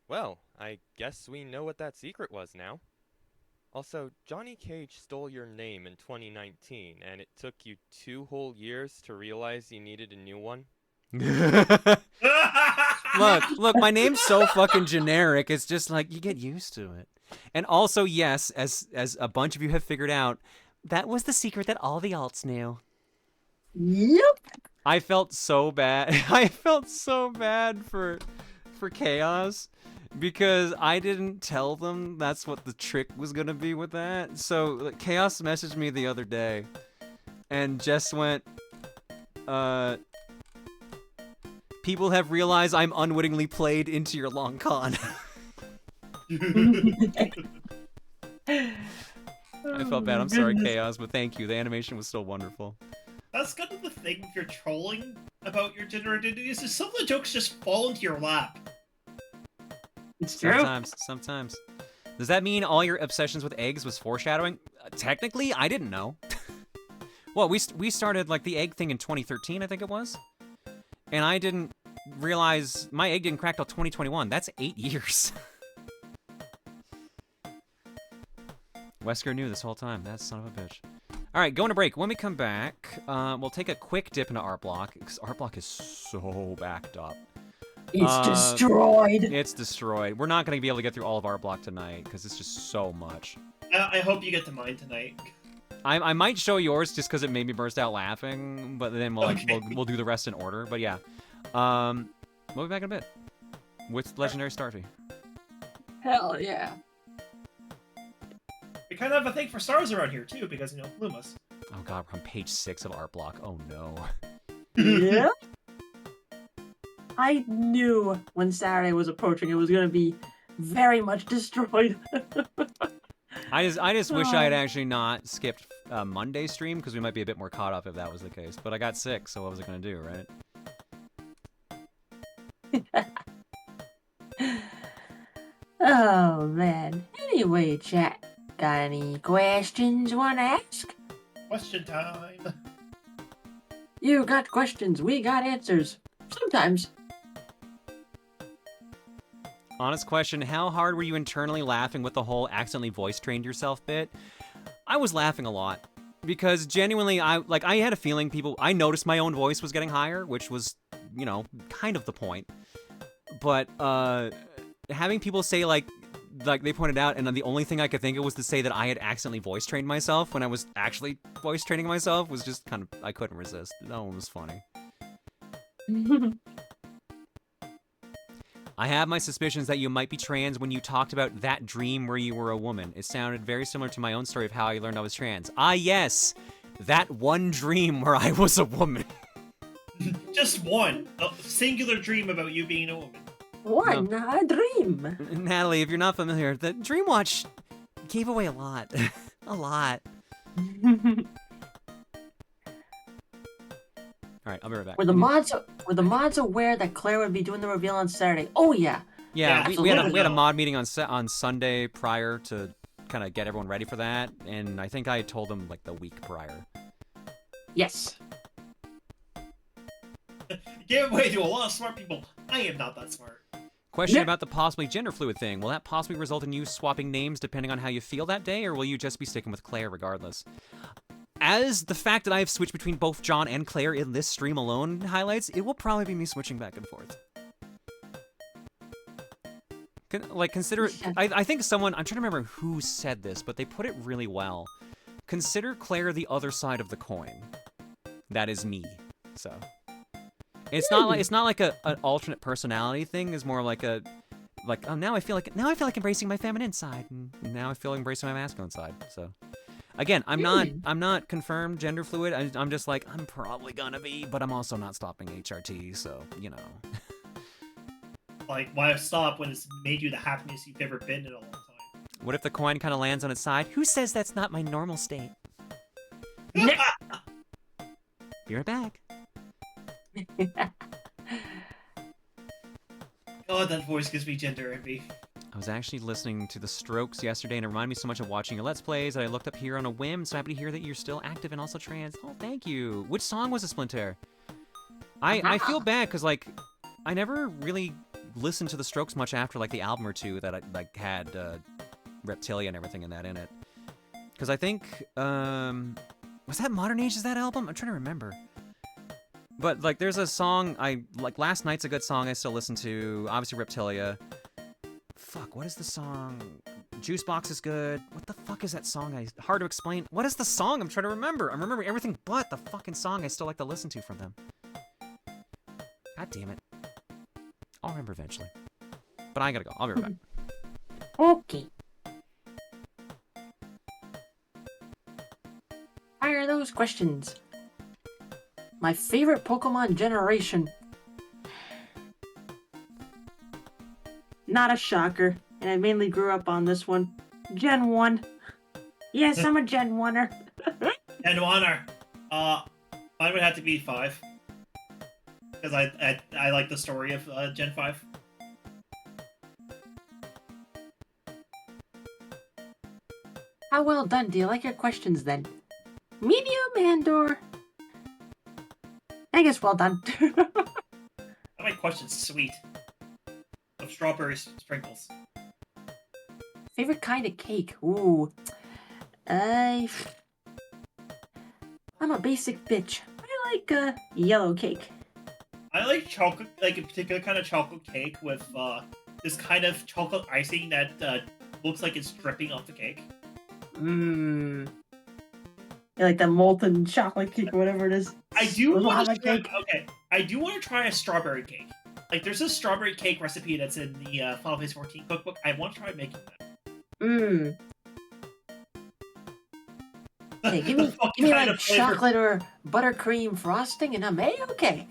S: Well, I guess we know what that secret was now. Also, Johnny Cage stole your name in 2019, and it took you 2 whole years to realize you needed a new one?
A: Look, my name's so fucking generic, it's just like, you get used to it. And also, yes, as a bunch of you have figured out, that was the secret that all the alts knew.
O: Yep.
A: I felt so bad. I felt so bad for Chaos because I didn't tell them that's what the trick was gonna be with that. So Chaos messaged me the other day and just went, people have realized I'm unwittingly played into your long con. I felt bad. I'm sorry, Chaos, but thank you. The animation was still wonderful.
N: That's kind of the thing if you're trolling about your gender identity is some of the jokes just fall into your lap.
O: It's true.
A: Sometimes. Does that mean all your obsessions with eggs was foreshadowing? Technically, I didn't know. Well, we started like the egg thing in 2013, I think it was. And I didn't realize my egg didn't crack till 2021. That's 8 years. Wesker knew this whole time. That son of a bitch. All right, going to break. When we come back, we'll take a quick dip into Art Block because Art Block is so backed up.
O: It's destroyed.
A: It's destroyed. We're not going to be able to get through all of Art Block tonight because it's just so much.
N: I hope you get to mine tonight.
A: I might show yours just because it made me burst out laughing, but then we'll do the rest in order. But yeah, we'll be back in a bit with Legendary Starfy.
O: Hell yeah.
N: We kind of have a thing for stars around here too, because Lumas.
A: Oh god, we're on page 6 of Art Block. Oh no.
O: Yeah. I knew when Saturday was approaching it was going to be very much destroyed.
A: I just wish I had actually not skipped Monday stream because we might be a bit more caught up if that was the case. But I got sick, so what was I gonna do, right?
O: Oh man. Anyway, chat. Got any questions you wanna ask?
N: Question time.
O: You got questions, we got answers. Sometimes.
A: Honest question, how hard were you internally laughing with the whole accidentally voice trained yourself bit? I was laughing a lot. Because genuinely, I had a feeling I noticed my own voice was getting higher, which was, you know, kind of the point. But, having people say, like they pointed out, and the only thing I could think of was to say that I had accidentally voice trained myself when I was actually voice training myself was just kind of, I couldn't resist. That one was funny. I have my suspicions that you might be trans when you talked about that dream where you were a woman. It sounded very similar to my own story of how I learned I was trans. Ah, yes! That one dream where I was a woman.
N: Just one. A singular dream about you being a woman.
O: One, a dream.
A: Natalie, if you're not familiar, the Dreamwatch gave away a lot. A lot. Alright, I'll be right back.
O: Were the mods aware that Claire would be doing the reveal on Saturday? Oh yeah.
A: Yeah, we had a mod meeting on Sunday prior to kind of get everyone ready for that, and I think I told them like the week prior.
O: Yes.
N: Give away to a lot of smart people. I am not that smart.
A: Question about the possibly gender fluid thing. Will that possibly result in you swapping names depending on how you feel that day, or will you just be sticking with Claire regardless? As the fact that I have switched between both John and Claire in this stream alone highlights, it will probably be me switching back and forth. Consider it, I think someone, I'm trying to remember who said this, but they put it really well. Consider Claire the other side of the coin. That is me. So it's not like an alternate personality thing. It's more like oh, now I feel like embracing my feminine side, and now I feel like embracing my masculine side. So again, I'm not confirmed gender fluid. I'm just like, I'm probably gonna be, but I'm also not stopping HRT. So you know.
N: Like, why stop when it's made you the happiest you've ever been in a long time?
A: What if the coin kind of lands on its side? Who says that's not my normal state? Be right back.
N: God, that voice gives me gender envy.
A: I was actually listening to The Strokes yesterday, and it reminded me so much of watching your Let's Plays that I looked up here on a whim, so happy to hear that you're still active and also trans. Oh, thank you. Which song was it, Splinter? I feel bad, because, like, I never really listened to The Strokes much after, like, the album or two that I, had Reptilia and everything in it. Because I think, was that Modern Age, is that album? I'm trying to remember. But, like, there's a song Last Night's a good song I still listen to. Obviously, Reptilia. Fuck, what is the song? Juicebox is good. What the fuck is that song? Hard to explain. What is the song? I'm trying to remember. I'm remembering everything but the fucking song I still like to listen to from them. God damn it. I'll remember eventually. But I gotta go. I'll be right back.
O: Okay. Fire those questions. My favorite Pokemon generation. Not a shocker, and I mainly grew up on this one. Gen 1. Yes, I'm a Gen 1er.
N: Gen 1er. Mine would have to be 5. Because I like the story of Gen 5.
O: How well done do you like your questions then? Medium and/or? I guess well done.
N: My question's sweet. Of strawberry sprinkles.
O: Favorite kind of cake? Ooh. I'm a basic bitch. I like yellow cake.
N: I like chocolate, like a particular kind of chocolate cake with this kind of chocolate icing that looks like it's dripping off the cake.
O: Mmm. You like the molten chocolate cake or whatever it is?
N: I do want to try,
O: cake.
N: okay. I do want to try a strawberry cake. Like, there's a strawberry cake recipe that's in the Final Fantasy 14 cookbook. I want to try making that.
O: Mmm. Hey, give me like chocolate or buttercream frosting and I'm A-okay.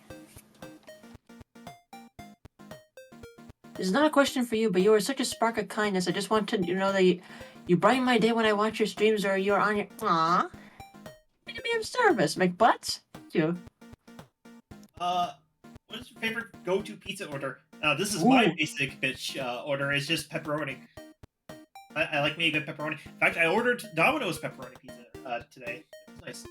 O: This is not a question for you, but you are such a spark of kindness. I just want to know that You brighten my day when I watch your streams or you're on your... Aww. To be of service, McButts. You.
N: What is your favorite go-to pizza order? This is my basic bitch order. It's just pepperoni. I like me a good pepperoni. In fact, I ordered Domino's pepperoni pizza today. It was nice.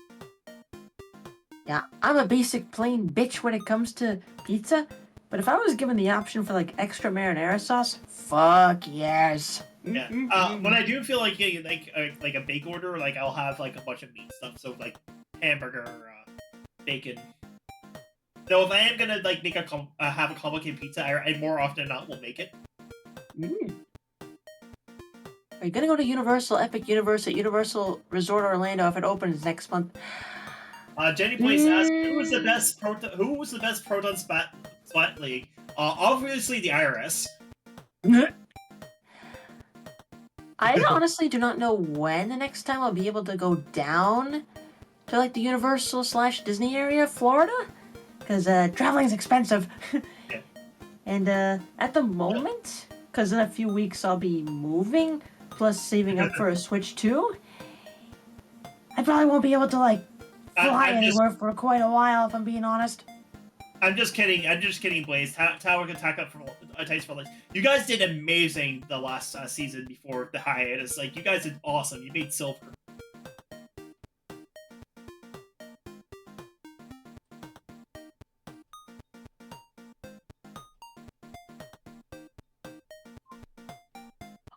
O: Yeah, I'm a basic plain bitch when it comes to pizza, but if I was given the option for like extra marinara sauce, fuck yes.
N: Yeah. When I do feel like getting like a bake order, like I'll have like a bunch of meat stuff, so like hamburger, bacon. Though if I am gonna like make have a complicated pizza, I more often than not will make it.
O: Are you gonna go to Universal Epic Universe at Universal Resort Orlando if it opens next month?
N: Jenny Place asked, who was the best Proton Splat League? Obviously the IRS.
O: I honestly do not know when the next time I'll be able to go down to like the Universal / Disney area, Florida, because traveling's expensive. And at the moment, because in a few weeks I'll be moving, plus saving up for a Switch 2, I probably won't be able to like fly anywhere for quite a while, if I'm being honest.
N: I'm just kidding, Blaze. Tower can tack up for Tights for Life. You guys did amazing the last season before the hiatus. Like, you guys did awesome. You made silver.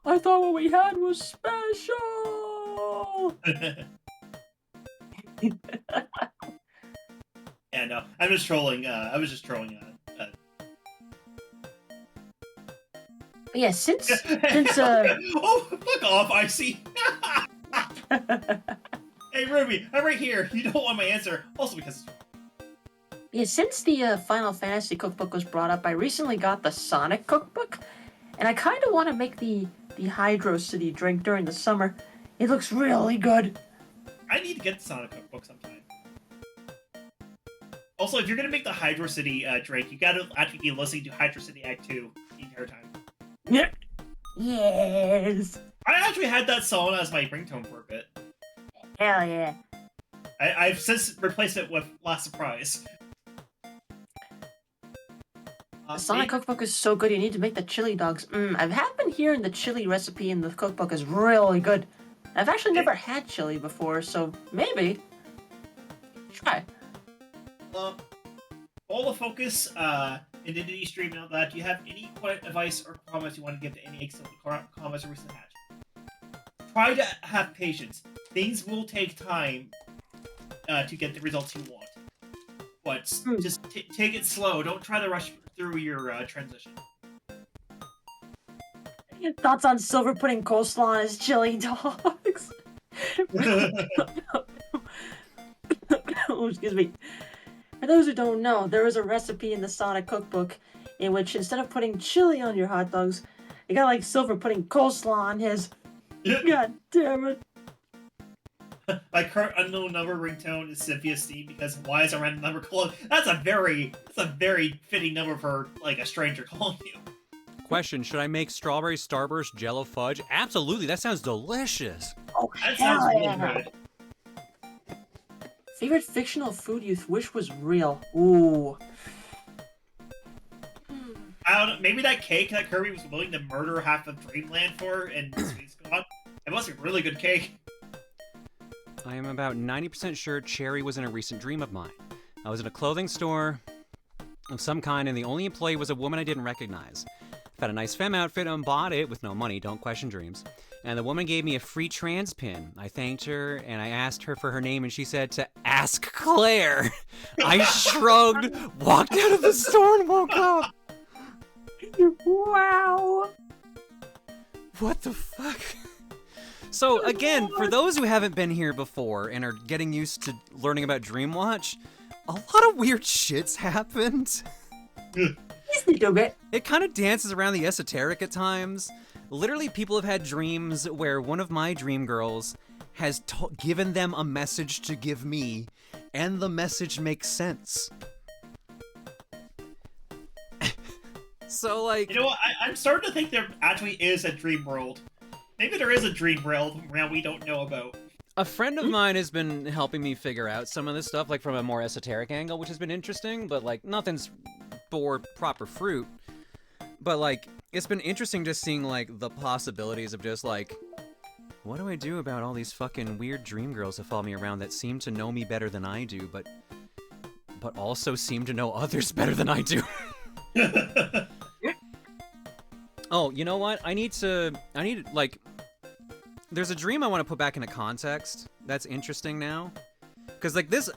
O: I thought what we had was special!
N: Yeah, no, I'm just trolling. I was just trolling.
O: But yeah, since
N: oh, fuck off, Icy. Hey, Ruby, I'm right here. You don't want my answer. Also because.
O: Yeah, since the Final Fantasy cookbook was brought up, I recently got the Sonic cookbook, and I kind of want to make the Hydro City drink during the summer. It looks really good.
N: I need to get the Sonic cookbook sometime. Also, if you're gonna make the Hydro City drink, you gotta actually be listening to Hydro City Act 2 the entire time.
O: Yeah. Yes.
N: I actually had that song as my ringtone for a bit.
O: Hell yeah.
N: I've since replaced it with Last Surprise.
O: The Sonic cookbook is so good, you need to make the chili dogs. I have been hearing the chili recipe in the cookbook is really good. I've actually never had chili before, so maybe. Try.
N: All the focus, Indinity Stream and all that, do you have any advice or comments you want to give to any excellent comments or recent hatch? Try to have patience. Things will take time to get the results you want. But just take it slow. Don't try to rush through your transition.
O: Thoughts on Silver putting coleslaw on his chili dogs? Oh, excuse me. For those who don't know, there is a recipe in the Sonic cookbook in which instead of putting chili on your hot dogs, you got like Silver putting coleslaw on his. God damn it.
N: My current unknown number ringtone is Cynthia's theme because why is a random number called? That's a very fitting number for like a stranger calling you.
A: Question, should I make strawberry starburst jello fudge? Absolutely, that sounds delicious.
O: Oh,
N: that sounds really good.
O: Favorite fictional food you wish was real? Ooh.
N: I don't know, maybe that cake that Kirby was willing to murder half of Dreamland for in Space God? It must be a really good cake.
A: I am about 90% sure Cherry was in a recent dream of mine. I was in a clothing store of some kind, and the only employee was a woman I didn't recognize. I had a nice femme outfit and bought it with no money, don't question dreams. And the woman gave me a free trans pin. I thanked her, and I asked her for her name, and she said to ask Claire. I shrugged, walked out of the store, and woke up.
O: Wow.
A: What the fuck? So, again, for those who haven't been here before and are getting used to learning about Dreamwatch, a lot of weird shit's happened. It kind of dances around the esoteric at times. Literally, people have had dreams where one of my dream girls has given them a message to give me, and the message makes sense. So, like...
N: You know what? I'm starting to think there actually is a dream world. Maybe there is a dream realm we don't know about.
A: A friend of mine has been helping me figure out some of this stuff, like from a more esoteric angle, which has been interesting, but like nothing's bore proper fruit. But like, it's been interesting just seeing like the possibilities of just like, what do I do about all these fucking weird dream girls that follow me around that seem to know me better than I do, but also seem to know others better than I do? Oh, you know what? I need like, there's a dream I want to put back into context that's interesting now. Because like this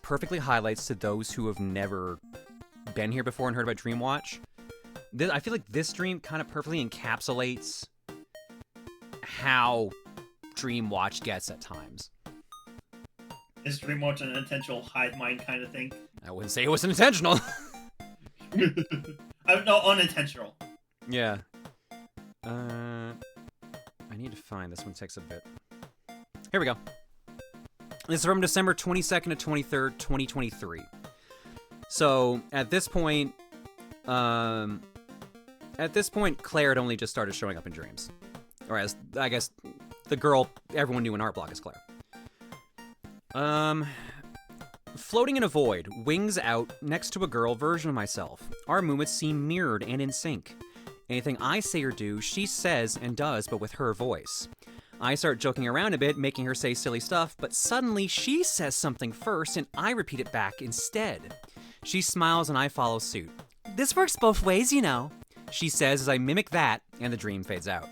A: perfectly highlights to those who have never been here before and heard about Dreamwatch. I feel like this dream kind of perfectly encapsulates how Dreamwatch gets at times.
N: Is Dreamwatch an intentional hive mind kind of thing?
A: I wouldn't say it was intentional.
N: No, unintentional.
A: Yeah. I need to find this one. Takes a bit. Here we go. This is from December 22nd to 23rd, 2023. So at this point, Claire had only just started showing up in dreams, or as I guess the girl everyone knew in Art Block as Claire. Floating in a void, wings out, next to a girl version of myself. Our movements seem mirrored and in sync. Anything I say or do, she says and does, but with her voice. I start joking around a bit, making her say silly stuff, but suddenly she says something first and I repeat it back instead. She smiles and I follow suit. This works both ways, you know, she says as I mimic that, and the dream fades out.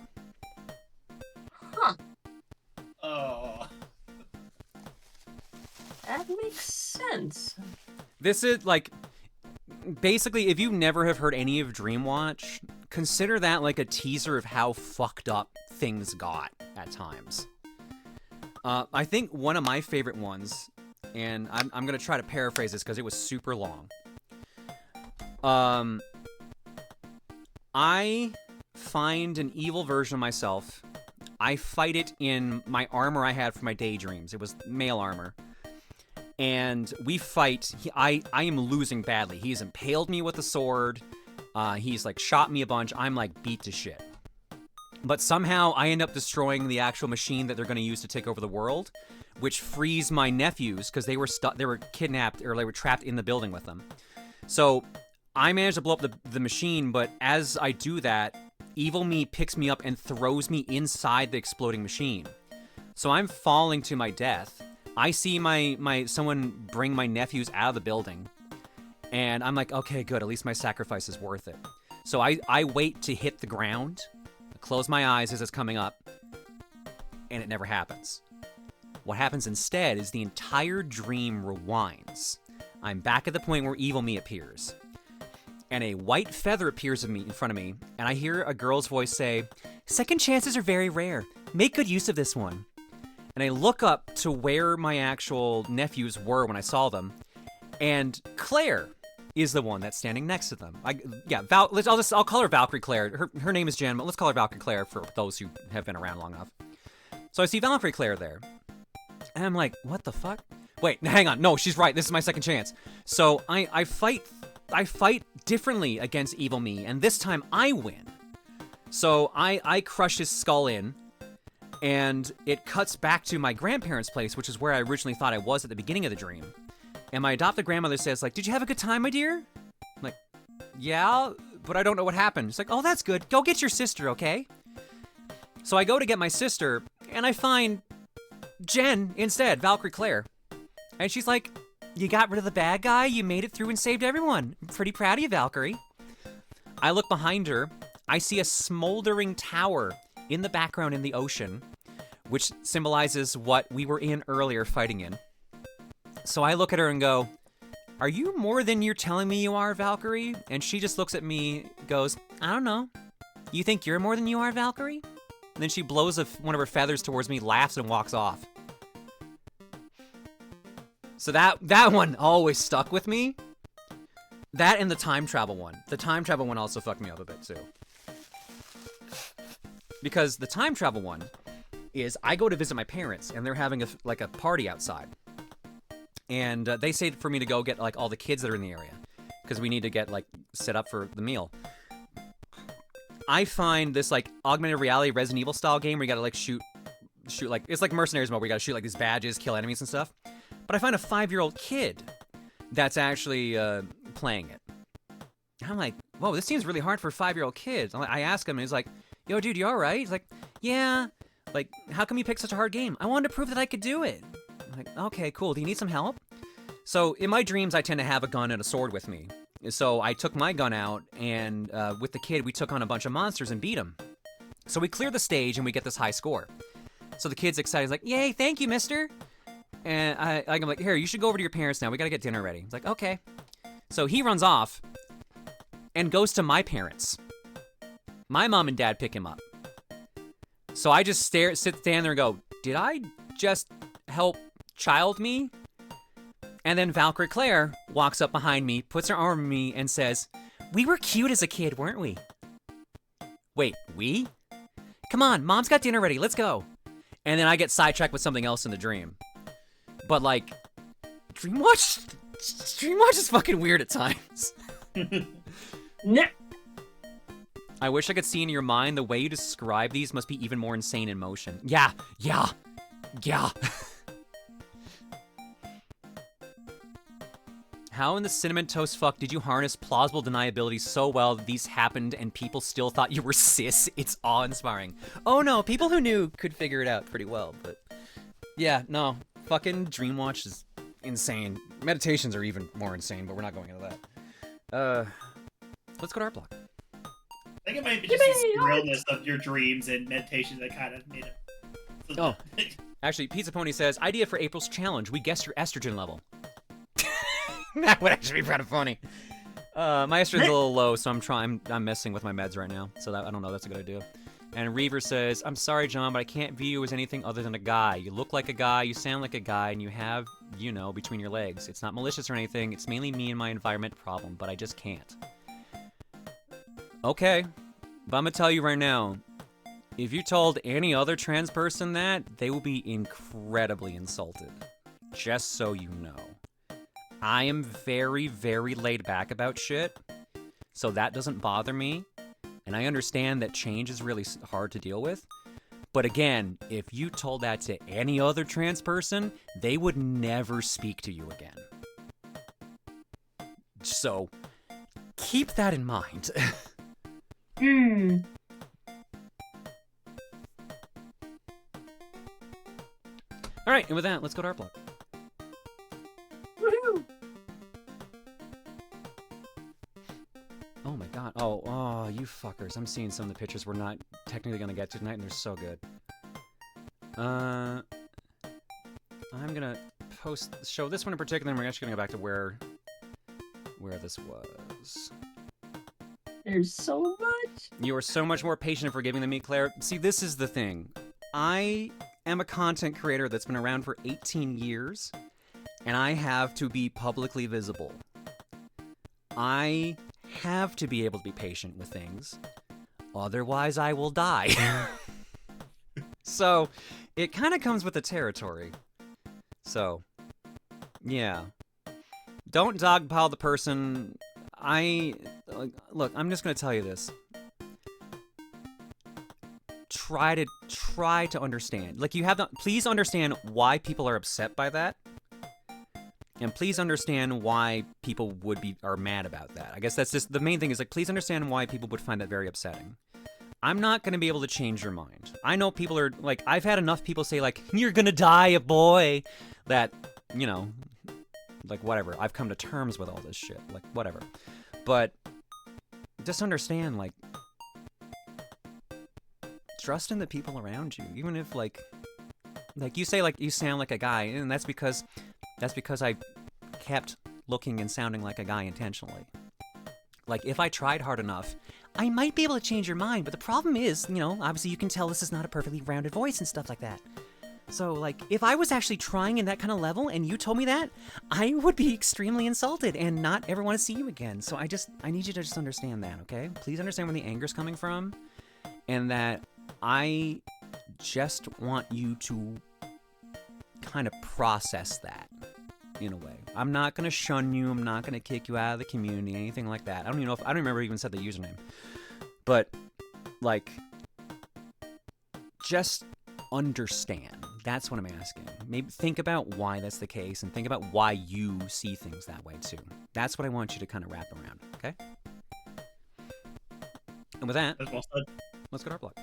O: Huh.
N: Oh.
O: That makes sense.
A: This is, like, basically, if you never have heard any of Dreamwatch, consider that like a teaser of how fucked up things got at times. I think one of my favorite ones, and I'm going to try to paraphrase this because it was super long. I find an evil version of myself. I fight it in my armor I had for my daydreams. It was male armor. And we fight. I am losing badly. He's impaled me with a sword. He's like shot me a bunch. I'm like beat to shit. But somehow I end up destroying the actual machine that they're going to use to take over the world, which frees my nephews because they were kidnapped, or they were trapped in the building with them. So I managed to blow up the machine, but as I do that, evil me picks me up and throws me inside the exploding machine. So I'm falling to my death. I see someone bring my nephews out of the building, and I'm like, okay, good, at least my sacrifice is worth it. So I wait to hit the ground, I close my eyes as it's coming up, and it never happens. What happens instead is the entire dream rewinds. I'm back at the point where evil me appears, and a white feather appears in front of me, and I hear a girl's voice say, "Second chances are very rare. Make good use of this one." And I look up to where my actual nephews were when I saw them, and Claire is the one that's standing next to them. I'll call her Valkyrie Claire. Her name is Jen, but let's call her Valkyrie Claire for those who have been around long enough. So I see Valkyrie Claire there, and I'm like, what the fuck? Wait, hang on. No, she's right. This is my second chance. So I fight differently against evil me, and this time I win. So I crush his skull in. And it cuts back to my grandparents' place, which is where I originally thought I was at the beginning of the dream. And my adopted grandmother says, like, "Did you have a good time, my dear?" I'm like, "Yeah, but I don't know what happened." She's like, "Oh, that's good. Go get your sister, okay?" So I go to get my sister, and I find Jen instead, Valkyrie Claire. And she's like, "You got rid of the bad guy? You made it through and saved everyone. I'm pretty proud of you, Valkyrie." I look behind her. I see a smoldering tower in the background in the ocean, which symbolizes what we were in earlier fighting in. So I look at her and go, "Are you more than you're telling me you are, Valkyrie?" And she just looks at me, goes, "I don't know. You think you're more than you are, Valkyrie?" And then she blows one of her feathers towards me, laughs, and walks off. So that one always stuck with me. That and the time travel one. The time travel one also fucked me up a bit too. Because the time travel one is I go to visit my parents, and they're having a party outside. And they say for me to go get like all the kids that are in the area, because we need to get like set up for the meal. I find this like augmented reality Resident Evil style game where you gotta like shoot like it's like Mercenaries mode where you gotta shoot like these badges, kill enemies and stuff. But I find a 5-year-old kid that's actually playing it. And I'm like, whoa, this seems really hard for 5-year-old kids. I ask him, and he's like, yo, dude, you all right? He's like, yeah. Like, how come you picked such a hard game? I wanted to prove that I could do it. I'm like, okay, cool. Do you need some help? So in my dreams, I tend to have a gun and a sword with me. So I took my gun out, and with the kid, we took on a bunch of monsters and beat them. So we clear the stage, and we get this high score. So the kid's excited. He's like, yay, thank you, mister. And I'm like, here, you should go over to your parents now. We got to get dinner ready. He's like, okay. So he runs off and goes to my parents. My mom and dad pick him up. So I just stand there and go, did I just help child me? And then Valkyrie Claire walks up behind me, puts her arm on me, and says, we were cute as a kid, weren't we? Wait, we? Come on, mom's got dinner ready, let's go. And then I get sidetracked with something else in the dream. But like, Dreamwatch is fucking weird at times.
O: Nah.
A: I wish I could see in your mind the way you describe these must be even more insane in motion. Yeah. How in the cinnamon toast fuck did you harness plausible deniability so well that these happened and people still thought you were cis? It's awe-inspiring. Oh no, people who knew could figure it out pretty well, but yeah, no, fucking Dreamwatch is insane. Meditations are even more insane, but we're not going into that. Let's go to Art Block.
N: I think it might be just the realness of your dreams and meditation that kind of made it.
A: Oh, actually, Pizza Pony says, idea for April's challenge. We guess your estrogen level. That would actually be kind of funny. My estrogen's a little low, so I'm messing with my meds right now. So I don't know, that's a good idea. And Reaver says, I'm sorry, John, but I can't view you as anything other than a guy. You look like a guy, you sound like a guy, and you have, between your legs. It's not malicious or anything. It's mainly me and my environment problem, but I just can't. Okay, but I'm gonna tell you right now, if you told any other trans person that, they will be incredibly insulted. Just so you know. I am very, very laid back about shit, so that doesn't bother me, and I understand that change is really hard to deal with, but again, if you told that to any other trans person, they would never speak to you again. So, keep that in mind. Alright, and with that, let's go to Art Block.
O: Woohoo!
A: Oh my god. Oh, you fuckers. I'm seeing some of the pictures we're not technically gonna get to tonight, and they're so good. I'm gonna show this one in particular, and we're actually gonna go back to where this was.
O: There's so much.
A: You are so much more patient and forgiving than me, Claire. See, this is the thing. I am a content creator that's been around for 18 years, and I have to be publicly visible. I have to be able to be patient with things. Otherwise, I will die. So, it kind of comes with the territory. So, yeah. Don't dogpile the person. Look, I'm just going to tell you this. Try to understand. Like, please understand why people are upset by that. And please understand why people are mad about that. I guess that's just the main thing is, like, please understand why people would find that very upsetting. I'm not going to be able to change your mind. I know people are, like, I've had enough people say, like, you're going to die, a boy, that, like, whatever. I've come to terms with all this shit. Like, whatever. But just understand, like, trust in the people around you. Even if, like you say, like, you sound like a guy, and that's because I kept looking and sounding like a guy intentionally. Like, if I tried hard enough, I might be able to change your mind, but the problem is, obviously you can tell this is not a perfectly rounded voice and stuff like that. So, like, if I was actually trying in that kind of level and you told me that, I would be extremely insulted and not ever want to see you again. So I need you to just understand that, okay? Please understand where the anger's coming from, and that I just want you to kind of process that in a way. I'm not going to shun you. I'm not going to kick you out of the community, anything like that. I don't remember who even said the username. But like, just understand. That's what I'm asking. Maybe think about why that's the case and think about why you see things that way too. That's what I want you to kind of wrap around, okay? And with that, let's go to our blog.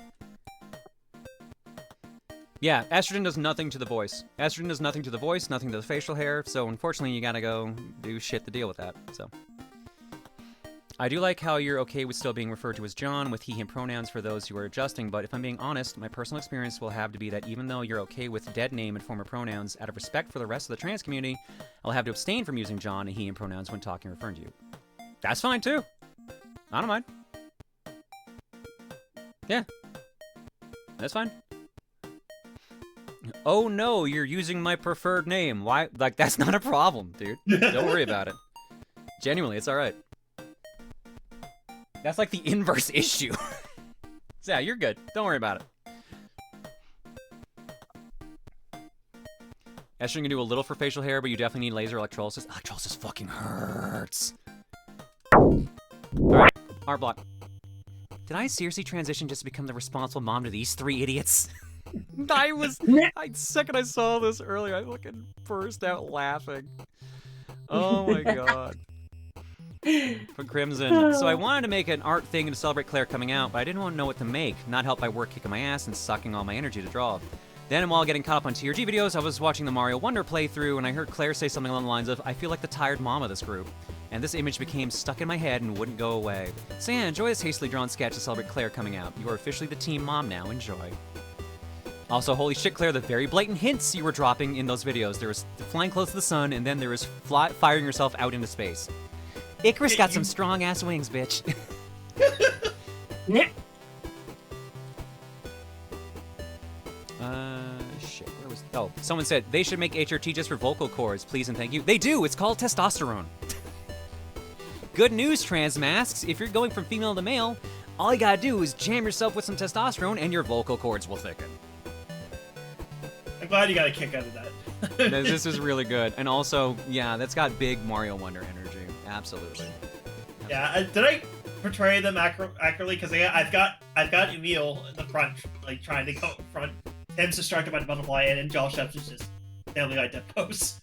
A: Yeah, estrogen does nothing to the voice. Estrogen does nothing to the voice, nothing to the facial hair, so unfortunately you gotta go do shit to deal with that, so. I do like how you're okay with still being referred to as John with he, him pronouns for those who are adjusting, but if I'm being honest, my personal experience will have to be that even though you're okay with dead name and former pronouns, out of respect for the rest of the trans community, I'll have to abstain from using John and he, him pronouns when talking or referring to you. That's fine too. I don't mind. Yeah. That's fine. Oh no, you're using my preferred name. Why? Like, that's not a problem, dude. Don't worry about it. Genuinely, it's alright. That's like the inverse issue. So yeah, you're good. Don't worry about it. Estrogen can do a little for facial hair, but you definitely need laser electrolysis. Electrolysis fucking hurts. Alright, art block. Did I seriously transition just to become the responsible mom to these three idiots? Second I saw this earlier, I fucking burst out laughing. Oh my god. From Crimson. So I wanted to make an art thing to celebrate Claire coming out, but I didn't want to know what to make, not helped by work kicking my ass and sucking all my energy to draw. Then while getting caught up on TRG videos, I was watching the Mario Wonder playthrough, and I heard Claire say something along the lines of, I feel like the tired mom of this group. And this image became stuck in my head and wouldn't go away. So yeah, enjoy this hastily drawn sketch to celebrate Claire coming out. You are officially the team mom now. Enjoy. Also, holy shit, Claire, the very blatant hints you were dropping in those videos. There was flying close to the sun, and then there was firing yourself out into space. Icarus got some strong-ass wings, bitch. Shit, where was... Oh, someone said, they should make HRT just for vocal cords, please and thank you. They do! It's called testosterone. Good news, trans masks. If you're going from female to male, all you gotta do is jam yourself with some testosterone and your vocal cords will thicken.
N: I'm glad you got a kick out of that.
A: This is really good. And also, yeah, that's got big Mario Wonder energy. Absolutely.
N: Yeah, did I portray them accurately? Because I've got Emil in the front, like trying to go in front. Tim's distracted by the butterfly, and Josh Epps is just Family Guy dead pose.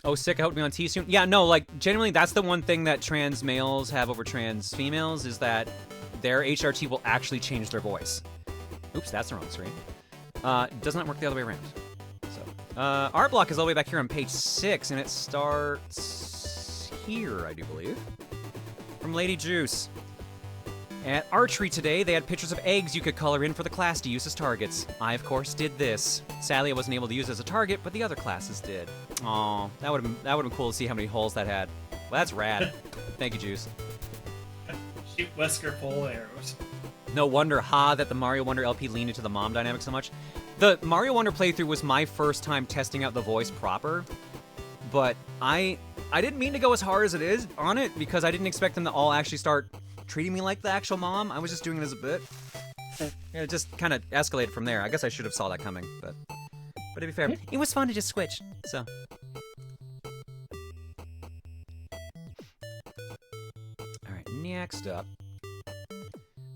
A: Oh, sick, I hope to be on T soon. Yeah, no, like, genuinely, that's the one thing that trans males have over trans females, is that their HRT will actually change their voice. Oops, that's the wrong screen. Does not work the other way around. So, art block is all the way back here on page 6, and it starts here, I do believe. From Lady Juice. At archery today, they had pictures of eggs you could color in for the class to use as targets. I, of course, did this. Sadly, I wasn't able to use it as a target, but the other classes did. Aw, that would have been cool to see how many holes that had. Well, that's rad. Thank you, Juice.
N: Shoot Wesker pole arrows.
A: No wonder, that the Mario Wonder LP leaned into the mom dynamic so much. The Mario Wonder playthrough was my first time testing out the voice proper, but I didn't mean to go as hard as it is on it because I didn't expect them to all actually start treating me like the actual mom. I was just doing it as a bit. It just kind of escalated from there. I guess I should have saw that coming, but to be fair, it was fun to just switch, so. Alright, next up.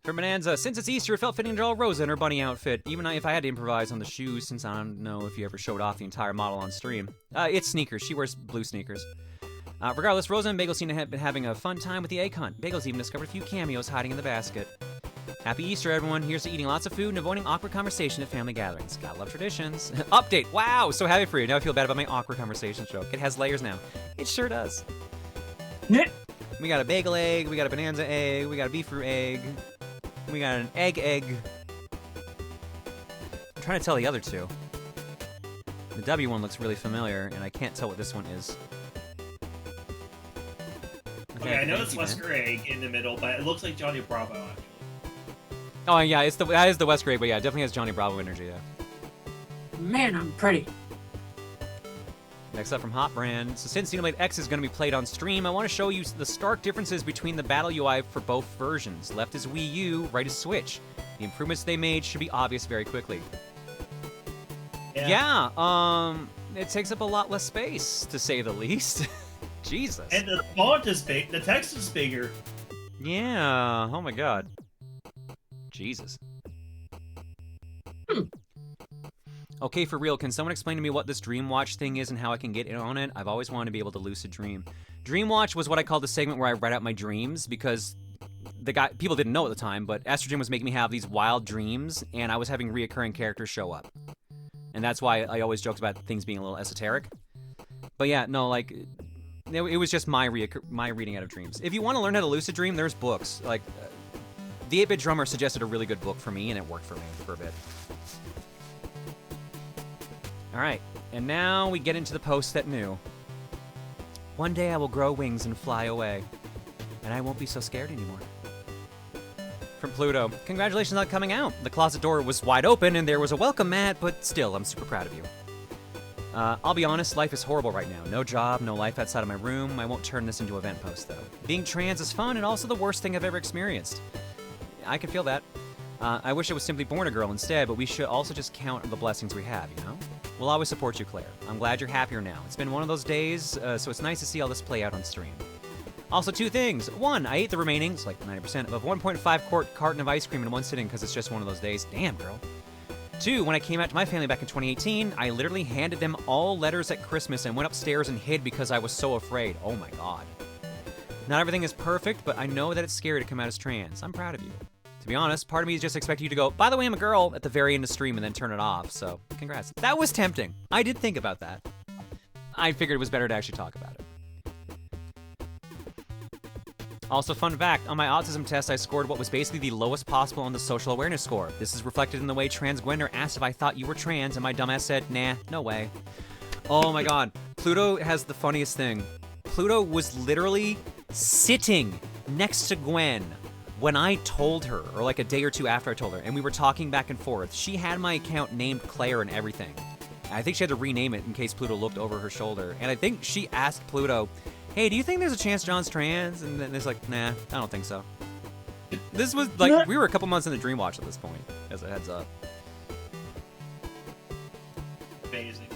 A: For Bonanza, since it's Easter, it felt fitting to draw Rosa in her bunny outfit, even if I had to improvise on the shoes, since I don't know if you ever showed off the entire model on stream. It's sneakers. She wears blue sneakers. Regardless, Rosa and Bagel seem to have been having a fun time with the egg hunt. Bagel's even discovered a few cameos hiding in the basket. Happy Easter, everyone. Here's to eating lots of food and avoiding awkward conversation at family gatherings. Gotta love traditions. Update! Wow! So happy for you. Now I feel bad about my awkward conversation joke. It has layers now. It sure does. We got a bagel egg, we got a bonanza egg, we got a beef root egg, we got an egg. I'm trying to tell the other two. The W one looks really familiar, and I can't tell what this one is.
N: Okay, I know it's Wesker egg in the middle, but it looks like Johnny Bravo, actually.
A: Oh, yeah, that is the Wesker egg, but yeah, it definitely has Johnny Bravo energy, yeah.
O: Man, I'm pretty.
A: Next up from Hot Brand. So since Xenoblade X is going to be played on stream, I want to show you the stark differences between the battle UI for both versions. Left is Wii U, right is Switch. The improvements they made should be obvious very quickly. Yeah, it takes up a lot less space, to say the least. Jesus.
N: And the font is big, the text is bigger.
A: Yeah, oh my god. Jesus. Okay, for real, can someone explain to me what this Dreamwatch thing is and how I can get in on it? I've always wanted to be able to lucid dream. Dreamwatch was what I called the segment where I read out my dreams because people didn't know at the time, but Estrogen was making me have these wild dreams, and I was having reoccurring characters show up. And that's why I always joked about things being a little esoteric. But yeah, no, like, it was just my reading out of dreams. If you want to learn how to lucid dream, there's books. Like, the 8-Bit Drummer suggested a really good book for me, and it worked for me for a bit. Alright, and now we get into the post that knew. One day I will grow wings and fly away, and I won't be so scared anymore. From Pluto, congratulations on coming out. The closet door was wide open and there was a welcome mat, but still, I'm super proud of you. I'll be honest, life is horrible right now. No job, no life outside of my room. I won't turn this into a vent post, though. Being trans is fun and also the worst thing I've ever experienced. I can feel that. I wish I was simply born a girl instead, but we should also just count the blessings we have, you know? We'll always support you, Claire. I'm glad you're happier now. It's been one of those days, so it's nice to see all this play out on stream. Also, 2 things. 1, I ate the remaining, it's like 90%, of a 1.5 quart carton of ice cream in one sitting because it's just one of those days. Damn, girl. 2, when I came out to my family back in 2018, I literally handed them all letters at Christmas and went upstairs and hid because I was so afraid. Oh my god. Not everything is perfect, but I know that it's scary to come out as trans. I'm proud of you. To be honest, part of me is just expecting you to go, by the way, I'm a girl, at the very end of stream and then turn it off, so congrats. That was tempting. I did think about that. I figured it was better to actually talk about it. Also, fun fact, on my autism test, I scored what was basically the lowest possible on the social awareness score. This is reflected in the way Trans Gwender asked if I thought you were trans, and my dumbass said, nah, no way. Oh my god. Pluto has the funniest thing. Pluto was literally sitting next to Gwen when I told her, or like a day or two after I told her, and we were talking back and forth. She had my account named Claire and everything. And I think she had to rename it in case Pluto looked over her shoulder. And I think she asked Pluto, hey, do you think there's a chance John's trans? And then it's like, nah, I don't think so. This was, like, we were a couple months into Dreamwatch at this point, as a heads up.
N: Amazing.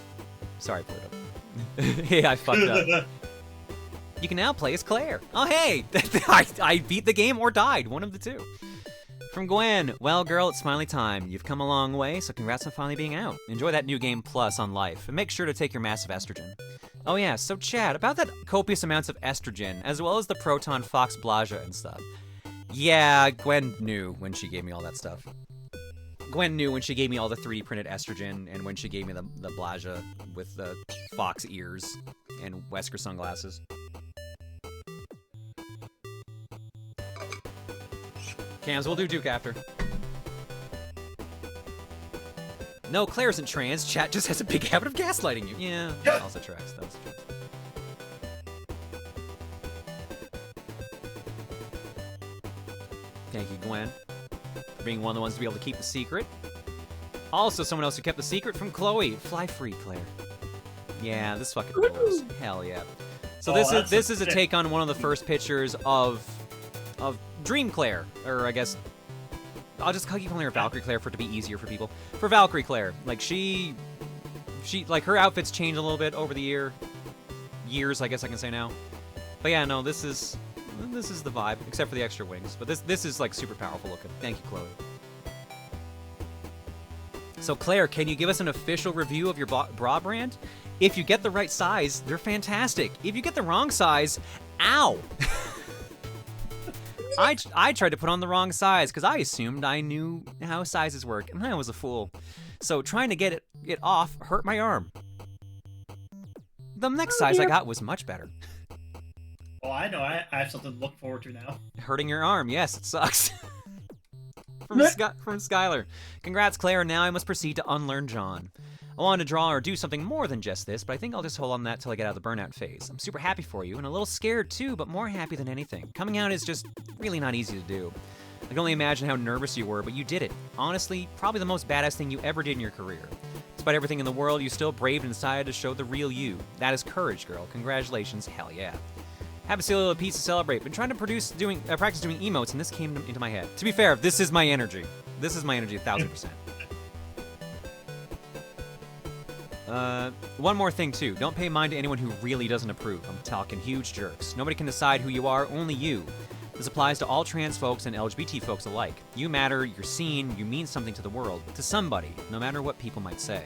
A: Sorry, Pluto. Hey, I fucked up. You can now play as Claire. Oh, hey! I beat the game or died, one of the two. From Gwen, well, girl, it's finally time. You've come a long way, so congrats on finally being out. Enjoy that new game plus on life, and make sure to take your massive estrogen. Oh yeah, so Chad, about that copious amounts of estrogen, as well as the Proton Fox Blaja and stuff. Yeah, Gwen knew when she gave me all that stuff. Gwen knew when she gave me all the 3D printed estrogen, and when she gave me the Blaja with the fox ears and Wesker sunglasses. Cams, we'll do Duke after. No, Claire isn't trans. Chat just has a big habit of gaslighting you. Yeah, that also tracks. That also tracks. Thank you, Gwen, for being one of the ones to be able to keep the secret. Also, someone else who kept the secret from Chloe. Fly free, Claire. Yeah, this fucking rules. Hell yeah. So this is a take on one of the first pictures of Dream Claire, or I guess I'll just keep calling her Valkyrie Claire for it to be easier for people. For Valkyrie Claire, like she like her outfits changed a little bit over the years, I guess I can say now. But yeah, no, this is the vibe, except for the extra wings. But this is like super powerful looking. Thank you, Chloe. So Claire, can you give us an official review of your bra brand? If you get the right size, they're fantastic. If you get the wrong size, ow! I tried to put on the wrong size because I assumed I knew how sizes work, and I was a fool. So trying to get it off hurt my arm. The next size I got was much better.
N: Oh, I know. I have something to look forward to now.
A: Hurting your arm. Yes, it sucks. From Skylar. Congrats, Claire. Now I must proceed to unlearn John. I wanted to draw or do something more than just this, but I think I'll just hold on that till I get out of the burnout phase. I'm super happy for you, and a little scared too, but more happy than anything. Coming out is just really not easy to do. I can only imagine how nervous you were, but you did it. Honestly, probably the most badass thing you ever did in your career. Despite everything in the world, you still braved and decided to show the real you. That is courage, girl. Congratulations. Hell yeah. Have a silly little piece to celebrate. Been trying to practice doing emotes, and this came into my head. To be fair, this is my energy. This is my energy 1000%. One more thing too. Don't pay mind to anyone who really doesn't approve. I'm talking huge jerks. Nobody can decide who you are, only you. This applies to all trans folks and LGBT folks alike. You matter, you're seen, you mean something to the world, to somebody, no matter what people might say.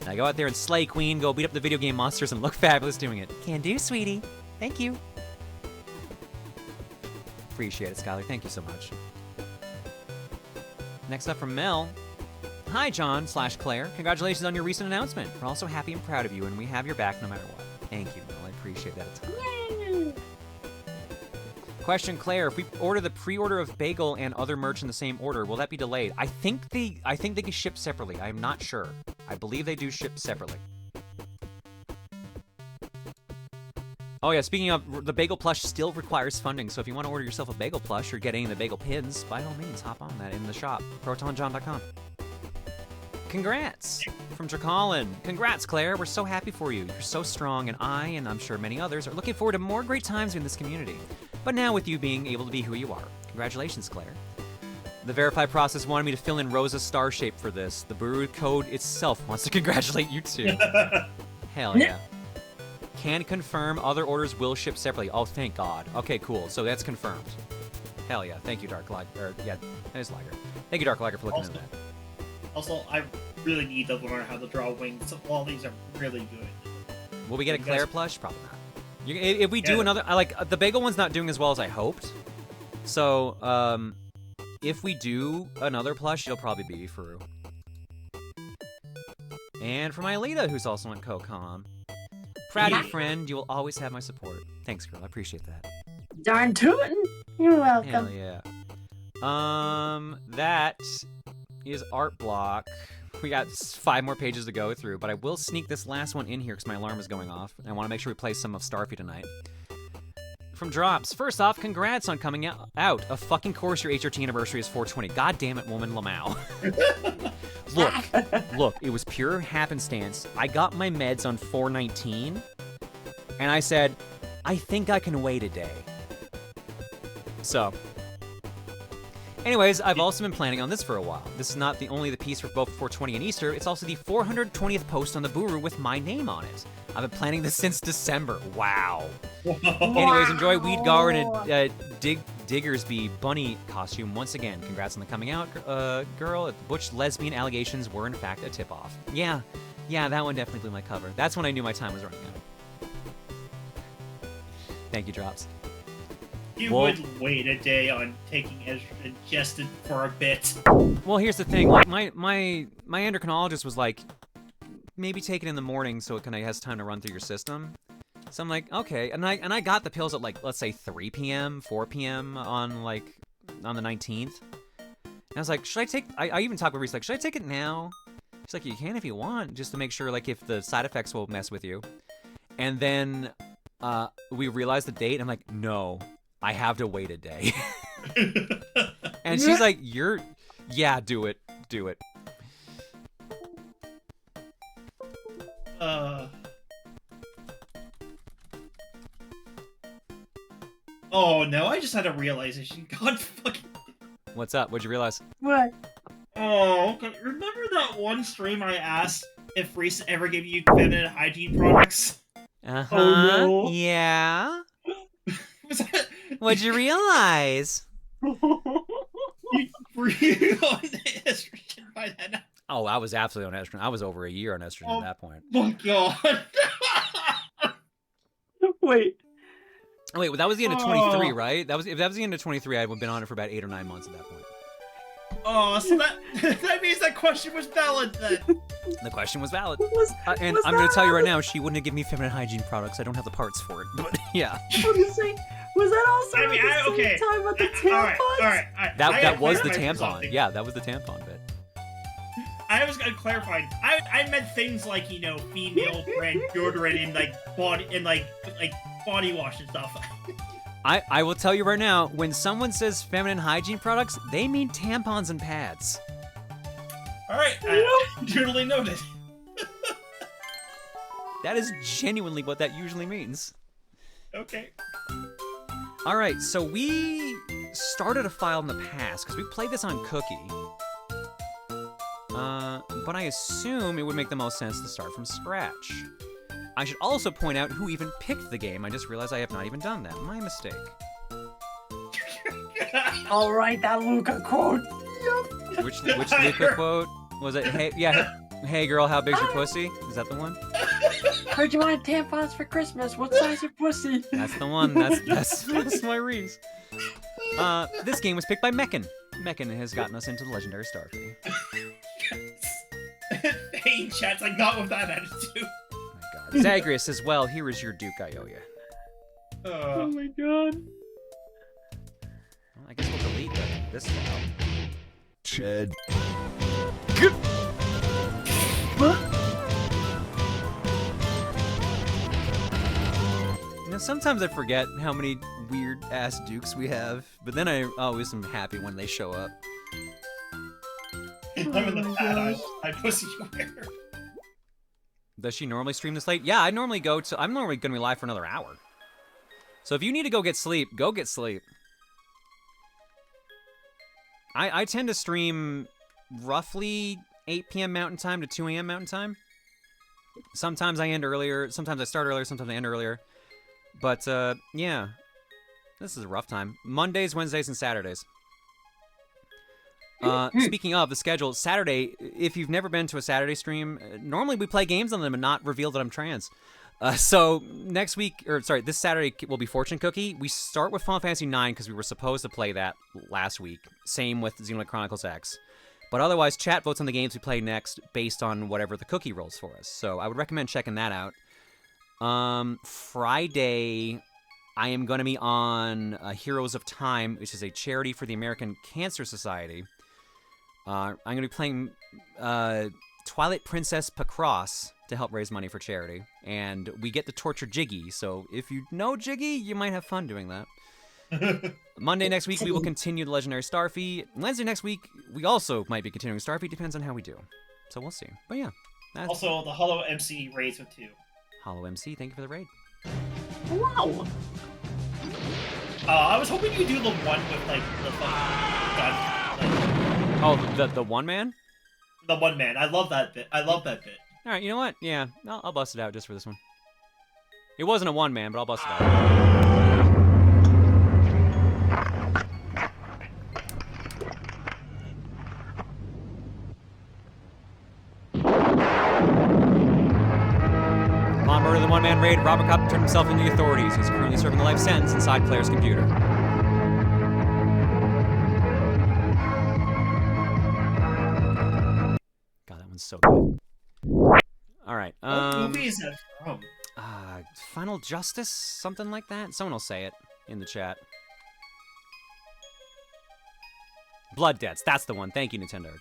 A: Now go out there and slay, queen, go beat up the video game monsters and look fabulous doing it.
Q: Can do, sweetie. Thank you.
A: Appreciate it, Skylar. Thank you so much. Next up from Mel. Hi, John/Claire. Congratulations on your recent announcement. We're also happy and proud of you, and we have your back no matter what. Thank you, Mel. I appreciate that a ton. Question, Claire. If we order the pre-order of bagel and other merch in the same order, will that be delayed? I think they can ship separately. I'm not sure. I believe they do ship separately. Oh yeah, speaking of, the bagel plush still requires funding, so if you want to order yourself a bagel plush or get any of the bagel pins, by all means, hop on that in the shop, protonjohn.com. Congrats from Dracolin. Congrats, Claire. We're so happy for you. You're so strong, and I'm sure many others, are looking forward to more great times in this community. But now with you being able to be who you are. Congratulations, Claire. The verify process wanted me to fill in Rosa's star shape for this. The Booru code itself wants to congratulate you too. Hell yeah. Can confirm other orders will ship separately. Oh, thank God. Okay, cool. So that's confirmed. Hell yeah. Thank you, Dark Liger. Yeah, there's Liger. Thank you, Dark Liger, for looking into that.
N: Also, I really need to learn how to draw wings. All these are really good.
A: Will we get a Claire plush? Probably not. If we do another, the bagel one's not doing as well as I hoped. So, if we do another plush, it'll probably be Furu. And for my Alita, who's also on CoCom. Proud of you, friend. You will always have my support. Thanks, girl. I appreciate that.
O: Darn tootin'. You're welcome.
A: Hell yeah. That is art block. We got 5 more pages to go through, but I will sneak this last one in here because my alarm is going off. And I want to make sure we play some of Starfy tonight. From Drops. First off, congrats on coming out. Of fucking course your HRT anniversary is 420. God damn it, woman Lamau. Look, it was pure happenstance. I got my meds on 419, and I said, I think I can wait a day. So, anyways, I've also been planning on this for a while. This is not only the piece for both 420 and Easter, it's also the 420th post on the Booru with my name on it. I've been planning this since December. Wow. Anyways, enjoy Weed Gar and Diggersby bunny costume once again. Congrats on the coming out, girl. The butch lesbian allegations were in fact a tip-off. Yeah, that one definitely blew my cover. That's when I knew my time was running out. Thank you, Drops.
N: You would wait a day on taking estrogen just for a bit.
A: Well, here's the thing. Like my endocrinologist was like, maybe take it in the morning so it kind of has time to run through your system. So I'm like, okay, and I got the pills at like, let's say 3 p.m., 4 p.m. on the 19th. And I was like, should I take? I even talked with Reese like, should I take it now? She's like, you can if you want, just to make sure like if the side effects will mess with you. And then we realized the date. And I'm like, no, I have to wait a day. And she's like, yeah, do it.
N: Oh no, I just had a realization. God fucking.
A: What's up? What'd you realize?
O: What?
N: Oh, okay. Remember that one stream I asked if Reese ever gave you feminine hygiene products?
A: Uh-huh.
N: Oh no.
A: Yeah. What'd you realize?
N: Were you on estrogen by then?
A: Oh, I was absolutely on estrogen. I was over a year on estrogen at that point.
N: Oh god.
O: Wait.
A: Oh, wait, well, that was the end of 23, right? If that was the end of 23, I'd have been on it for about 8 or 9 months at that point.
N: Oh, so that means that question was valid then.
A: The question was valid. And I'm going to tell you right now, she wouldn't have given me feminine hygiene products. I don't have the parts for it. But yeah.
P: I was gonna say, was that also at the same time with the tampons?
N: All right.
A: That was the tampon. Yeah, that was the tampon bit.
N: I was gonna clarify. I meant things like, you know, female brand deodorant and like body wash and stuff.
A: I will tell you right now, when someone says feminine hygiene products, they mean tampons and pads.
N: All right, duly noted.
A: That is genuinely what that usually means.
N: Okay.
A: All right, so we started a file in the past because we played this on Cookie. But I assume it would make the most sense to start from scratch. I should also point out who even picked the game. I just realized I have not even done that. My mistake.
O: All right, that Luca quote.
A: Which Luca quote was it? Hey, yeah. Hey girl, how big's your pussy? Is that the one?
O: Heard you wanted tampons for Christmas. What size your pussy?
A: That's the one. That's my Reese. This game was picked by Meccan. Meccan has gotten us into the Legendary Starfy.
N: Hey, chat's like, not with that attitude.
A: Zagreus as well. Here is your Duke I owe you.
O: Oh my god.
A: Well, I guess we'll delete this file.
M: Chad.
A: You know, sometimes I forget how many weird ass Dukes we have, but then I always am happy when they show up.
N: I'm in the fat I pussy wear.
A: Does she normally stream this late? Yeah, I'm normally gonna be live for another hour. So if you need to go get sleep, go get sleep. I tend to stream roughly 8 p.m. Mountain Time to 2 a.m. Mountain Time. Sometimes I end earlier, sometimes I start earlier, sometimes I end earlier. But, yeah. This is a rough time. Mondays, Wednesdays, and Saturdays. Speaking of the schedule, Saturday, if you've never been to a Saturday stream, normally we play games on them and not reveal that I'm trans. So this Saturday will be Fortune Cookie. We start with Final Fantasy IX because we were supposed to play that last week. Same with Xenoblade Chronicles X. But otherwise, chat votes on the games we play next based on whatever the cookie rolls for us. So I would recommend checking that out. Friday, I am going to be on Heroes of Time, which is a charity for the American Cancer Society. I'm going to be playing Twilight Princess Pacross to help raise money for charity. And we get to torture Jiggy, so if you know Jiggy, you might have fun doing that. Monday next week, we will continue the Legendary Starfy. Wednesday next week, we also might be continuing Starfy. Depends on how we do. So we'll see. But yeah.
N: Also, the Hollow MC raids with 2.
A: Hollow MC, thank you for the raid.
O: Wow.
N: I was hoping you'd do the one with, like, the fucking gun.
A: Oh, the one man?
N: The one man. I love that bit.
A: All right, you know what? Yeah, I'll bust it out just for this one. It wasn't a one man, but I'll bust it out. Upon murder of the one-man raid, Robert Kopp turned himself into the authorities. He's currently serving a life sentence inside Claire's computer. God, that one's so good. All right.
N: What movie is that from?
A: Final Justice? Something like that? Someone will say it in the chat. Blood Debts. That's the one. Thank you, Nintendo.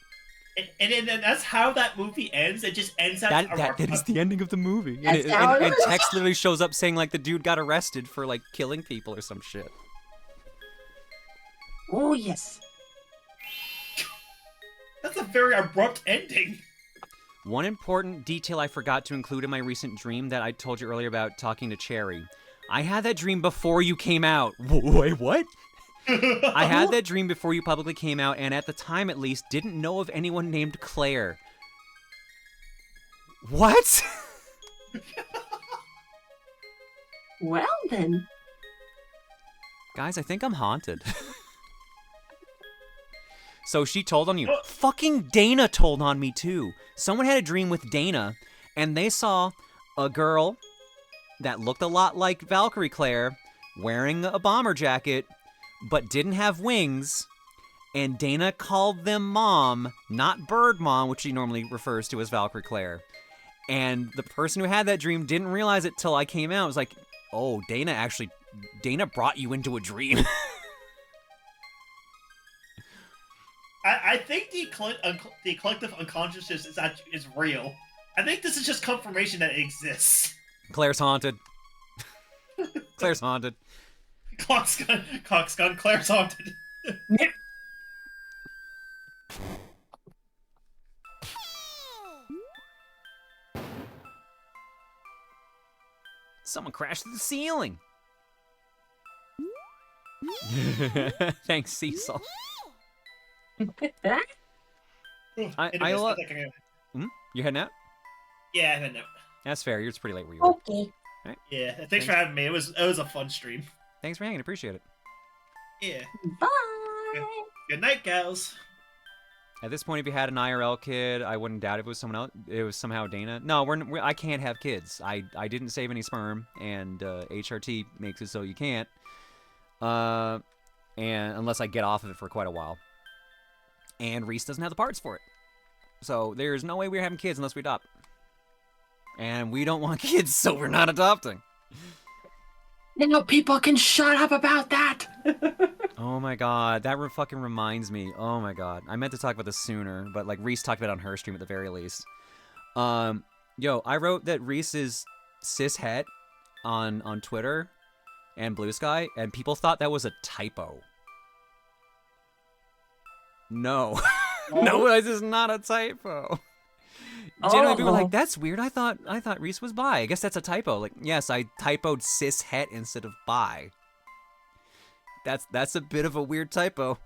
N: And that's how that movie ends. It just ends at
A: that is the ending of the movie. And text literally shows up saying like the dude got arrested for like killing people or some shit.
O: Oh yes.
N: That's a very abrupt ending.
A: One important detail I forgot to include in my recent dream that I told you earlier about talking to Cherry. I had that dream before you came out. Wait, what? I had that dream before you publicly came out, and at the time at least, didn't know of anyone named Claire. What?
O: Well then.
A: Guys, I think I'm haunted. So she told on you. Fucking Dana told on me too. Someone had a dream with Dana, and they saw a girl that looked a lot like Valkyrie Claire wearing a bomber jacket, but didn't have wings, and Dana called them Mom, not Bird Mom, which she normally refers to as Valkyrie Claire. And the person who had that dream didn't realize it till I came out. It was like, oh, Dana brought you into a dream.
N: I think the collective unconsciousness is real. I think this is just confirmation that it exists.
A: Claire's haunted. Claire's haunted.
N: Coxgun, Claire's haunted.
A: Someone crashed through the ceiling. Thanks, Cecil. I love. You heading out?
N: Yeah, I'm heading out.
A: That's fair. It's pretty late where you are.
O: Okay.
A: Right.
N: Yeah, thanks for having me. It was a fun stream.
A: Thanks for hanging. Appreciate it.
N: Yeah.
O: Bye.
N: Good night, gals.
A: At this point, if you had an IRL kid, I wouldn't doubt if it was someone else. It was somehow Dana. No, I can't have kids. I didn't save any sperm, and HRT makes it so you can't. And unless I get off of it for quite a while. And Reese doesn't have the parts for it. So there's no way we're having kids unless we adopt. And we don't want kids, so we're not adopting.
O: Now people can shut up about that.
A: Oh my god, that fucking reminds me. Oh my god, I meant to talk about this sooner, but like Reese talked about it on her stream at the very least. Yo, I wrote that Reese is cishet on Twitter and Blue Sky, and people thought that was a typo. No, no, this is not a typo. Generally, people are like, "That's weird. I thought Reese was bi. I guess that's a typo." Like, yes, I typoed cishet instead of bi. That's a bit of a weird typo.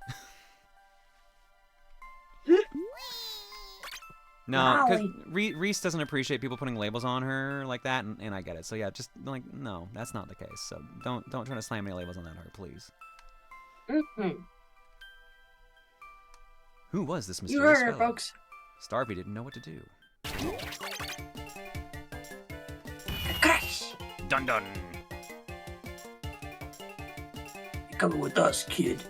A: No, because Reese doesn't appreciate people putting labels on her like that, and I get it. So yeah, just like no, that's not the case. So don't try to slam any labels on that her, please. Who was this mysterious fellow?
O: folks.
A: Starfy didn't know what to do.
O: Crash!
A: Dun dun!
O: You're coming with us, kid.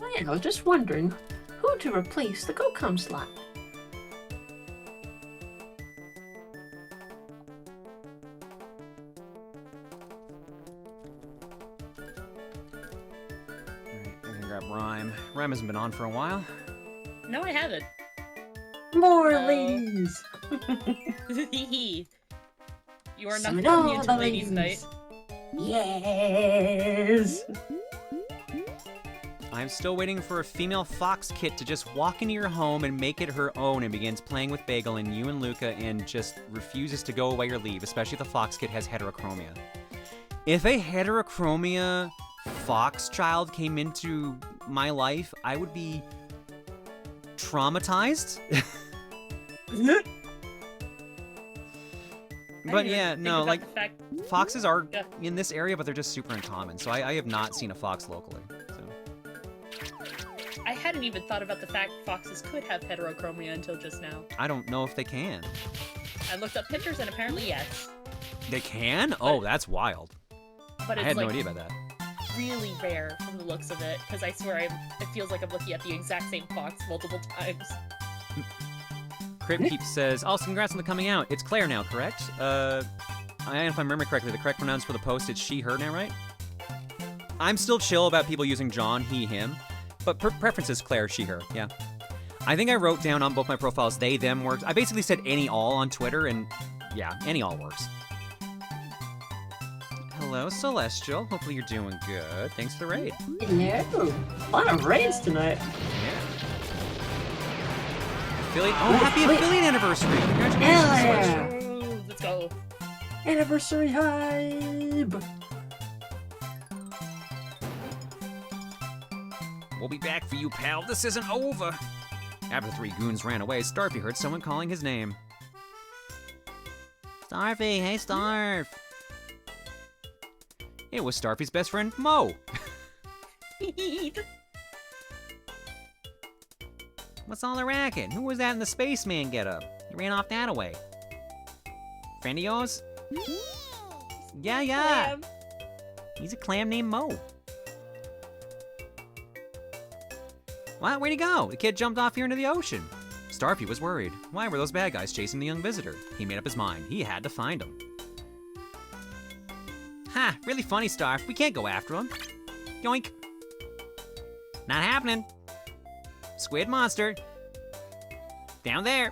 O: Oh yeah, I was just wondering who to replace the Go-Com slot.
A: Rhyme hasn't been on for a while.
T: No, I haven't.
O: More ladies!
T: You are not
O: Summon
T: going
O: all
T: into
O: the
T: ladies' night.
O: Yes!
A: I'm still waiting for a female fox kit to just walk into your home and make it her own and begins playing with Bagel and you and Luca and just refuses to go away or leave, especially if the fox kit has heterochromia. If a heterochromia fox child came into my life, I would be traumatized. But yeah, no, like foxes are in this area, but they're just super uncommon. So I have not seen a fox locally. So.
T: I hadn't even thought about the fact foxes could have heterochromia until just now.
A: I don't know if they can.
T: I looked up pictures and apparently yes.
A: They can? Oh, that's wild.
T: But it's
A: I had no
T: like
A: idea about that.
T: Really rare from the looks of it, because I swear it feels like I'm looking at the exact same fox multiple times.
A: Cryptkeep says, "Also, congrats on the coming out. It's Claire now, correct? If I remember correctly, the correct pronouns for the post is she, her now, right? I'm still chill about people using John, he, him, but preference is Claire, she, her. Yeah. I think I wrote down on both my profiles they, them works. I basically said any, all on Twitter, and yeah, any, all works. Hello, Celestial. Hopefully you're doing good. Thanks for the raid.
O: Hello. A lot of raids tonight.
A: Yeah. Affiliate. Oh, happy affiliate anniversary! Congratulations, Celestial.
T: Let's go.
O: Anniversary hype.
A: We'll be back for you, pal. This isn't over. After the three goons ran away, Starfy heard someone calling his name. Starfy, hey Starf. It was Starfy's best friend, Mo. What's all the racket? Who was that in the spaceman getup? He ran off that away. Friend of yours? Yeah.
T: Clam.
A: He's a clam named Mo. What? Where'd he go? The kid jumped off here into the ocean. Starfy was worried. Why were those bad guys chasing the young visitor? He made up his mind. He had to find him. Ha! Really funny, Starf. We can't go after him. Yoink. Not happening. Squid monster. Down there.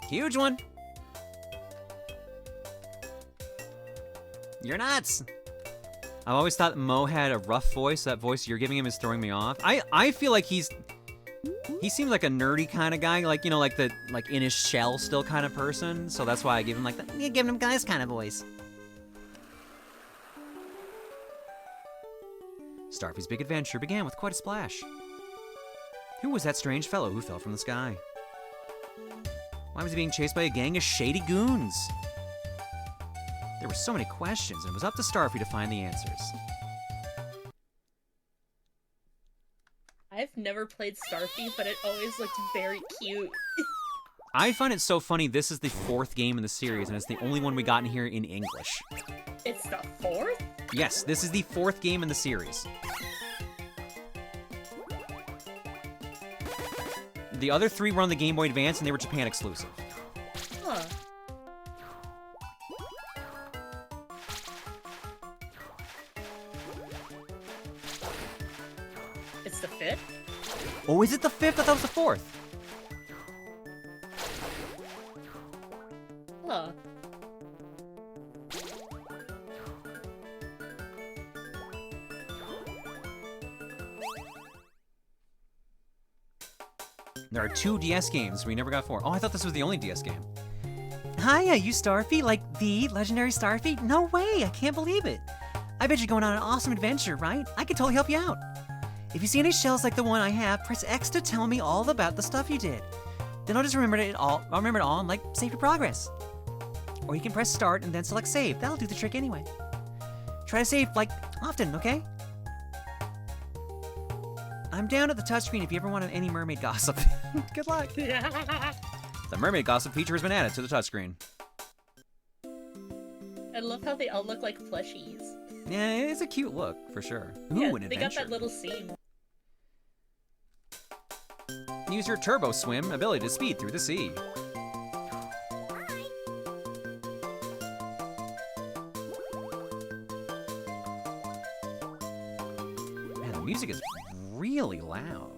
A: Huge one. You're nuts. I've always thought Mo had a rough voice. That voice you're giving him is throwing me off. I feel like he seems like a nerdy kind of guy, like, you know, like in his shell still kind of person. So that's why I give him like that. You're giving him this kind of voice. Starfy's big adventure began with quite a splash. Who was that strange fellow who fell from the sky? Why was he being chased by a gang of shady goons? There were so many questions, and it was up to Starfy to find the answers.
T: I've never played Starfy, but it always looked very cute.
A: I find it so funny this is the 4th game in the series, and it's the only one we got in here in English.
T: It's the 4th?
A: Yes, this is the 4th game in the series. The other 3 were on the Game Boy Advance, and they were Japan exclusive.
T: Huh. It's the 5th?
A: Oh, is it the 5th? I thought it was the 4th.
T: Huh.
A: There are 2 DS games. We never got 4. Oh, I thought this was the only DS game. Hiya, you Starfy? Like the Legendary Starfy? No way, I can't believe it. I bet you're going on an awesome adventure, right? I could totally help you out. If you see any shells like the one I have, press X to tell me all about the stuff you did. Then I'll just remember it all and like save your progress. Or you can press start and then select save. That'll do the trick anyway. Try to save, like, often, okay? I'm down at the touchscreen if you ever want any mermaid gossip. Good luck. The mermaid gossip feature has been added to the touchscreen.
T: I love how they all look like plushies.
A: Yeah, it's a cute look, for sure. Ooh,
T: Yeah,
A: an
T: they
A: adventure.
T: got that little seam.
A: Use your turbo swim ability to speed through the sea. Man, the music is really loud.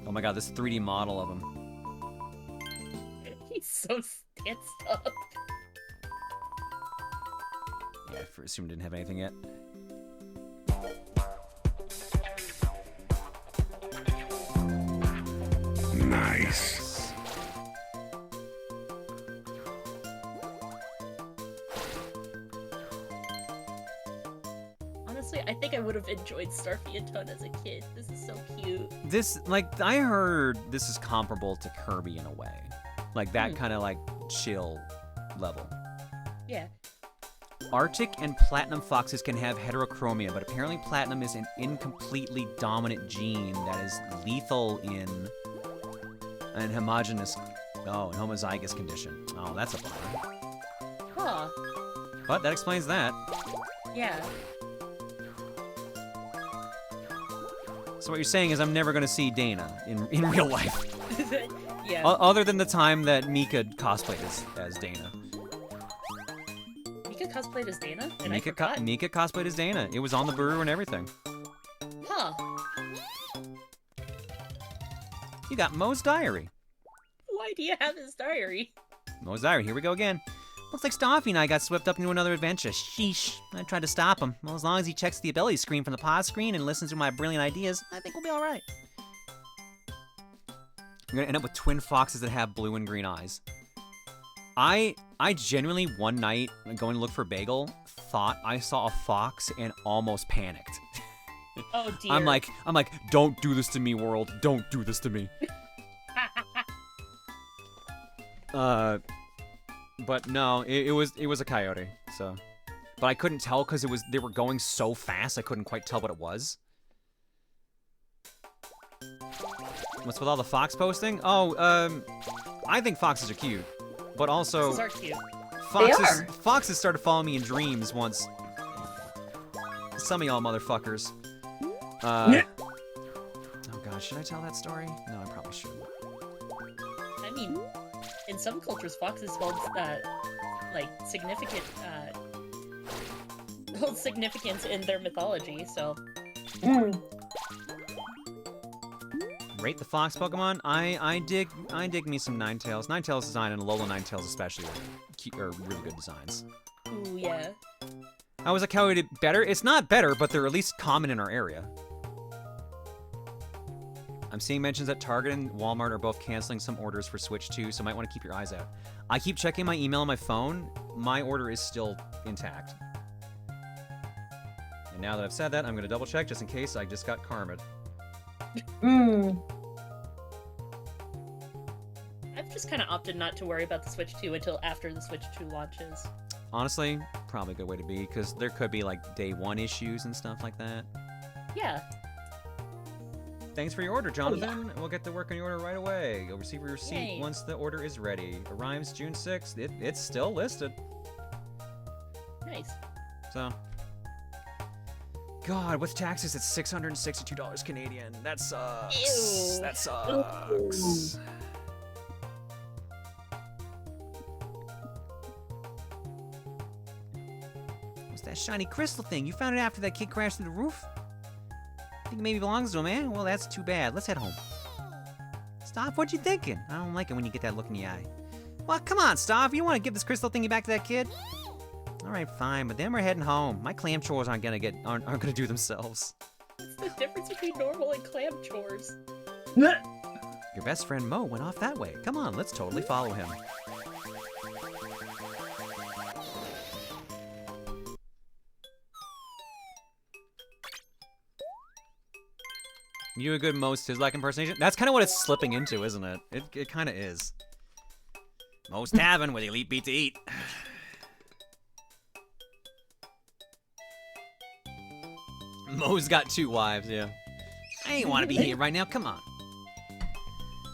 A: Oh my god, this 3D model of him.
T: He's so stanced up.
A: Yeah, I assumed didn't have anything yet.
M: Nice.
T: Honestly, I think I would have enjoyed Starfy a ton as a kid. This is so cute.
A: This, like, I heard this is comparable to Kirby in a way. Like, that kind of, like, chill level.
T: Yeah.
A: Arctic and Platinum foxes can have heterochromia, but apparently Platinum is an incompletely dominant gene that is lethal in an homozygous condition. Oh, that's a bummer.
T: Huh.
A: But that explains that.
T: Yeah.
A: So what you're saying is I'm never going to see Dana in real life.
T: Yeah.
A: Other than the time that Mika cosplayed as Dana.
T: Mika cosplayed as Dana? And
A: Mika cosplayed as Dana. It was on the Booru and everything.
T: Huh.
A: You got Moe's Diary.
T: Why do you have his diary?
A: Moe's Diary, here we go again. Looks like Starfy and I got swept up into another adventure. Sheesh. I tried to stop him. Well, as long as he checks the ability screen from the pause screen and listens to my brilliant ideas, I think we'll be alright. You're gonna end up with twin foxes that have blue and green eyes. I genuinely, one night, going to look for Bagel, thought I saw a fox and almost panicked.
T: Oh dear.
A: I'm like, don't do this to me, world. Don't do this to me. But no, it was a coyote. So, but I couldn't tell because they were going so fast. I couldn't quite tell what it was. What's with all the fox posting? Oh, I think foxes are cute, but also
T: Foxes are cute.
A: Foxes started following me in dreams once. Some of y'all motherfuckers. Oh god, should I tell that story? No, I probably shouldn't.
T: I mean, in some cultures, foxes hold like significant hold significance in their mythology. So.
A: Rate the fox Pokemon. I dig me some Ninetales. Ninetales design and Alola Ninetales especially are really good designs.
T: Ooh yeah.
A: How is a coyote better? It's not better, but they're at least common in our area. I'm seeing mentions that Target and Walmart are both canceling some orders for Switch 2, so might want to keep your eyes out. I keep checking my email on my phone. My order is still intact. And now that I've said that, I'm gonna double check just in case I just got karma.
T: I've just kind of opted not to worry about the Switch 2 until after the Switch 2 launches.
A: Honestly, probably a good way to be, because there could be like day one issues and stuff like that.
T: Yeah.
A: Thanks for your order, Jonathan. We'll get to work on your order right away. You'll receive your receipt
T: Yay.
A: once the order is ready. Arrives June 6th. It's still listed.
T: Nice.
A: So, God, with taxes, it's $662 Canadian. That sucks.
T: Ew.
A: That sucks. What's that shiny crystal thing? You found it after that kid crashed through the roof? Think it maybe belongs to him, man? Well, that's too bad. Let's head home. Stop, what you thinking? I don't like it when you get that look in the eye. Well, come on, Stop. You want to give this crystal thingy back to that kid? All right, fine, but then we're heading home. My clam chores aren't gonna do themselves.
T: What's the difference between normal and clam chores?
A: Your best friend Mo went off that way. Come on, let's totally follow him. You a good Mo Sizlak impersonation? That's kind of what it's slipping into, isn't it? It kind of is. Mo's Tavern with elite beat to eat. Mo's got 2 wives, yeah. I ain't want to be here right now, come on.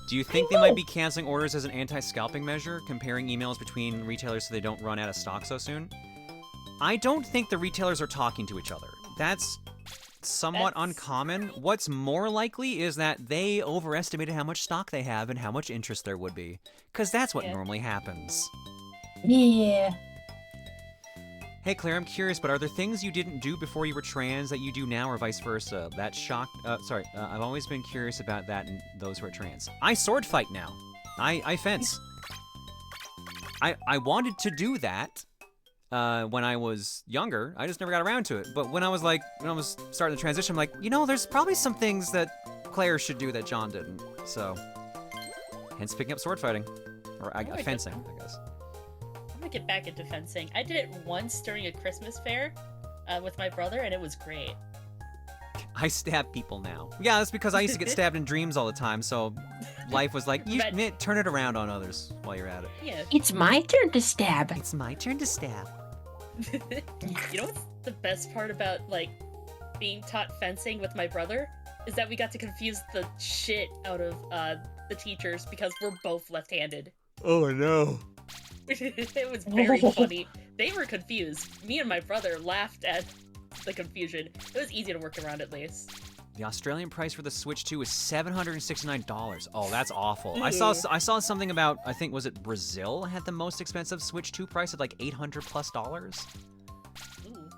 A: Do you think they might be canceling orders as an anti-scalping measure, comparing emails between retailers so they don't run out of stock so soon? I don't think the retailers are talking to each other. That's somewhat uncommon. What's more likely is that they overestimated how much stock they have and how much interest there would be. Because that's what normally happens.
O: Yeah.
A: Hey Claire, I'm curious, but are there things you didn't do before you were trans that you do now, or vice versa? That shocked. I've always been curious about that and those who are trans. I sword fight now. I fence. I wanted to do that when I was younger. I just never got around to it. But when I was starting the transition, I'm like, you know, there's probably some things that Claire should do that John didn't. So, hence picking up sword fighting, or fencing, I guess.
T: I'm gonna get back into fencing. I did it once during a Christmas fair with my brother, and it was great.
A: I stab people now. Yeah, that's because I used to get stabbed in dreams all the time, so life was like, you turn it around on others while you're at it.
T: Yeah.
O: It's my turn to stab.
A: It's my turn to stab.
T: You know what's the best part about, like, being taught fencing with my brother? Is that we got to confuse the shit out of the teachers because we're both left-handed.
A: Oh, no.
T: It was very funny. They were confused. Me and my brother laughed at the confusion. It was easy to work around at least.
A: The Australian price for the Switch 2 is $769. Oh, that's awful. I saw something about, I think, was it Brazil had the most expensive Switch 2 price at like $800+.
T: Ooh.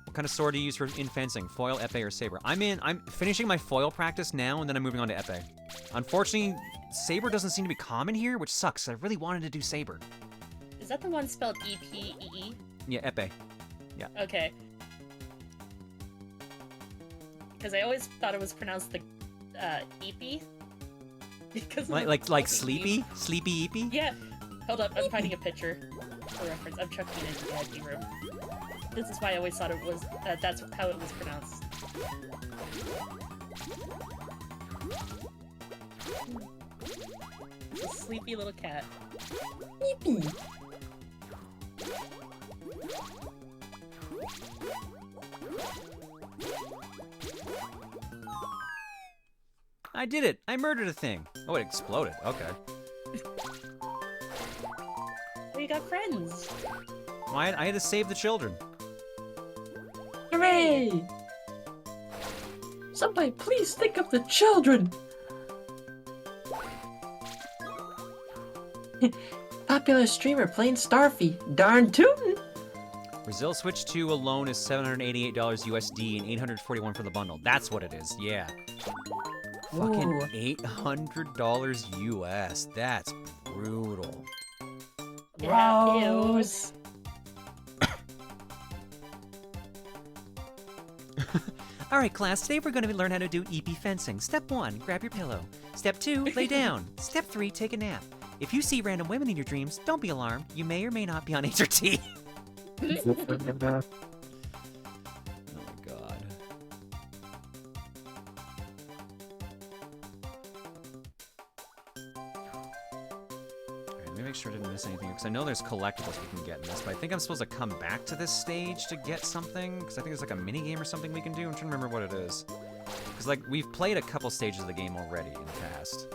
A: What kind of sword do you use in fencing? Foil, epee, or saber? I'm finishing my foil practice now, and then I'm moving on to epee. Unfortunately, saber doesn't seem to be common here, which sucks. I really wanted to do saber.
T: Is that the one spelled E-P-E-E?
A: Yeah, epee. Yeah.
T: Okay. Because I always thought it was pronounced the Eepy. Because
A: like sleepy? Sleepy Eepy?
T: Yeah. Hold up, I'm finding a picture for reference. I'm chucking it into the IP room. This is why I always thought it was, that's how it was pronounced. It's a sleepy little cat.
O: Eepy.
A: I did it! I murdered a thing! Oh, it exploded. Okay.
T: We got friends!
A: Well, I had to save the children.
O: Hooray! Somebody please think of the children! Popular streamer playing Starfy. Darn tootin'!
A: Brazil Switch 2 alone is $788 USD and $841 for the bundle. That's what it is, yeah. Fucking $800 US. That's brutal.
O: Gross.
Q: Alright class, today we're going to learn how to do EP fencing. Step 1, grab your pillow. Step 2, lay down. Step 3, take a nap. If you see random women in your dreams, don't be alarmed. You may or may not be on HRT.
A: miss anything, because I know there's collectibles we can get in this, but I think I'm supposed to come back to this stage to get something, because I think there's like a mini game or something we can do. I'm trying to remember what it is. Because like we've played a couple stages of the game already in the past.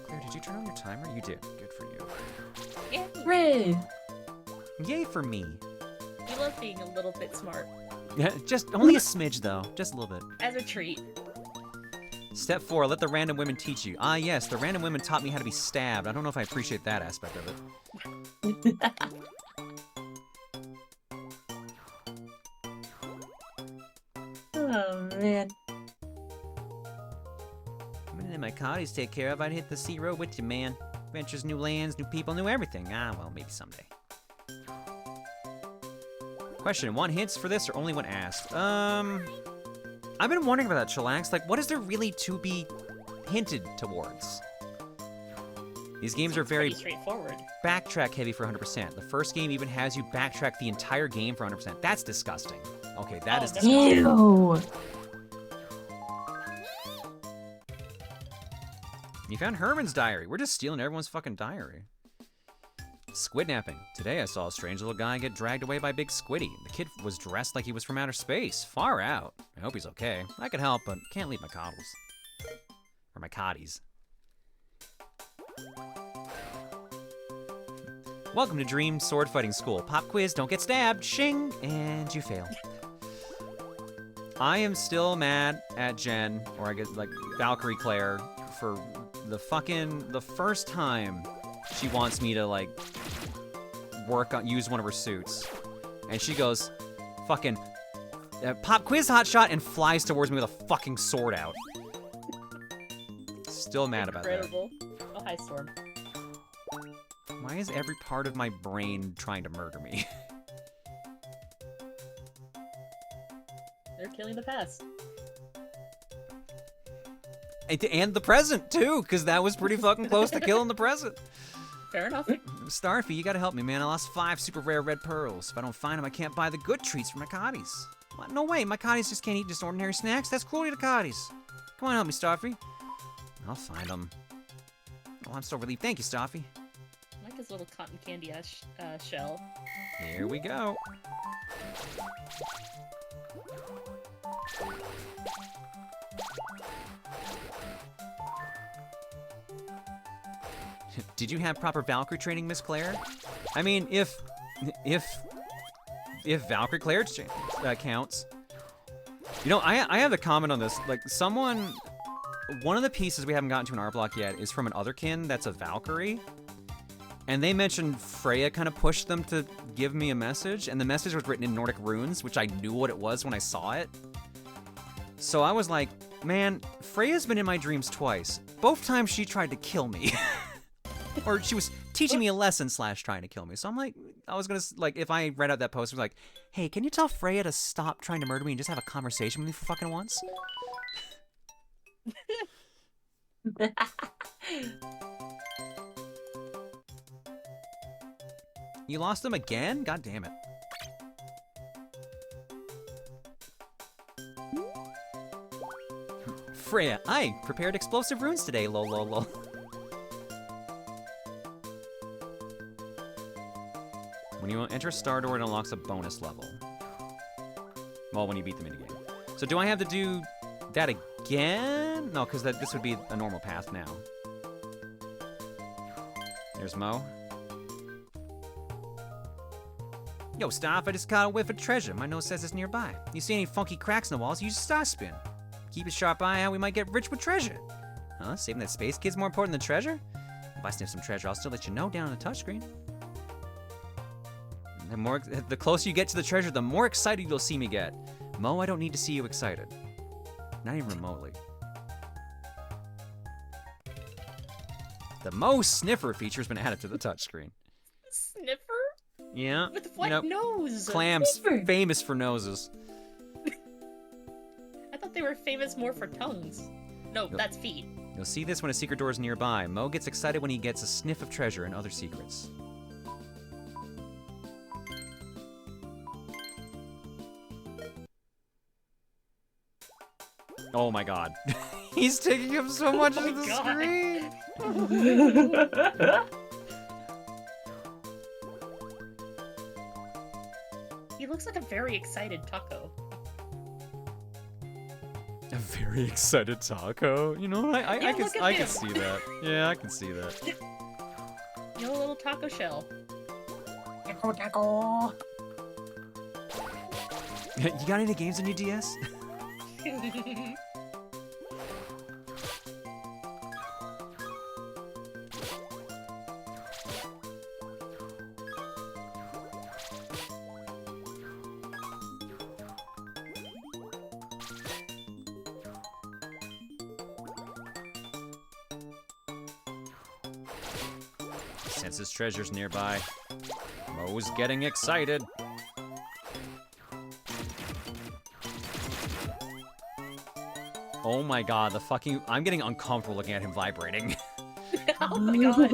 A: Claire, did you turn on your timer? You did. Good for you.
T: Yeah.
O: Hooray!
A: Yay for me.
T: We love being a little bit smart.
A: Yeah, just only a smidge though, just a little bit.
T: As a treat.
A: Step 4, let the random women teach you. Ah, yes, the random women taught me how to be stabbed. I don't know if I appreciate that aspect of it.
O: Oh, man.
A: Let my collies take care of. I'd hit the sea road with you, man. Adventures, new lands, new people, new everything. Ah, well, maybe someday. Question, want hints for this or only when asked? I've been wondering about that, Chillax. Like, what is there really to be hinted towards? These games are very
T: straightforward.
A: Backtrack heavy for 100%. The first game even has you backtrack the entire game for 100%. That's disgusting. Okay, that is disgusting.
O: Ew!
A: You found Herman's diary. We're just stealing everyone's fucking diary. Squidnapping. Today I saw a strange little guy get dragged away by Big Squiddy. The kid was dressed like he was from outer space. Far out. I hope he's okay. I could help, but can't leave my coddles. Or my cotties. Welcome to Dream Sword Fighting School. Pop quiz, don't get stabbed. Shing! And you fail. I am still mad at Jen, or I guess like Valkyrie Claire, for the first time she wants me to like use one of her suits, and she goes fucking pop quiz hotshot and flies towards me with a fucking sword out. Still mad about that.
T: Incredible. Oh, hi, Storm.
A: Why is every part of my brain trying to murder me?
T: They're killing the past.
A: And the present too, because that was pretty fucking close to killing the present.
T: Fair enough.
A: Starfy, you gotta help me, man. I lost 5 super rare red pearls. If I don't find them, I can't buy the good treats for my cotties. What? No way, my cotties just can't eat just ordinary snacks. That's cruelty to cotties. Come on, help me, Starfy. I'll find them. Oh, I'm so relieved. Thank you, Starfy.
T: I like his little cotton candy shell.
A: Here we go. Did you have proper Valkyrie training, Miss Claire? I mean, if Valkyrie Claire counts. You know, I have a comment on this. Like, one of the pieces we haven't gotten to in our block yet is from an otherkin that's a Valkyrie. And they mentioned Freya kind of pushed them to give me a message, and the message was written in Nordic runes, which I knew what it was when I saw it. So I was like, man, Freya's been in my dreams twice. Both times she tried to kill me. Or she was teaching me a lesson / trying to kill me. So I'm like, I was gonna, like, if I read out that post, I was like, hey, can you tell Freya to stop trying to murder me and just have a conversation with me for fucking once? You lost them again? God damn it. Freya, I prepared explosive runes today, lol lol lol. When you enter Star Door, it unlocks a bonus level. Well, when you beat the minigame. So do I have to do that again? No, because this would be a normal path now. There's Mo. Yo, stop, I just caught a whiff of treasure. My nose says it's nearby. You see any funky cracks in the walls, use a star spin. Keep a sharp eye out, we might get rich with treasure. Huh? Saving that space kid's more important than treasure? If I sniff some treasure, I'll still let you know down on the touchscreen. The closer you get to the treasure, the more excited you'll see me get. Mo, I don't need to see you excited. Not even remotely. The Mo Sniffer feature has been added to the touchscreen.
T: Sniffer?
A: Yeah.
T: With what nose?
A: Clams
T: Sniffer.
A: famous for noses.
T: I thought they were famous more for tongues. No, that's feet.
A: You'll see this when a secret door is nearby. Mo gets excited when he gets a sniff of treasure and other secrets. Oh my god. He's taking up so much of the screen!
T: He looks like a very excited taco.
A: A very excited taco. You know, I
T: Yeah,
A: can
T: look at
A: I can
T: him.
A: see that. Yeah, I can see that.
T: You know, a little taco shell.
O: Taco, taco.
A: You got any games on your DS? Senses treasures nearby. Mo's getting excited. Oh my god, the fucking... I'm getting uncomfortable looking at him vibrating.
T: Oh my god.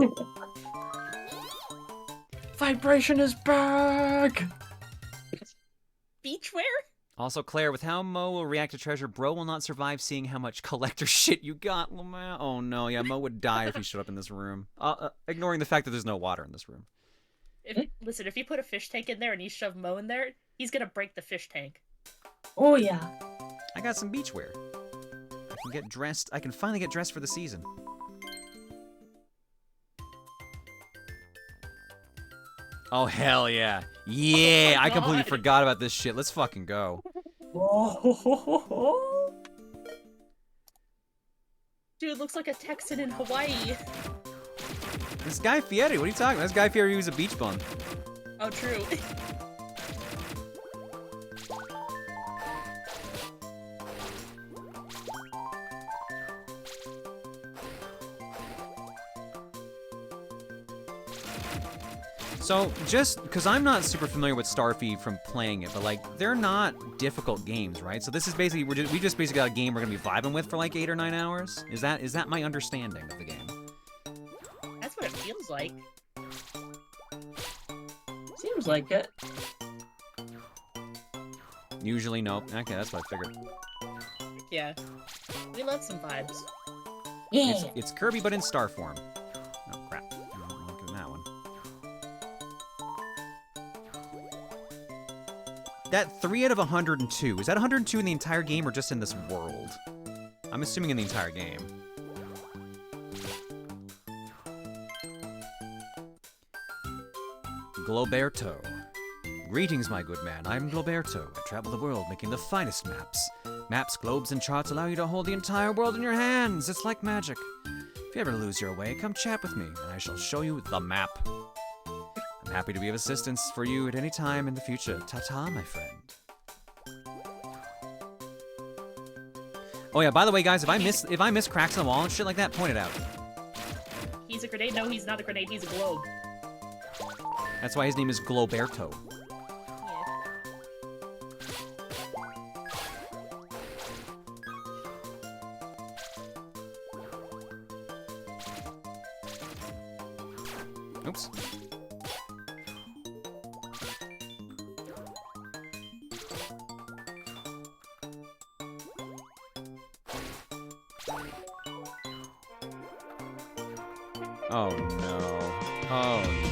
O: Vibration is back!
T: Beachwear?
A: Also, Claire, with how Mo will react to treasure, bro will not survive seeing how much collector shit you got, Lamau. Oh no, yeah, Mo would die if he showed up in this room. Ignoring the fact that there's no water in this room.
T: Listen, if you put a fish tank in there and you shove Mo in there, he's gonna break the fish tank.
O: Oh yeah.
A: I got some beachwear. I can get dressed. I can finally get dressed for the season. Oh, hell yeah. Yeah, I completely forgot about this shit. Let's fucking go.
T: Dude, looks like a Texan in Hawaii.
A: This Guy Fieri, what are you talking about? This Guy Fieri was a beach bum.
T: Oh, true.
A: So, just because I'm not super familiar with Starfy from playing it, but like, they're not difficult games, right? So this is basically, we just basically got a game we're gonna be vibing with for like 8 or 9 hours. Is that my understanding of the game?
T: That's what it feels like.
O: Seems like it.
A: Usually, nope. Okay, that's what I figured.
T: Yeah. We love some vibes.
O: Yeah.
A: It's Kirby, but in star form. Oh, crap. I don't want to do that one. That 3 out of 102. Is that 102 in the entire game or just in this world? I'm assuming in the entire game. Globerto. Greetings, my good man. I'm Globerto. I travel the world making the finest maps. Maps, globes, and charts allow you to hold the entire world in your hands. It's like magic. If you ever lose your way, come chat with me, and I shall show you the map. I'm happy to be of assistance for you at any time in the future. Ta-ta, my friend. Oh yeah, by the way, guys, if I miss cracks in the wall and shit like that, point it out.
T: He's a grenade? No, he's not a grenade, he's a globe.
A: That's why his name is Globerto. Oops. Oh no. Oh no.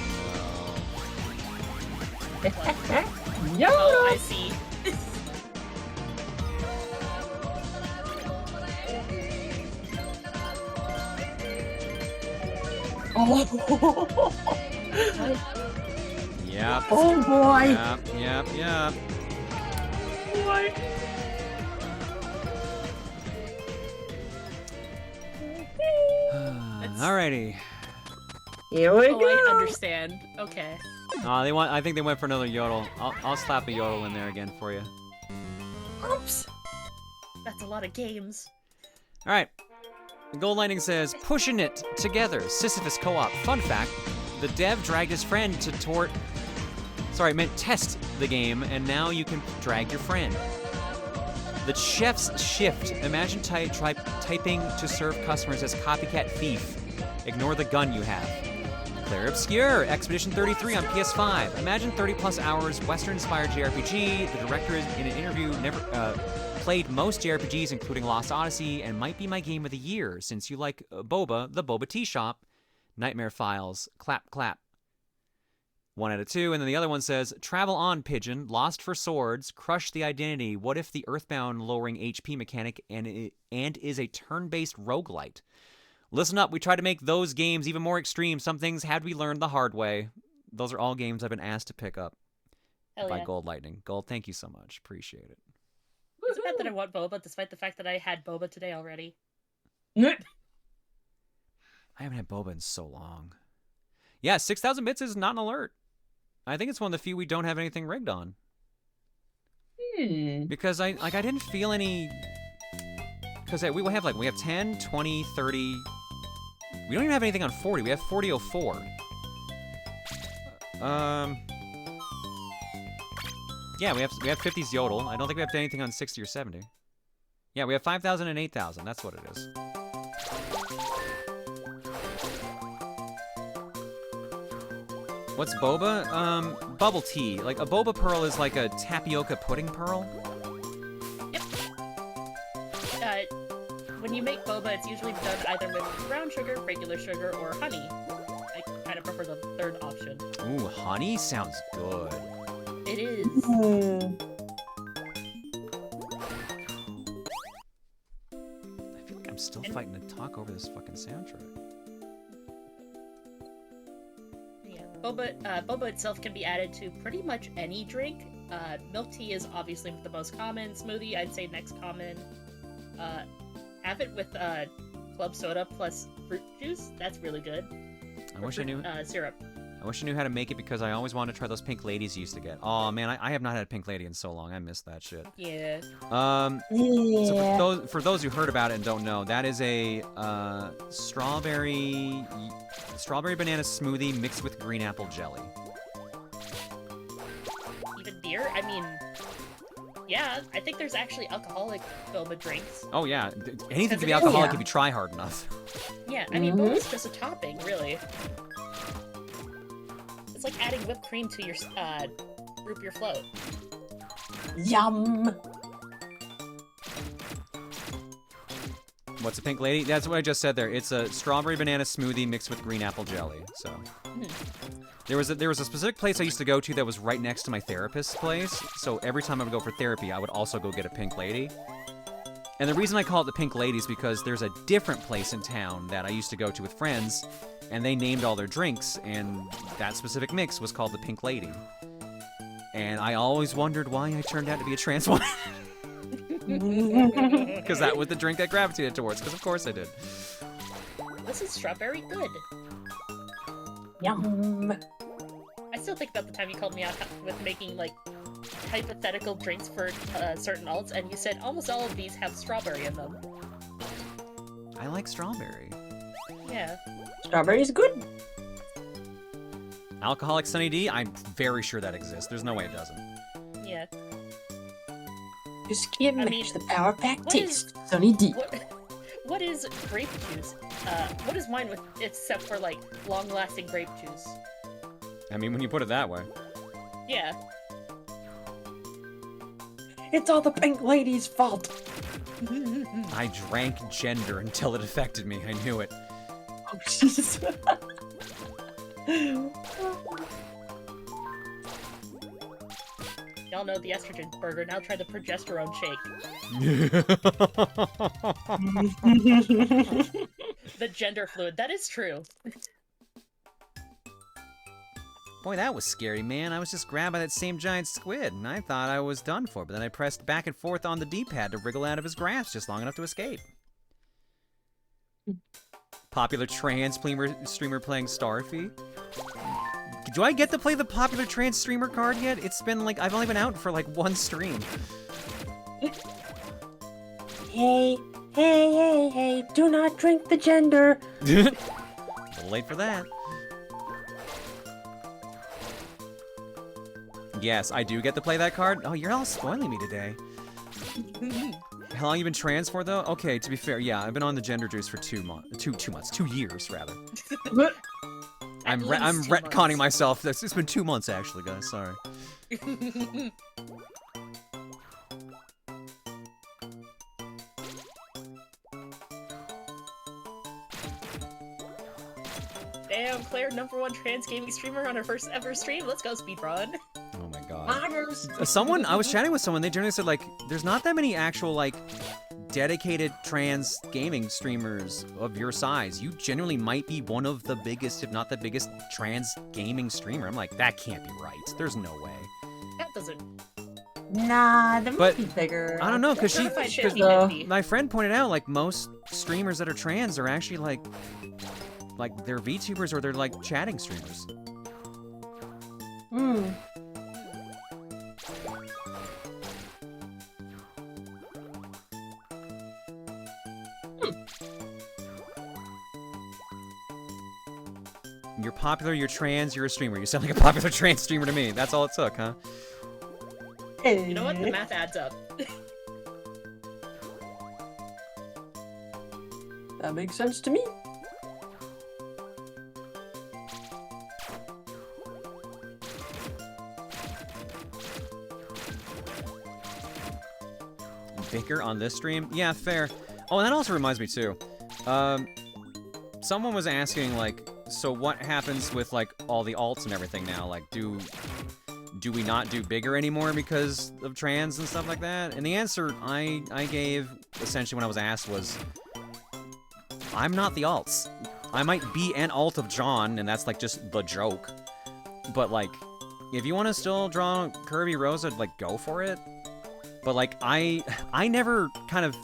O: Yo!
T: Oh, I see.
O: Oh.
A: Yep.
O: Oh boy.
A: Yep.
O: Boy.
A: Alrighty.
O: Here we
T: Oh,
O: go.
T: I understand. Okay.
A: I think they went for another yodel. I'll slap a yodel in there again for you.
O: Oops.
T: That's a lot of games.
A: Alright. Gold Lightning says, pushing it together. Sisyphus co-op. Fun fact, the dev dragged his friend to test the game, and now you can drag your friend. The chef's shift. Imagine typing to serve customers as copycat thief. Ignore the gun you have. Claire Obscure, Expedition 33 on PS5. Imagine 30 plus hours, Western-inspired JRPG. The director in an interview never played most JRPGs, including Lost Odyssey, and might be my game of the year, since you like Boba, the Boba Tea Shop, Nightmare Files, Clap Clap. 1 out of 2. And then the other one says, travel on, Pigeon, lost for swords, crush the identity. What if the earthbound lowering HP mechanic and is a turn-based roguelite? Listen up, we try to make those games even more extreme. Some things had to be learned the hard way. Those are all games I've been asked to pick up by
T: yeah.
A: Gold Lightning. Gold, thank you so much. Appreciate it.
T: It's bad that I want boba, despite the fact that I had boba today already.
A: I haven't had boba in so long. Yeah, 6,000 bits is not an alert. I think it's one of the few we don't have anything rigged on. Because I didn't feel any. Because we have 10, 20, 30. We don't even have anything on 40. We have 4004. Yeah, we have 50's Yodel. I don't think we have anything on 60 or 70. Yeah, we have 5,000 and 8,000. That's what it is. What's boba? Bubble tea. Like a boba pearl is like a tapioca pudding pearl.
T: Yep. When you make boba, it's usually done either with brown sugar, regular sugar, or honey. I kind of prefer the third option.
A: Ooh, honey sounds good.
T: It is.
A: I feel like I'm still fighting to talk over this fucking soundtrack.
T: Yeah, boba itself can be added to pretty much any drink. Milk tea is obviously the most common. Smoothie, I'd say next common. Have it with club soda plus fruit juice. That's really good.
A: I wish I knew
T: syrup.
A: I wish I knew how to make it because I always wanted to try those pink ladies you used to get. Oh man, I have not had a pink lady in so long. I missed that shit.
T: Yeah.
A: So for those who heard about it and don't know, that is a strawberry banana smoothie mixed with green apple jelly.
T: Even beer? I mean, yeah, I think there's actually alcoholic boba drinks.
A: Oh yeah, anything can be alcoholic if you try hard enough.
T: Yeah, I mean, boba's just a topping, really. It's like adding whipped cream to your root beer float.
O: Yum.
A: What's a pink lady? That's what I just said there. It's a strawberry banana smoothie mixed with green apple jelly. So there was a specific place I used to go to that was right next to my therapist's place. So every time I would go for therapy, I would also go get a pink lady. And the reason I call it the Pink Lady is because there's a different place in town that I used to go to with friends, and they named all their drinks, and that specific mix was called the Pink Lady. And I always wondered why I turned out to be a trans woman. Because that was the drink I gravitated towards, because of course I did.
T: This is strawberry good.
O: Yum.
T: I still think about the time you called me out with making, like, hypothetical drinks for certain alts, and you said almost all of these have strawberry in them.
A: I like strawberry.
T: Yeah.
O: Strawberry's good.
A: Alcoholic Sunny D? I'm very sure that exists. There's no way it doesn't.
T: Yeah.
O: Just can't match the power pack taste. Sunny D.
T: What is grape juice? What is wine with except for, like, long-lasting grape juice?
A: I mean, when you put it that way.
T: Yeah.
O: It's all the Pink Lady's fault.
A: I drank gender until it affected me. I knew it.
O: Oh, Jesus.
T: Y'all know the estrogen burger, now try the progesterone shake. The gender fluid, that is true.
A: Boy, that was scary, man. I was just grabbed by that same giant squid, and I thought I was done for, but then I pressed back and forth on the D-pad to wriggle out of his grasp just long enough to escape. Popular trans streamer playing Starfy. Do I get to play the popular trans streamer card yet? It's been like, I've only been out for like one stream.
O: Hey, do not drink the gender.
A: A little late for that. Yes, I do get to play that card. Oh, you're all spoiling me today. How long you been trans for, though? Okay, to be fair, yeah, I've been on the gender juice for 2 years, rather. I'm retconning myself. It's been 2 months, actually, guys. Sorry.
T: Damn, Claire, #1 trans gaming streamer on her first ever stream. Let's go speedrun.
A: Oh my god.
O: Honors.
A: Someone, I was chatting with someone, they generally said, like, there's not that many actual, like, dedicated trans gaming streamers of your size. You genuinely might be one of the biggest, if not the biggest, trans gaming streamer. I'm like, that can't be right. There's no way.
T: That doesn't.
O: Nah, there
A: But
O: might be bigger.
A: I don't know, because she,
T: Certified
A: cause
T: 50-50.
A: my friend pointed out, like, most streamers that are trans are actually, like they're VTubers or they're, like, chatting streamers.
O: Hmm.
A: You're popular, you're trans, you're a streamer. You sound like a popular trans streamer to me. That's all it took, huh?
T: You know what? The math adds up.
O: That makes sense to me.
A: Bigger on this stream? Yeah, fair. Oh, and that also reminds me, too. Someone was asking, like, so what happens with, like, all the alts and everything now? Like, do we not do bigger anymore because of trans and stuff like that? And the answer I gave, essentially, when I was asked was, I'm not the alts. I might be an alt of John, and that's, like, just the joke. But, like, if you want to still draw Kirby Rosa, like, go for it. But, like, I never kind of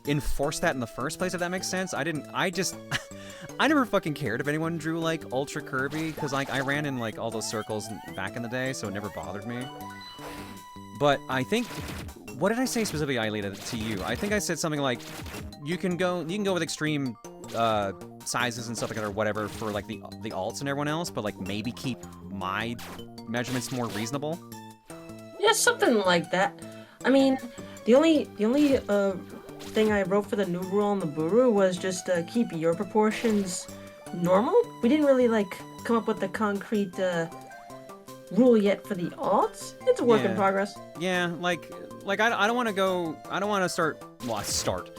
A: enforced that in the first place, if that makes sense. I never fucking cared if anyone drew, like, Ultra Kirby, because, like, I ran in, like, all those circles back in the day, so it never bothered me. But I think, what did I say specifically, Aelita, to you? I think I said something like, you can go with extreme, sizes and stuff like that, or whatever, for, like, the alts and everyone else, but, like, maybe keep my measurements more reasonable.
P: Yeah, something like that. I mean, the only thing I wrote for the new rule on the Booru was just keep your proportions normal. We didn't really like come up with the concrete rule yet for the alts. It's a work in progress.
A: Yeah, like I don't want to go. I don't want to start. Well, start.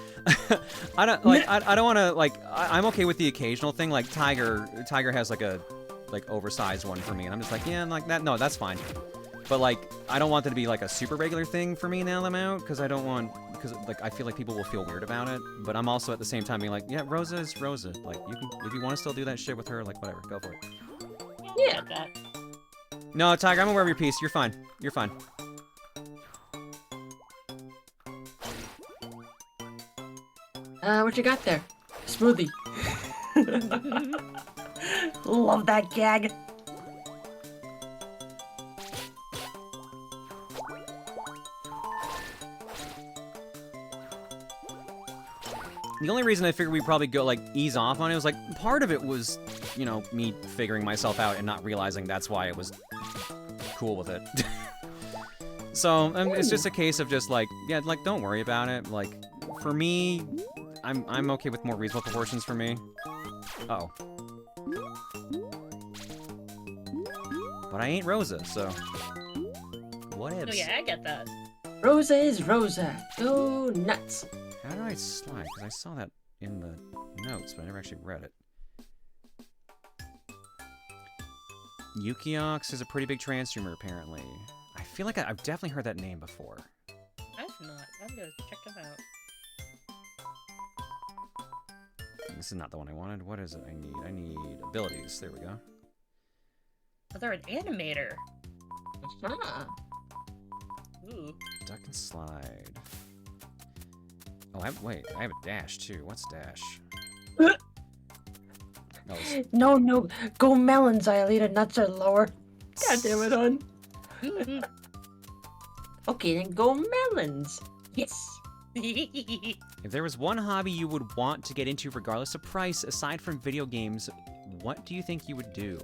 A: I don't want to like. I'm okay with the occasional thing. Like Tiger has like a oversized one for me, and I'm just like, yeah, like that. No, that's fine. But, like, I don't want that to be, like, a super regular thing for me now that I'm out, because like, I feel like people will feel weird about it, but I'm also at the same time being like, yeah, Rosa is Rosa. Like, you can, if you want to still do that shit with her, like, whatever, go for it.
T: Yeah. That.
A: No, Tiger, I'm aware of your piece. You're fine. You're fine.
P: What you got there? Smoothie. Love that gag.
A: The only reason I figured we'd probably go, like, ease off on it was, like, part of it was, you know, me figuring myself out and not realizing that's why I was cool with it. So, it's just a case of just, like, yeah, like, don't worry about it. Like, for me, I'm okay with more reasonable proportions for me. Uh-oh. But I ain't Rosa, so... What ifs?
T: Oh yeah, I get that.
P: Rosa is Rosa. Go nuts.
A: How did I slide? Because I saw that in the notes, but I never actually read it. Yukiox is a pretty big trans streamer, apparently. I feel like I've definitely heard that name before.
T: I've not. I'm gonna check them out.
A: This is not the one I wanted. What is it I need? I need abilities. There we go.
T: Oh, they're an animator. Ooh.
A: Duck and slide. Oh, I have a dash too. What's dash?
P: No, go melons, Aelita. Nuts are lower. God damn it, hon. Okay, then go melons. Yes.
A: If there was one hobby you would want to get into regardless of price, aside from video games, what do you think you would do?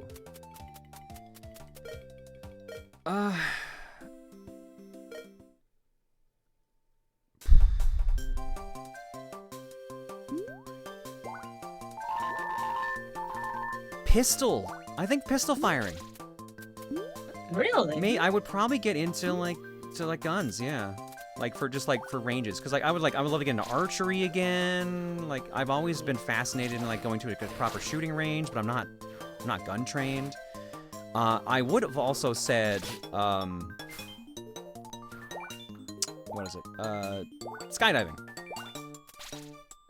A: Pistol! I think pistol firing.
P: Really?
A: I would probably get into guns, yeah. Like for ranges, because I would love to get into archery again. Like I've always been fascinated in like going to a proper shooting range, but I'm not I'm not gun trained. I would have also said, what is it? Skydiving.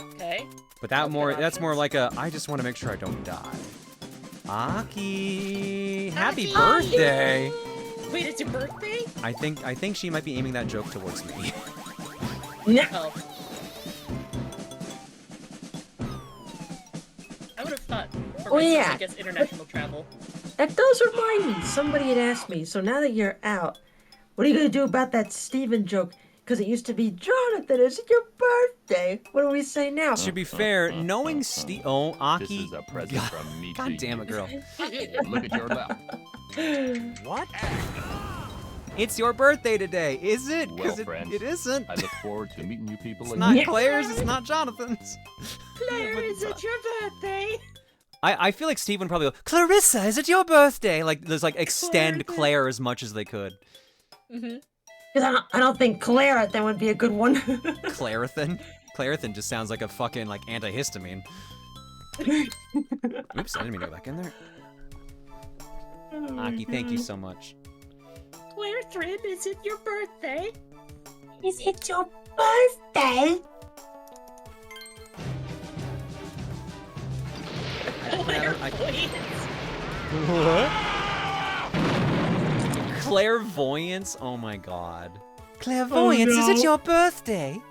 T: Okay.
A: But that's more like a, I just want to make sure I don't die. Aki, happy birthday!
T: Wait, it's your birthday?
A: I think she might be aiming that joke towards me.
T: No. I would have thought.
P: Oh, yeah.
T: I guess international travel.
P: That does remind me. Somebody had asked me. So now that you're out, what are you gonna do about that Steven joke? Because it used to be, Jonathan, is it your birthday? What do we say now?
A: To be fair, knowing Aki.
C: This is a present from me to
A: God damn it, girl.
C: Look at your left.
A: What? It's your birthday today, is it?
C: Well,
A: Because
C: friends,
A: it isn't.
C: I look forward to meeting you people
A: It's
C: again.
A: not Claire's, it's not Jonathan's.
T: Claire, is it your birthday?
A: I feel like Steve would probably go, Clarissa, is it your birthday? Like, there's like extend Claire as much as they could.
T: Mm-hmm.
P: Because I don't think Clara then would be a good one.
A: Clarithan? Clarithan just sounds like a fucking, like, antihistamine. Oops, I didn't mean to go back in there. Aki, thank you so much.
T: Claire Thrim, is it your birthday?
P: Is it your birthday?
A: What? Clairvoyance? Oh my god.
Q: Clairvoyance, is it your birthday?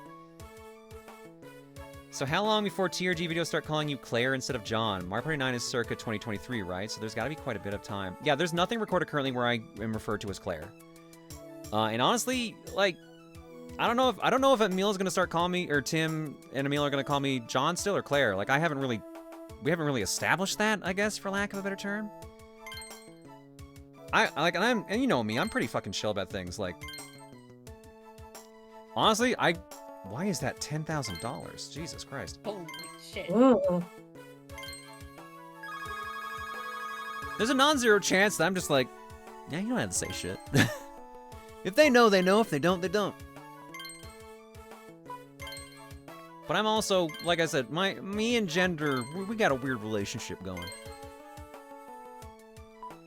A: So how long before TRG videos start calling you Claire instead of John? Mario Party 9 is circa 2023, right? So there's got to be quite a bit of time. Yeah, there's nothing recorded currently where I am referred to as Claire. And honestly, like, I don't know if Emil's gonna start calling me, or Tim and Emil are gonna call me John still or Claire. Like, we haven't really established that, I guess, for lack of a better term. And you know me, I'm pretty fucking chill about things. Like, honestly, why is that $10,000? Jesus Christ.
T: Holy shit.
P: Ooh.
A: There's a non-zero chance that I'm just like, yeah, you don't have to say shit. If they know, they know. If they don't, they don't. But I'm also, like I said, me and gender, we got a weird relationship going.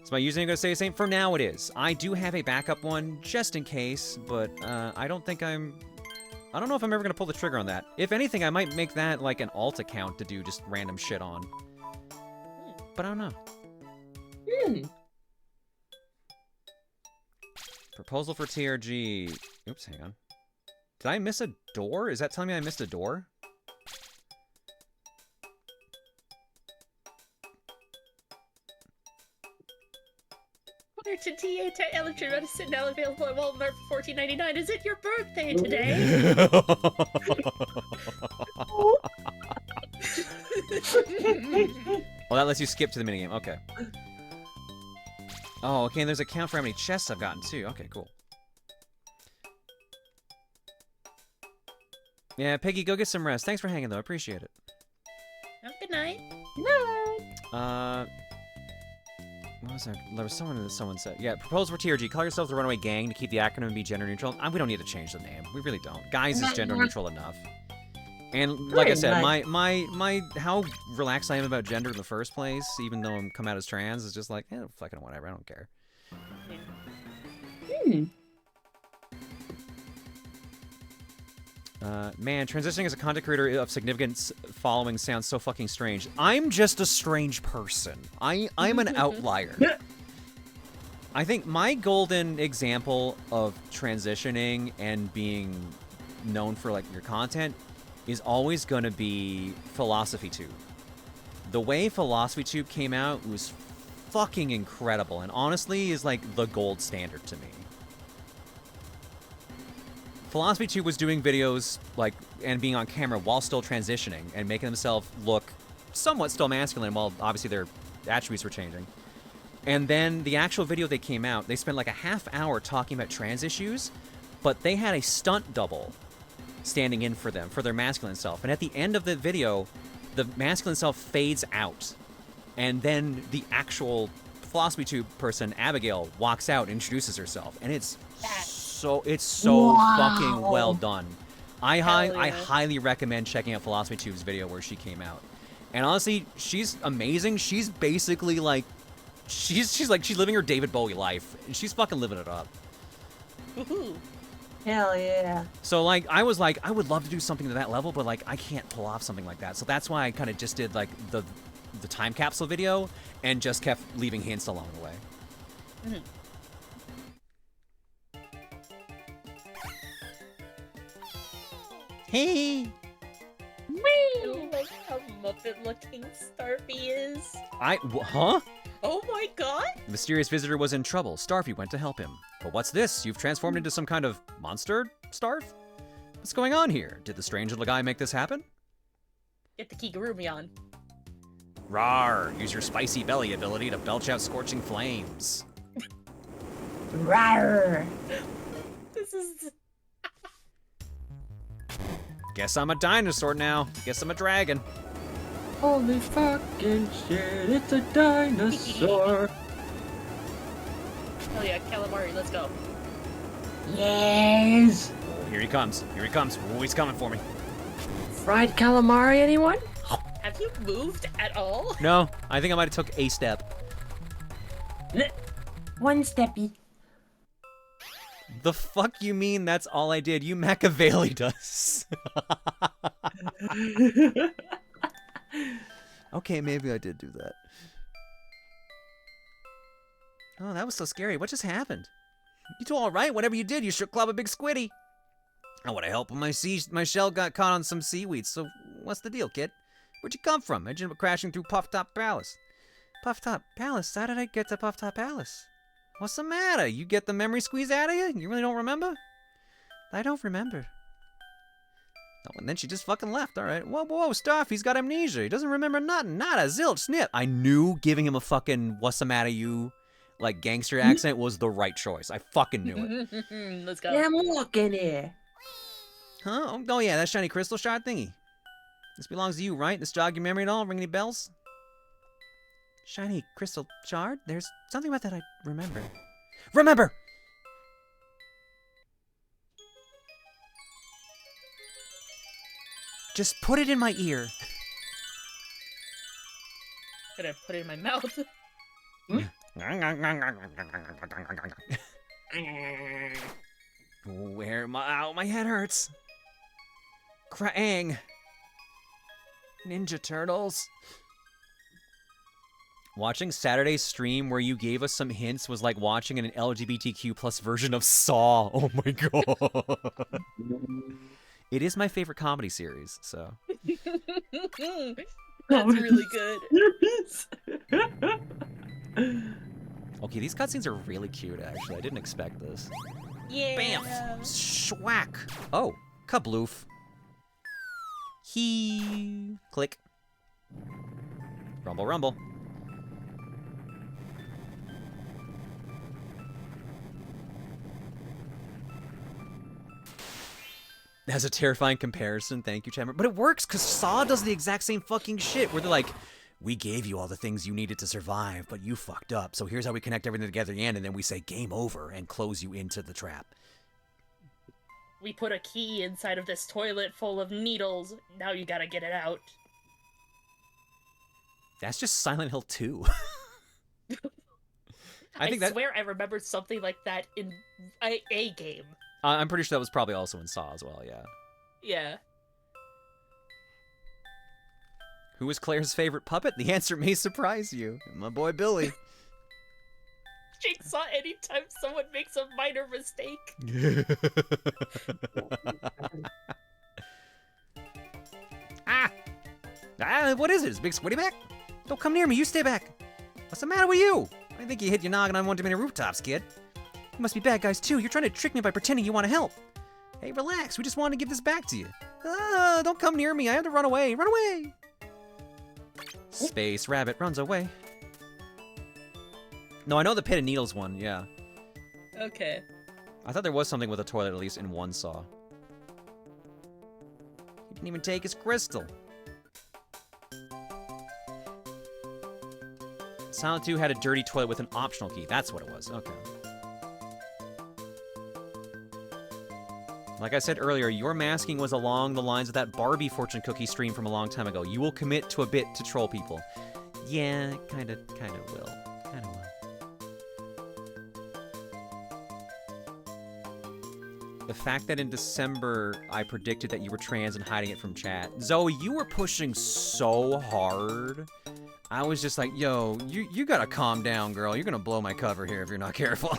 A: Is my username gonna stay the same? For now it is. I do have a backup one, just in case, but I don't know if I'm ever gonna pull the trigger on that. If anything, I might make that like an alt account to do just random shit on. But I don't know. Proposal for TRG. Oops, hang on. Did I miss a door? Is that telling me I missed a door?
T: Order to TA Electric Medicine now available at Walmart for $14.99. Is it your birthday today?
A: Well, that lets you skip to the minigame. Okay. Oh, okay, and there's a count for how many chests I've gotten, too. Okay, cool. Yeah, Peggy, go get some rest. Thanks for hanging, though. I appreciate it.
T: Have a good night.
A: What was that? There was someone said. Yeah, proposal for TRG. Call yourself the Runaway Gang to keep the acronym be gender neutral. We don't need to change the name. We really don't. Guys is gender neutral enough. And like I said, my how relaxed I am about gender in the first place, even though I'm come out as trans, is just like, fucking whatever. I don't care. Man, transitioning as a content creator of significant following sounds so fucking strange. I'm just a strange person. I'm an outlier. I think my golden example of transitioning and being known for like your content is always going to be Philosophy Tube. The way Philosophy Tube came out was fucking incredible, and honestly is like the gold standard to me. Philosophy Tube was doing videos like and being on camera while still transitioning and making themselves look somewhat still masculine while obviously their attributes were changing. And then the actual video they came out, they spent like a half hour talking about trans issues, but they had a stunt double standing in for them, for their masculine self. And at the end of the video, the masculine self fades out. And then the actual Philosophy Tube person, Abigail, walks out and introduces herself. And it's so fucking well done. I highly recommend checking out Philosophy Tube's video where she came out. And honestly, she's amazing. She's basically like, she's living her David Bowie life, and she's fucking living it up.
T: Woohoo.
P: Hell yeah.
A: So like, I was like, I would love to do something to that level, but like, I can't pull off something like that. So that's why I kind of just did like the time capsule video and just kept leaving hints along the way.
T: Mhm.
A: Hey.
T: I love how Muppet-looking Starfy is.
A: Huh?
T: Oh my god!
A: The mysterious visitor was in trouble. Starfy went to help him. But what's this? You've transformed into some kind of monster, Starf? What's going on here? Did the strange little guy make this happen?
T: Get the Kigurumi on.
A: Rawr! Use your spicy belly ability to belch out scorching flames.
P: Rawr!
T: This is...
A: Guess I'm a dinosaur now. Guess I'm a dragon.
J: Holy fucking shit, it's a dinosaur.
T: Hell yeah, calamari, let's go.
P: Yes!
A: Oh, here he comes. Here he comes. Oh, he's coming for me.
P: Fried calamari, anyone?
T: Have you moved at all?
A: No, I think I might have took a step.
P: One steppy.
A: The fuck you mean that's all I did? You Machiavelli us. Okay, maybe I did do that. Oh, that was so scary. What just happened? You two all right? Whatever you did, you should club a big squiddy. I want to help when my shell got caught on some seaweed. So what's the deal, kid? Where'd you come from? How'd you end up crashing through Puff Top Palace? Puff Top Palace? How did I get to Puff Top Palace? What's the matter? You get the memory squeeze out of you? You really don't remember? I don't remember. Oh, and then she just fucking left. All right. Whoa, Starfy's got amnesia. He doesn't remember nothing. Not a zilch snip. I knew giving him a fucking what's the matter you, like gangster accent was the right choice. I fucking knew it.
T: Let's go.
P: Yeah, I'm walking here.
A: Huh? Oh yeah, that shiny crystal shard thingy. This belongs to you, right? This jog your memory at all? Ring any bells? Shiny crystal shard? There's something about that I remember. Remember! Just put it in my ear.
T: Gonna put it in my mouth.
A: Where ow, my head hurts. Krang. Ninja Turtles. Watching Saturday's stream where you gave us some hints was like watching an LGBTQ plus version of Saw. Oh my god. It is my favorite comedy series, so.
T: That's really good.
A: Okay, these cutscenes are really cute, actually. I didn't expect this.
T: Yeah.
A: Bam! Schwack! Oh, kabloof. He click. Rumble, rumble. That's a terrifying comparison. Thank you, Chandler. But it works because Saw does the exact same fucking shit where they're like, we gave you all the things you needed to survive, but you fucked up. So here's how we connect everything together at the end, and then we say game over and close you into the trap.
T: We put a key inside of this toilet full of needles. Now you gotta get it out.
A: That's just Silent Hill 2.
T: I swear I remembered something like that in a game.
A: I'm pretty sure that was probably also in Saw as well, yeah.
T: Yeah.
A: Who is Claire's favorite puppet? The answer may surprise you. My boy Billy.
T: Jigsaw anytime someone makes a minor mistake.
A: What is it? Is it Big Squiddy back? Don't come near me, you stay back. What's the matter with you? I think you hit your noggin on one too many rooftops, kid. You must be bad guys too. You're trying to trick me by pretending you want to help. Hey, relax. We just wanted to give this back to you. Don't come near me. I have to run away. Run away. Space Rabbit runs away. No, I know the Pit of Needles one, yeah.
T: Okay.
A: I thought there was something with a toilet, at least in one Saw. He didn't even take his crystal. Silent 2 had a dirty toilet with an optional key. That's what it was. Okay. Like I said earlier, your masking was along the lines of that Barbie fortune cookie stream from a long time ago. You will commit to a bit to troll people. Yeah, kinda will. Kinda will. The fact that in December I predicted that you were trans and hiding it from chat. Zoe, you were pushing so hard. I was just like, yo, you gotta calm down, girl. You're gonna blow my cover here if you're not careful.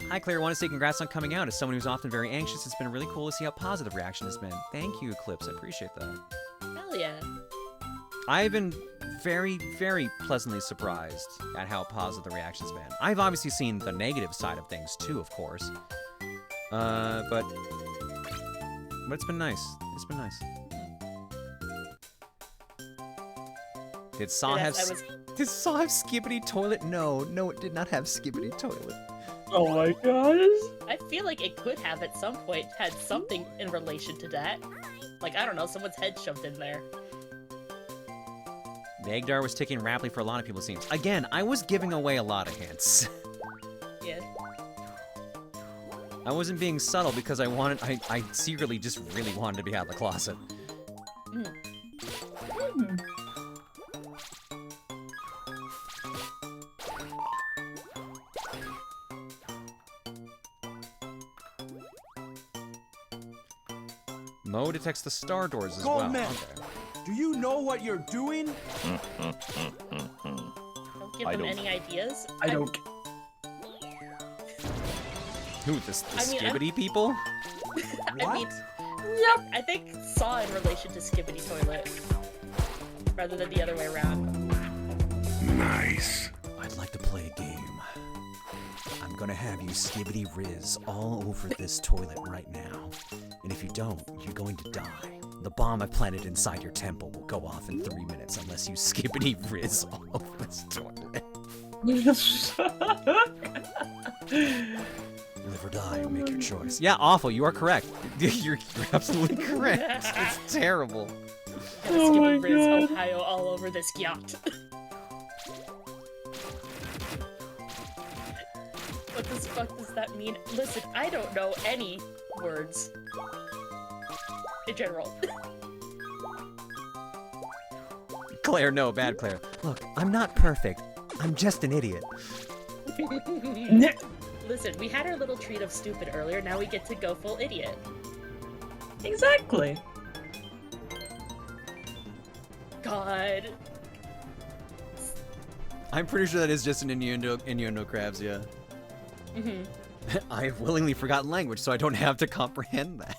A: Hi, Claire. I want to say congrats on coming out. As someone who's often very anxious, it's been really cool to see how positive reaction has been. Thank you, Eclipse. I appreciate that.
T: Hell yeah.
A: I've been very, very pleasantly surprised at how positive the reaction's been. I've obviously seen the negative side of things too, of course. But it's been nice. It's been nice. Did Saw have Skibbity Toilet? No, it did not have Skibbity Toilet.
T: Oh my gosh. I feel like it could have at some point had something in relation to that. Like, I don't know, someone's head shoved in there.
A: The Egdar was ticking rapidly for a lot of people, it seems. Again, I was giving away a lot of hints.
T: Yeah.
A: I wasn't being subtle because I secretly just really wanted to be out of the closet. Mo detects the star doors as well.
B: Man,
A: okay.
B: do you know what you're doing?
T: Don't give them any ideas.
J: I don't.
A: Who, the Skibbity people?
T: I mean, yep. I think Saw in relation to Skibbity Toilet. Rather than the other way around.
M: Nice.
A: I'd like to play a game. I'm gonna have you Skibbity Riz all over this toilet right now. And if you don't, you're going to die. The bomb I planted inside your temple will go off in 3 minutes unless you Skibbity Riz all over this toilet. Live or die, make your choice. Yeah, awful, you are correct. You're absolutely correct. It's terrible.
T: Oh my God. Ohio all over this yacht. What the fuck does that mean? Listen, I don't know any words. In general.
A: Claire, no, bad Claire. Look, I'm not perfect. I'm just an idiot.
T: Listen, we had our little treat of stupid earlier, now we get to go full idiot.
O: Exactly.
T: God.
A: I'm pretty sure that is just an innuendo crabs, yeah.
T: Mm-hmm.
A: I've willingly forgotten language, so I don't have to comprehend that.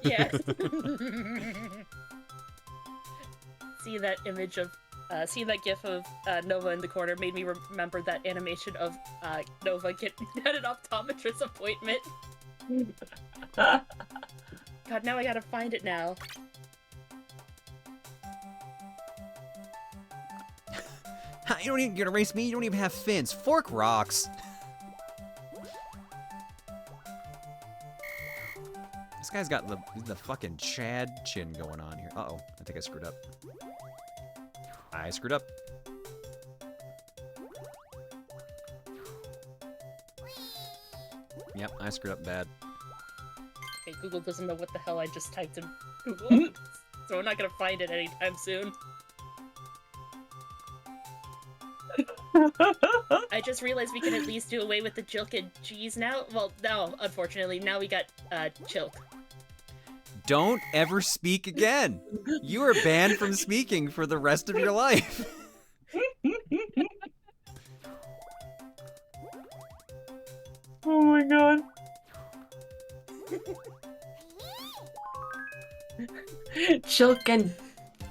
T: Yeah. See that image of, see that gif of Nova in the corner made me remember that animation of Nova getting at an optometrist appointment. God, now I gotta find it now.
A: You don't even get to race me, you don't even have fins. Fork rocks. This guy's got the fucking Chad chin going on here. Uh-oh, I think I screwed up. I screwed up. Yep, I screwed up bad.
T: Okay, Google doesn't know what the hell I just typed in Google, so we're not gonna find it anytime soon. I just realized we can at least do away with the Jilk and G's now. Well, no, unfortunately, now we got Chilk.
A: Don't ever speak again. You are banned from speaking for the rest of your life.
O: Oh my God. Chilk and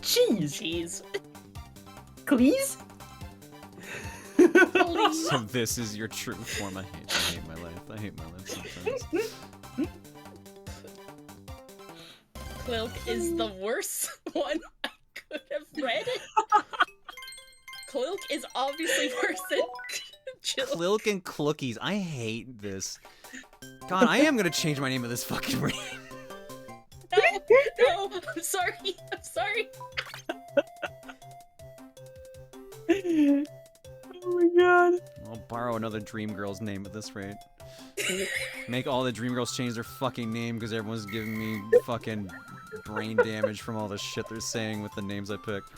O: cheese.
T: Cheese.
O: Please?
A: So this is your true form. I hate my life. I hate my life sometimes.
T: Quilk is the worst one I could have read. Quilk is obviously worse than Chilk.
A: Quilk and Clookies. I hate this. God, I am gonna change my name of this fucking ring.
T: No, I'm sorry. I'm sorry.
O: Oh my God.
A: Well, borrow another Dream Girl's name at this rate. Make all the Dream Girls change their fucking name because everyone's giving me fucking brain damage from all the shit they're saying with the names I picked.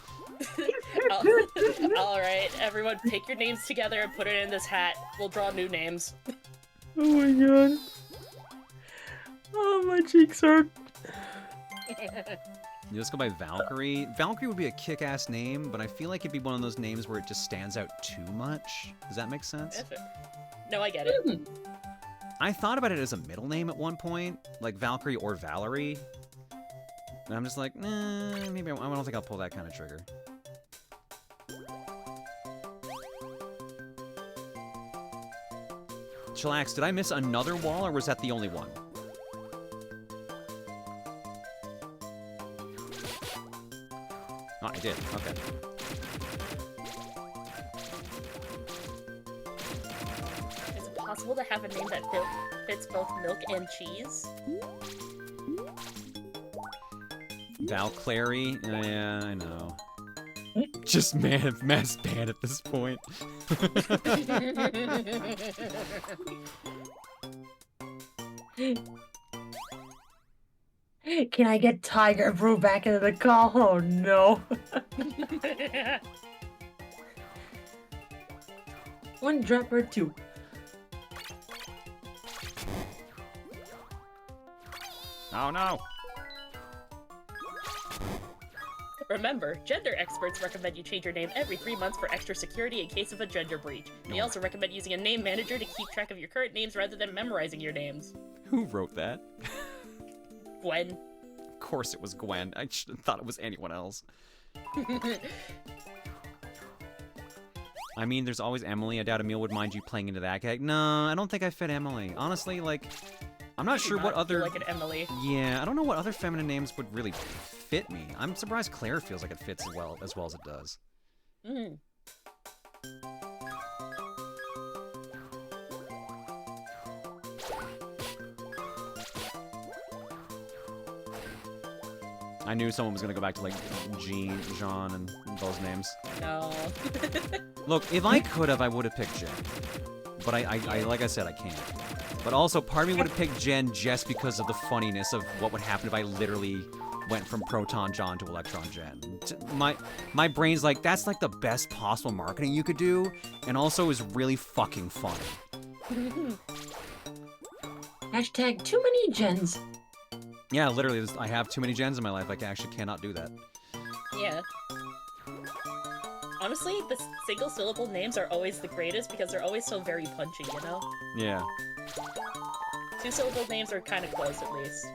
T: Alright, everyone pick your names together and put it in this hat. We'll draw new names.
P: Oh my god. Oh, my cheeks hurt.
A: Let's go by Valkyrie. Valkyrie would be a kick-ass name, but I feel like it'd be one of those names where it just stands out too much. Does that make sense?
T: No, I get it.
A: I thought about it as a middle name at one point, like Valkyrie or Valerie. And I'm just like, nah, maybe I don't think I'll pull that kind of trigger. Chillax, did I miss another wall, or was that the only one? Oh, I did. Okay.
T: Is it possible to have a name that fits both milk and cheese?
A: Valkyrie? Yeah, I know. Just mass ban at this point.
P: Can I get Tiger Brew back into the call? Oh no. One drop or two.
A: Oh no.
T: Remember, gender experts recommend you change your name every 3 months for extra security in case of a gender breach. They also recommend using a name manager to keep track of your current names rather than memorizing your names.
A: Who wrote that?
T: Gwen.
A: Of course it was Gwen. I thought it was anyone else. I mean, there's always Emily. I doubt Emil would mind you playing into that gag. No, I don't think I fit Emily. Honestly, like, I'm not sure what other...
T: like an Emily.
A: Yeah, I don't know what other feminine names would really fit me. I'm surprised Claire feels like it fits as well as it does.
T: Mm.
A: I knew someone was gonna go back to like Jean, Jean, and those names.
T: No.
A: Look, if I could have, I would have picked Jen. But I like I said, I can't. But also, part of me would have picked Jen just because of the funniness of what would happen if I literally went from Proton John to Electron Jen. My brain's like, that's like the best possible marketing you could do, and also is really fucking funny.
O: Hashtag too many gens.
A: Yeah, literally, I have too many gens in my life. I actually cannot do that.
T: Yeah. Honestly, the single syllable names are always the greatest because they're always so very punchy, you know?
A: Yeah.
T: 2-syllable names are kind of close, at least.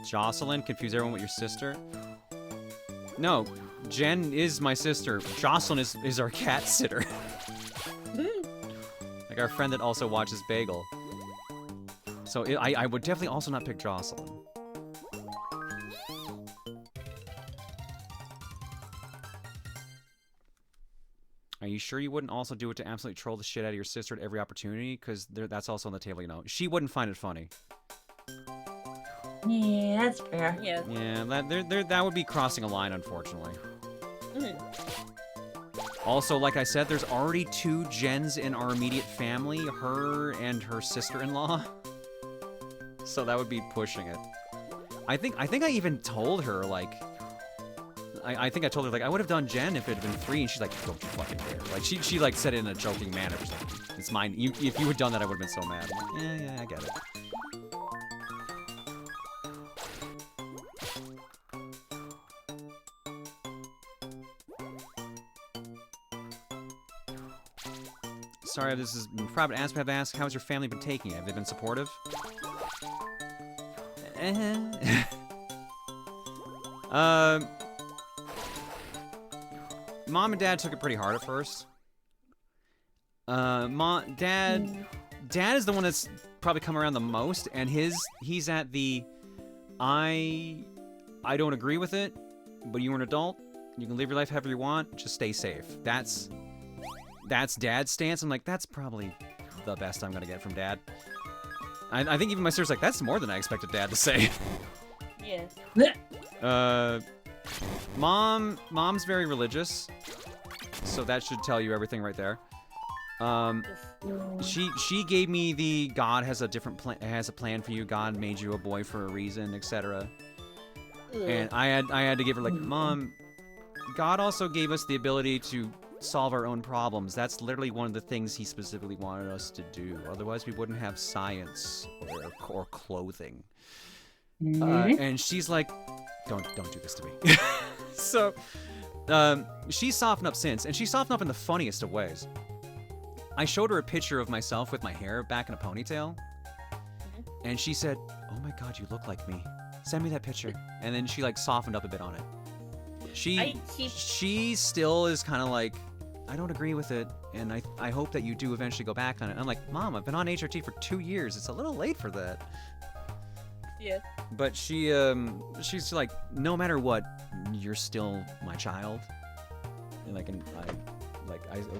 A: Jocelyn, confuse everyone with your sister? No, Jen is my sister. Jocelyn is our cat sitter. Like our friend that also watches Bagel. So I would definitely also not pick Jocelyn. Are you sure you wouldn't also do it to absolutely troll the shit out of your sister at every opportunity? Because that's also on the table, you know. She wouldn't find it funny.
O: Yeah, that's fair.
T: Yeah.
A: Yeah, that would be crossing a line, unfortunately.
T: Mm.
A: Also, like I said, there's already 2 gens in our immediate family, her and her sister-in-law. So that would be pushing it. I think I even told her, like... I think I told her, like, I would have done Jen if it had been free, and she's like, don't you fucking dare. Like, she like, said it in a joking manner. She's like, it's mine. If you had done that, I would have been so mad. I'm like, yeah, I get it. Sorry, this is private ask. Have asked, how's your family been taking it? Have they been supportive? Mom and Dad took it pretty hard at first. Dad is the one that's probably come around the most, and he's at the I don't agree with it, but you're an adult. You can live your life however you want. Just stay safe. That's Dad's stance. I'm like, that's probably the best I'm gonna get from Dad. I think even my sister's like, that's more than I expected Dad to say.
T: Yeah.
A: Mom's very religious. So that should tell you everything right there. She gave me the God has a different plan for you. God made you a boy for a reason, etc. And I had to give her like, Mom, God also gave us the ability to solve our own problems. That's literally one of the things he specifically wanted us to do. Otherwise, we wouldn't have science or clothing. And she's like, don't do this to me. So, she's softened up since, and she's softened up in the funniest of ways. I showed her a picture of myself with my hair back in a ponytail, and she said, "Oh my God, you look like me. Send me that picture." And then she like softened up a bit on it. She still is kind of like, I don't agree with it, and I hope that you do eventually go back on it. And I'm like, Mom, I've been on HRT for 2 years. It's a little late for that.
T: Yeah.
A: But she's like, no matter what, you're still my child. And I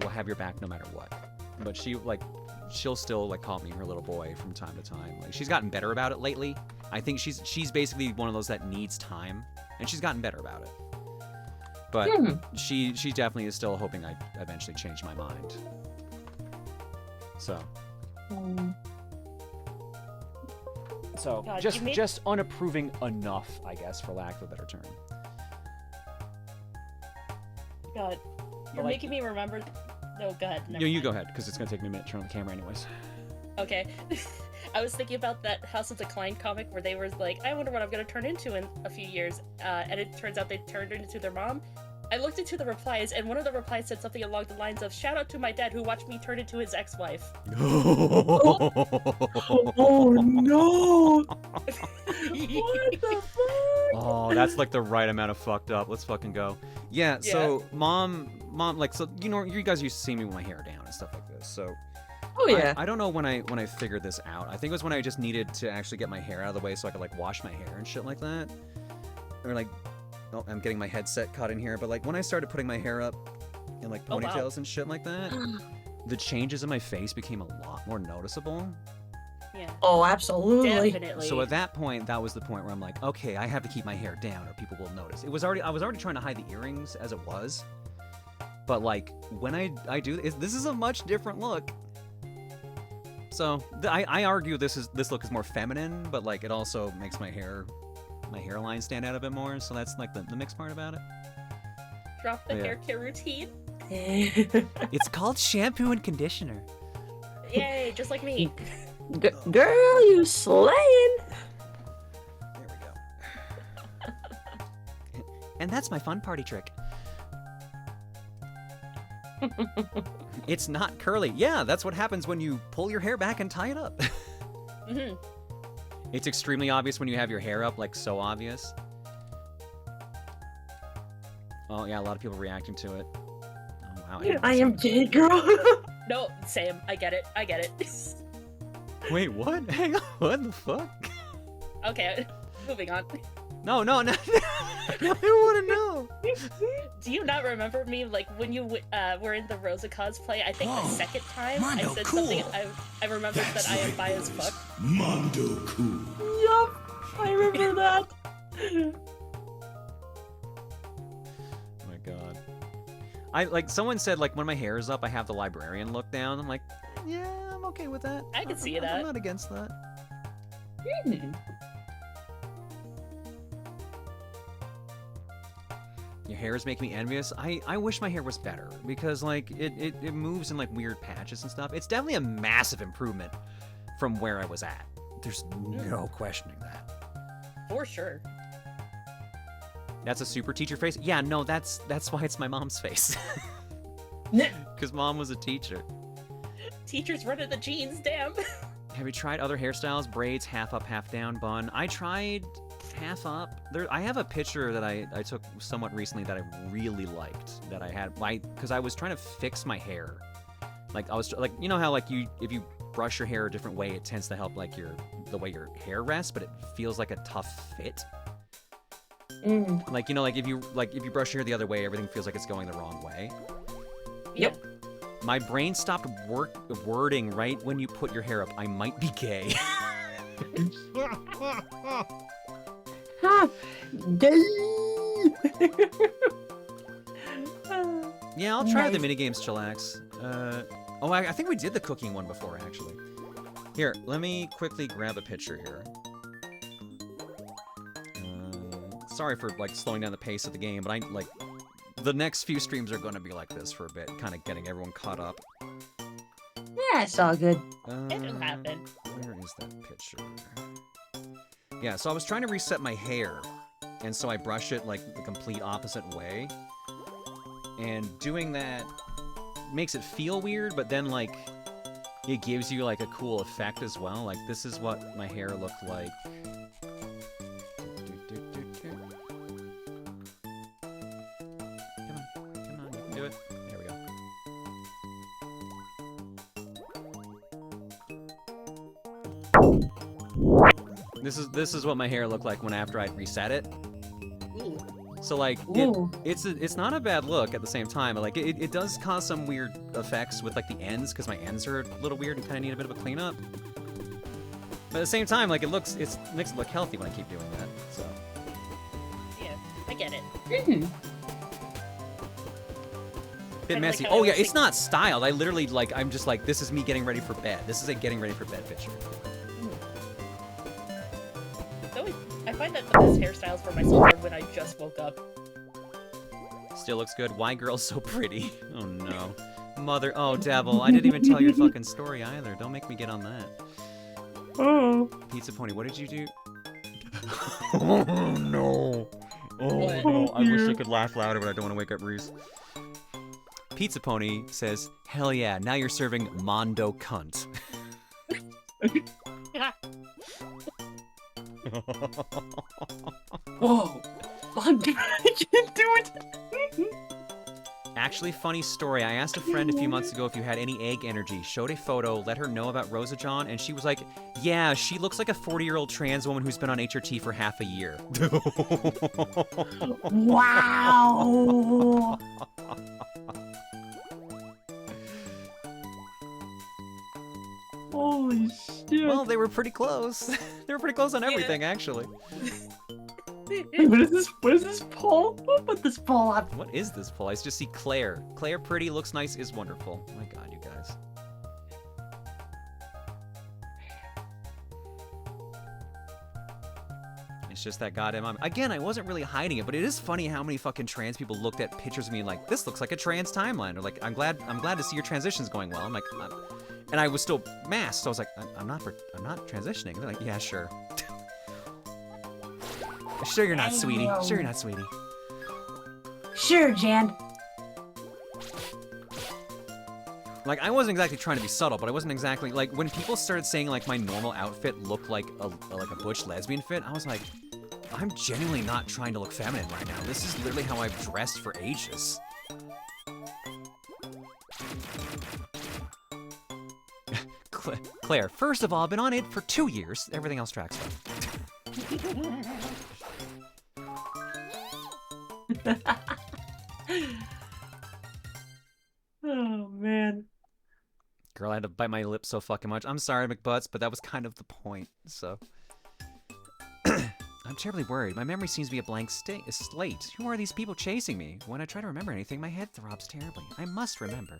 A: will have your back no matter what. But she'll still like call me her little boy from time to time. Like, she's gotten better about it lately. I think she's basically one of those that needs time, and she's gotten better about it. But she definitely is still hoping I eventually change my mind. So. So
T: God,
A: just unapproving enough, I guess, for lack of a better term.
T: God, you're making me remember. No, go ahead.
A: You go ahead, because it's gonna take me a minute to turn on the camera, anyways.
T: Okay. I was thinking about that House of Decline comic where they were like, I wonder what I'm gonna turn into in a few years, and it turns out they turned into their mom. I looked into the replies, and one of the replies said something along the lines of, "Shout out to my dad who watched me turn into his ex-wife."
O: Oh no! What the fuck?
A: Oh, that's like the right amount of fucked up. Let's fucking go. Yeah. So mom, like, so you guys used to see me with my hair down and stuff like this. So.
O: Oh yeah.
A: I don't know when I figured this out. I think it was when I just needed to actually get my hair out of the way so I could like wash my hair and shit like that. Or like, oh, I'm getting my headset caught in here. But like when I started putting my hair up in like ponytails and shit like that, the changes in my face became a lot more noticeable.
T: Yeah.
O: Oh, absolutely.
T: Definitely.
A: So at that point, that was the point where I'm like, okay, I have to keep my hair down or people will notice. I was already trying to hide the earrings as it was. But like when I do this is a much different look. So I argue this look is more feminine, but like it also makes my hairline stand out a bit more. So that's like the mixed part about it.
T: Drop the hair care routine.
Q: It's called shampoo and conditioner.
T: Yay, just like me.
O: Girl, you slaying.
A: There we go.
Q: And that's my fun party trick.
A: It's not curly. Yeah, that's what happens when you pull your hair back and tie it up. It's extremely obvious when you have your hair up, like so obvious. Oh yeah, a lot of people reacting to it. Oh wow.
O: I am gay, girl.
T: No, Sam, I get it.
A: Wait, what? Hang on, what the fuck?
T: Okay, moving on.
A: No. I want to know.
T: Do you not remember me, like, when you were in the Rosa cosplay? I think the second time I said something, I remembered that I am bi as fuck.
M: Mondo cool.
O: Yup, I remember that.
A: Oh my god. Like someone said, like when my hair is up, I have the librarian look down. I'm like, yeah, I'm okay with that.
T: I can see that.
A: I'm not against that. Your hair is making me envious. I wish my hair was better because like it moves in like weird patches and stuff. It's definitely a massive improvement from where I was at. There's no questioning that.
T: For sure.
A: That's a super teacher face? Yeah, no, that's why it's my mom's face. Because mom was a teacher.
T: Teachers running the genes, damn.
A: Have you tried other hairstyles? Braids, half up, half down, bun? I tried half up. I have a picture that I took somewhat recently that I really liked. That I had, because I was trying to fix my hair. Like I was like, you know how like if you brush your hair a different way, it tends to help like the way your hair rests, but it feels like a tough fit. Like like if you brush your hair the other way, everything feels like it's going the wrong way.
T: Yep.
A: My brain stopped wording right when you put your hair up. I might be gay.
O: Gay.
A: Yeah, I'll try the
O: Nice.
A: minigames, chillax. Oh, I think we did the cooking one before, actually. Here, let me quickly grab a picture here. Sorry for, like, slowing down the pace of the game, but the next few streams are going to be like this for a bit, kind of getting everyone caught up.
O: Yeah, it's all good.
T: It'll happen.
A: Where is that picture? Yeah, so I was trying to reset my hair, and so I brush it, like, the complete opposite way. And doing that makes it feel weird, but then, like, it gives you, like, a cool effect as well. Like, this is what my hair looked like. Come on, you can do it. There we go. This is what my hair looked like after I'd reset it. So like it's not a bad look at the same time. Like it does cause some weird effects with like the ends because my ends are a little weird and kind of need a bit of a cleanup. But at the same time, like it makes it look healthy when I keep doing that. So
T: Yeah, I get it.
A: bit messy. Oh yeah, it's not styled. I literally I'm just like this is me getting ready for bed. This is a getting ready for bed picture.
T: I find that the best hairstyles for myself are when I just woke up.
A: Still looks good. Why girl's so pretty? Oh no. Mother, oh devil, I didn't even tell your fucking story either. Don't make me get on that.
P: Oh.
A: Pizza Pony, what did you do? Oh no. Oh
T: What?
A: no, I wish I could laugh louder, but I don't want to wake up Reese. Pizza Pony says, hell yeah, now you're serving Mondo cunt.
O: Whoa. I can't do it.
A: Actually, funny story. I asked a friend a few months ago if you had any egg energy. Showed a photo, let her know about Rosa John, and she was like, yeah, she looks like a 40-year-old trans woman who's been on HRT for half a year.
O: Wow. Holy shit.
A: Well, they were pretty close. They were pretty close on everything, actually.
O: Wait, what is this? What is this poll? What put this poll up?
A: What is this poll? I just see Claire. Claire pretty, looks nice, is wonderful. Oh my god, you guys. It's just that goddamn... Again, I wasn't really hiding it, but it is funny how many fucking trans people looked at pictures of me and like, this looks like a trans timeline. Or like, I'm glad to see your transitions going well. I'm like, and I was still masked, so I was like, I'm not transitioning. They're like, yeah, sure. Sure you're not, sweetie. Sure you're not, sweetie.
O: Sure, Jan.
A: Like, I wasn't exactly trying to be subtle, but I wasn't exactly like when people started saying like my normal outfit looked like a butch lesbian fit. I was like, I'm genuinely not trying to look feminine right now. This is literally how I've dressed for ages. Claire, first of all, I've been on it for 2 years. Everything else tracks though.
P: Oh man.
A: Girl, I had to bite my lip so fucking much. I'm sorry, McButts, but that was kind of the point, so. I'm terribly worried. My memory seems to be a blank slate. Who are these people chasing me? When I try to remember anything, my head throbs terribly. I must remember.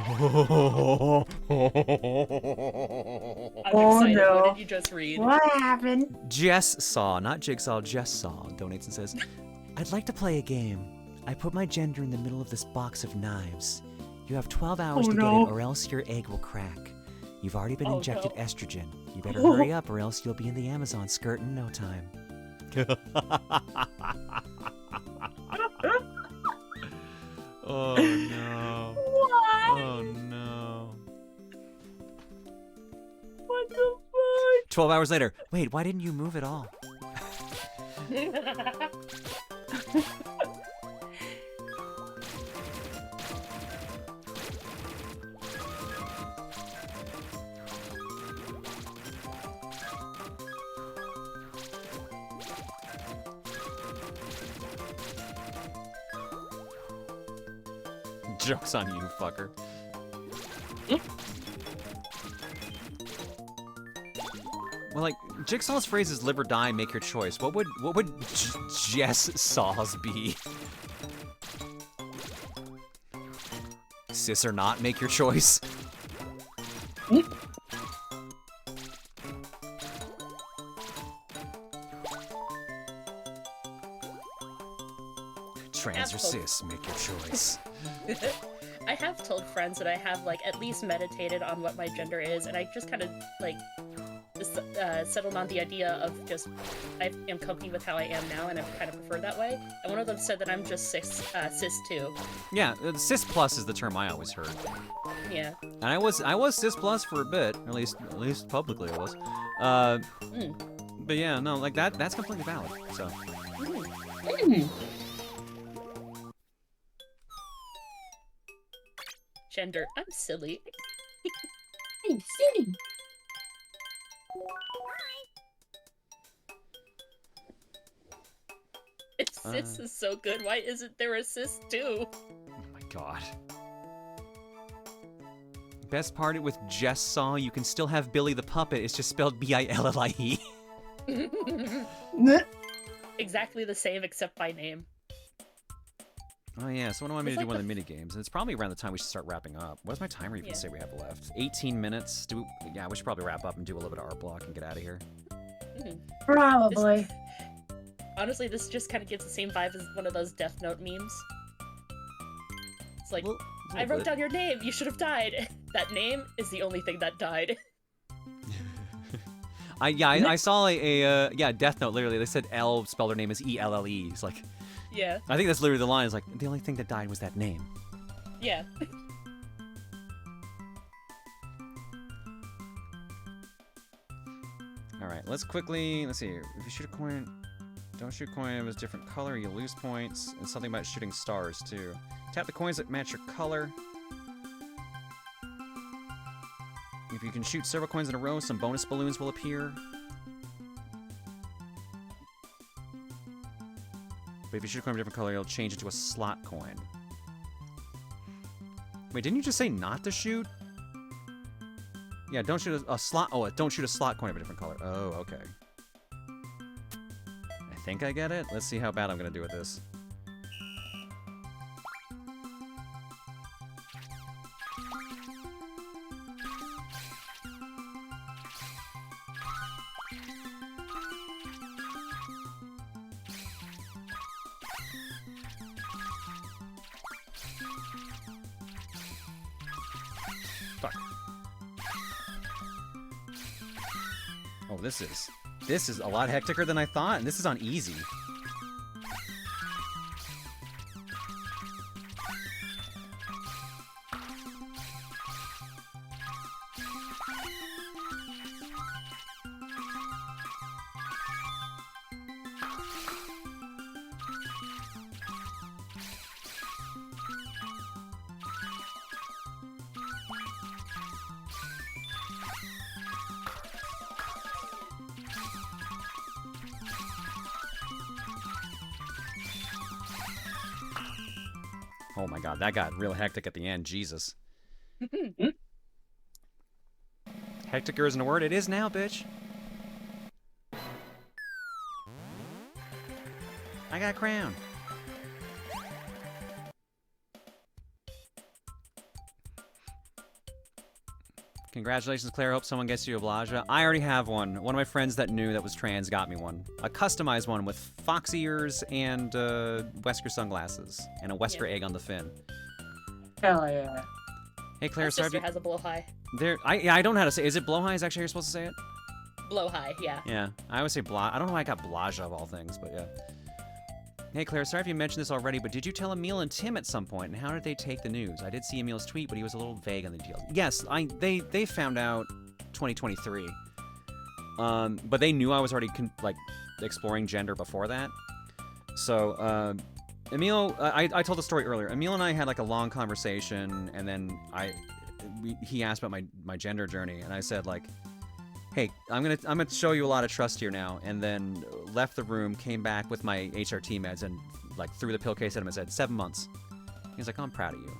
T: I'm
O: Oh,
T: excited.
O: no.
T: What did you just read?
O: What happened?
A: Jess Saw, not Jigsaw, Jess Saw donates and says, I'd like to play a game. I put my gender in the middle of this box of knives. You have 12 hours
O: Oh,
A: to
O: no.
A: get it or else your egg will crack. You've already been
T: Oh,
A: injected
T: no.
A: estrogen. You better hurry up or else you'll be in the Amazon skirt in no time. Oh no.
O: What?
A: Oh no.
P: What the fuck?
A: 12 hours later. Wait, why didn't you move at all? Joke's on you, fucker. Jigsaw's phrase is live or die, make your choice. What would Jess Saws be? Sis or not, make your choice. Trans or cis, make your choice.
T: I have told friends that I have like at least meditated on what my gender is, and I just kind of like settled on the idea of just I am comfy with how I am now, and I kind of prefer that way. And one of them said that I'm just cis too.
A: Yeah, cis plus is the term I always heard.
T: Yeah.
A: And I was cis plus for a bit, at least publicly I was. But yeah, no, like that's completely valid. So.
T: Gender. I'm silly.
O: I'm silly.
T: Cis is so good. Why isn't there a cis too?
A: Oh my god. Best part with Jess Saw, you can still have Billy the Puppet. It's just spelled B-I-L-L-I-E.
T: Exactly the same except by name.
A: Oh yeah, someone wanted me to do one of the mini games, and it's probably around the time we should start wrapping up. What does my timer even say we have left? 18 minutes. Yeah, we should probably wrap up and do a little bit of art block and get out of here.
O: Probably.
T: Honestly, this just kind of gives the same vibe as one of those Death Note memes. It's like, I wrote down your name, you should have died. That name is the only thing that died.
A: I saw a Death Note, literally. They said L spelled her name as E-L-L-E. It's like...
T: Yeah.
A: I think that's literally the line. It's like, the only thing that died was that name.
T: Yeah.
A: Alright, let's see here. If you shoot a coin, don't shoot a coin of a different color, you'll lose points. And something about shooting stars, too. Tap the coins that match your color. If you can shoot several coins in a row, some bonus balloons will appear. But if you shoot a coin of a different color, it'll change into a slot coin. Wait, didn't you just say not to shoot? Yeah, don't shoot a slot... Oh, don't shoot a slot coin of a different color. Oh, okay. I think I get it. Let's see how bad I'm going to do with this. Fuck. Oh, this is a lot hecticer than I thought, and this is on easy. Oh my god, that got real hectic at the end. Jesus. Hecticer isn't a word. It is now, bitch. I got a crown. Congratulations, Claire. Hope someone gets you a Blaja. I already have one. One of my friends that knew that was trans got me one. A customized one with fox ears and Wesker sunglasses and a Wesker egg on the fin.
O: Hell yeah.
A: Hey, Claire,
T: My
A: sorry.
T: sister has a blowhigh.
A: I don't know how to say. Is it blowhigh? Is actually how you're supposed to say it?
T: Blowhigh, yeah.
A: Yeah, I always say blah. I don't know why I got Blaja of all things, but yeah. Hey, Claire, sorry if you mentioned this already, but did you tell Emil and Tim at some point, and how did they take the news? I did see Emil's tweet, but he was a little vague on the details. Yes, they found out 2023, but they knew I was already exploring gender before that. So Emil, I told the story earlier. Emil and I had like a long conversation, and then he asked about my gender journey, and I said like, hey, I'm gonna show you a lot of trust here now, and then left the room, came back with my HRT meds, and like threw the pill case at him and said 7 months. He's like, oh, I'm proud of you.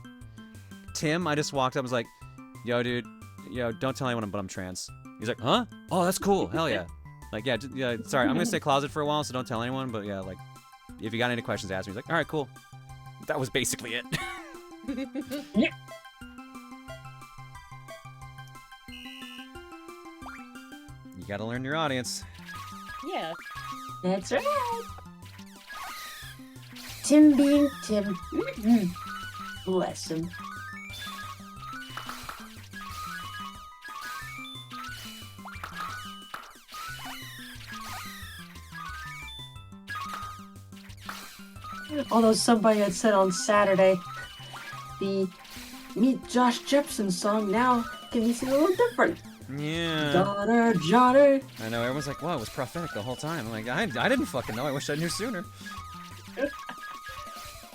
A: Tim, I just walked up and was like, yo, dude, don't tell anyone but I'm trans. He's like, huh? Oh, that's cool. Hell yeah. Like, yeah, yeah. Sorry, I'm gonna stay closet for a while, so don't tell anyone. But yeah, like, if you got any questions, ask me. He's like, all right, cool. That was basically it.
O: Yeah.
A: You gotta learn your audience.
T: Yeah.
O: That's right. Tim being Tim. Bless him. Although somebody had said on Saturday, the Meet Josh Jepson song now can be seen a little different.
A: Yeah.
O: Johnny.
A: I know, everyone's like, wow, it was prophetic the whole time. I'm like, I didn't fucking know. I wish I knew sooner.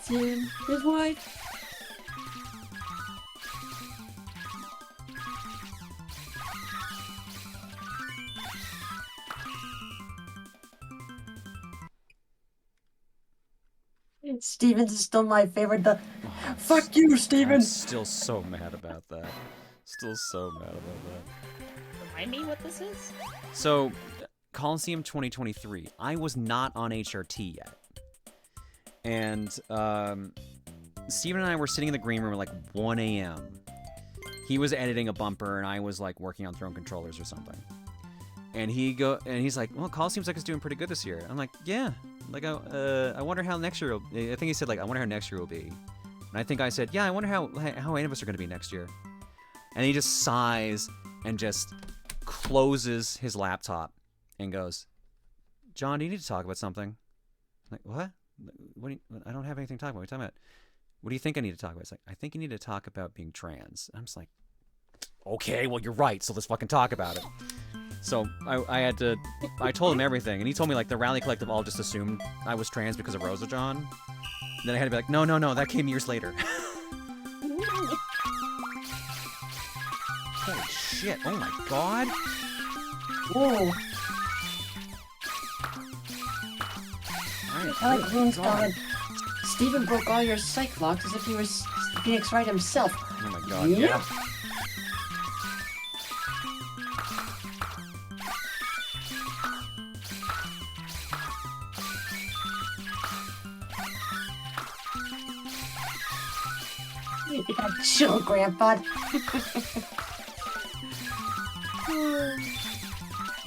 O: Tim, his wife. Stevens is still my favorite. Fuck you, Steven!
A: I'm still so mad about that. Still so mad about that.
T: Remind me what this is?
A: So, Coliseum 2023. I was not on HRT yet. And, Steven and I were sitting in the green room at like 1 a.m. He was editing a bumper, and I was like working on throne controllers or something. And he's like, well, Coliseum's like it's doing pretty good this year. I'm like, yeah. Like, I wonder how next year I think he said, like, I wonder how next year will be. And I think I said, yeah, I wonder how any of us are going to be next year. And he just sighs and just closes his laptop and goes, John, do you need to talk about something? I'm like, what? I don't have anything to talk about. What are you talking about? What do you think I need to talk about? It's like, I think you need to talk about being trans. I'm just like, okay, well, you're right, so let's fucking talk about it. So I told him everything, and he told me, like, the Rally Collective all just assumed I was trans because of Rosa John. And then I had to be like, no, that came years later. Holy shit, oh my god.
O: Whoa. I like Rune's comment. Steven broke all your psych locks as if he was Phoenix Wright himself.
A: Oh my god,
O: yep.
A: yeah.
O: You gotta chill, Grandpa.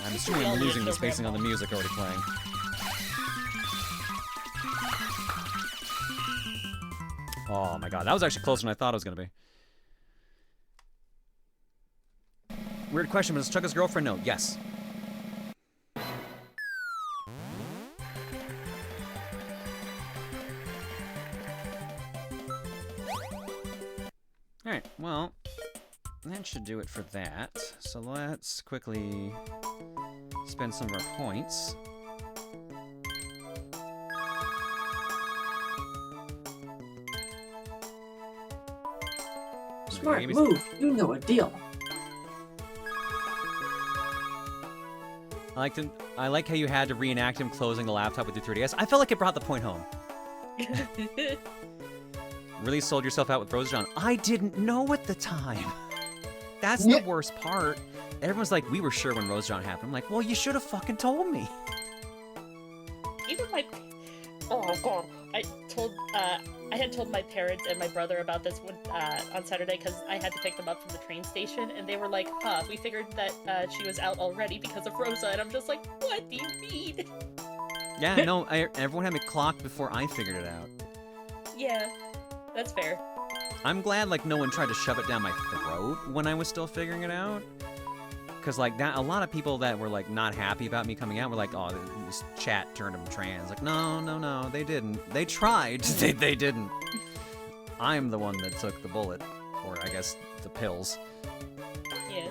A: I'm assuming I'm losing this based on the music already playing. Oh my god, that was actually closer than I thought it was going to be. Weird question, but is Chuck his girlfriend? No. Yes. Alright, well, that should do it for that. So let's quickly spend some of our points.
O: Smart move. You know a deal.
A: I like how you had to reenact him closing the laptop with your 3DS. I felt like it brought the point home. Really sold yourself out with Rosa John. I didn't know at the time. That's the worst part. Everyone's like, we were sure when Rosa John happened. I'm like, well, you should have fucking told me.
T: Even my... Oh, God. I had told my parents and my brother about this on Saturday because I had to pick them up from the train station, and they were like, huh, we figured that she was out already because of Rosa, and I'm just like, what do you mean?
A: Yeah, no, everyone had me clocked before I figured it out.
T: Yeah, that's fair.
A: I'm glad, like, no one tried to shove it down my throat when I was still figuring it out. Because, like, that, a lot of people that were, like, not happy about me coming out were like, oh, this chat turned them trans. Like, no, they didn't. They tried. They didn't. I'm the one that took the bullet. Or, I guess, the pills.
T: Yeah.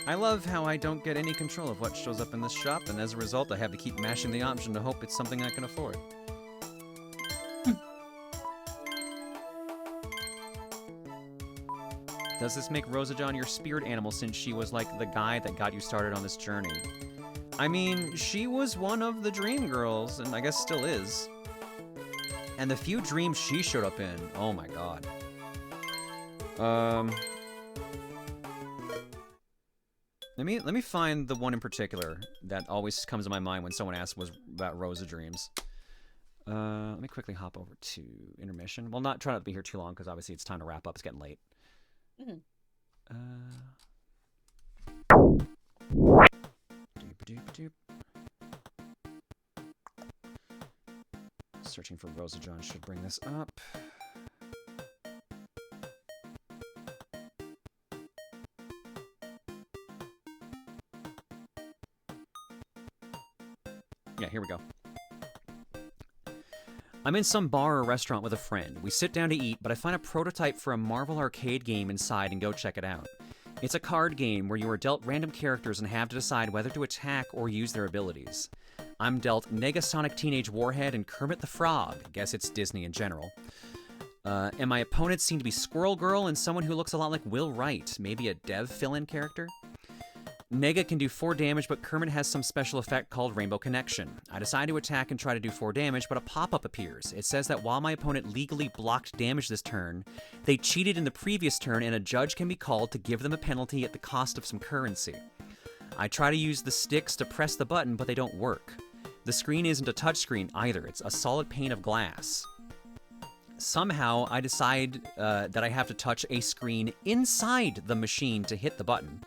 A: I love how I don't get any control of what shows up in this shop, and as a result, I have to keep mashing the option to hope it's something I can afford. Does this make Rosa John your spirit animal since she was like the guy that got you started on this journey? I mean, she was one of the dream girls, and I guess still is. And the few dreams she showed up in, oh my god. Let me find the one in particular that always comes to my mind when someone asks was about Rosa Dreams. Let me quickly hop over to intermission. Well, try not to be here too long because obviously it's time to wrap up. It's getting late. Doop. Searching for Rosa John should bring this up. Yeah, here we go. I'm in some bar or restaurant with a friend. We sit down to eat, but I find a prototype for a Marvel arcade game inside and go check it out. It's a card game where you are dealt random characters and have to decide whether to attack or use their abilities. I'm dealt Negasonic Teenage Warhead and Kermit the Frog. I guess it's Disney in general. And my opponents seem to be Squirrel Girl and someone who looks a lot like Will Wright, maybe a dev fill-in character. Nega can do 4 damage, but Kermit has some special effect called Rainbow Connection. I decide to attack and try to do 4 damage, but a pop-up appears. It says that while my opponent legally blocked damage this turn, they cheated in the previous turn and a judge can be called to give them a penalty at the cost of some currency. I try to use the sticks to press the button, but they don't work. The screen isn't a touchscreen either, it's a solid pane of glass. Somehow, I decide that I have to touch a screen inside the machine to hit the button.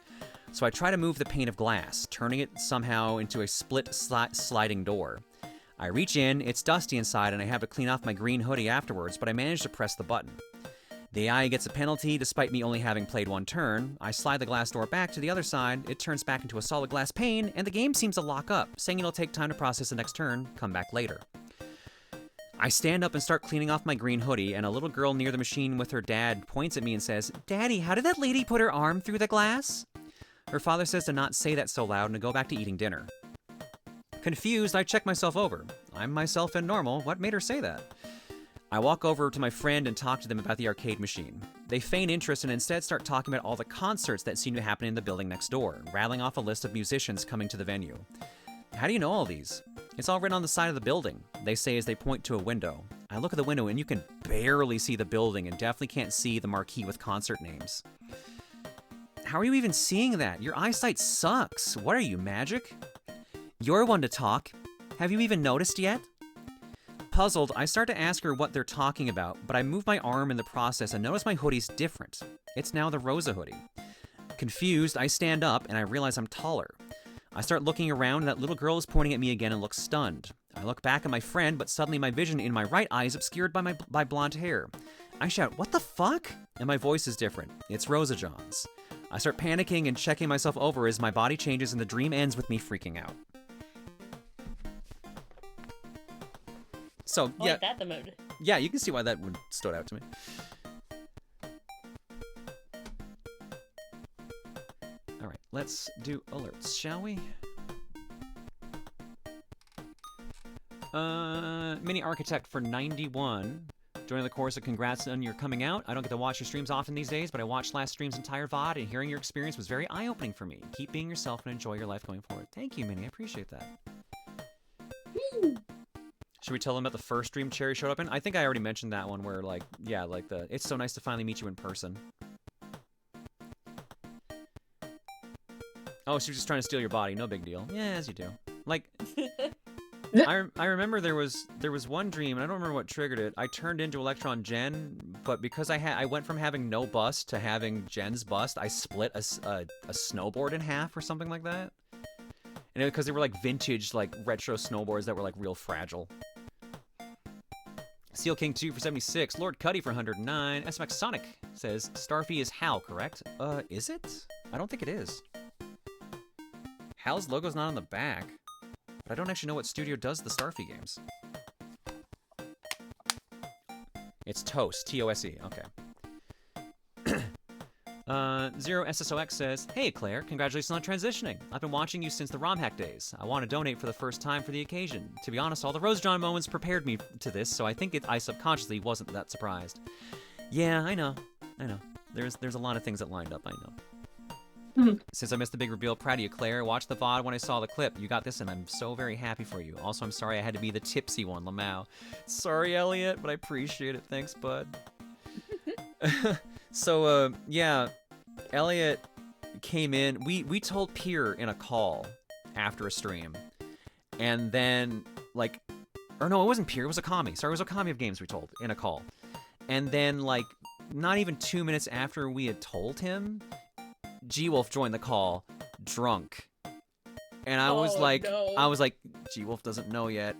A: So I try to move the pane of glass, turning it somehow into a split sliding door. I reach in, it's dusty inside, and I have to clean off my green hoodie afterwards, but I manage to press the button. The AI gets a penalty despite me only having played 1 turn. I slide the glass door back to the other side, it turns back into a solid glass pane, and the game seems to lock up, saying it'll take time to process the next turn, come back later. I stand up and start cleaning off my green hoodie, and a little girl near the machine with her dad points at me and says, "Daddy, how did that lady put her arm through the glass?" Her father says to not say that so loud and to go back to eating dinner. Confused, I check myself over. I'm myself and normal. What made her say that? I walk over to my friend and talk to them about the arcade machine. They feign interest and instead start talking about all the concerts that seem to happen in the building next door, rattling off a list of musicians coming to the venue. How do you know all these? It's all written on the side of the building, they say as they point to a window. I look at the window and you can barely see the building and definitely can't see the marquee with concert names. How are you even seeing that? Your eyesight sucks. What are you, magic? You're one to talk. Have you even noticed yet? Puzzled, I start to ask her what they're talking about, but I move my arm in the process and notice my hoodie's different. It's now the Rosa hoodie. Confused, I stand up and I realize I'm taller. I start looking around and that little girl is pointing at me again and looks stunned. I look back at my friend, but suddenly my vision in my right eye is obscured by blonde hair. I shout, "What the fuck?" And my voice is different. It's Rosa John's. I start panicking and checking myself over as my body changes and the dream ends with me freaking out. So, yeah.
T: Like that, the mood.
A: Yeah, you can see why that would stood out to me. Alright, let's do alerts, shall we? Mini Architect for 91. During the course of congrats on your coming out. I don't get to watch your streams often these days, but I watched last stream's entire VOD, and hearing your experience was very eye-opening for me. Keep being yourself and enjoy your life going forward. Thank you, Minnie. I appreciate that. Should we tell them about the first stream Cherry showed up in? I think I already mentioned that one where, like, yeah, like it's so nice to finally meet you in person. Oh, she was just trying to steal your body. No big deal. Yeah, as you do. Like... I remember there was one dream, and I don't remember what triggered it. I turned into Electron Jen, but because I went from having no bust to having Jen's bust, I split a snowboard in half or something like that. And because they were like vintage, like retro snowboards that were like real fragile. Seal King 2 for 76, Lord Cuddy for 109. SMX Sonic says Starfy is Hal, correct? Is it? I don't think it is. Hal's logo's not on the back. But I don't actually know what studio does the Starfy games. It's Toast, T-O-S-E, okay. Zero SSOX says, "Hey Claire, congratulations on transitioning. I've been watching you since the ROM hack days. I want to donate for the first time for the occasion. To be honest, all the Rose John moments prepared me to this, so I think I subconsciously wasn't that surprised." Yeah, I know. There's a lot of things that lined up, I know. Since I missed the big reveal, proud of you, Claire. Watched the VOD when I saw the clip. You got this, and I'm so very happy for you. Also, I'm sorry I had to be the tipsy one, Lamau. Sorry, Elliot, but I appreciate it. Thanks, bud. So, yeah, Elliot came in. We told Pier in a call after a stream, and then like, or no, it wasn't Pier. It was Akami. Sorry, it was Akami of Games we told in a call, and then like not even 2 minutes after we had told him, G-Wolf joined the call, drunk, and I was like, G-Wolf doesn't know yet.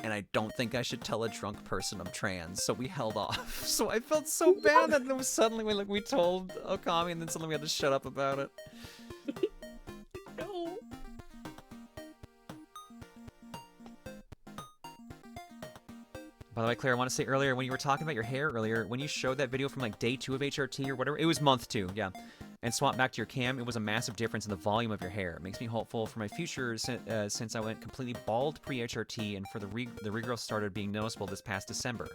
A: And I don't think I should tell a drunk person I'm trans, so we held off. So I felt so bad that it was suddenly we told Okami, and then suddenly we had to shut up about it.
T: No.
A: By the way, Claire, I want to say earlier, when you were talking about your hair earlier, when you showed that video from like day 2 of HRT or whatever, it was month 2, yeah, and swapped back to your cam, it was a massive difference in the volume of your hair. It makes me hopeful for my future since I went completely bald pre-HRT and for the regrowth started being noticeable this past December.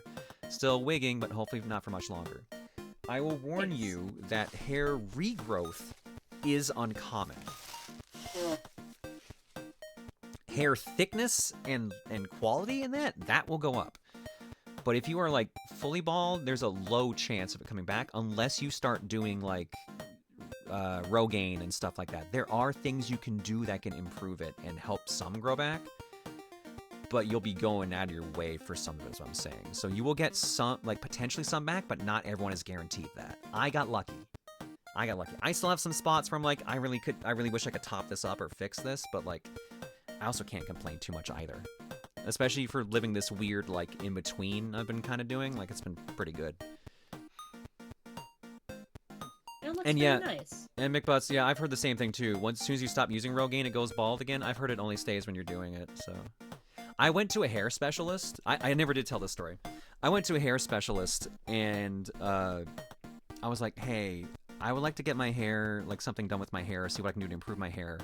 A: Still wigging, but hopefully not for much longer. I will warn you that hair regrowth is uncommon. Hair thickness and quality in that will go up. But if you are like fully bald, there's a low chance of it coming back unless you start doing like Rogaine and stuff like that. There are things you can do that can improve it and help some grow back, but you'll be going out of your way for some of it, is what I'm saying. So you will get some, like potentially some back, but not everyone is guaranteed that. I got lucky. I still have some spots where I'm like, I really wish I could top this up or fix this, but like, I also can't complain too much either. Especially for living this weird, like, in-between I've been kind of doing. Like, it's been pretty good.
T: It looks
A: And
T: very
A: yeah,
T: nice.
A: and McButts, yeah, I've heard the same thing too. As soon as you stop using Rogaine, it goes bald again. I've heard it only stays when you're doing it, so. I went to a hair specialist. I never did tell this story. I went to a hair specialist, and I was like, hey, I would like to get my hair, like, something done with my hair, see what I can do to improve my hair.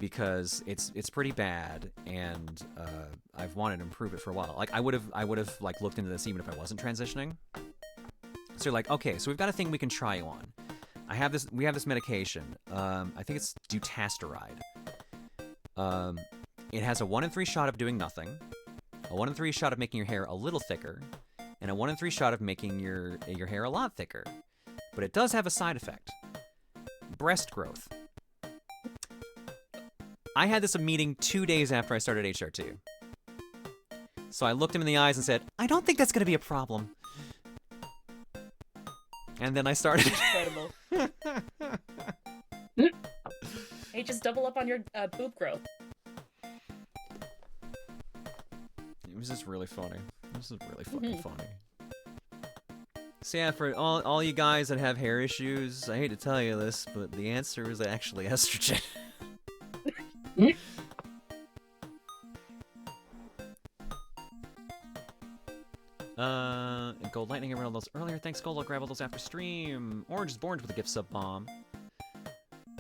A: Because it's pretty bad, and I've wanted to improve it for a while. Like I would have like looked into this even if I wasn't transitioning. So you're like, okay, so we've got a thing we can try you on. We have this medication. I think it's dutasteride. It has a 1 in 3 shot of doing nothing, a 1 in 3 shot of making your hair a little thicker, and a 1 in 3 shot of making your hair a lot thicker. But it does have a side effect: breast growth. I had this meeting 2 days after I started HRT. So I looked him in the eyes and said, I don't think that's going to be a problem. And then I started.
T: Incredible. Hey, just double up on your boob growth.
A: It was just really funny. This is really fucking funny. So yeah, for all you guys that have hair issues, I hate to tell you this, but the answer is actually estrogen. Gold Lightning, I read all those earlier. Thanks, Gold. I'll grab all those after stream. Orange is Born with a gift sub bomb.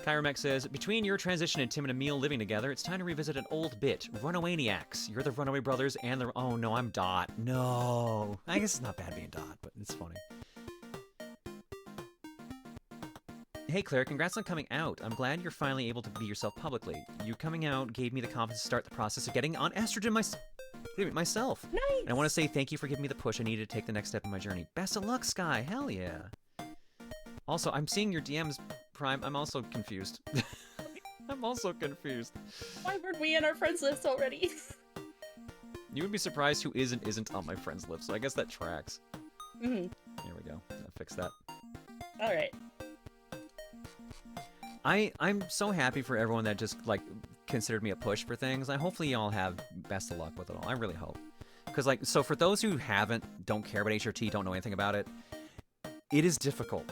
A: Kyramek says, between your transition and Tim and Emil living together, it's time to revisit an old bit. Runawayniacs. You're the Runaway Brothers and the... Oh, no, I'm Dot. No. I guess it's not bad being Dot, but it's funny. Hey Claire, congrats on coming out. I'm glad you're finally able to be yourself publicly. You coming out gave me the confidence to start the process of getting on estrogen myself.
T: Nice!
A: And I want to say thank you for giving me the push I needed to take the next step in my journey. Best of luck, Sky. Hell yeah. Also, I'm seeing your DMs, Prime. I'm also confused. I'm also confused.
T: Why weren't we in our friends list already?
A: You would be surprised who isn't on my friends list, so I guess that tracks.
T: Mm-hmm.
A: Here we go. I'll fix that.
T: Alright.
A: I'm so happy for everyone that just, like, considered me a push for things. Hopefully y'all have best of luck with it all. I really hope. Because, like, so for those who don't care about HRT, don't know anything about it, it is difficult.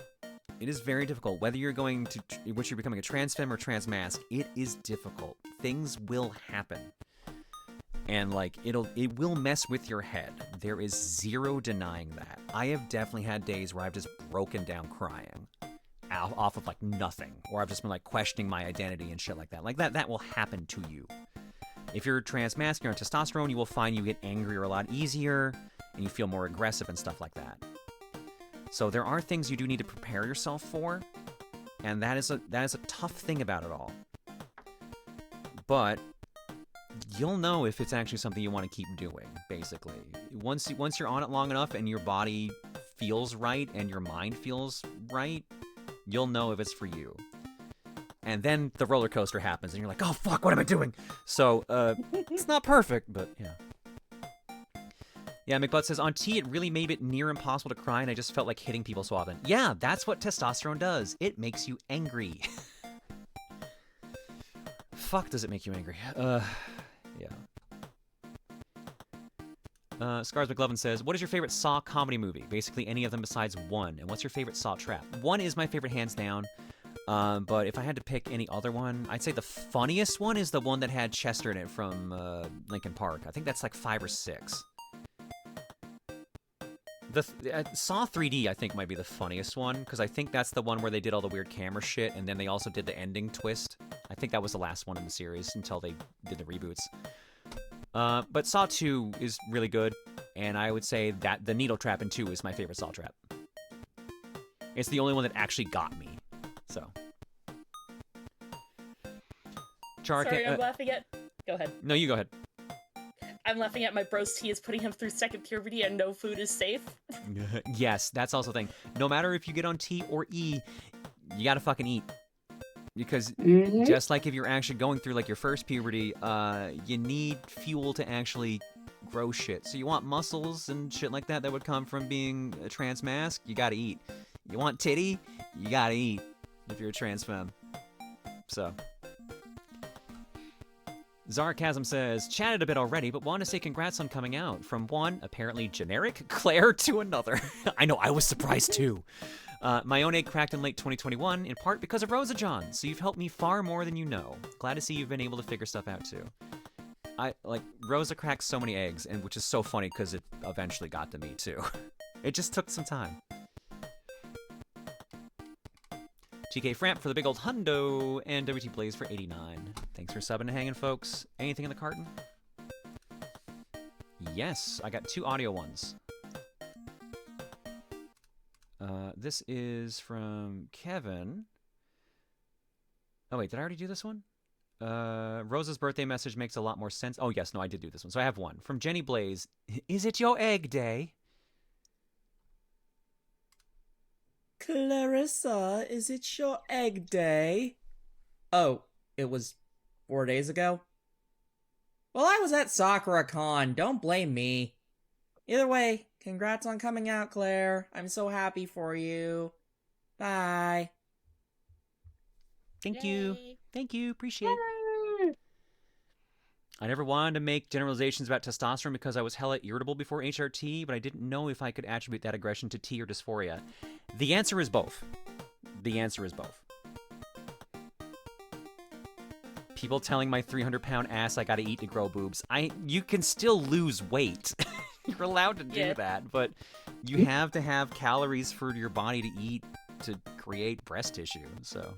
A: It is very difficult. Whether you're going to, which you're becoming a trans femme or trans masc, it is difficult. Things will happen. And, like, it will mess with your head. There is zero denying that. I have definitely had days where I've just broken down crying. Off of like nothing, or I've just been like questioning my identity and shit like that. Like that will happen to you. If you're trans masc, you're on testosterone, you will find you get angrier a lot easier, and you feel more aggressive and stuff like that. So there are things you do need to prepare yourself for, and that is a tough thing about it all. But you'll know if it's actually something you want to keep doing. Basically, once you're on it long enough, and your body feels right, and your mind feels right, you'll know if it's for you. and then the roller coaster happens, and you're like, oh fuck, what am I doing? So it's not perfect, but yeah. Yeah, McButt says, on T, it really made it near impossible to cry, and I just felt like hitting people so often. Yeah, that's what testosterone does. It makes you angry. Fuck, does it make you angry? Yeah. Scars McLovin says, what is your favorite Saw comedy movie? Basically any of them besides one. And what's your favorite Saw trap? One is my favorite hands down. But if I had to pick any other one, I'd say the funniest one is the one that had Chester in it from Linkin Park. I think that's like 5 or 6. The Saw 3D, I think, might be the funniest one, because I think that's the one where they did all the weird camera shit, and then they also did the ending twist. I think that was the last one in the series until they did the reboots. But Saw 2 is really good, and I would say that the needle trap in 2 is my favorite Saw trap. It's the only one that actually got me, so.
T: Sorry, I'm laughing at... Go ahead.
A: No, you go ahead.
T: I'm laughing at my bro's T is putting him through second puberty and no food is safe.
A: Yes, that's also the thing. No matter if you get on T or E, you gotta fucking eat. Because just like if you're actually going through like your first puberty, you need fuel to actually grow shit. So you want muscles and shit like that would come from being a trans mask, you gotta eat. You want titty, you gotta eat if you're a trans femme. So. Zarchasm says, chatted a bit already, but want to say congrats on coming out. From one, apparently generic, Claire, to another. I know, I was surprised too. My own egg cracked in late 2021, in part because of Rosa John, so you've helped me far more than you know. Glad to see you've been able to figure stuff out too. Rosa cracked so many eggs, and which is so funny because it eventually got to me too. It just took some time. GK Framp for the big old hundo, and WT Blaze for 89. Thanks for subbing and hanging, folks. Anything in the carton? Yes, I got 2 audio ones. This is from Kevin. Oh, wait, did I already do this one? Rosa's birthday message makes a lot more sense. Oh, yes, no, I did do this one. So I have one. From Jenny Blaze. Is it your egg day?
U: Clarissa, is it your egg day? Oh, it was 4 days ago? Well, I was at SakuraCon, don't blame me. Either way, congrats on coming out, Claire. I'm so happy for you. Bye.
A: Thank you. Thank you. Appreciate it. I never wanted to make generalizations about testosterone because I was hella irritable before HRT, but I didn't know if I could attribute that aggression to T or dysphoria. The answer is both. The answer is both. People telling my 300-pound ass I gotta eat to grow boobs. You can still lose weight. You're allowed to do that, but you have to have calories for your body to eat to create breast tissue, so...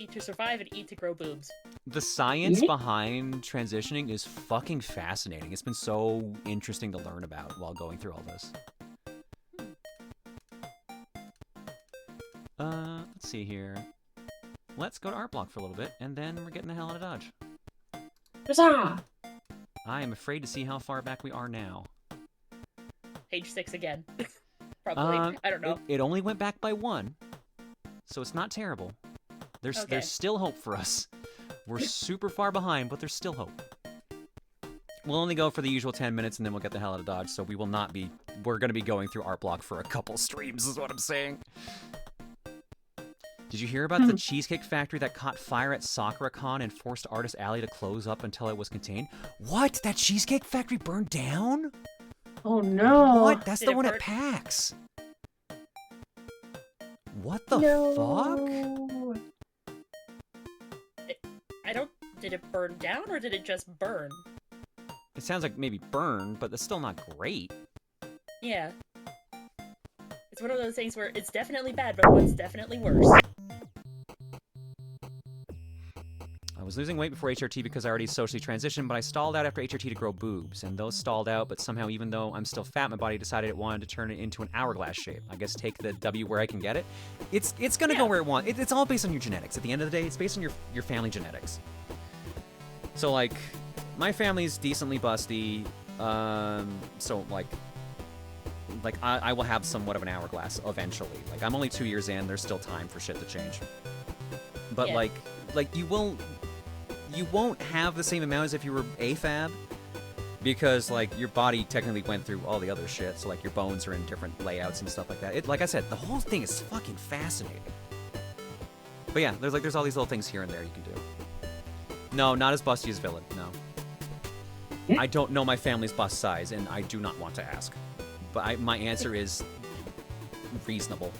T: Eat to survive and eat to grow boobs.
A: The science behind transitioning is fucking fascinating. It's been so interesting to learn about while going through all this. Let's see here. Let's go to Art Block for a little bit, and then we're getting the hell out of Dodge.
O: Huzzah!
A: I am afraid to see how far back we are now.
T: Page 6 again. Probably. I don't know.
A: It only went back by 1, so it's not terrible. There's still hope for us. We're super far behind, but there's still hope. We'll only go for the usual 10 minutes, and then we'll get the hell out of Dodge, so we will not be... We're going to be going through Art Block for a couple streams, is what I'm saying. Did you hear about the Cheesecake Factory that caught fire at SakuraCon and forced Artist Alley to close up until it was contained? What? That Cheesecake Factory burned down?
O: Oh no!
A: What? That's the one at PAX. What the fuck?
T: I don't... Did it burn down or did it just burn?
A: It sounds like maybe burn, but that's still not great.
T: Yeah. It's one of those things where it's definitely bad, but one's definitely worse.
A: I was losing weight before HRT because I already socially transitioned, but I stalled out after HRT to grow boobs, and those stalled out, but somehow even though I'm still fat, my body decided it wanted to turn it into an hourglass shape. I guess take the W where I can get it. It's gonna go where it wants. It's all based on your genetics. At the end of the day, it's based on your family genetics. So, like, my family's decently busty, so, like I will have somewhat of an hourglass eventually. Like, I'm only 2 years in, there's still time for shit to change. but
T: Yeah.
A: like you won't have the same amount as if you were AFAB, because like your body technically went through all the other shit, so like your bones are in different layouts and stuff like that. Like I said, the whole thing is fucking fascinating. But yeah, there's all these little things here and there you can do. No, not as busty as Villain, no. I don't know my family's bust size, and I do not want to ask. But my answer is reasonable.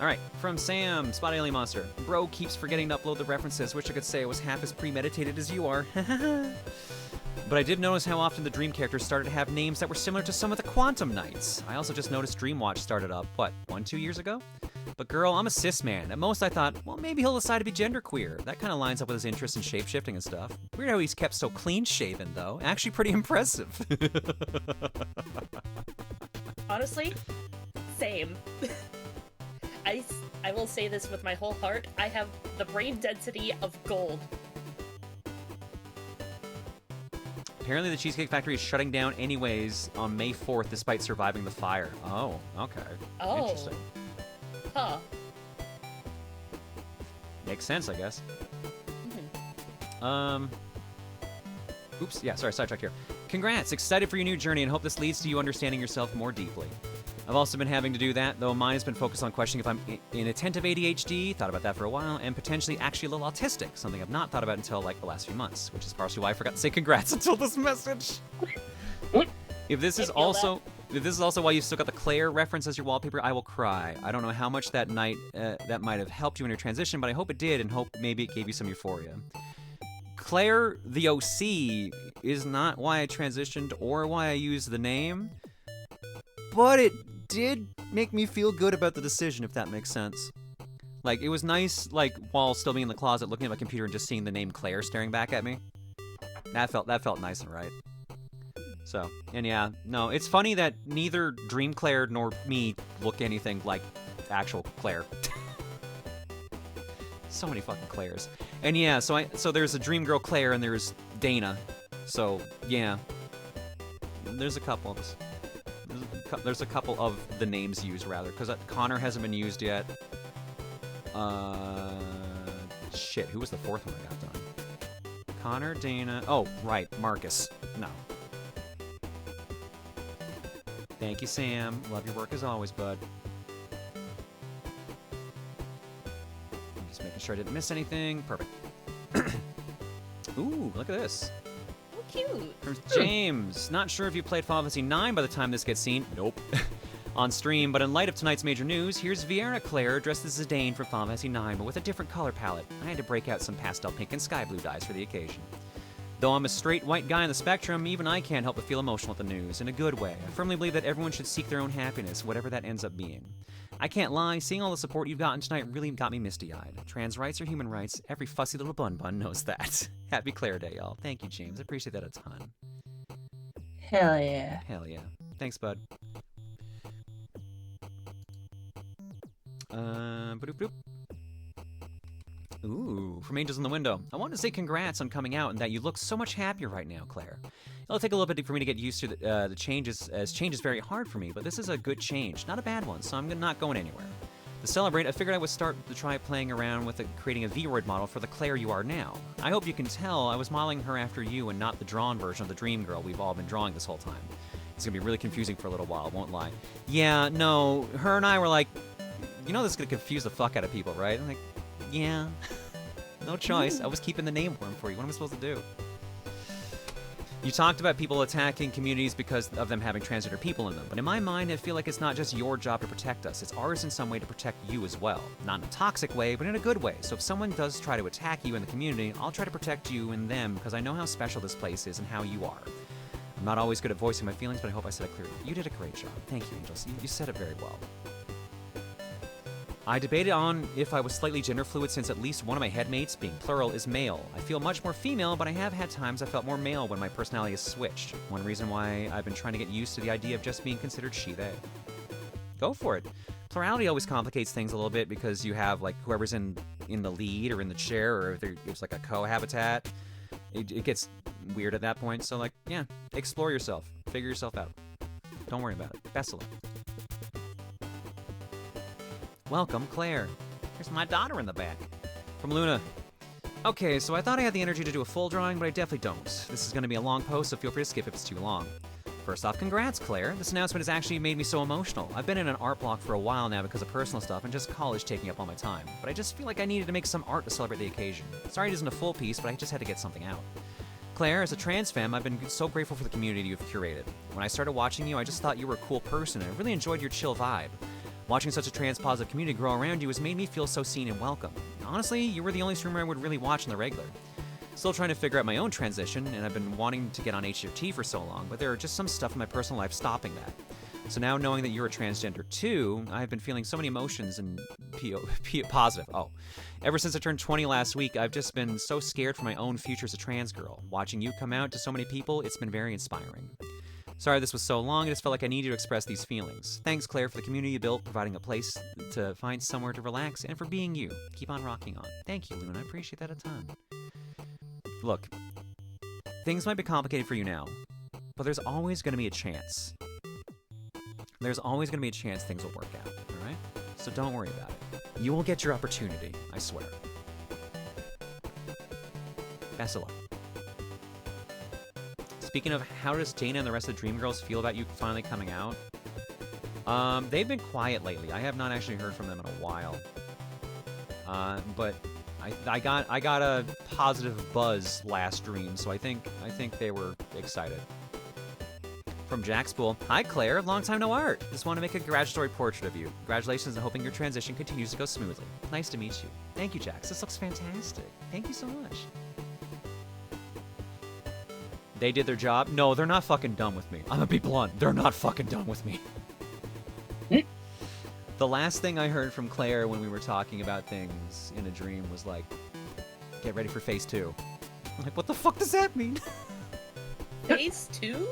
A: Alright, from Sam, Spot Alien Monster. Bro keeps forgetting to upload the references. Wish I could say I was half as premeditated as you are. But I did notice how often the Dream characters started to have names that were similar to some of the Quantum Knights. I also just noticed Dreamwatch started up, what, 1-2 years ago? But girl, I'm a cis man. At most I thought, well, maybe he'll decide to be genderqueer. That kind of lines up with his interest in shapeshifting and stuff. Weird how he's kept so clean-shaven, though. Actually pretty impressive.
T: Honestly, same. I will say this with my whole heart. I have the brain density of gold.
A: Apparently the Cheesecake Factory is shutting down anyways on May 4th despite surviving the fire. Oh, okay.
T: Oh.
A: Interesting.
T: Huh.
A: Makes sense, I guess.
T: Mm-hmm.
A: Oops, yeah, sorry, sidetrack here. Congrats, excited for your new journey and hope this leads to you understanding yourself more deeply. I've also been having to do that, though mine has been focused on questioning if I'm inattentive ADHD, thought about that for a while, and potentially actually a little autistic, something I've not thought about until like the last few months, which is partially why I forgot to say congrats until this message. If this is also why you've still got the Claire reference as your wallpaper, I will cry. I don't know how much that night that might have helped you in your transition, but I hope it did, and hope maybe it gave you some euphoria. Claire the OC is not why I transitioned or why I used the name, but it did make me feel good about the decision, if that makes sense. Like, it was nice, like, while still being in the closet, looking at my computer and just seeing the name Claire staring back at me. That felt nice and right. So, and yeah, no, it's funny that neither Dream Claire nor me look anything like actual Claire. So many fucking Claires. And yeah, so there's a Dream Girl Claire and there's Dana. So, yeah. There's a couple of us. There's a couple of the names used, rather, because Connor hasn't been used yet. Shit, who was the fourth one I got done? Connor, Dana... Oh, right, Marcus. No. Thank you, Sam. Love your work as always, bud. I'm just making sure I didn't miss anything. Perfect. Ooh, look at this.
T: Cute.
A: From James. Not sure if you played Final Fantasy IX by the time this gets seen. Nope. On stream, but in light of tonight's major news, here's Vieira Claire dressed as Zidane from Final Fantasy IX, but with a different color palette. I had to break out some pastel pink and sky blue dyes for the occasion. Though I'm a straight white guy on the spectrum, even I can't help but feel emotional at the news, in a good way. I firmly believe that everyone should seek their own happiness, whatever that ends up being. I can't lie, seeing all the support you've gotten tonight really got me misty-eyed. Trans rights are human rights, every fussy little bun knows that. Happy Claire Day, y'all. Thank you, James. I appreciate that a ton.
O: Hell yeah.
A: Hell yeah. Thanks, bud. Ba-doop doop. Ooh, from Angels in the Window. I want to say congrats on coming out and that you look so much happier right now, Claire. It'll take a little bit for me to get used to the changes, as change is very hard for me, but this is a good change, not a bad one, so I'm not going anywhere. To celebrate, I figured I would start to try playing around with creating a Vroid model for the Claire you are now. I hope you can tell I was modeling her after you and not the drawn version of the Dream Girl we've all been drawing this whole time. It's gonna be really confusing for a little while, won't lie. Yeah, no, her and I were like, you know this is gonna confuse the fuck out of people, right? I'm like, yeah. No choice. I was keeping the name warm for you. What am I supposed to do? You talked about people attacking communities because of them having transgender people in them, but in my mind, I feel like it's not just your job to protect us. It's ours in some way to protect you as well. Not in a toxic way, but in a good way. So if someone does try to attack you in the community, I'll try to protect you and them because I know how special this place is and how you are. I'm not always good at voicing my feelings, but I hope I said it clearly. You did a great job. Thank you, Angels. You said it very well. I debated on if I was slightly gender fluid since at least one of my headmates, being plural, is male. I feel much more female, but I have had times I felt more male when my personality has switched. One reason why I've been trying to get used to the idea of just being considered she/they. Go for it. Plurality always complicates things a little bit because you have like whoever's in the lead or in the chair, or if there's like a cohabitat. It gets weird at that point. So like, yeah, explore yourself, figure yourself out. Don't worry about it. Best of luck. Welcome, Claire. Here's my daughter in the back. From Luna. Okay, so I thought I had the energy to do a full drawing, but I definitely don't. This is going to be a long post, so feel free to skip if it's too long. First off, congrats, Claire. This announcement has actually made me so emotional. I've been in an art block for a while now because of personal stuff and just college taking up all my time. But I just feel like I needed to make some art to celebrate the occasion. Sorry it isn't a full piece, but I just had to get something out. Claire, as a trans femme, I've been so grateful for the community you've curated. When I started watching you, I just thought you were a cool person, and I really enjoyed your chill vibe. Watching such a trans-positive community grow around you has made me feel so seen and welcome. Honestly, you were the only streamer I would really watch on the regular. Still trying to figure out my own transition, and I've been wanting to get on HRT for so long, but there are just some stuff in my personal life stopping that. So now knowing that you're a transgender too, I've been feeling so many emotions and positive. Oh. Ever since I turned 20 last week, I've just been so scared for my own future as a trans girl. Watching you come out to so many people, it's been very inspiring. Sorry this was so long, I just felt like I needed to express these feelings. Thanks, Claire, for the community you built, providing a place to find somewhere to relax, and for being you. Keep on rocking on. Thank you, Luna. I appreciate that a ton. Look, things might be complicated for you now, but there's always going to be a chance. There's always going to be a chance things will work out, alright? So don't worry about it. You will get your opportunity, I swear. Best of luck. Speaking of, how does Dana and the rest of the Dreamgirls feel about you finally coming out? They've been quiet lately. I have not actually heard from them in a while. But I got a positive buzz last stream, so I think they were excited. From Jackspool, hi Claire, long time no art. Just want to make a congratulatory portrait of you. Congratulations, and hoping your transition continues to go smoothly. Nice to meet you. Thank you, Jax. This looks fantastic. Thank you so much. They did their job. No, they're not fucking done with me. I'm gonna be blunt. They're not fucking done with me. The last thing I heard from Claire when we were talking about things in a dream was like, get ready for phase 2. I'm like, what the fuck does that mean?
T: Phase 2?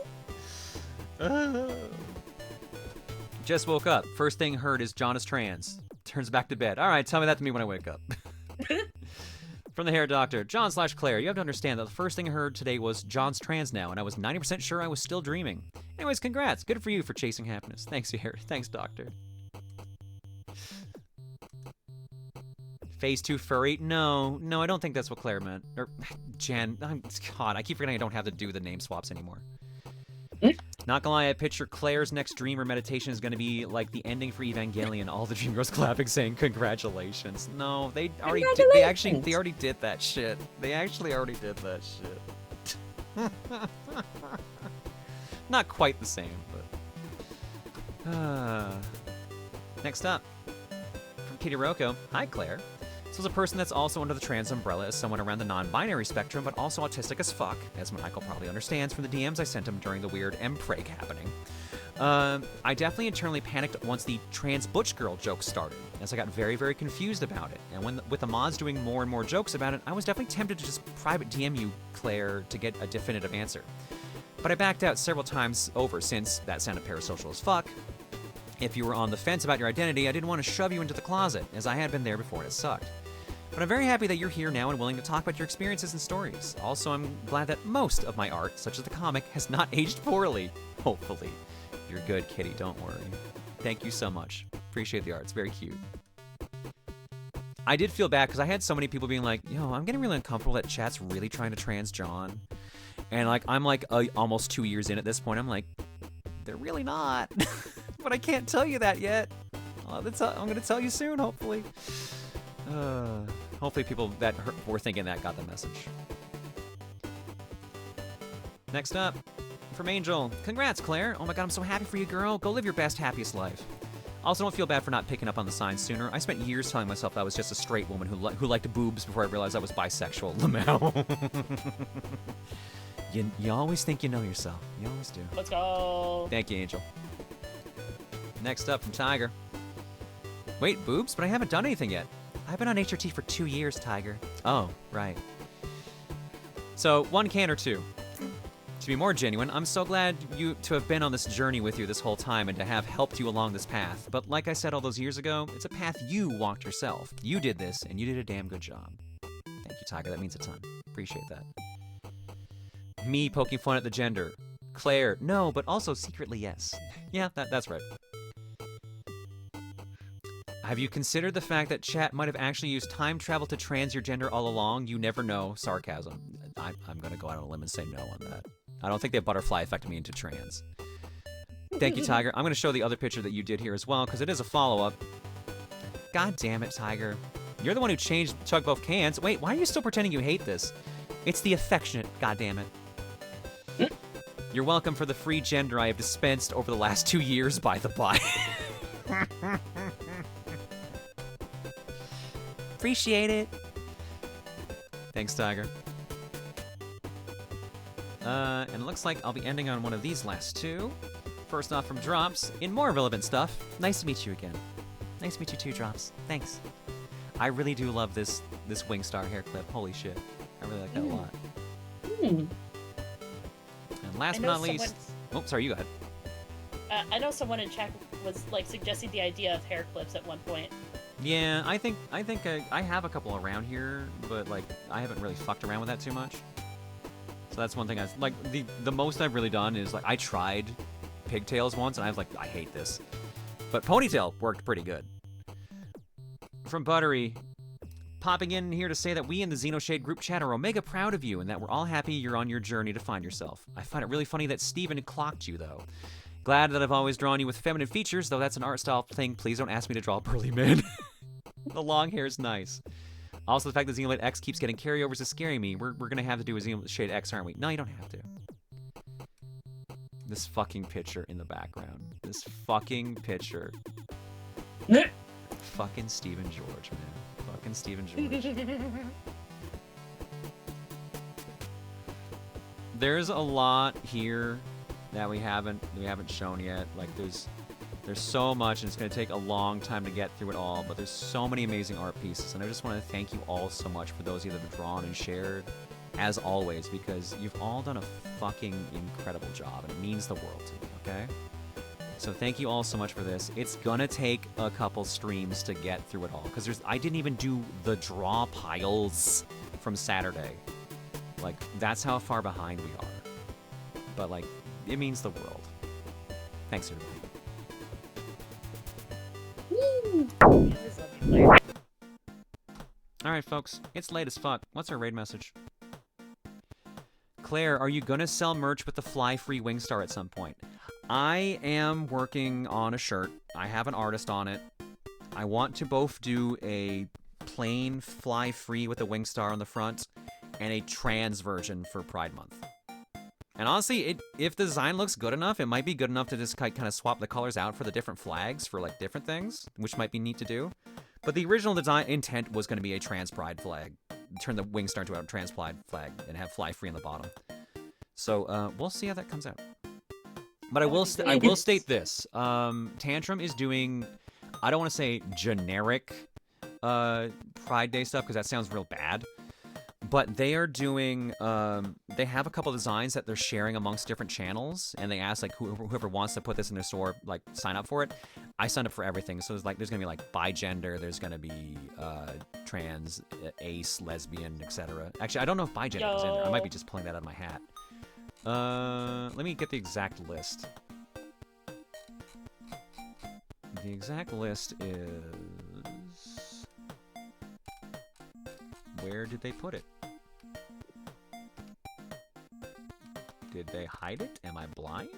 A: Just woke up. First thing heard is John is trans. Turns back to bed. All right, tell me that to me when I wake up. From the hair doctor, John/Claire, you have to understand that the first thing I heard today was John's trans now, and I was 90% sure I was still dreaming. Anyways, congrats. Good for you for chasing happiness. Thanks, hair. Thanks, doctor. Phase 2 furry? No, I don't think that's what Claire meant. Or, Jen. God, I keep forgetting I don't have to do the name swaps anymore. Not gonna lie, I picture Claire's next dream or meditation is gonna be like the ending for Evangelion, all the Dreamgirls clapping saying congratulations. No, they already did, they already did that shit. They actually already did that shit. Not quite the same, but next up, from Kitty Roko, hi Claire. So as a person that's also under the trans umbrella as someone around the non-binary spectrum, but also autistic as fuck, as Michael probably understands from the DMs I sent him during the weird M-Preg happening. I definitely internally panicked once the trans butch girl joke started, as I got very, very confused about it. And with the mods doing more and more jokes about it, I was definitely tempted to just private DM you, Claire, to get a definitive answer. But I backed out several times over since that sounded parasocial as fuck. If you were on the fence about your identity, I didn't want to shove you into the closet, as I had been there before and it sucked. But I'm very happy that you're here now and willing to talk about your experiences and stories. Also, I'm glad that most of my art, such as the comic, has not aged poorly. Hopefully. You're good, Kitty, don't worry. Thank you so much. Appreciate the art, it's very cute. I did feel bad because I had so many people being like, yo, I'm getting really uncomfortable that chat's really trying to trans John. And like, I'm like almost 2 years in at this point. I'm like, they're really not. But I can't tell you that yet. I'm going to tell you soon, hopefully. Hopefully people that were thinking that got the message. Next up, from Angel. Congrats, Claire. Oh my god, I'm so happy for you, girl. Go live your best, happiest life. Also, don't feel bad for not picking up on the signs sooner. I spent years telling myself I was just a straight woman who liked boobs before I realized I was bisexual. Lamau. You always think you know yourself. You always do.
T: Let's go.
A: Thank you, Angel. Next up, from Tiger. Wait, boobs? But I haven't done anything yet. I've been on HRT for 2 years, Tiger. Oh, right. So, 1 can or 2? To be more genuine, I'm so glad to have been on this journey with you this whole time and to have helped you along this path. But like I said all those years ago, it's a path you walked yourself. You did this, and you did a damn good job. Thank you, Tiger. That means a ton. Appreciate that. Me poking fun at the gender. Claire, no, but also secretly yes. Yeah, that's right. Have you considered the fact that chat might have actually used time travel to trans your gender all along? You never know. Sarcasm. I'm going to go out on a limb and say no on that. I don't think they butterfly affected me into trans. Thank you, Tiger. I'm going to show the other picture that you did here as well, because it is a follow-up. God damn it, Tiger. You're the one who changed Chug both cans. Wait, why are you still pretending you hate this? It's the affectionate, god damn it. You're welcome for the free gender I have dispensed over the last 2 years, by the by. Appreciate it. Thanks, Tiger. And it looks like I'll be ending on one of these last two. First off from Drops, in more relevant stuff. Nice to meet you again. Nice to meet you too, Drops. Thanks. I really do love this Wingstar hair clip. Holy shit. I really like that a lot. And last but not least... Oh, sorry, you go ahead.
T: I know someone in chat was like suggesting the idea of hair clips at one point.
A: Yeah, I think I have a couple around here, but like I haven't really fucked around with that too much. So that's one thing I like. The most I've really done is like I tried pigtails once, and I was like, I hate this. But ponytail worked pretty good. From Buttery, popping in here to say that we in the Xenoshade group chat are omega proud of you, and that we're all happy you're on your journey to find yourself. I find it really funny that Steven clocked you though. Glad that I've always drawn you with feminine features, though that's an art style thing. Please don't ask me to draw burly men. The long hair is nice. Also, the fact that Xenoblade X keeps getting carryovers is scaring me. We're gonna have to do a Xenoshade X, aren't we? No, you don't have to. This fucking picture in the background. This fucking picture. Fucking Steven George, man. Fucking Steven George. There's a lot here that we haven't shown yet. Like there's so much, and it's going to take a long time to get through it all, but there's so many amazing art pieces, and I just want to thank you all so much for those of you that have drawn and shared, as always, because you've all done a fucking incredible job, and it means the world to me, okay? So thank you all so much for this. It's gonna take a couple streams to get through it all, because I didn't even do the draw piles from Saturday. Like, that's how far behind we are. But, like, it means the world. Thanks, everybody. Alright, folks. It's late as fuck. What's our raid message? Claire, are you gonna sell merch with the fly-free Wingstar at some point? I am working on a shirt. I have an artist on it. I want to both do a plain fly-free with a Wingstar on the front and a trans version for Pride Month. And honestly, if the design looks good enough, it might be good enough to just kind of swap the colors out for the different flags for like different things, which might be neat to do. But the original design intent was going to be a trans Pride flag. Turn the Wingstar into a trans Pride flag and have fly free on the bottom. So we'll see how that comes out. But I will state this: Tantrum is doing, I don't want to say generic Pride Day stuff because that sounds real bad. But they are doing, they have a couple designs that they're sharing amongst different channels, and they ask like whoever wants to put this in their store, like sign up for it. I signed up for everything, so there's gonna be like bi-gender, there's gonna be trans, ace, lesbian, etc. Actually, I don't know if bi-gender is in there. I might be just pulling that out of my hat. Let me get the exact list. The exact list is... Where did they put it? Did they hide it? Am I blind?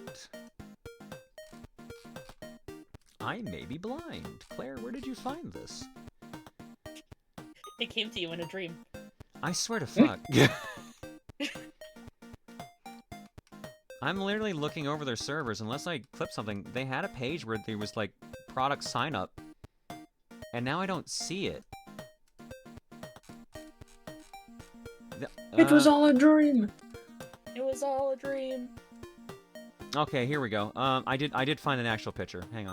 A: I may be blind. Claire, where did you find this?
T: It came to you in a dream.
A: I swear to fuck. I'm literally looking over their servers. Unless I clip something, they had a page where there was like product sign up, and now I don't see it.
O: It was all a dream.
T: It was all a dream.
A: Okay, here we go. I did find an actual picture. Hang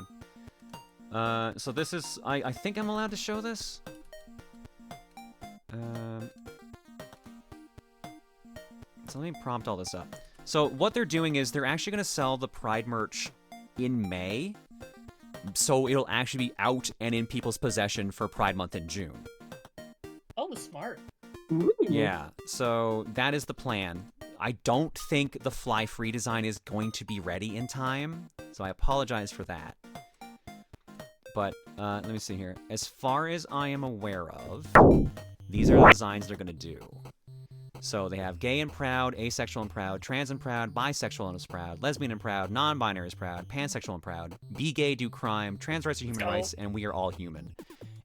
A: on. So this is, I think I'm allowed to show this. So let me prompt all this up. So what they're doing is they're actually going to sell the Pride merch in May. So it'll actually be out and in people's possession for Pride Month in June.
T: Oh, smart.
O: Ooh.
A: Yeah, so that is the plan. I don't think the fly free design is going to be ready in time, so I apologize for that. But let me see here. As far as I am aware of, these are the designs they're going to do. So they have gay and proud, asexual and proud, trans and proud, bisexual and is proud, lesbian and proud, non-binary is proud, pansexual and proud, be gay, do crime, trans rights are human rights, and we are all human.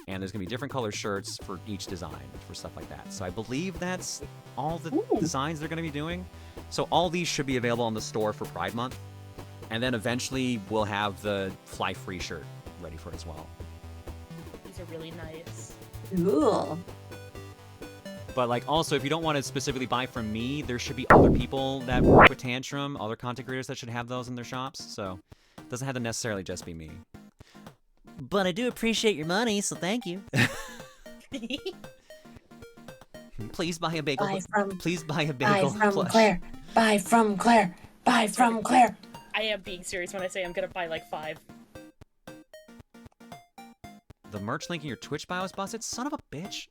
A: And there's going to be different color shirts for each design for stuff like that. So I believe that's all the designs they're going to be doing. So all these should be available on the store for Pride Month. And then eventually we'll have the Fly Free shirt ready for it as well.
T: These are really nice.
O: Cool.
A: But like also, if you don't want to specifically buy from me, there should be other people that work with Tantrum, other content creators that should have those in their shops. So it doesn't have to necessarily just be me.
Q: But I do appreciate your money, so thank you. Please buy a bagel. Please buy a bagel.
O: Buy from
Q: plush.
O: Claire. Buy from Claire. Buy from Claire.
T: I am being serious when I say I'm gonna buy like 5.
A: The merch link in your Twitch bio is busted? Son of a bitch.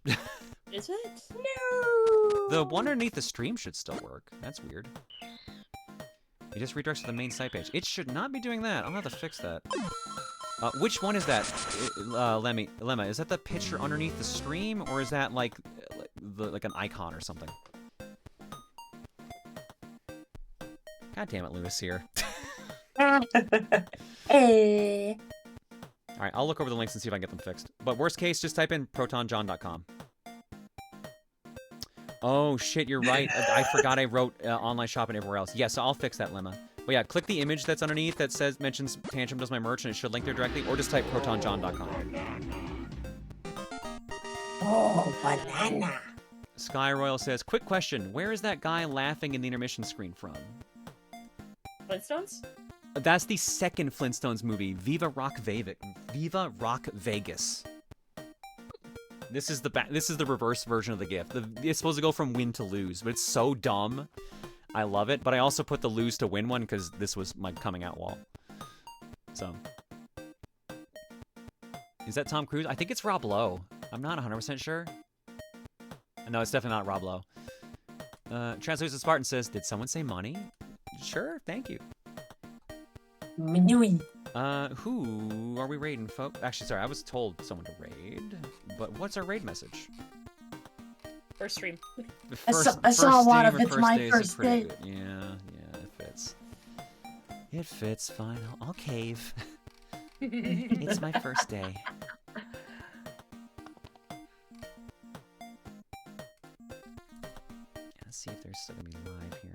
T: Is it?
O: No.
A: The one underneath the stream should still work. That's weird. It just redirects to the main site page. It should not be doing that. I'll have to fix that. Which one is that, Lemma? Is that the picture underneath the stream, or is that like an icon or something? God damn it, Lewis here.
O: Hey.
A: All right, I'll look over the links and see if I can get them fixed. But worst case, just type in protonjohn.com. Oh shit, you're right. I forgot I wrote online shopping everywhere else. Yeah, so I'll fix that, Lemma. But yeah, click the image that's underneath that mentions Tantrum does my merch, and it should link there directly, or just type protonjohn.com.
O: Oh, banana.
A: Sky Royal says, quick question, where is that guy laughing in the intermission screen from?
T: Flintstones?
A: That's the second Flintstones movie, Viva Rock Vegas. This is the reverse version of the GIF. It's supposed to go from win to lose, but it's so dumb. I love it, but I also put the lose to win one because this was my coming out wall. So, is that Tom Cruise? I think it's Rob Lowe. I'm not 100% sure. No, it's definitely not Rob Lowe. Translucent Spartan says, did someone say money? Sure, thank you.
O: Minui.
A: Who are we raiding, folks? Actually, sorry, I was told someone to raid, but what's our raid message?
T: First stream.
O: I saw a lot of it's my first day.
A: Good. Yeah, it fits. It fits, fine. I'll cave. It's my first day. Let's see if there's still gonna be live here.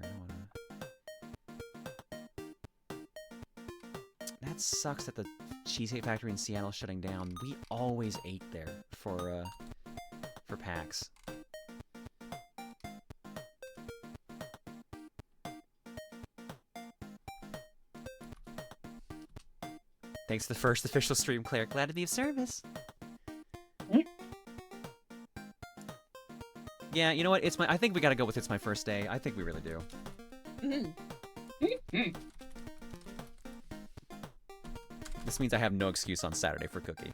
A: That sucks that the Cheesecake Factory in Seattle is shutting down. We always ate there for PAX. Thanks for the first official stream, Claire. Glad to be of service. Yeah, you know what? I think we gotta go with It's My First Day. I think we really do. This means I have no excuse on Saturday for Cookie.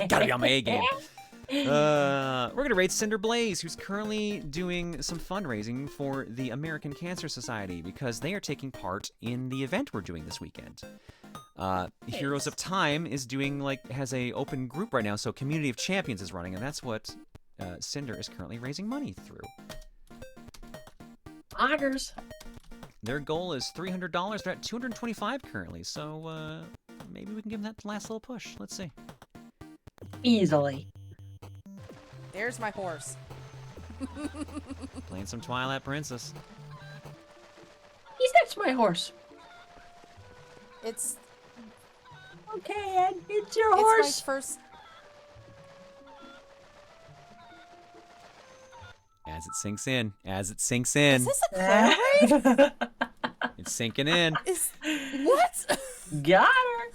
A: Gotta be on my A game. We're gonna raid Cinder Blaze, who's currently doing some fundraising for the American Cancer Society because they are taking part in the event we're doing this weekend. Heroes of Time is has a open group right now, so Community of Champions is running, and that's what Cinder is currently raising money through.
O: Augers.
A: Their goal is $300. They're at $225 currently, so maybe we can give them that last little push. Let's see.
O: Easily.
F: There's my horse.
A: Playing some Twilight Princess.
O: That's my horse.
F: It's
O: okay, Ed. It's your horse.
F: It's my first.
A: As it sinks in. As it sinks in.
F: Is this a Claire raid?
A: It's sinking in.
F: What?
O: Got her.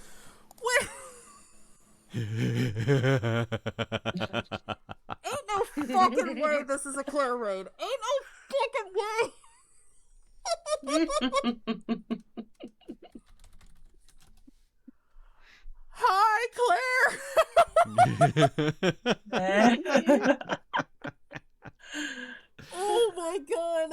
F: Where? Ain't no fucking way this is a Claire raid. Ain't no fucking way. Hi, Claire. Oh my god.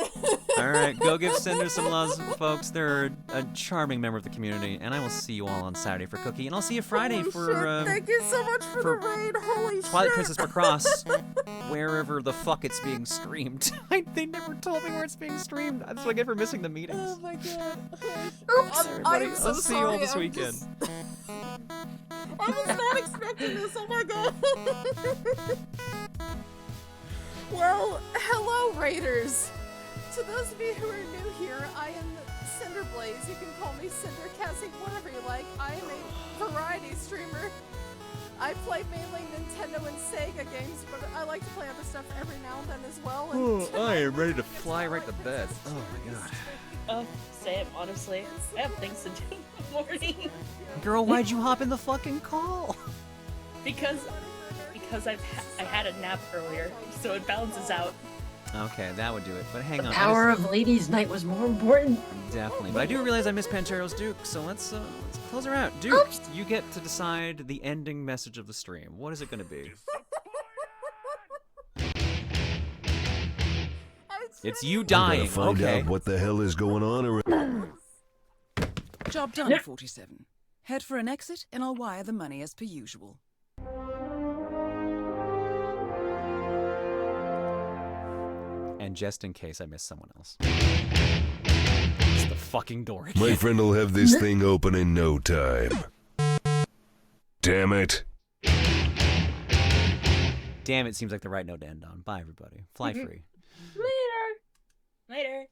A: All right, go give send her some loves, folks. They're a charming member of the community, and I will see you all on Saturday for Cookie, and I'll see you Friday
F: Holy
A: for
F: shit, thank you so much for the raid. Holy
A: Twilight
F: shit.
A: Princess Macross, wherever the fuck it's being streamed. They never told me where it's being streamed. That's what I get for missing the meetings.
F: Oh my god.
A: Oops, everybody.
F: I'm so
A: I'll see you all
F: sorry,
A: this
F: I'm
A: weekend.
F: just- I was not expecting this. Oh my god. Well, hello, Raiders. To those of you who are new here, I am Cinderblaze. You can call me Cinder, Cassie, whatever you like. I am a variety streamer. I play mainly Nintendo and Sega games, but I like to play other stuff every now and then as well. And
A: I am ready to fly right to bed. Oh my god.
T: Oh, same, honestly. I have things to do in the morning.
A: Girl, why'd you hop in the fucking call?
T: Because I had a nap earlier, so it balances out.
A: Okay, that would do it. But hang on.
O: Power of Ladies' Night was more important.
A: Definitely. But I do realize I missed Panchero's Duke, so let's close her out. Duke, you get to decide the ending message of the stream. What is it going to be? It's you dying.
M: We gotta find
A: Okay.
M: out what the hell is going on around.
D: Job done, 47. Head for an exit, and I'll wire the money as per usual.
A: And just in case I missed someone else. It's the fucking door again.
M: My friend will have this thing open in no time. Damn it.
A: Damn, it seems like the right note to end on. Bye, everybody. Fly free.
T: Later. Later.